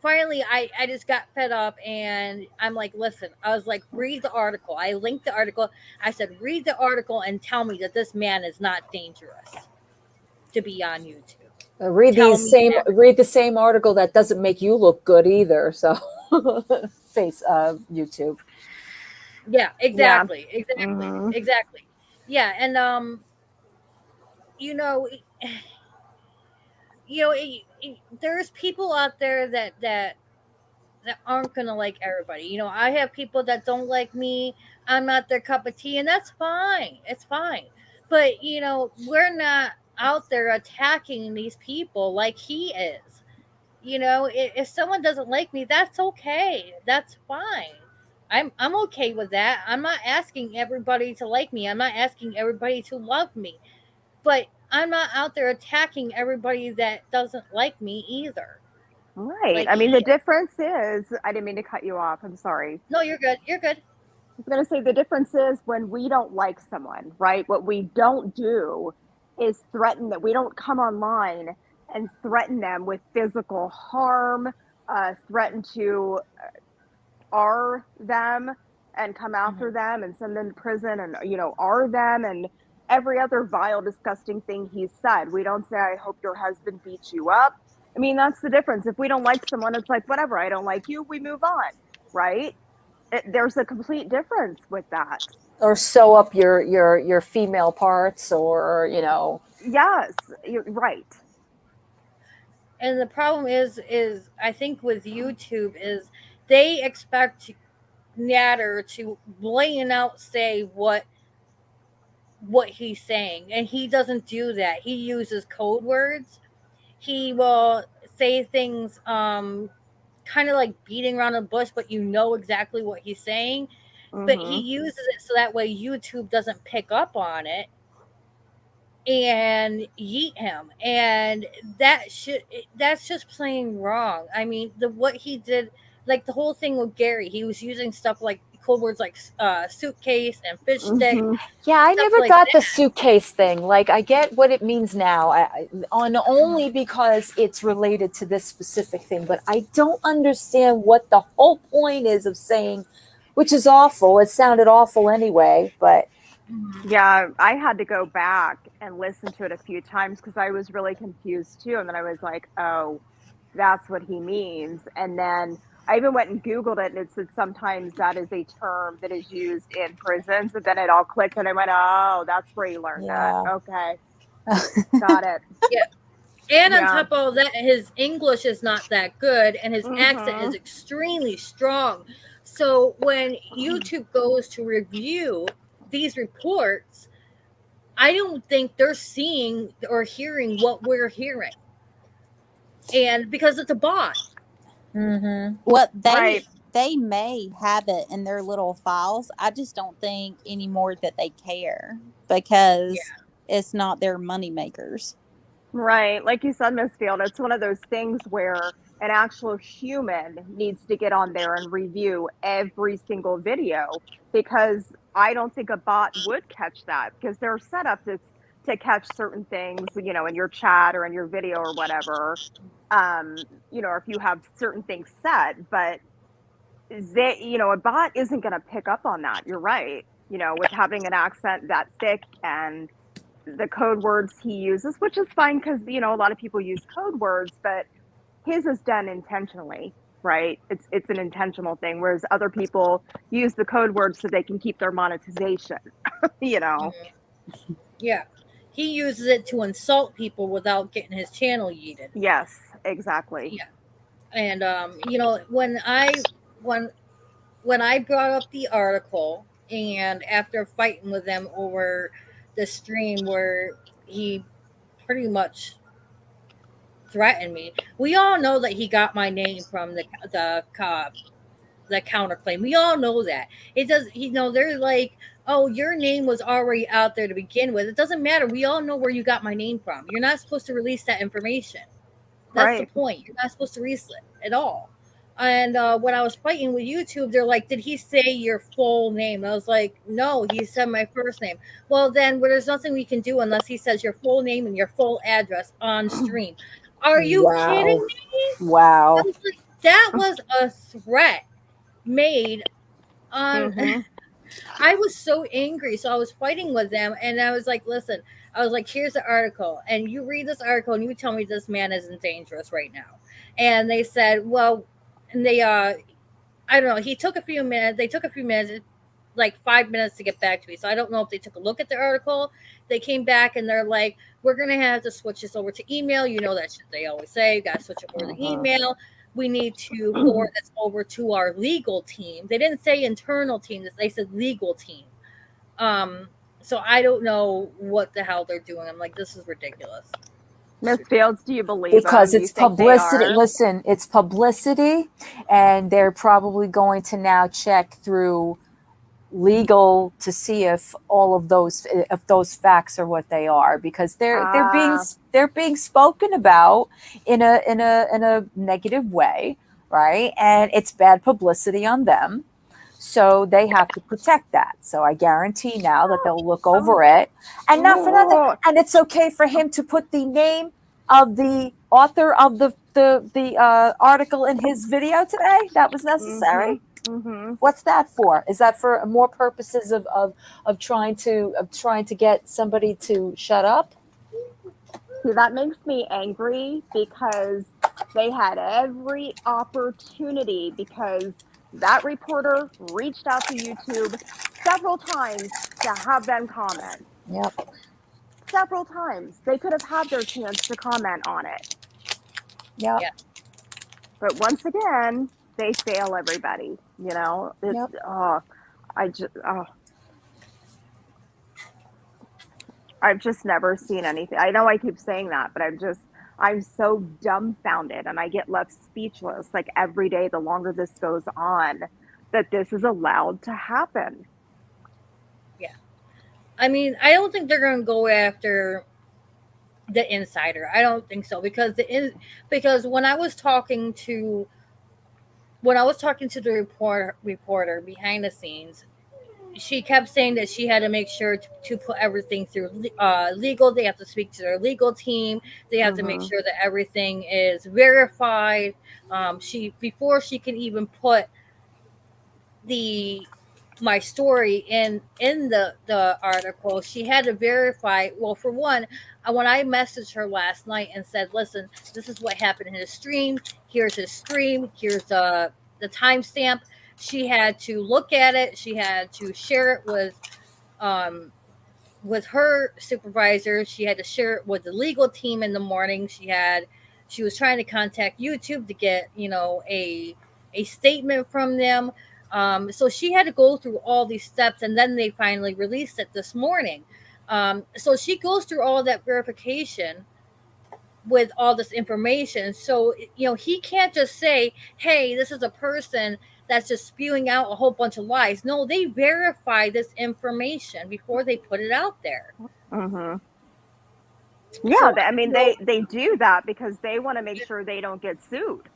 finally I just got fed up, and I'm like, listen, I was like, read the article. I linked the article. I said, read the article and tell me that this man is not dangerous to be on YouTube. Read the same article that doesn't make you look good either. So YouTube. Yeah, exactly. Exactly. Yeah, and there's people out there that aren't gonna like everybody. I have people that don't like me. I'm not their cup of tea, and that's fine. It's fine. But we're not out there attacking these people like he is. If someone doesn't like me, that's okay. That's fine. I'm okay with that. I'm not asking everybody to like me. I'm not asking everybody to love me. But I'm not out there attacking everybody that doesn't like me either. Right. Like, I mean, the difference is, I didn't mean to cut you off. I'm sorry. No, you're good. You're good. I was going to say the difference is when we don't like someone, right? What we don't do is threaten that we don't come online and threaten them with physical harm, threaten to R them and come after them and send them to prison and, R them and every other vile, disgusting thing he said. We don't say, I hope your husband beats you up. I mean, that's the difference. If we don't like someone, it's like, whatever, I don't like you, we move on, right? There's a complete difference with that. Or sew up your female parts, or Yes, you're right. And the problem is I think with YouTube is they expect Natter to blatant out say what he's saying, and he doesn't do that. He uses code words. He will say things kind of like beating around the bush, but exactly what he's saying. But he uses it so that way YouTube doesn't pick up on it and yeet him, and that's just plain wrong. I mean, what he did, like the whole thing with Gary, he was using stuff like code words like suitcase and fish stick. Yeah, I never got the suitcase thing. Like, I get what it means now, only because it's related to this specific thing, but I don't understand what the whole point is of saying, which is awful. It sounded awful anyway, but yeah, I had to go back and listen to it a few times because I was really confused too. And then I was like, oh, that's what he means. And then I even went and Googled it, and it said sometimes that is a term that is used in prisons. But then it all clicked, and I went, oh, that's where you learned that. Okay. Got it. Yeah. And on top of that, his English is not that good, and his accent is extremely strong. So when YouTube goes to review these reports, I don't think they're seeing or hearing what we're hearing. And because it's a bot. Well, they may have it in their little files. I just don't think anymore that they care because it's not their money makers. Right. Like you said, Miss Field, it's one of those things where an actual human needs to get on there and review every single video, because I don't think a bot would catch that, because they're set up to catch certain things, in your chat or in your video or whatever, if you have certain things set, but a bot isn't going to pick up on that. You're right. With having an accent that thick and the code words he uses, which is fine because, a lot of people use code words, but his is done intentionally, right? It's an intentional thing, whereas other people use the code words so they can keep their monetization, Yeah. He uses it to insult people without getting his channel yeeted. Yes, exactly. Yeah. And when I brought up the article And after fighting with them over the stream where he pretty much threatened me, we all know that he got my name from the counterclaim. We all know that. It does, they're like, oh, your name was already out there to begin with. It doesn't matter. We all know where you got my name from. You're not supposed to release that information. That's the point. You're not supposed to release it at all. And when I was fighting with YouTube, they're like, did he say your full name? I was like, no, he said my first name. Well, then there's nothing we can do unless he says your full name and your full address on stream. Are you kidding me? Wow. That was a threat made on. I was so angry. So I was fighting with them and I was like, listen, I was like, here's the article. And you read this article and you tell me this man isn't dangerous right now. And they said, well, and they, I don't know. They took a few minutes, like 5 minutes to get back to me. So I don't know if they took a look at the article. They came back and they're like, we're going to have to switch this over to email. You know that shit they always say. You got to switch it over to email. We need to forward this over to our legal team. They didn't say internal team. They said legal team. So I don't know what the hell they're doing. I'm like, this is ridiculous. Miss Fields, do you believe because them? it's publicity? Listen, it's publicity, and they're probably going to now check through legal to see if all of those facts are what they are, because they're being spoken about in a negative way, right? And it's bad publicity on them. So they have to protect that. So I guarantee now that they'll look over it, and not for nothing. And it's okay for him to put the name of the author of the article in his video today. That was necessary. What's that for? Is that for more purposes of trying to get somebody to shut up? See, that makes me angry because they had every opportunity, because that reporter reached out to YouTube several times to have them comment. Yep. Several times. They could have had their chance to comment on it. Yep. Yeah. But once again, they fail everybody. You know? It's, I've just never seen anything. I know I keep saying that, but I'm so dumbfounded and I get left speechless like every day the longer this goes on, that this is allowed to happen. Yeah. I mean, I don't think they're going to go after the insider. I don't think so, because when I was talking to the reporter behind the scenes, she kept saying that she had to make sure to put everything through legal. They have to speak to their legal team. They have to make sure that everything is verified. Before she can even put my story in the article, she had to verify. Well, for one, when I messaged her last night and said, listen, this is what happened in his stream. Here's his stream. Here's the timestamp. She had to look at it. She had to share it with her supervisor. She had to share it with the legal team in the morning. She was trying to contact YouTube to get, a statement from them. So she had to go through all these steps, and then they finally released it this morning. So she goes through all that verification with all this information. So, he can't just say, hey, this is a person that's just spewing out a whole bunch of lies. No, they verify this information before they put it out there. Yeah, so, they do that because they want to make sure they don't get sued.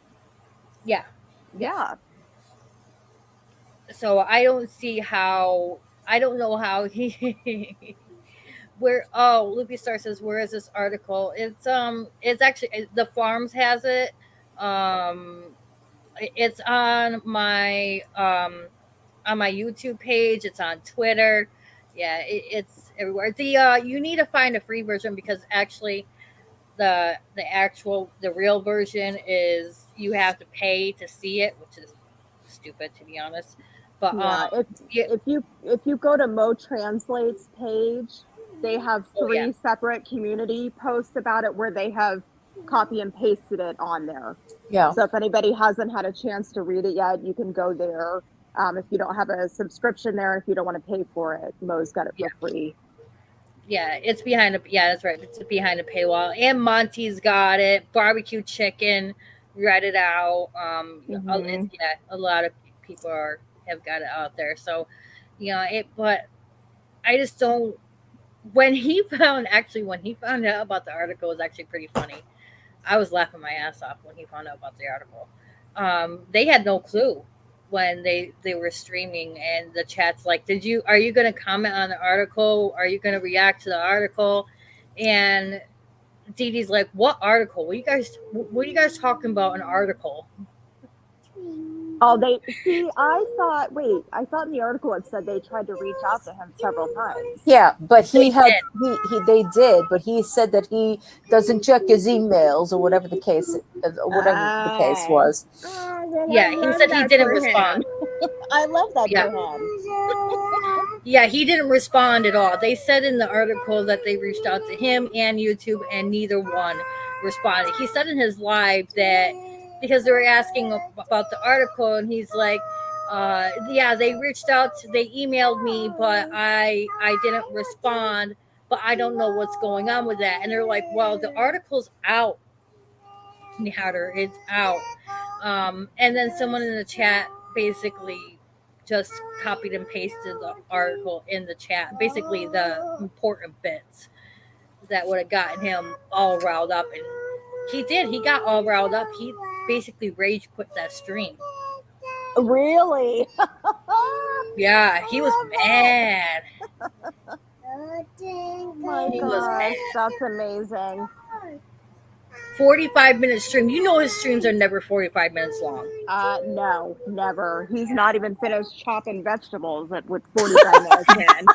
Yeah. So I don't know how he Loopy Star says, where is this article? It's actually, the Farms has it. It's on my YouTube page. It's on Twitter. Yeah, it's everywhere. You need to find a free version, because actually the real version is you have to pay to see it, which is stupid, to be honest. But if you go to Mo Translate's page, they have three separate community posts about it where they have copy and pasted it on there. Yeah. So if anybody hasn't had a chance to read it yet, you can go there If you don't have a subscription there, if you don't want to pay for it, Mo's got it for free. Yeah, it's behind a that's right. It's behind a paywall. And Monty's got it. Barbecue chicken, read it out. It's, a lot of people have got it out there. So, but I just don't. When he found out about the article, it was actually pretty funny. I was laughing my ass off when he found out about the article. They had no clue when they were streaming, and the chat's like, are you going to comment on the article? Are you going to react to the article? And Dee Dee's like, what article? What are you guys talking about? An article? Oh, I thought in the article it said they tried to reach out to him several times. Yeah, but they did, but he said that he doesn't check his emails or whatever the case was. Yeah, he said he didn't respond. I love that for him. Yeah, he didn't respond at all. They said in the article that they reached out to him and YouTube, and neither one responded. He said in his live that because they were asking about the article, and he's like, they reached out, they emailed me, but I didn't respond, but I don't know what's going on with that. And they're like, well, the article's out, Nader, it's out. And then someone in the chat basically just copied and pasted the article in the chat, basically the important bits that would have gotten him all riled up. And he got all riled up. He basically rage quit that stream. Really? Yeah, he was mad. My gosh, that's amazing. 45-minute stream. You know his streams are never 45 minutes long. No, never. He's not even finished chopping vegetables with 45 minutes in.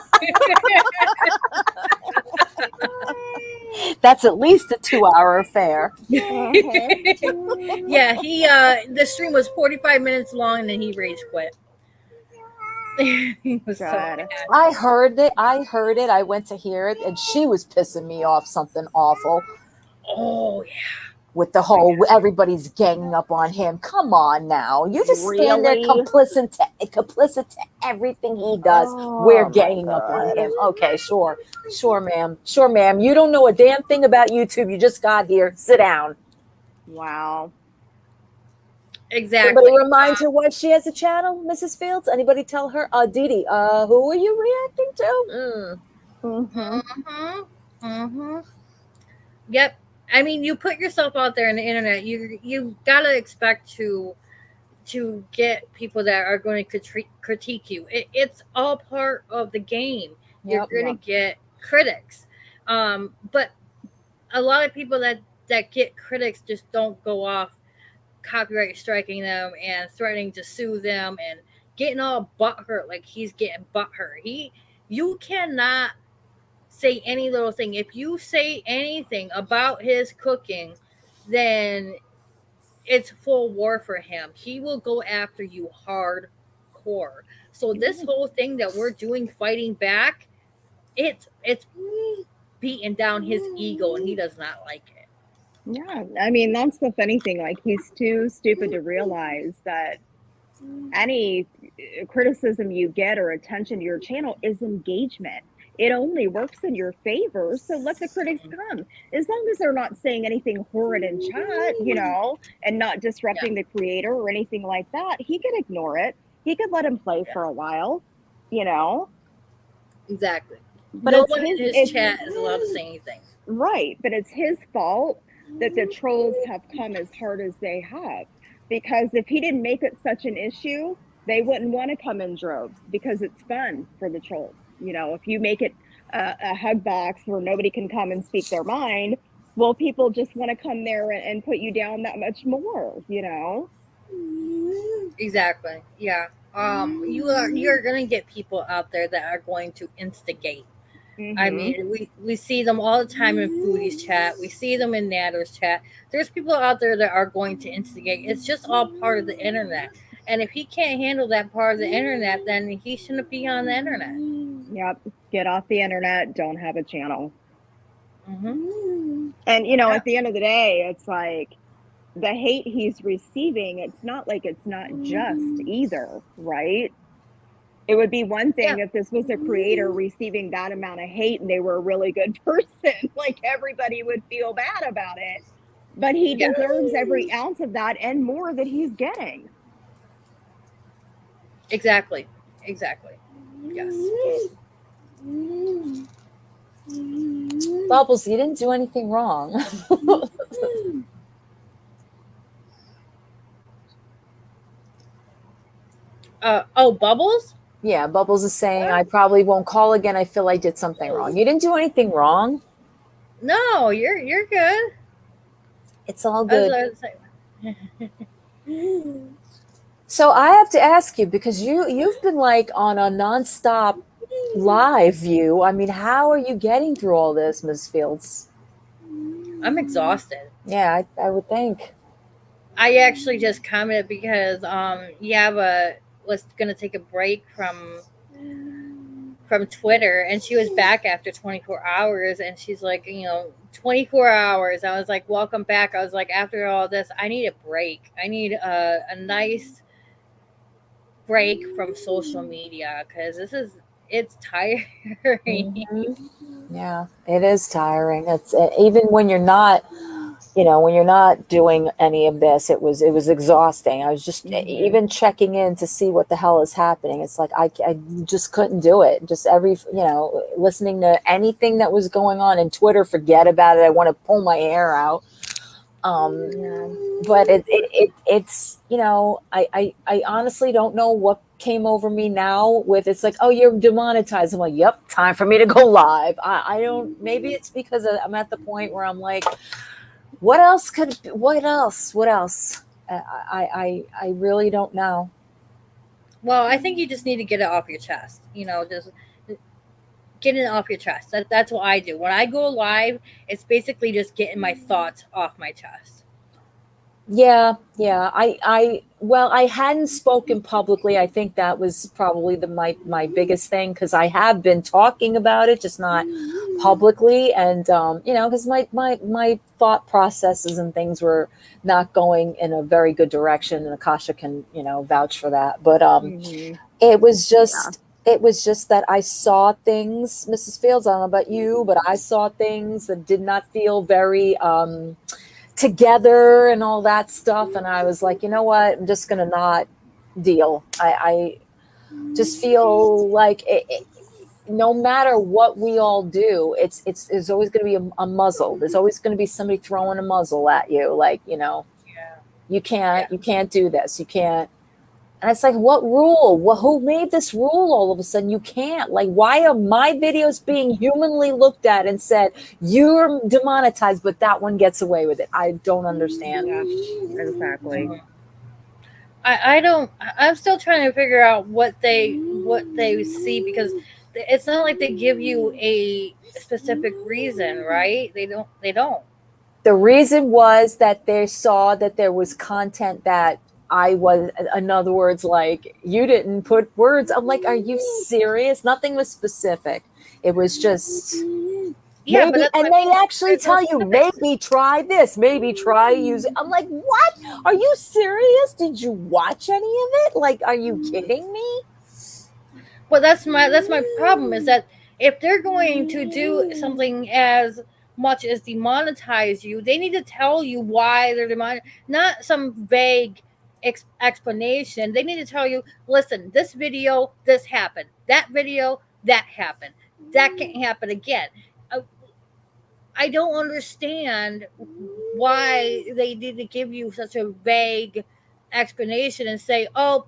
That's at least a 2-hour affair. Yeah, the stream was 45 minutes long, and then he rage quit. He was so mad. I heard it. I went to hear it, and she was pissing me off something awful. Oh, yeah. With the whole, everybody's ganging up on him. Come on now. You just stand there complicit to everything he does. We're ganging up on him. Okay, sure. Sure, ma'am. You don't know a damn thing about YouTube. You just got here. Sit down. Wow. Exactly. Somebody remind her why she has a channel, Mrs. Fields? Anybody tell her? Dee Dee, who are you reacting to? Yep. I mean, you put yourself out there on the internet. You gotta expect to get people that are going to critique you. It's all part of the game. You're going to get critics, but a lot of people that get critics just don't go off copyright striking them and threatening to sue them and getting all butthurt like he's getting butthurt. You cannot say any little thing. If you say anything about his cooking, then it's full war for him. He will go after you hardcore. So this whole thing that we're doing, fighting back, it's beating down his ego, and he does not like it. Yeah, I mean, that's the funny thing. Like, he's too stupid to realize that any criticism you get or attention to your channel is engagement. It only works in your favor, so let the critics come. As long as they're not saying anything horrid in chat, and not disrupting the creator or anything like that, he could ignore it. He could let him play for a while, Exactly. But no one in his chat is allowed to say anything. Right, but it's his fault that the trolls have come as hard as they have. Because if he didn't make it such an issue, they wouldn't want to come in droves, because it's fun for the trolls. If you make it a hug box where nobody can come and speak their mind, well, people just want to come there and put you down that much more, Exactly. Yeah. You're going to get people out there that are going to instigate. I mean, we see them all the time in Foodie's chat. We see them in Nader's chat. There's people out there that are going to instigate. It's just all part of the internet. And if he can't handle that part of the internet, then he shouldn't be on the internet. Yep. Get off the internet. Don't have a channel. And, at the end of the day, it's like, the hate he's receiving, it's not like it's not just either, right? It would be one thing if this was a creator receiving that amount of hate and they were a really good person, like everybody would feel bad about it. But he deserves every ounce of that and more that he's getting. Exactly. Yes. Bubbles, you didn't do anything wrong. Bubbles? Yeah, Bubbles is saying, I probably won't call again. I feel I did something wrong. You didn't do anything wrong. No, you're good. It's all good. So I have to ask you, because you've been like on a nonstop live view. I mean, how are you getting through all this, Ms. Fields? I'm exhausted. Yeah, I would think. I actually just commented because Yaba was gonna take a break from Twitter, and she was back after 24 hours, and she's like, 24 hours. I was like, welcome back. I was like, after all this, I need a break. I need a nice break from social media, because it's tiring. Mm-hmm. Yeah, it is tiring. It's even when you're not, when you're not doing any of this, it was exhausting. I was just even checking in to see what the hell is happening. It's like I just couldn't do it. Just listening to anything that was going on in Twitter, forget about it. I want to pull my hair out. But it's I honestly don't know what came over me now with it's like, oh, you're demonetized. I'm like, yep, time for me to go live. I don't, maybe it's because I'm at the point where I'm like, what else? I really don't know. Well, I think you just need to get it off your chest. Just get it off your chest. That's what I do. When I go live, it's basically just getting my thoughts off my chest. Yeah. I hadn't spoken publicly. I think that was probably my biggest thing, because I have been talking about it, just not publicly. And because my thought processes and things were not going in a very good direction, and Akasha can vouch for that. But it was just. It was just that I saw things, Mrs. Fields, I don't know about you, but I saw things that did not feel very together and all that stuff. And I was like, you know what? I'm just going to not deal. I just feel like no matter what we all do, there's always going to be a muzzle. There's always going to be somebody throwing a muzzle at you. Like, you can't do this. You can't. And it's like, what rule? Who made this rule all of a sudden? You can't. Like, why are my videos being humanly looked at and said, you're demonetized, but that one gets away with it? I don't understand. Yeah, exactly. I'm still trying to figure out what they see, because it's not like they give you a specific reason, right? They don't. The reason was that they saw that there was content that I was, in other words, like, you didn't put words. I'm like, are you serious? Nothing was specific. It was just, yeah. Maybe, and they actually tell you, maybe try this, maybe try using. I'm like, what? Are you serious? Did you watch any of it? Like, are you kidding me? Well, that's my problem, is that if they're going to do something as much as demonetize you, they need to tell you why they're demonetized, not some vague explanation. They need to tell you, listen, this video, this happened, that video, that happened, that can't happen again. I don't understand why they need to give you such a vague explanation and say, oh,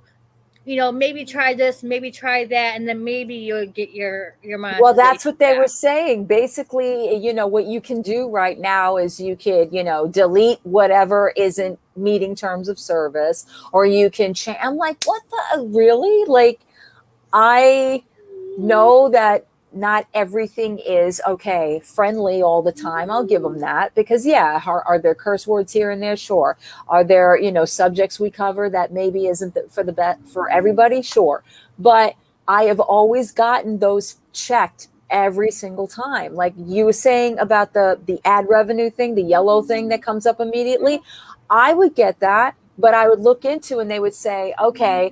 maybe try this, maybe try that, and then maybe you'll get your monetization. Well, that's what they were saying. Basically, what you can do right now is you could, delete whatever isn't meeting terms of service, or you can change. I'm like, what the, really? Like, I know that not everything is friendly all the time. I'll give them that, because are there curse words here and there? Sure. Are there, subjects we cover that maybe isn't for the best for everybody? Sure. But I have always gotten those checked every single time. Like you were saying about the ad revenue thing, the yellow thing that comes up immediately. I would get that, but I would look into, and they would say, okay,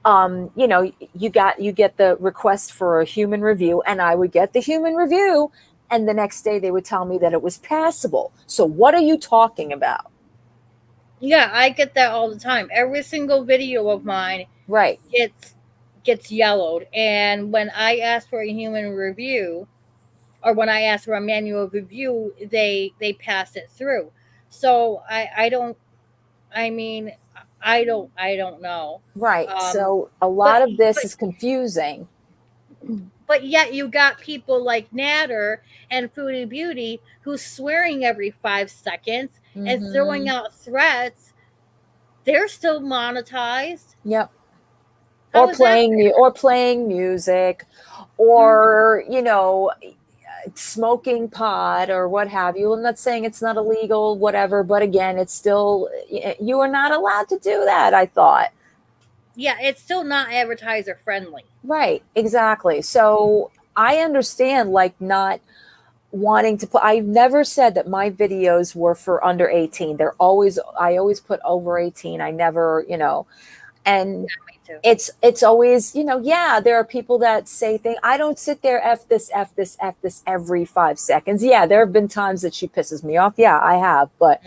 you know, you get the request for a human review, and I would get the human review, and the next day they would tell me that it was passable. So what are you talking about? Yeah, I get that all the time. Every single video of mine, right, gets yellowed, and when I ask for a human review, or when I ask for a manual review, they pass it through. So I don't. I mean, I don't know. Right. So a lot of this is confusing. But yet you got people like Natter and Foodie Beauty who's swearing every 5 seconds and throwing out threats. They're still monetized. Yep. Or playing music, or you know, smoking pot or what have you. I'm not saying it's not illegal, whatever, but again, it's still, you are not allowed to do that, I thought. Yeah, it's still not advertiser friendly. Right, exactly. So I understand, like, not wanting to put, I've never said that my videos were for under 18. I always put over 18. I never, you know, and it's always, you know, yeah, there are people that say things. I don't sit there, F this every 5 seconds. Yeah, there have been times that she pisses me off. Yeah, I have, but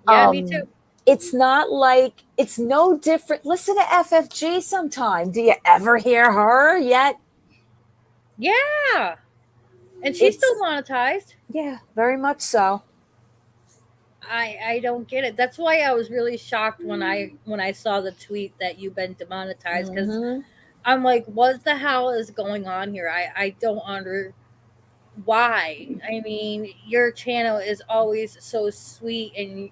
yeah, me too. It's not like, it's no different. Listen to FFG sometime. Do you ever hear her yet? Yeah. And she's still monetized. Yeah, very much so. I don't get it. That's why I was really shocked when I saw the tweet that you've been demonetized, because I'm like, what the hell is going on here? I don't why. I mean, your channel is always so sweet, and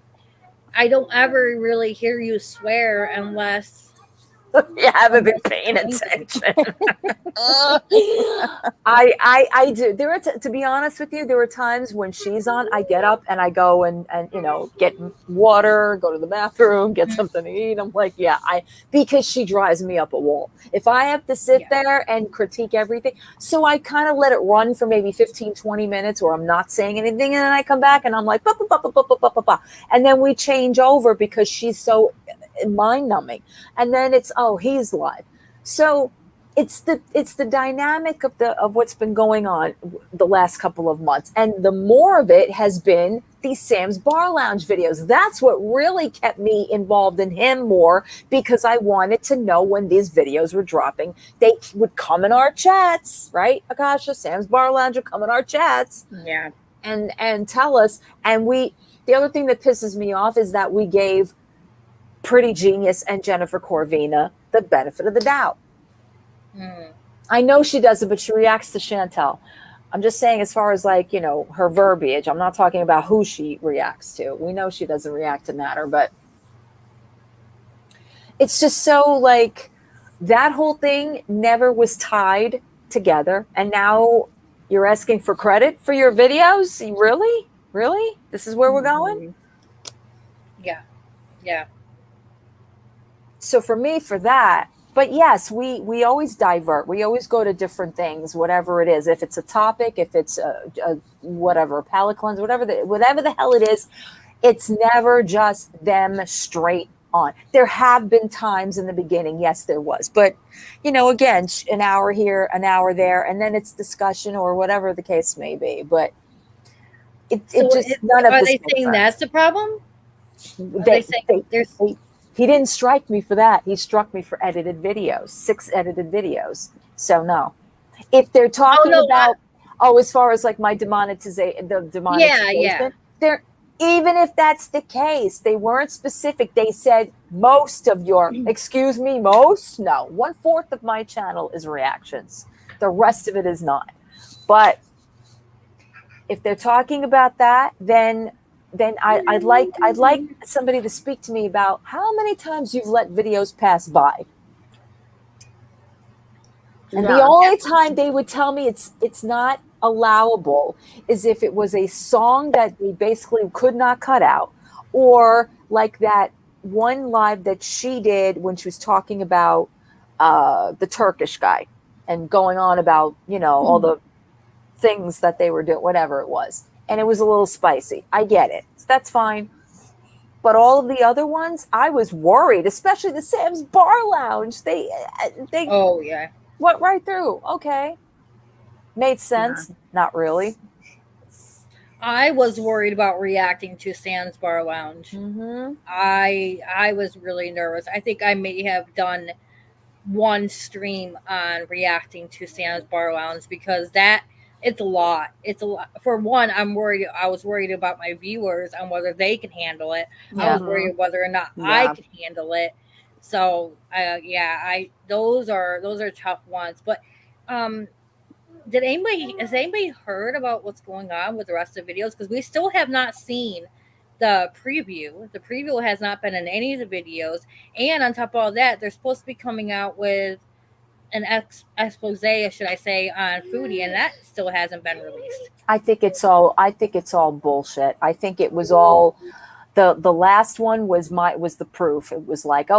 I don't ever really hear you swear unless you haven't been paying attention. I do. There are, to be honest with you, there were times when she's on, I get up and I go and you know, get water, go to the bathroom, get something to eat. I'm like, yeah, because she drives me up a wall. If I have to sit there and critique everything, so I kind of let it run for maybe 15, 20 minutes where I'm not saying anything, and then I come back and I'm like, bah, bah, bah, bah, bah, bah, bah, bah. And then we change over because she's so mind numbing, and then it's, oh, he's live. So it's the dynamic of what's been going on the last couple of months, and the more of it has been these Sam's Bar Lounge videos. That's what really kept me involved in him more, because I wanted to know when these videos were dropping. They would come in our chats, right, Akasha? Sam's Bar Lounge would come in our chats, yeah, and tell us. And the other thing that pisses me off is that we gave Pretty Genius and Jennifer Corvina the benefit of the doubt. I know she does it, but she reacts to Chantel. I'm just saying, as far as, like, you know, her verbiage, I'm not talking about who she reacts to. We know she doesn't react to Natter, but it's just so, like, that whole thing never was tied together, and now you're asking for credit for your videos? Really? This is where we're going? Yeah. So for me, for that, but yes, we always divert. We always go to different things, whatever it is. If it's a topic, if it's a whatever, a palate cleanse, whatever the hell it is, it's never just them straight on. There have been times in the beginning, yes, there was. But, you know, again, an hour here, an hour there, and then it's discussion or whatever the case may be. But none of this. Are they saying that's the problem? He didn't strike me for that. He struck me for edited videos, 6 edited videos. So no. If they're talking about, as far as like my demonetization, they're, even if that's the case, they weren't specific. They said most of your, excuse me, most? No, 1/4 of my channel is reactions. The rest of it is not. But if they're talking about that, then I'd like somebody to speak to me about how many times you've let videos pass by. And the only time they would tell me it's not allowable is if it was a song that they basically could not cut out, or like that one live that she did when she was talking about the Turkish guy and going on about, you know, all the things that they were doing, whatever it was. And it was a little spicy. I get it. That's fine. But all of the other ones, I was worried, especially the Sam's Bar Lounge. They Oh yeah. went right through. Okay. Made sense. Not really. I was worried about reacting to Sam's Bar Lounge. Mm-hmm. I was really nervous. I think I may have done one stream on reacting to Sam's Bar Lounge because it's a lot. It's a lot. For one, I was worried about my viewers on whether they can handle it. I was worried whether or not I could handle it. So those are tough ones. But has anybody heard about what's going on with the rest of the videos? Because we still have not seen the preview. The preview has not been in any of the videos. And on top of all that, they're supposed to be coming out with an expose, should I say, on Foodie, and that still hasn't been released. I think it's all bullshit. I think it was all the last one was the proof. It was like,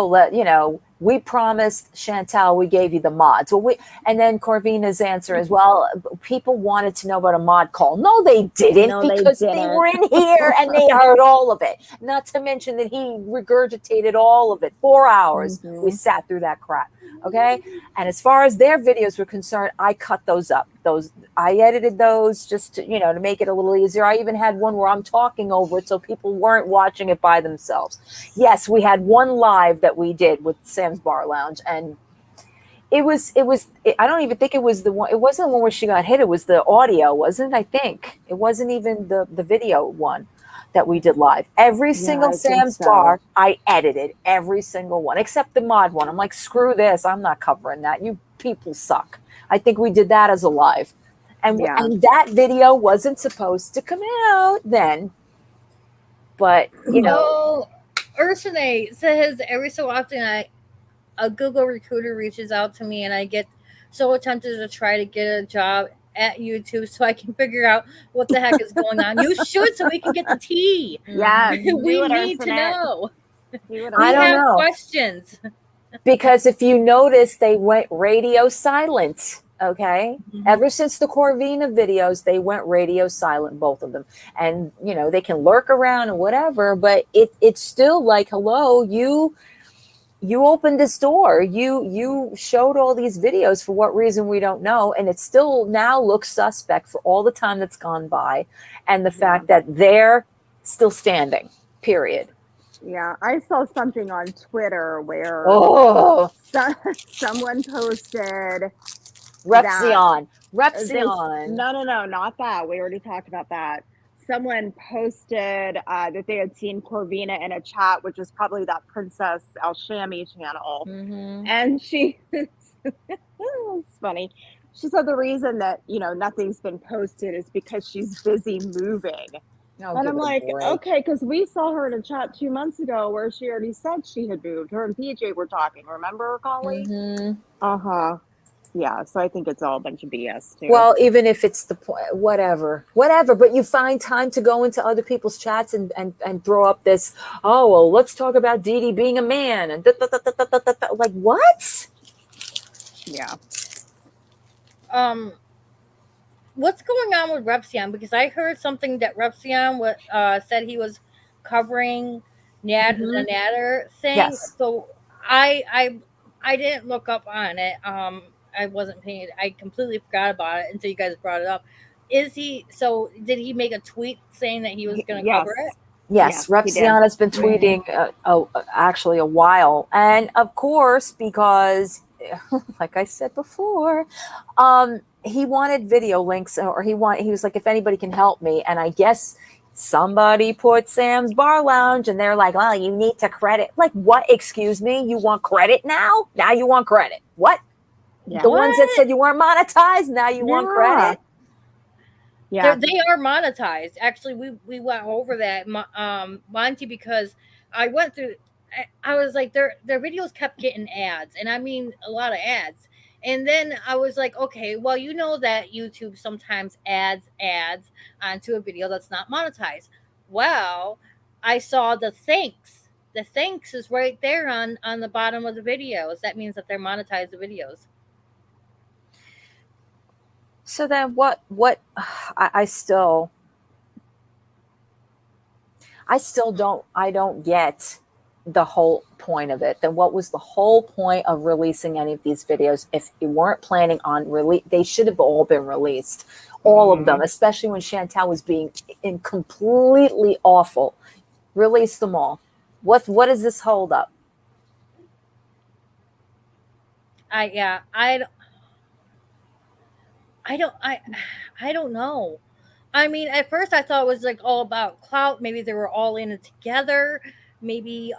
we promised Chantal, we gave you the mods. Well, and then Corvina's answer as well. People wanted to know about a mod call. No, they didn't, because they were in here and they heard all of it. Not to mention that he regurgitated all of it. 4 hours we sat through that crap. Okay. And as far as their videos were concerned, I cut those up. I edited those just to make it a little easier. I even had one where I'm talking over it so people weren't watching it by themselves. Yes, we had one live that we did with Sam's Bar Lounge, and it was I don't even think it was the one. It wasn't the one where she got hit. It was the audio, wasn't it? I think it wasn't even the video one that we did live. Every single Sam's Bar, I edited every single one except the mod one. I'm like, screw this. I'm not covering that. You people suck. I think we did that as a live. And that video wasn't supposed to come out then. But, Ursula says every so often a Google recruiter reaches out to me and I get so tempted to try to get a job at YouTube so I can figure out what the heck is going on. You should, so we can get the tea. Yeah, we need to know. I don't know. Questions. Because if you notice, they went radio silent. Okay. Mm-hmm. Ever since the Corvina videos, they went radio silent, both of them. And, they can lurk around and whatever, but it's still like, hello, you opened this door. You showed all these videos for what reason we don't know. And it still now looks suspect for all the time that's gone by. And the fact that they're still standing, period. Yeah, I saw something on Twitter where someone posted Repzion. No, not that. We already talked about that. Someone posted that they had seen Corvina in a chat, which is probably that Princess Alshami channel. Mm-hmm. And it's funny. She said the reason that, nothing's been posted is because she's busy moving. And I'm like, okay, because we saw her in a chat 2 months ago where she already said she had moved. Her and PJ were talking. Remember, Colleen? Mm-hmm. Uh-huh. Yeah, so I think it's all a bunch of BS, too. Well, even if it's the point, whatever. But you find time to go into other people's chats and throw up this, let's talk about Dee Dee being a man. And like, what? Yeah. What's going on with Repzion? Because I heard something that Repzion said he was covering the Natter thing. Yes. So I didn't look up on it. I wasn't paying. I completely forgot about it until you guys brought it up. Did he make a tweet saying that he was going to cover it? Yes, Repzion has been tweeting actually a while. And of course, because like I said before, he wanted video links, or he was like, if anybody can help me. And I guess somebody put Sam's Bar Lounge and they're like, well, you need to credit. Like, what? Excuse me? You want credit now? Now you want credit. What? Yeah. The ones that said you weren't monetized, now you want credit. Yeah, they are monetized. Actually, we went over that, Monty, because I went through. I was like, their videos kept getting ads, and I mean a lot of ads. And then I was like, okay, well, you know that YouTube sometimes adds ads onto a video that's not monetized. Well, I saw the thanks. The thanks is right there on the bottom of the videos. That means that they're monetized the videos. So then what I I still don't get the whole point of it. Then what was the whole point of releasing any of these videos? If you weren't planning on release, they should have all been released. All of them, especially when Chantel was being completely awful. Release them all. What is this hold up? I don't know. I mean, at first I thought it was like all about clout. Maybe they were all in it together. Maybe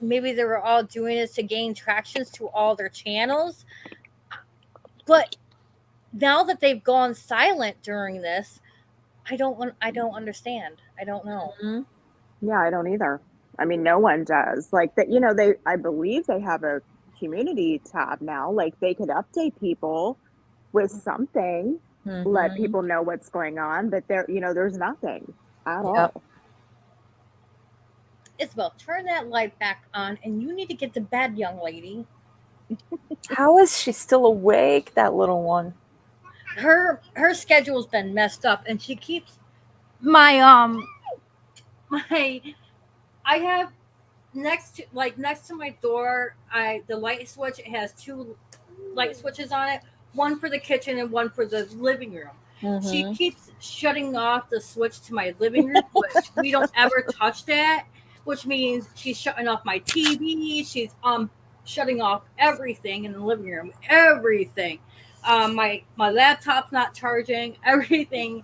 they were all doing this to gain tractions to all their channels. But now that they've gone silent during this, I don't understand. I don't know. Mm-hmm. Yeah, I don't either. I mean, no one does. Like that, I believe they have a community tab now. Like they could update people with something, let people know what's going on, but there's nothing at all. Isabel, turn that light back on, and you need to get to bed, young lady. How is she still awake, that little one? Her schedule's been messed up, and she keeps I have next to my door, the light switch, it has 2 light switches on it, one for the kitchen and one for the living room. She keeps shutting off the switch to my living room, which we don't ever touch that, which means she's shutting off my TV. She's shutting off everything in the living room, everything. My laptop's not charging, everything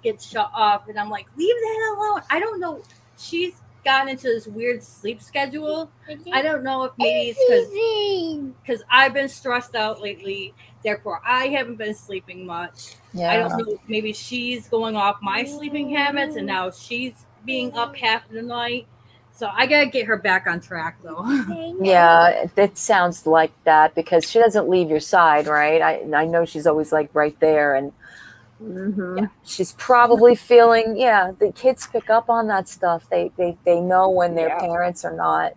gets shut off, and I'm like, leave that alone. I don't know. She's gotten into this weird sleep schedule. I don't know if maybe it's because I've been stressed out lately, therefore I haven't been sleeping much. Yeah. I don't know, maybe she's going off my sleeping habits and now she's being up half the night. So I gotta get her back on track though. Yeah, it sounds like that because she doesn't leave your side, right? I know she's always like right there, and yeah, she's probably feeling, the kids pick up on that stuff. They know when their parents are not,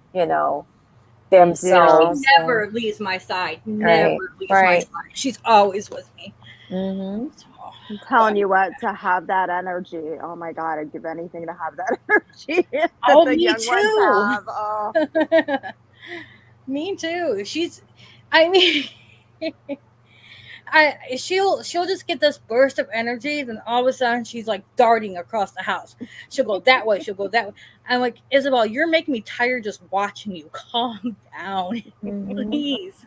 themselves. She never leaves my side. Never leaves my side. She's always with me. I'm telling you what, to have that energy. Oh my God, I'd give anything to have that energy. Oh, me too. Me too. She'll just get this burst of energy, then all of a sudden she's like darting across the house. She'll go that way, she'll go that way. I'm like, Isabel, you're making me tired just watching you. Calm down, please.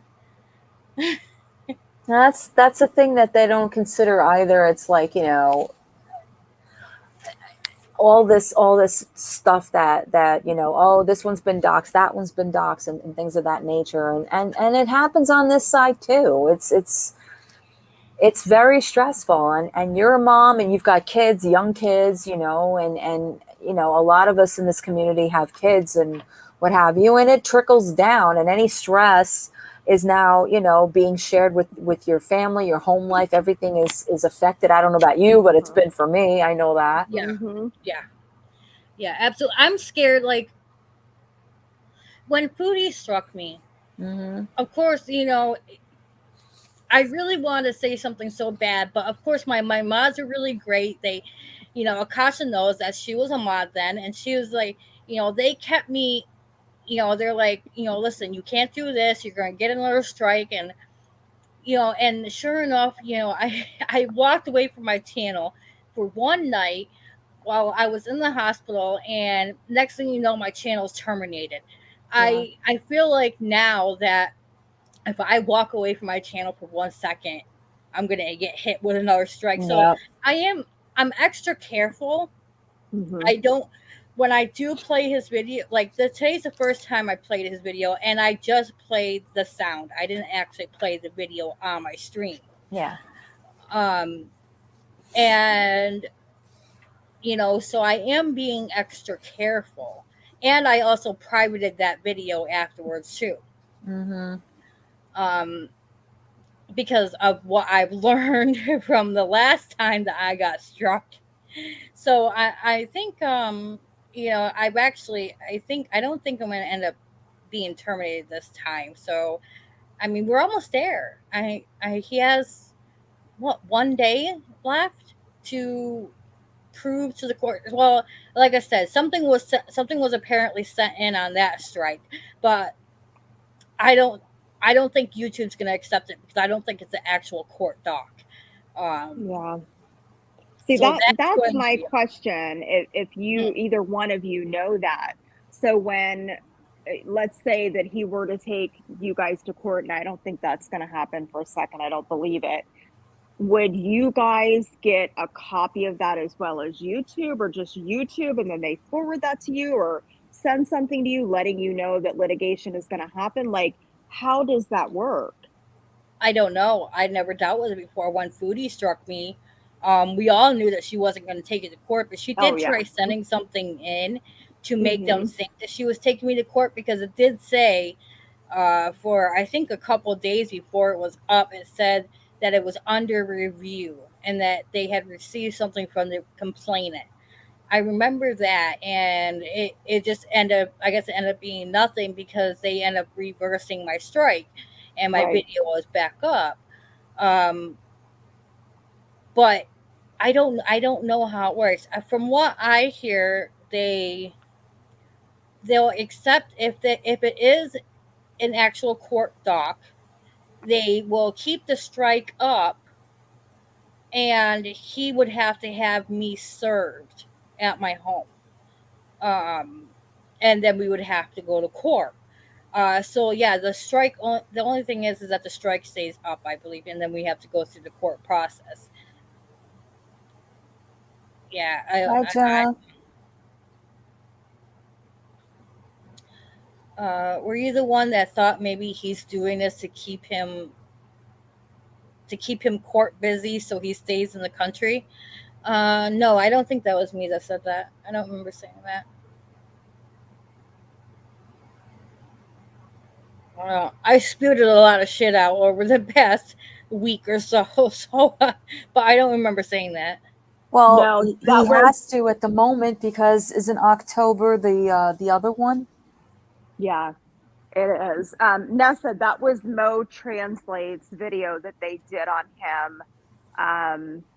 That's a thing that they don't consider either. It's like, all this stuff that this one's been doxxed, that one's been doxxed, and things of that nature, and it happens on this side too. It's very stressful, and you're a mom and you've got kids, young kids, and a lot of us in this community have kids and what have you, and it trickles down, and any stress is now, being shared with your family, your home life, everything is affected. I don't know about you, but it's been for me. I know that. Yeah, absolutely. I'm scared. Like when Foodie struck me, of course, I really wanted to say something so bad, but of course my mods are really great. They, Akasha knows that she was a mod then, and she was like, they kept me, they're like, listen, you can't do this, you're going to get another strike. And, and sure enough, I walked away from my channel for one night while I was in the hospital, and next thing you know, my channel's terminated. Yeah. I feel like now that if I walk away from my channel for 1 second, I'm gonna get hit with another strike. So I'm extra careful. I don't, when I do play his video, like today's the first time I played his video, and I just played the sound. I didn't actually play the video on my stream. Yeah. And so I am being extra careful, and I also privated that video afterwards too. Because of what I've learned from the last time that I got struck. So I think, I don't think I'm going to end up being terminated this time. So, I mean, we're almost there. He has 1 day left to prove to the court. Well, like I said, something was apparently sent in on that strike, but I don't think YouTube's going to accept it because I don't think it's an actual court doc. Yeah. See, So that's my question. If you either one of you know that, so when let's say that he were to take you guys to court, and I don't think that's going to happen for a second. I don't believe it. Would you guys get a copy of that as well as YouTube, or just YouTube, and then they forward that to you, or send something to you letting you know that litigation is going to happen? Like, how does that work? I don't know. I never dealt with it before. When Foodie struck me, we all knew that she wasn't going to take it to court, but she did try sending something in to make them think that she was taking me to court, because it did say for I think a couple of days before it was up, it said that it was under review and that they had received something from the complainant. I remember that, and it just ended up being nothing because they ended up reversing my strike and my video was back up. But I don't know how it works. From what I hear, they'll accept if it is an actual court doc, they will keep the strike up, and he would have to have me served at my home. And then we would have to go to court. So yeah, the strike. The only thing is that the strike stays up, I believe, and then we have to go through the court process. Yeah, were you the one that thought maybe he's doing this to keep him court busy so he stays in the country? No, I don't think that was me that said that. I don't remember saying that. I spewed a lot of shit out over the past week or so, but I don't remember saying that. Well, No, he that has to at the moment, because isn't October the other one? Yeah, it is. Nessa, that was Mo Translate's video that they did on him,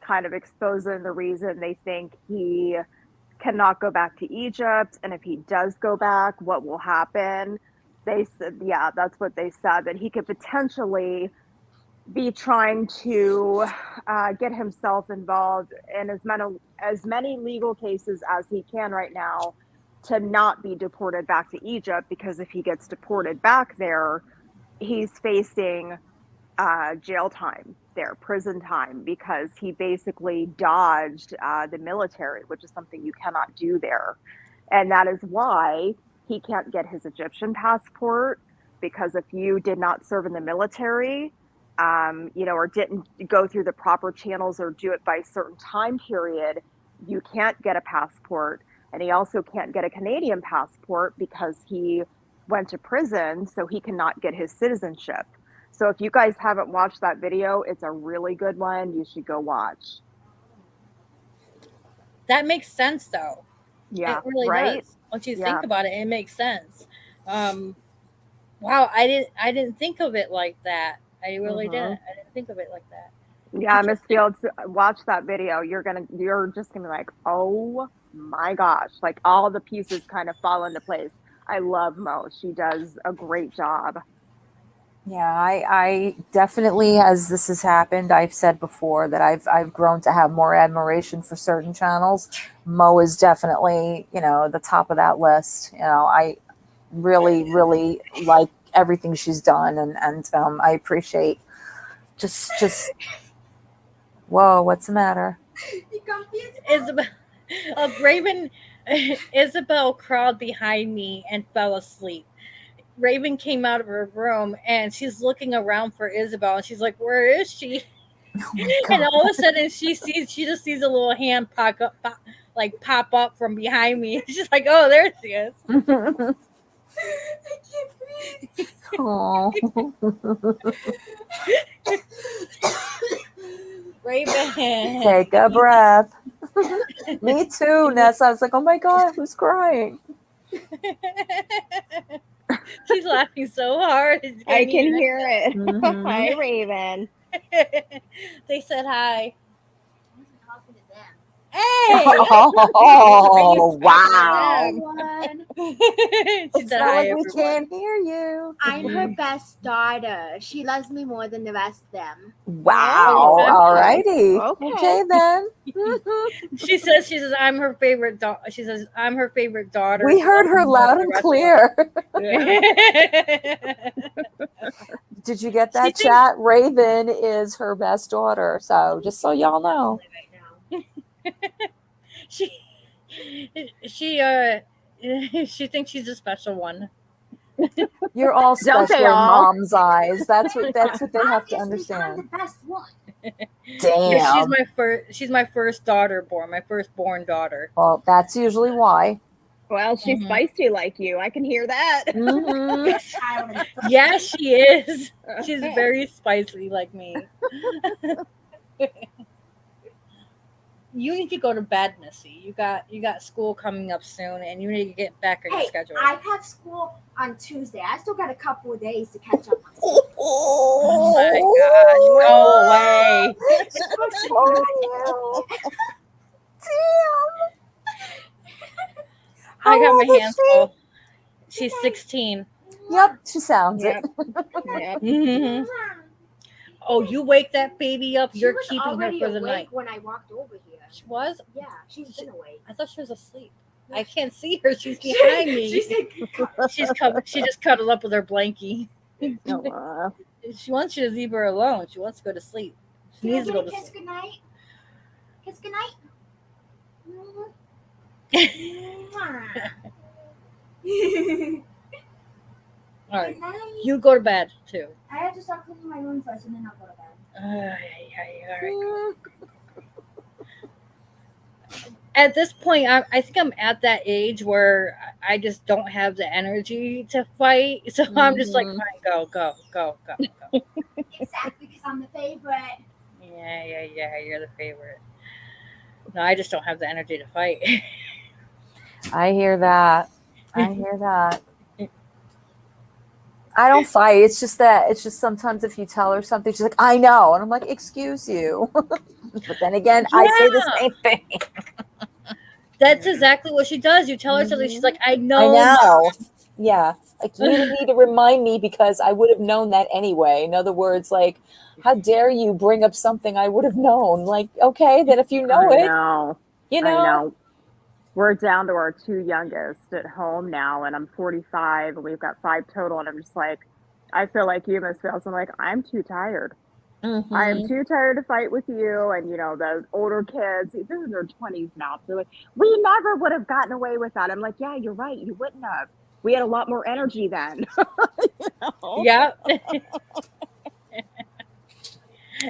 kind of exposing the reason they think he cannot go back to Egypt, and if he does go back, what will happen. They said, yeah, that's what they said, that he could potentially be trying to get himself involved in as many legal cases as he can right now to not be deported back to Egypt, because if he gets deported back there, he's facing jail time there, prison time, because he basically dodged the military, which is something you cannot do there. And that is why he can't get his Egyptian passport, because if you did not serve in the military, or didn't go through the proper channels or do it by a certain time period, you can't get a passport. And he also can't get a Canadian passport because he went to prison, so he cannot get his citizenship. So if you guys haven't watched that video, it's a really good one. You should go watch. That makes sense, though. Yeah, it really does. Once you think Yeah. about it, it makes sense. Wow, I didn't think of it like that. I really didn't. I didn't think of it like that. Yeah, Miss Fields, watch that video. You're just gonna be like, oh my gosh, like all the pieces kind of fall into place. I love Mo. She does a great job. Yeah, I definitely, as this has happened, I've said before that I've grown to have more admiration for certain channels. Mo is definitely, the top of that list. I really, really like everything she's done, and I appreciate just whoa, what's the matter? Isabel crawled behind me and fell asleep. Raven came out of her room and she's looking around for Isabel, and she's like, "Where is she?" Oh, and all of a sudden she just sees a little hand pop up from behind me. She's like, "Oh, there she is." Oh. Raven, take a breath. Me too, Nessa. I was like, "Oh my God, who's crying?" She's laughing so hard. I can hear it. Hi, Raven. They said hi. Hey! Oh, wow. Everyone. She It's said, not "Hi, like we everyone." can't hear you. I'm her best daughter. She loves me more than the rest of them. Wow. Oh, All righty. Okay. Okay, then. She says, I'm her favorite she says, I'm her favorite daughter. We She heard loves her me more loud than and the clear. rest of them. Did you get She that thinks- chat? Raven is her best daughter. So just so y'all know. she she thinks she's a special one. You're all Don't special they in all? Mom's eyes. That's what they have to Obviously, I'm understand. the best one. Damn. Yeah, she's my first daughter born, my firstborn daughter. Well, that's usually why. Well, she's Mhm. feisty like you. I can hear that. Mhm. Child in the first Yeah, she is. She's very spicy like me. You need to go to bed, Missy. You got school coming up soon, and you need to get back on your Hey, schedule. I have school on Tuesday. I still got a couple of days to catch up on school. Oh my God! No way! How I got old my is hands she? full. She's 16. Yep, she sounds Yep. it. Yep. Mhm. Oh, you wake that baby up. She You're was keeping her already for the awake night. when I walked over here. She was? Yeah, she's been awake. I thought she was asleep. I can't see her. She's behind me. She's like, She just cuddled up with her blankie. Oh, She wants you to leave her alone. She wants to go to sleep. She can I needs to get go a to kiss sleep. goodnight? Kiss goodnight? All right. Good night. You go to bed too. I have to start cleaning my room first and then I'll go to bed. All right. At this point, I think I'm at that age where I just don't have the energy to fight. So I'm just like, fine, go. Exactly, because I'm the favorite. Yeah, you're the favorite. No, I just don't have the energy to fight. I hear that. I hear that. I don't fight. It's just sometimes if you tell her something, she's like, I know. And I'm like, excuse you. But then again, I say the same thing. That's exactly what she does. You tell her something, she's like, I know. I know. Yeah. Like, you didn't need to remind me because I would have known that anyway. In other words, like, how dare you bring up something I would have known? Like, okay, then if you know I it, know. you know. I know. We're down to our two youngest at home now, and I'm 45, and we've got 5 total. And I'm just like, I feel like you, Miss Vales. I'm like, I'm too tired. Mm-hmm. I am too tired to fight with you. And, you know, the older kids, they're in their 20s now. They're like, we never would have gotten away with that. I'm like, yeah, you're right. You wouldn't have. We had a lot more energy then. You know? Yeah.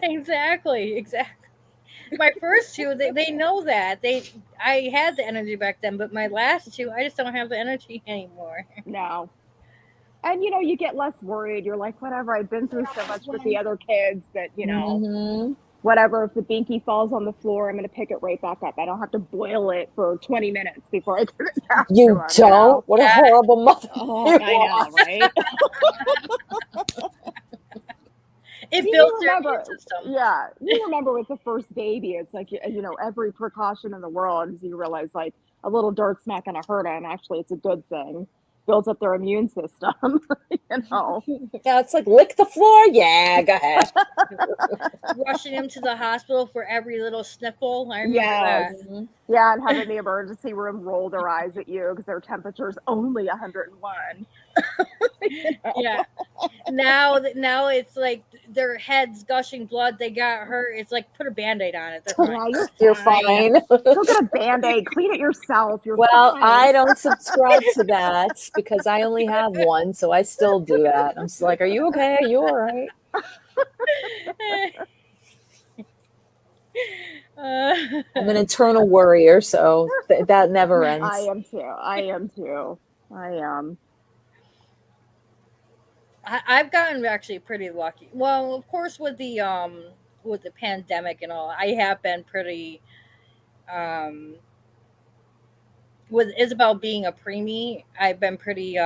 Exactly. My first two, they know that. I had the energy back then, but my last two, I just don't have the energy anymore. No. And, you know, you get less worried. You're like, whatever, I've been through so much with the other kids that, you know, Mm-hmm. whatever, if the binky falls on the floor, I'm going to pick it right back up. I don't have to boil it for 20 minutes before I get it down. You to 'em, don't? know? What a horrible mother. Oh, I know, right? It You builds their remember, immune system. yeah, you remember with the first baby, it's like, you know, every precaution in the world, and you realize like a little dirt's not going to hurt them. Actually, it's a good thing. Builds up their immune system, you know. Yeah, it's like, lick the floor. Yeah, go ahead. Rushing them to the hospital for every little sniffle. I remember Yes. that. Yeah, and having the emergency room roll their eyes at you because their temperature's only 101. You know? Yeah. Now it's like their heads gushing blood. They got hurt. It's like put a Band-Aid on it. They're fine. Yeah, You're fine. Go get a Band-Aid. Clean it yourself. You're Well, fine. I don't subscribe to that because I only have one, so I still do that. I'm just like, are you okay? Are you all right? I'm an eternal worrier, so that never ends. I am too. I've gotten actually pretty lucky. Well, of course, with the pandemic and all, I have been pretty. With Isabel being a preemie, I've been pretty.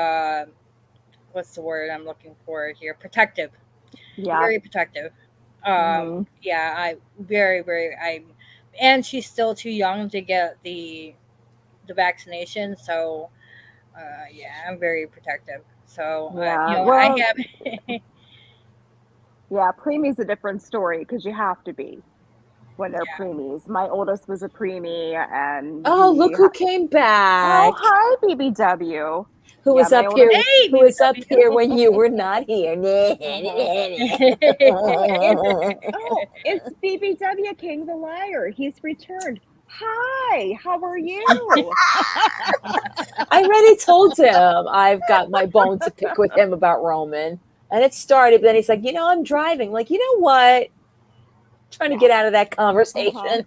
What's the word I'm looking for here? Protective. Yeah. Very protective. Yeah, I very, very. and she's still too young to get the vaccination. So, yeah, I'm very protective. So, Yeah. I Well, have. yeah, preemie's a different story because you have to be when they're Yeah. preemies. My oldest was a preemie, and Oh, he look who came back. Oh, hi, BBW. Who Yeah, was my up here? oldest. Hey, Who was up BBW. here when you were not here? Oh, it's BBW King the Liar. He's returned. Hi, how are you? I already told him I've got my bone to pick with him about Roman. And it started, but then he's like, I'm driving. Like, you know what? Trying to get out of that conversation.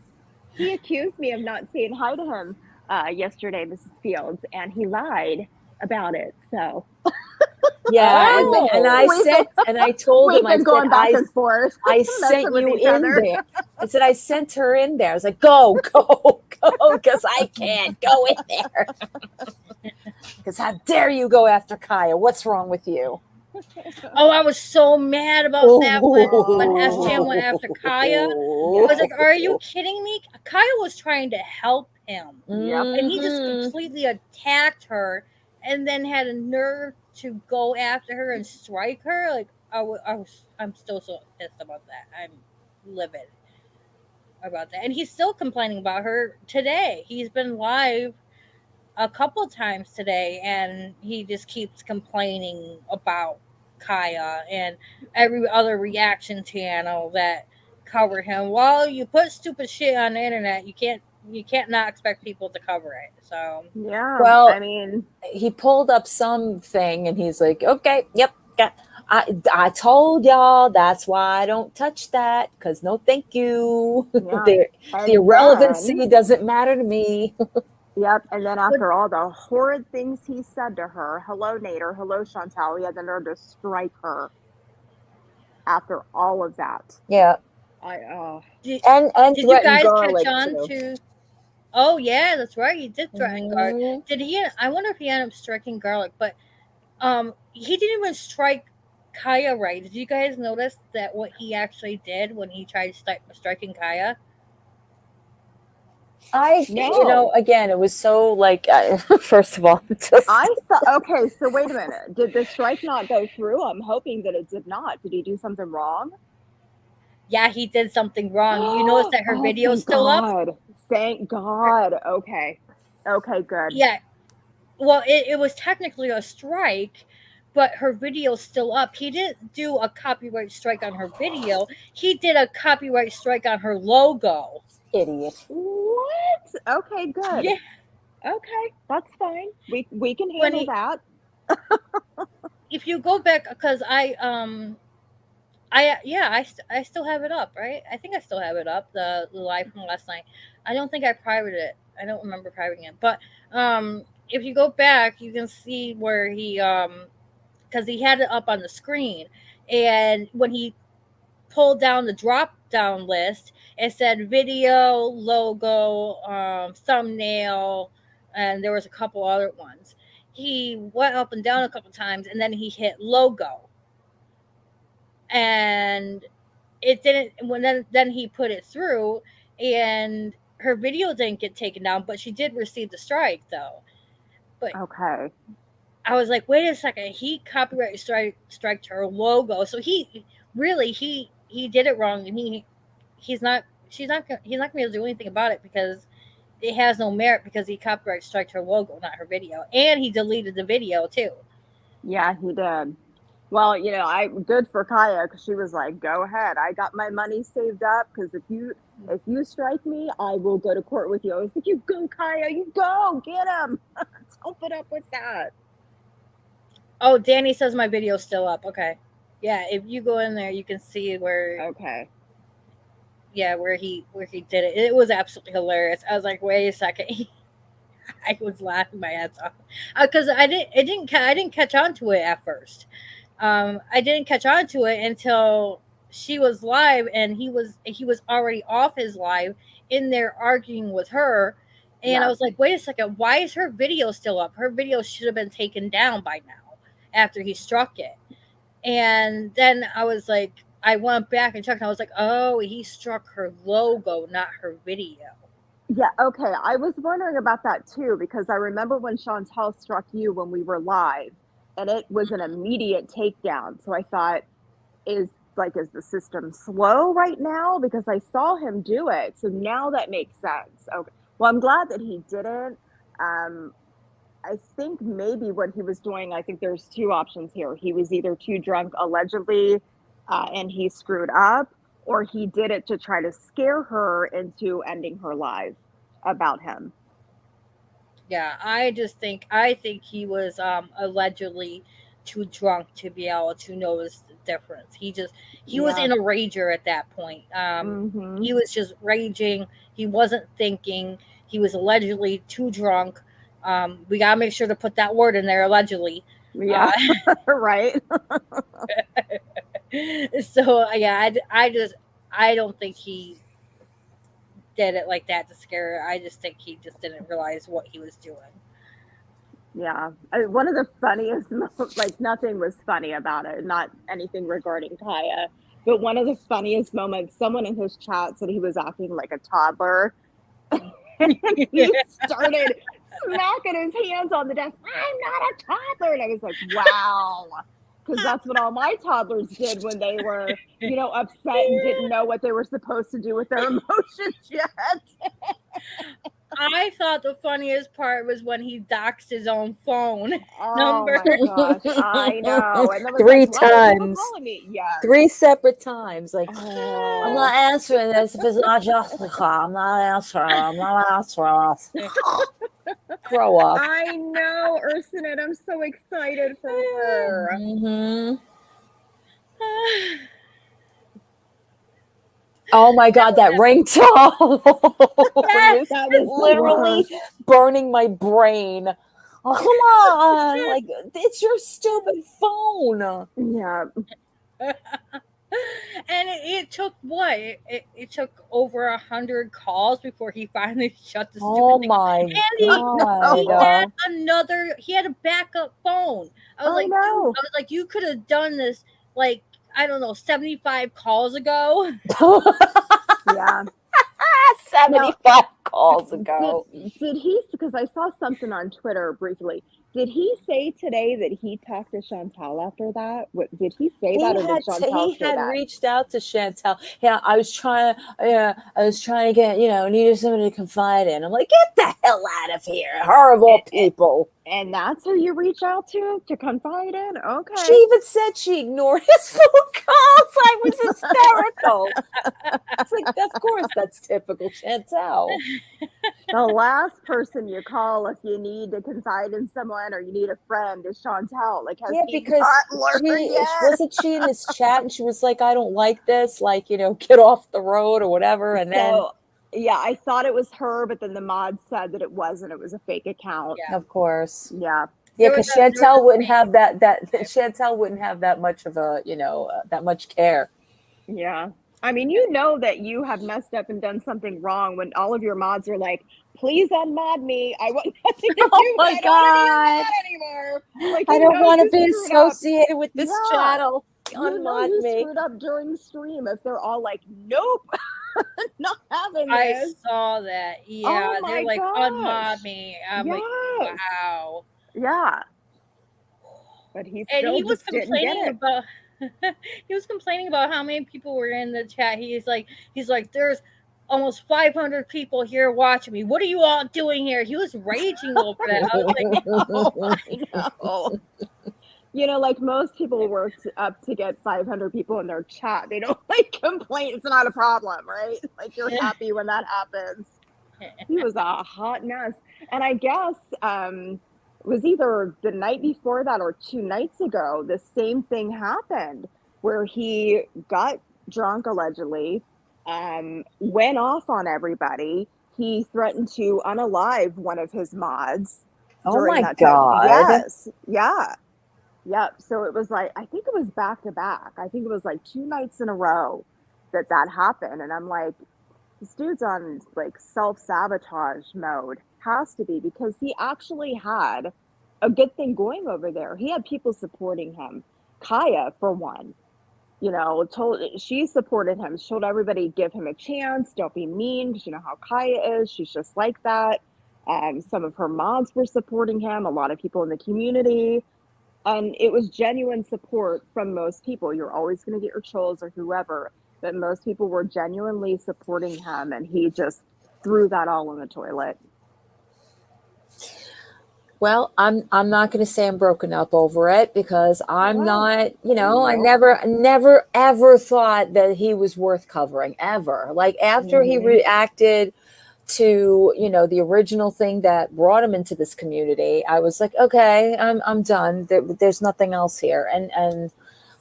He accused me of not saying hi to him yesterday, Mrs. Fields, and he lied about it. So Yeah, and I said, and I told him, I said, going back and forth. I sent you in there. I said, I sent her in there. I was like, go, because I can't go in there. Because how dare you go after Kaya? What's wrong with you? Oh, I was so mad about that when SJM went after Kaya. I was like, are you kidding me? Kaya was trying to help him. Yep. And he just completely attacked her and then had a nerve to go after her and strike her. Like, I'm still so pissed about that. I'm livid about that. And he's still complaining about her today. He's been live a couple times today, and he just keeps complaining about Kaya and every other reaction channel that cover him. Well, you put stupid shit on the internet, you can't not expect people to cover it. So yeah, well, I mean, he pulled up something and he's like, okay, yep, I told y'all that's why I don't touch that, because no thank you. Yeah. The irrelevancy doesn't matter to me. Yep. And then after all the horrid things he said to her, hello Nader, hello Chantal, he had the nerve to strike her after all of that. Yeah. And did you guys catch on to? Oh yeah, that's right. He did threaten Garlic. Did he? I wonder if he ended up striking Garlic, but he didn't even strike Kaya right. Did you guys notice that what he actually did when he tried striking Kaya? Again, it was so like, first of all, I thought, okay, so wait a minute. Did the strike not go through? I'm hoping that it did not. Did he do something wrong? Yeah, he did something wrong. You notice that her video's still up? Thank God. Okay. Okay, good. Yeah. Well, it was technically a strike, but her video's still up. He didn't do a copyright strike on her video. He did a copyright strike on her logo. Idiot. What? Okay, good. Yeah. Okay, that's fine. We can handle that. If you go back, because I still have it up, right? I think I still have it up, the live from last night. I don't think I privated it. I don't remember privating it. But if you go back, you can see where he because he had it up on the screen, and when he pulled down the drop down list, it said video, logo, thumbnail, and there was a couple other ones. He went up and down a couple times, and then he hit logo, and it didn't. Then he put it through, and her video didn't get taken down, but she did receive the strike though. But okay, I was like, wait a second, he copyright striked her logo, so he did it wrong, and she's not gonna be able to do anything about it because it has no merit, because he copyright striked her logo, not her video, and he deleted the video too. Yeah, he did. Well, I good for Kaya, because she was like, "Go ahead, I got my money saved up. Because if you strike me, I will go to court with you." I was like, "You go, Kaya, you go, get him. Don't put up with that." Oh, Danny says my video's still up. Okay, yeah, if you go in there, you can see where. Okay. Yeah, where he did it. It was absolutely hilarious. I was like, wait a second. I was laughing my ass off because I didn't catch on to it at first. I didn't catch on to it until she was live, and he was already off his live in there arguing with her, and Yeah. I was like, wait a second, why is her video still up? Her video should have been taken down by now after he struck it. And then I was like, I went back and checked, and I was like, oh, he struck her logo, not her video. Yeah, okay. I was wondering about that too, because I remember when Chantel struck you when we were live, and it was an immediate takedown. So I thought, is the system slow right now? Because I saw him do it. So now that makes sense. Okay. Well, I'm glad that he didn't. I think maybe what he was doing, I think there's two options here. He was either too drunk, allegedly, and he screwed up, or he did it to try to scare her into ending her live about him. Yeah, I think he was allegedly too drunk to be able to notice the difference. He was in a rager at that point. He was just raging. He wasn't thinking. He was allegedly too drunk. We gotta make sure to put that word in there, allegedly. Yeah, right. So yeah, I don't think he did it like that to scare her. I just think he just didn't realize what he was doing. Yeah, one of the funniest, like nothing was funny about it, not anything regarding Kaya, but one of the funniest moments, someone in his chat said he was acting like a toddler. And he started smacking his hands on the desk. I'm not a toddler. And I was like, wow. Because that's what all my toddlers did when they were, upset and didn't know what they were supposed to do with their emotions yet. I thought the funniest part was when he doxed his own phone number. Oh my gosh, I know. And then 3 times. Yes. 3 separate times. Like, I'm not answering this if it's not Jessica. I'm not answering. Grow up. I know, Ursinette. I'm so excited for her. Mm-hmm. Oh my God, that ringtone Yes, that was literally burning my brain. Oh, come on, like it's your stupid phone. Yeah. And it took what? It took over 100 calls before he finally shut the stupid thing. My God! He had a backup phone. I was know. You could have done this like, I don't know, 75 calls ago. Yeah. 75 calls ago. Did he, because I saw something on Twitter briefly, did he say today that he talked to Chantel after that? Did he say that, or did Chantel say that? Reached out to Chantel. Yeah, I was trying to get, needed somebody to confide in. I'm like, get the hell out of here, horrible people. And that's who you reach out to confide in? Okay. She even said she ignored his phone calls. I was hysterical. It's like, of course, that's typical Chantel. The last person you call if you need to confide in someone or you need a friend is Chantel. Like, because wasn't she in this chat and she was like, I don't like this, like, get off the road or whatever. And then yeah, I thought it was her, but then the mod said that it wasn't. It was a fake account. Yeah. Of course. Yeah. Yeah, because Chantel wouldn't have that Chantel wouldn't have that much of a, that much care. Yeah. I mean, you know that you have messed up and done something wrong when all of your mods are like, please unmod me. I want nothing to do Oh my with it. God. I don't anymore. Like, I don't want to be associated with this channel. Unmod You screwed up during stream if they're all like, nope, not having this. I saw that. Yeah, Oh they're my like, gosh. unmod me. I'm like, Yes. wow. Yeah. But he And still he was just didn't get complaining it. about he was complaining about how many people were in the chat. He's like, there's almost 500 people here watching me. What are you all doing here? He was raging over that. I was like, I know. Like most people worked up to get 500 people in their chat. They don't complain. It's not a problem, right? Like you're happy when that happens. He was a hot mess. And I guess it was either the night before that or 2 nights ago, the same thing happened where he got drunk allegedly, went off on everybody. He threatened to unalive one of his mods. Oh my that God. time. Yes. Yeah. Yep. So it was like, I think it was back to back. I think it was like 2 nights in a row that happened. And I'm like, this dude's on like self-sabotage mode. Has to be, because he actually had a good thing going over there. He had people supporting him. Kaya, for one. she supported him, she told everybody, give him a chance, don't be mean, because you know how Kaya is, she's just like that. Some of her moms were supporting him, a lot of people in the community, and it was genuine support from most people. You're always going to get your trolls or whoever, but most people were genuinely supporting him, and he just threw that all in the toilet. Well, I'm not going to say I'm broken up over it, because I'm not, I never ever thought that he was worth covering, ever. Like, after he reacted to, the original thing that brought him into this community, I was like, okay, I'm done. There's nothing else here. And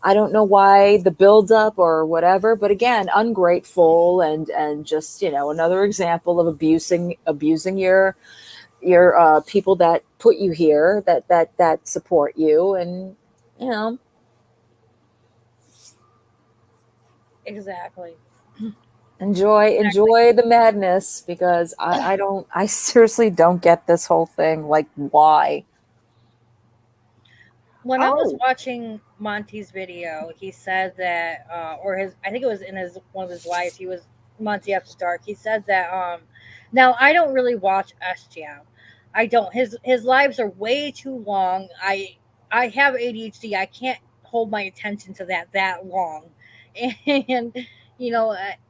I don't know why the buildup or whatever, but again, ungrateful and just, another example of abusing your people that put you here, that support you, and Exactly. enjoy the madness, because I seriously don't get this whole thing. Like, why? When I was watching Monty's video, he said that, I think it was in one of his lives, he was Monty After Dark. He said that, now I don't really watch SGM. I don't. His lives are way too long. I have ADHD. I can't hold my attention to that long, and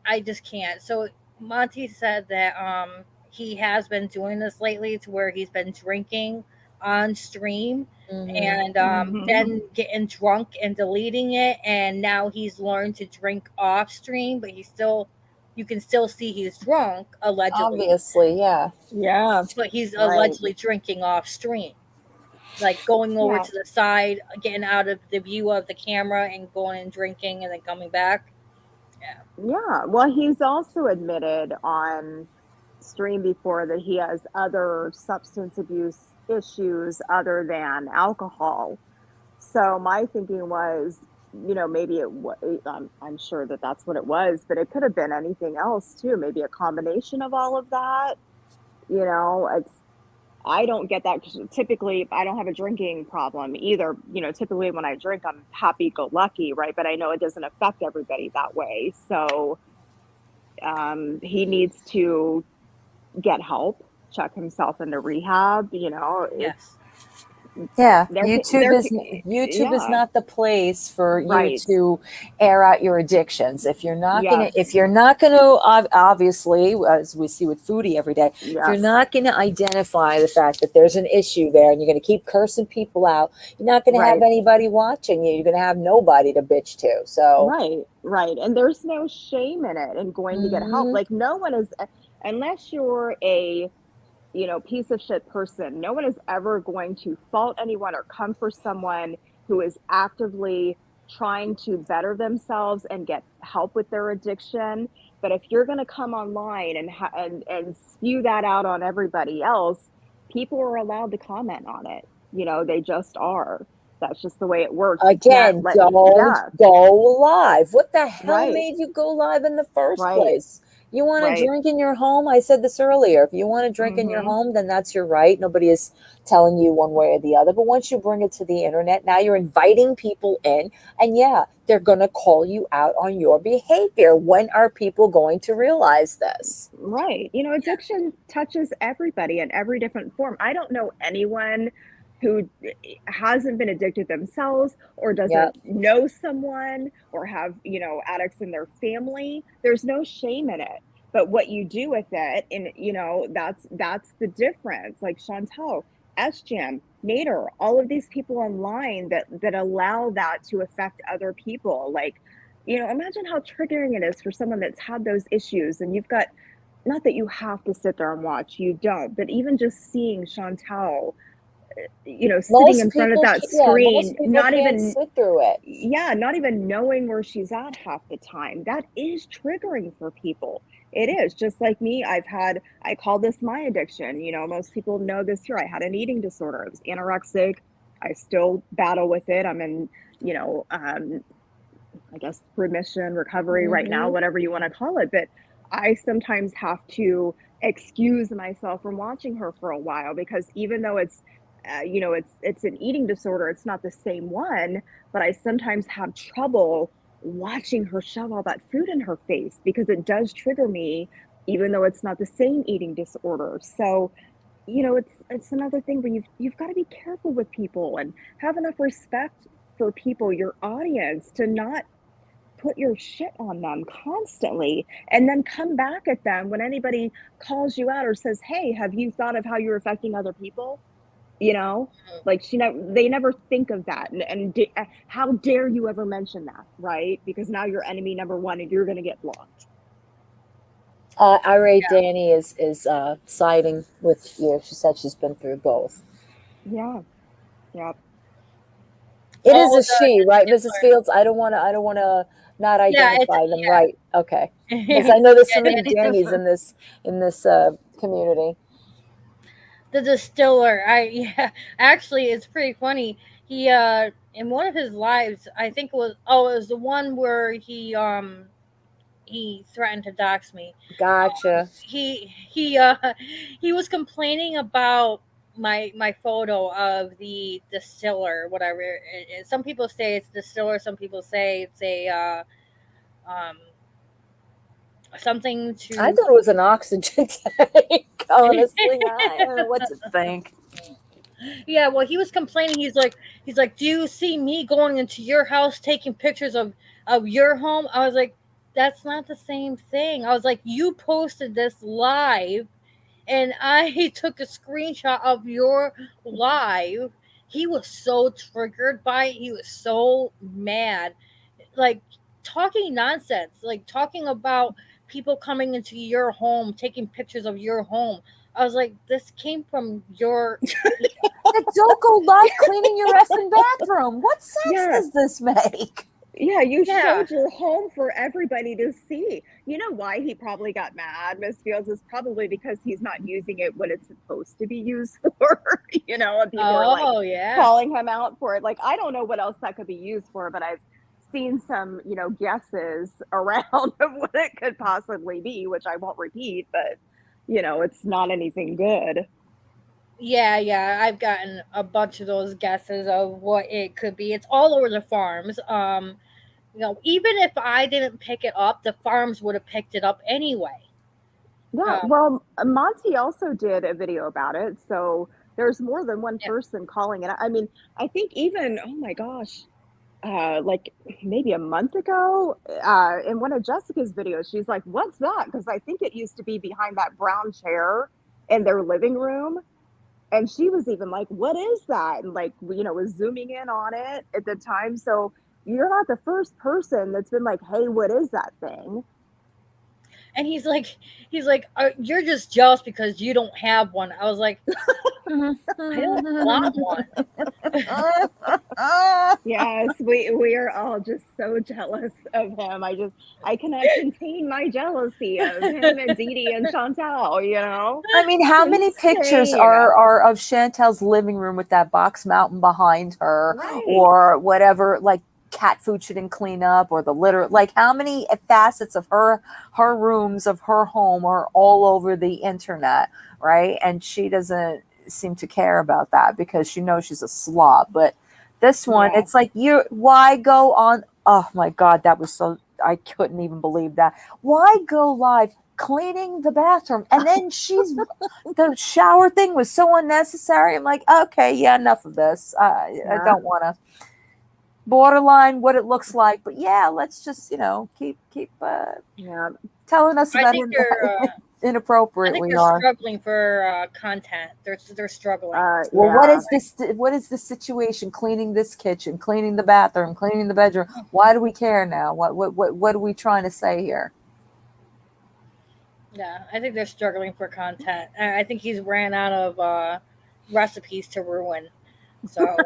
I just can't. So Monty said that he has been doing this lately, to where he's been drinking on stream and then getting drunk and deleting it, and now he's learned to drink off stream, but you can still see he's drunk, allegedly. Obviously, yeah. But he's allegedly drinking off stream, like going over to the side, getting out of the view of the camera, and going and drinking, and then coming back. Yeah. Well, he's also admitted on stream before that he has other substance abuse issues other than alcohol. So my thinking was, maybe I'm sure that that's what it was, but it could have been anything else too. Maybe a combination of all of that. I don't get that, because typically I don't have a drinking problem either. Typically when I drink, I'm happy-go-lucky, right? But I know it doesn't affect everybody that way. So he needs to get help, check himself into rehab. Yes. YouTube is not the place for you to air out your addictions. If you're not gonna, obviously, as we see with Foodie every day, if you're not gonna identify the fact that there's an issue there, and you're gonna keep cursing people out, you're not gonna have anybody watching you. You're gonna have nobody to bitch to. So right, and there's no shame in it, and going to get help. Like, no one is, unless you're a piece of shit person, no one is ever going to fault anyone or come for someone who is actively trying to better themselves and get help with their addiction. But if you're going to come online and spew that out on everybody else, people are allowed to comment on it. They just are. That's just the way it works. Again, don't go live. What the hell made you go live in the first place? You want to drink in your home? I said this earlier. If you want to drink in your home, then that's your right. Nobody is telling you one way or the other. But once you bring it to the internet, now you're inviting people in. And they're going to call you out on your behavior. When are people going to realize this? Right. Addiction touches everybody in every different form. I don't know anyone who hasn't been addicted themselves, or doesn't know someone, or have, addicts in their family. There's no shame in it. But what you do with it, and that's the difference. Like Chantel, SGM, Nader, all of these people online that allow that to affect other people. Like, imagine how triggering it is for someone that's had those issues, and you've got, not that you have to sit there and watch, you don't, but even just seeing Chantel, sitting in front of that screen, not even sit through it. Not even knowing where she's at half the time. That is triggering for people. It is. Just like me, I call this my addiction. Most people know this here. I had an eating disorder. I was anorexic. I still battle with it. I'm in, I guess, remission, recovery right now, whatever you want to call it. But I sometimes have to excuse myself from watching her for a while, because even though it's an eating disorder, it's not the same one, but I sometimes have trouble watching her shove all that food in her face because it does trigger me, even though it's not the same eating disorder. So, it's another thing where you've got to be careful with people and have enough respect for people, your audience, to not put your shit on them constantly and then come back at them when anybody calls you out or says, hey, have you thought of how you're affecting other people? Like they never think of that. And how dare you ever mention that, right? Because now you're enemy number one and you're going to get blocked. Irate Danny is siding with you. She said she's been through both. Yeah. Yep. It is a she, right, Mrs. Fields? I don't want to not identify them, right? Okay. Because I know there's so many Dannys in this community. The distiller, actually, it's pretty funny. He in one of his lives, I think it was the one where he threatened to dox me. Gotcha. He was complaining about my photo of the distiller, whatever. Some people say it's distiller, some people say it's a something to. I thought it was an oxygen tank. Honestly, I don't know what to think. Yeah, well, he was complaining. He's like, do you see me going into your house taking pictures of your home? I was like, that's not the same thing. I was like, you posted this live, and I took a screenshot of your live. He was so triggered by it. He was so mad, like talking nonsense, like talking about people coming into your home, taking pictures of your home. I was like, this came from your. Don't go live cleaning your effing bathroom. What sense does this make? Yeah, you showed your home for everybody to see. You know why he probably got mad, Miss Fields, is probably because he's not using it when it's supposed to be used for. And people are like calling him out for it. Like, I don't know what else that could be used for, but I've seen some, guesses around of what it could possibly be, which I won't repeat, but it's not anything good. Yeah, I've gotten a bunch of those guesses of what it could be. It's all over the farms. Even if I didn't pick it up, the farms would have picked it up anyway. Yeah, well, Monty also did a video about it, so there's more than one person calling it out. I mean, I think even, oh my gosh, like maybe a month ago, in one of Jessica's videos, she's like, what's that? Because I think it used to be behind that brown chair in their living room. And she was even like, what is that? And like, was zooming in on it at the time. So you're not the first person that's been like, hey, what is that thing? And he's like, you're just jealous because you don't have one. I was like, I don't want one. Yes, we are all just so jealous of him. I cannot contain my jealousy of him and Dee Dee and Chantal, I mean, how many pictures are of Chantel's living room with that box mountain behind her, or whatever, like cat food she didn't clean up, or the litter? Like, how many facets of her rooms of her home are all over the internet, right? And she doesn't seem to care about that because she knows she's a slob. But this one, it's like, why go on? Oh my God, that was so, I couldn't even believe that. Why go live cleaning the bathroom? And then the shower thing was so unnecessary. I'm like, okay, yeah, enough of this. I don't want to. Borderline what it looks like, but let's just keep telling us about inappropriate. I think they're struggling for content. They're struggling. What is this? What is the situation? Cleaning this kitchen, cleaning the bathroom, cleaning the bedroom. Why do we care now? What are we trying to say here? Yeah, I think they're struggling for content. I think he's ran out of recipes to ruin. So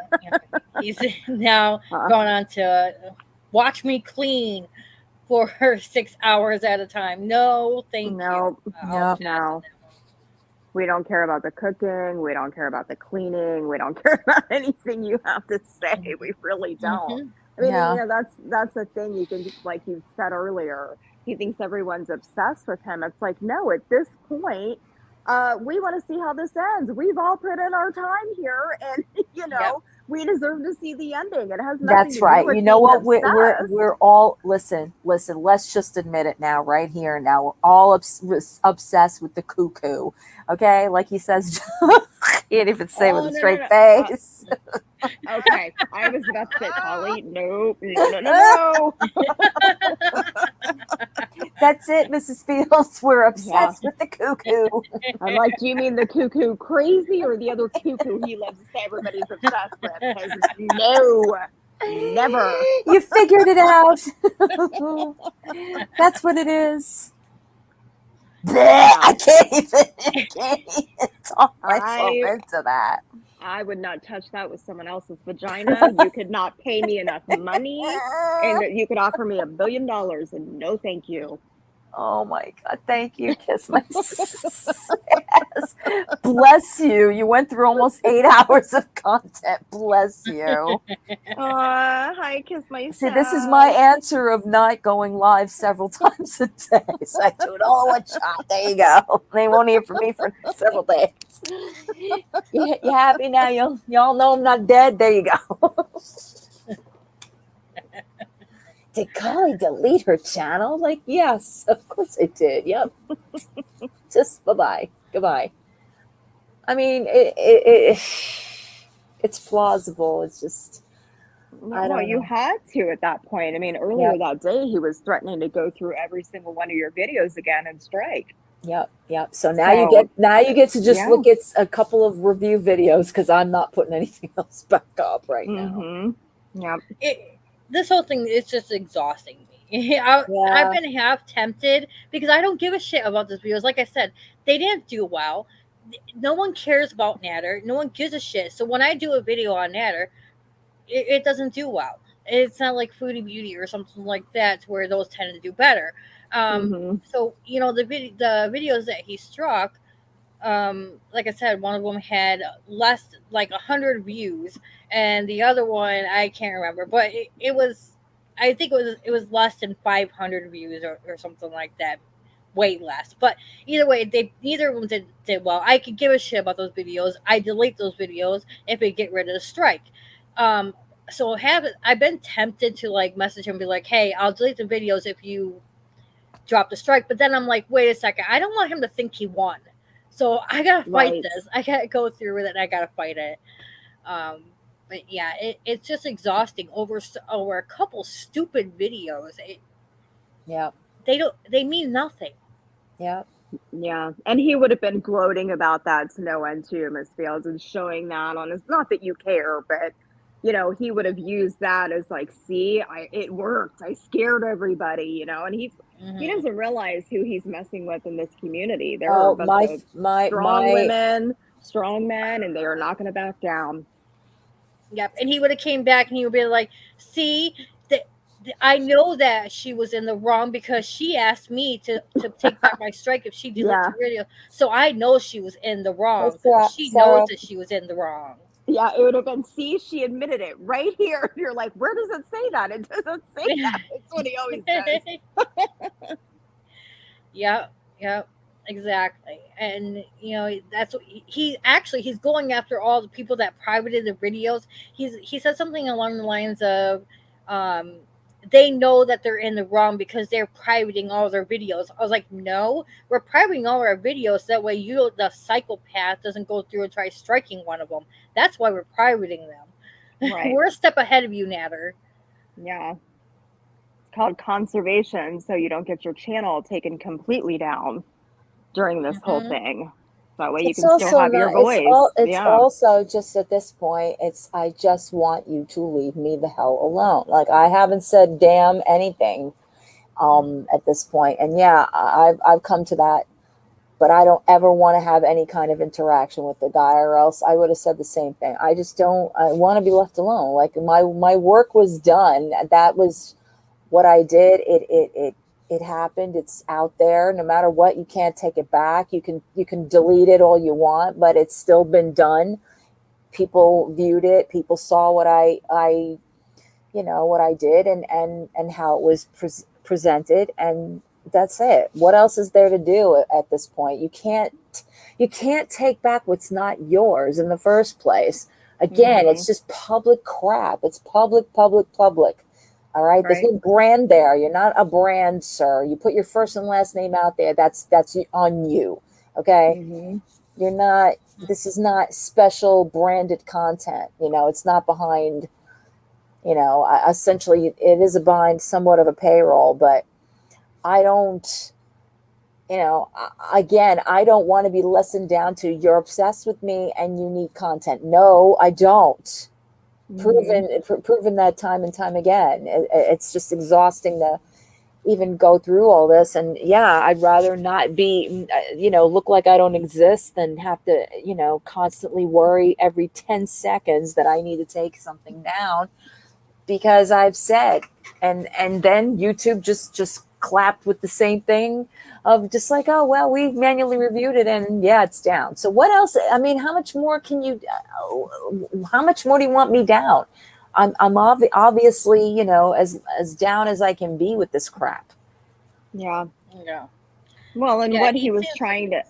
he's now going on to watch me clean for 6 hours at a time. No, thank you. No. We don't care about the cooking. We don't care about the cleaning. We don't care about anything you have to say. We really don't. I mean, that's the thing. You can, like you said earlier, he thinks everyone's obsessed with him. It's like, no, at this point, we want to see how this ends. We've all put in our time here, and we deserve to see the ending. It has nothing That's to do right. with You know being what? obsessed. We're all listen. Let's just admit it now, right here. Now we're all obsessed with the cuckoo. Okay, like he says, can't even say with a straight face. Okay, I was about to say, Polly, no. That's it, Mrs. Fields. We're obsessed with the cuckoo. I'm like, do you mean the cuckoo crazy or the other cuckoo he loves to say everybody's obsessed with? Because no, never. You figured it out. That's what it is. I can't even talk myself into that. I would not touch that with someone else's vagina. You could not pay me enough money, and you could offer me $1 billion, and no, thank you. Oh my God! Thank you. Kiss my ass. Bless you. You went through almost 8 hours of content. Bless you. Hi, kiss my. See, this is my answer of not going live several times a day. So I do it all in one shot. There you go. They won't hear from me for several days. You happy now? Y'all know I'm not dead. There you go. Did Kali delete her channel? Like, yes, of course I did. Yep. Just bye-bye. Goodbye. I mean, it's plausible. It's just, I don't know. You had to at that point. I mean, earlier that day, he was threatening to go through every single one of your videos again and strike. Yep. So now you get to just look at a couple of review videos because I'm not putting anything else back up right now. Yep. This whole thing is just exhausting me. I've been half tempted because I don't give a shit about these videos. Like I said, they didn't do well. No one cares about Natter. No one gives a shit. So when I do a video on Natter, it doesn't do well. It's not like Foodie Beauty or something like that where those tend to do better. So, you know, the videos that he struck, like I said, one of them had less, like 100 views, and the other one I can't remember, but it was, I think it was less than 500 views or something like that, way less. But either way, neither of them did well. I could give a shit about those videos. I delete those videos if they get rid of the strike. So I've been tempted to like message him and be like, hey, I'll delete the videos if you drop the strike. But then I'm like, wait a second, I don't want him to think he won. So I gotta fight this. I gotta go through with it. And I gotta fight it. But yeah, it's just exhausting over a couple stupid videos. They mean nothing. Yeah. And he would have been gloating about that to no end too, Miss Fields, and showing that on his, not that you care, but you know, he would have used that as like, see, it worked. I scared everybody, you know, and he doesn't realize who he's messing with in this community. There are a bunch of strong women, strong men, and they are not going to back down. Yep. And he would have came back and he would be like, see, I know that she was in the wrong because she asked me to take back my strike if she deleted the video. So I know she was in the wrong. She knows that she was in the wrong. Yeah, it would have been, see, she admitted it right here. You're like, where does it say that? It doesn't say that. It's what he always says. Yep, exactly. And, you know, that's what he's going after all the people that privated the videos. He said something along the lines of, they know that they're in the wrong because they're privating all their videos. I was like, no, we're privating all our videos. That way the psychopath doesn't go through and try striking one of them. That's why we're privating them. Right. We're a step ahead of you, Natter. Yeah. It's called conservation, so you don't get your channel taken completely down during this whole thing. That way you can still have your voice. It's also just at this point, I just want you to leave me the hell alone. Like, I haven't said damn anything at this point. And yeah, I've come to that, but I don't ever want to have any kind of interaction with the guy, or else I would have said the same thing. I just don't, I want to be left alone. Like, my work was done. That was what I did. It happened. It's out there. No matter what, you can't take it back. You can delete it all you want, but it's still been done. People viewed it. People saw what I what I did and how it was presented, and that's it. What else is there to do at this point? You can't take back what's not yours in the first place. Again, it's just public crap. It's public. All right. There's no brand there. You're not a brand, sir. You put your first and last name out there. That's on you. Okay. You're not, this is not special branded content. You know, it's not behind, you know, essentially it is behind somewhat of a payroll, but I don't, you know, again, I don't want to be lessened down to you're obsessed with me and you need content. No, I don't. Proven that time and time again. It's just exhausting to even go through all this. And yeah, I'd rather not be, you know, look like I don't exist than have to, you know, constantly worry every 10 seconds that I need to take something down because I've said, and then YouTube just clapped with the same thing of just like, oh, well, we manually reviewed it and yeah, it's down. So what else? I mean, how much more can you, how much more do you want me down? I'm obviously, you know, as down as I can be with this crap. Yeah. Yeah. Well, and what he was trying to,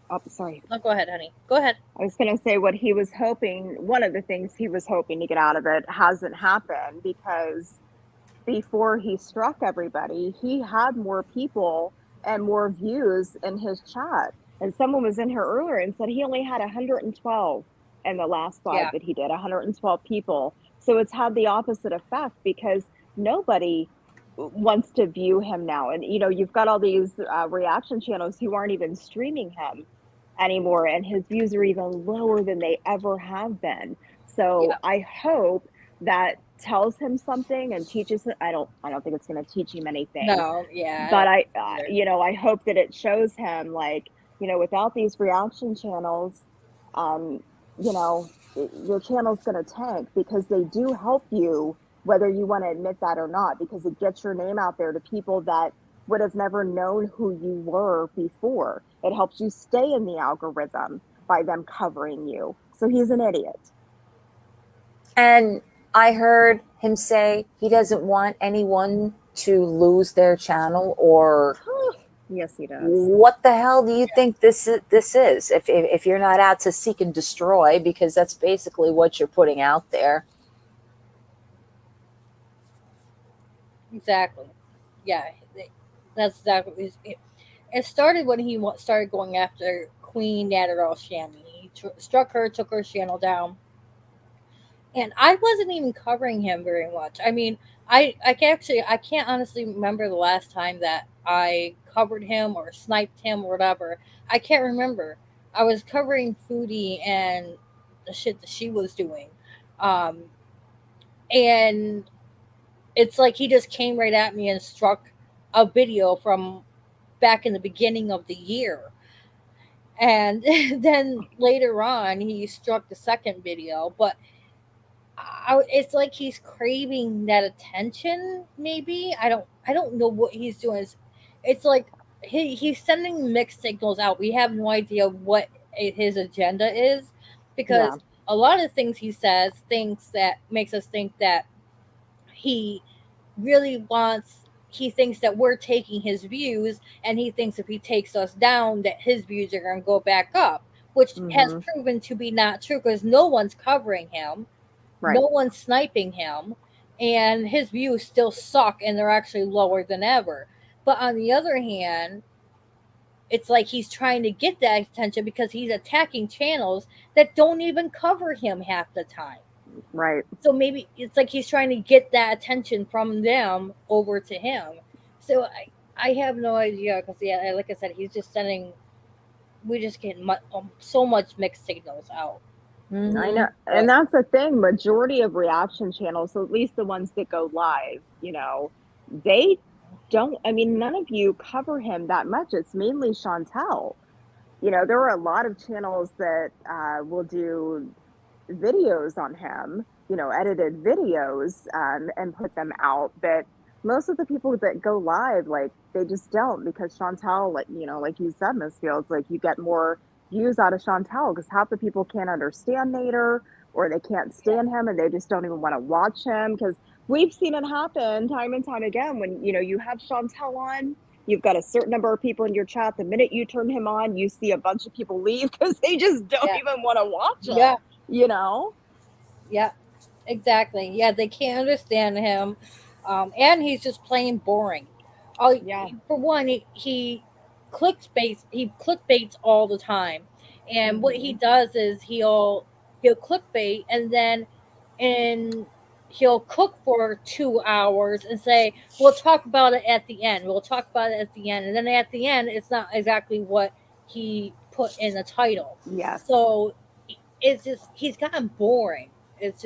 oh, sorry. Oh, go ahead, honey. Go ahead. I was going to say what he was hoping, one of the things he was hoping to get out of it hasn't happened because before he struck everybody, he had more people and more views in his chat. And someone was in here earlier and said he only had 112 in the last live that he did, 112 people. So it's had the opposite effect because nobody wants to view him now. And, you know, you've got all these reaction channels who aren't even streaming him anymore. And his views are even lower than they ever have been. So I hope that tells him something and teaches him. I don't think it's going to teach him anything. No, yeah. But I you know, I hope that it shows him like, you know, without these reaction channels, you know, your channel's going to tank because they do help you, whether you want to admit that or not, because it gets your name out there to people that would have never known who you were before. It helps you stay in the algorithm by them covering you. So he's an idiot. And I heard him say he doesn't want anyone to lose their channel or yes, he does. What the hell do you think this is? If you're not out to seek and destroy, because that's basically what you're putting out there. Exactly. Yeah, that's exactly. It started when he started going after Queen Nadarel Shammy. He struck her, took her channel down. And I wasn't even covering him very much. I mean, I can't honestly remember the last time that I covered him or sniped him or whatever. I can't remember. I was covering Foodie and the shit that she was doing. And it's like he just came right at me and struck a video from back in the beginning of the year. And then later on, he struck the second video, but it's like he's craving that attention. Maybe I don't know what he's doing. It's like he's sending mixed signals out. We have no idea what his agenda is because a lot of things he says, things that makes us think that he really wants. He thinks that we're taking his views, and he thinks if he takes us down, that his views are going to go back up, which has proven to be not true because no one's covering him. Right. No one's sniping him, and his views still suck, and they're actually lower than ever. But on the other hand, it's like he's trying to get that attention because he's attacking channels that don't even cover him half the time. Right. So maybe it's like he's trying to get that attention from them over to him. So I have no idea because, like I said, he's just sending. We just get so much mixed signals out. Mm-hmm. I know. And that's the thing. Majority of reaction channels, so at least the ones that go live, you know, they don't, I mean, none of you cover him that much. It's mainly Chantel. You know, there are a lot of channels that will do videos on him, you know, edited videos and put them out. But most of the people that go live, like, they just don't because Chantel, like, you know, like you said, Ms. Fields, like you get more views out of Chantel because half the people can't understand Nader or they can't stand him and they just don't even want to watch him because we've seen it happen time and time again when, you know, you have Chantel on, you've got a certain number of people in your chat. The minute you turn him on, you see a bunch of people leave because they just don't even want to watch him, you know? Yeah, exactly. Yeah, they can't understand him, and he's just plain boring. Oh, Yeah. for one, he clickbaits. He clickbaits all the time, and what he does is he'll clickbait, and then and he'll cook for 2 hours and say, "We'll talk about it at the end. We'll talk about it at the end," and then at the end, it's not exactly what he put in the title. Yes. So it's just he's gotten boring. It's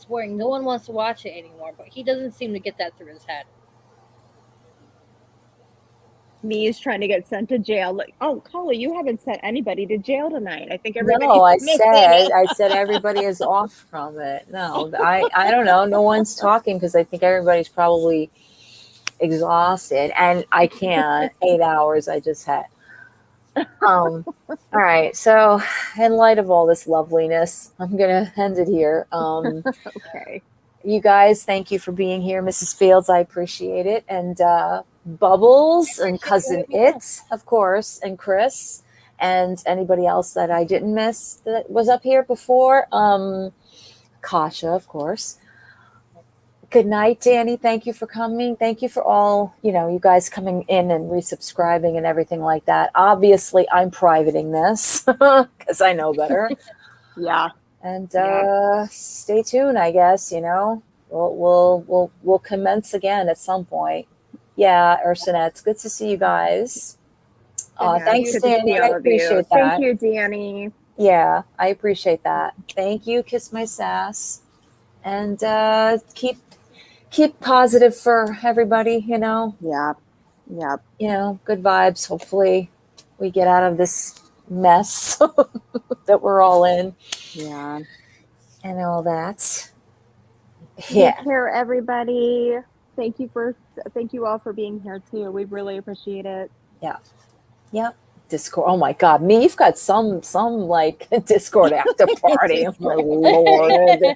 boring. No one wants to watch it anymore, but he doesn't seem to get that through his head. Me is trying to get sent to jail. Like, oh, Carla, you haven't sent anybody to jail tonight. I think everybody's No, I missing said it. everybody is off from it. No, I don't know. No one's talking because I think everybody's probably exhausted, and I can't. 8 hours I just had. All right. So, in light of all this loveliness, I'm gonna end it here. Okay. You guys, thank you for being here, Mrs. Fields. I appreciate it, and Bubbles and Cousin It, of course, and Chris, and anybody else that I didn't miss that was up here before. Kasha, of course. Good night, Danny. Thank you for coming. Thank you for all, you guys coming in and resubscribing and everything like that. Obviously, I'm privating this because I know better. Yeah. And stay tuned, I guess, we'll commence again at some point. Yeah, Ursula, it's good to see you guys. Thanks, Good to Danny. see I all of you. appreciate that. Thank you, Danny. Yeah, I appreciate that. Thank you. Kiss my sass. And keep positive for everybody, Yeah. Yeah. Good vibes. Hopefully we get out of this mess that we're all in. Yeah. And all that. Take care, everybody. Thank you all for being here too. We really appreciate it. Yeah. Yep. Discord. Oh my God, me! You've got some like Discord after party. Oh my Lord,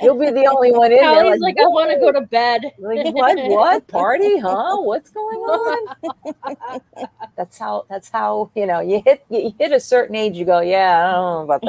you'll be the only one in there. Callie's like, I want to go to bed. Like what party? Huh? What's going on? That's how you hit a certain age. You go, yeah, I don't know about that.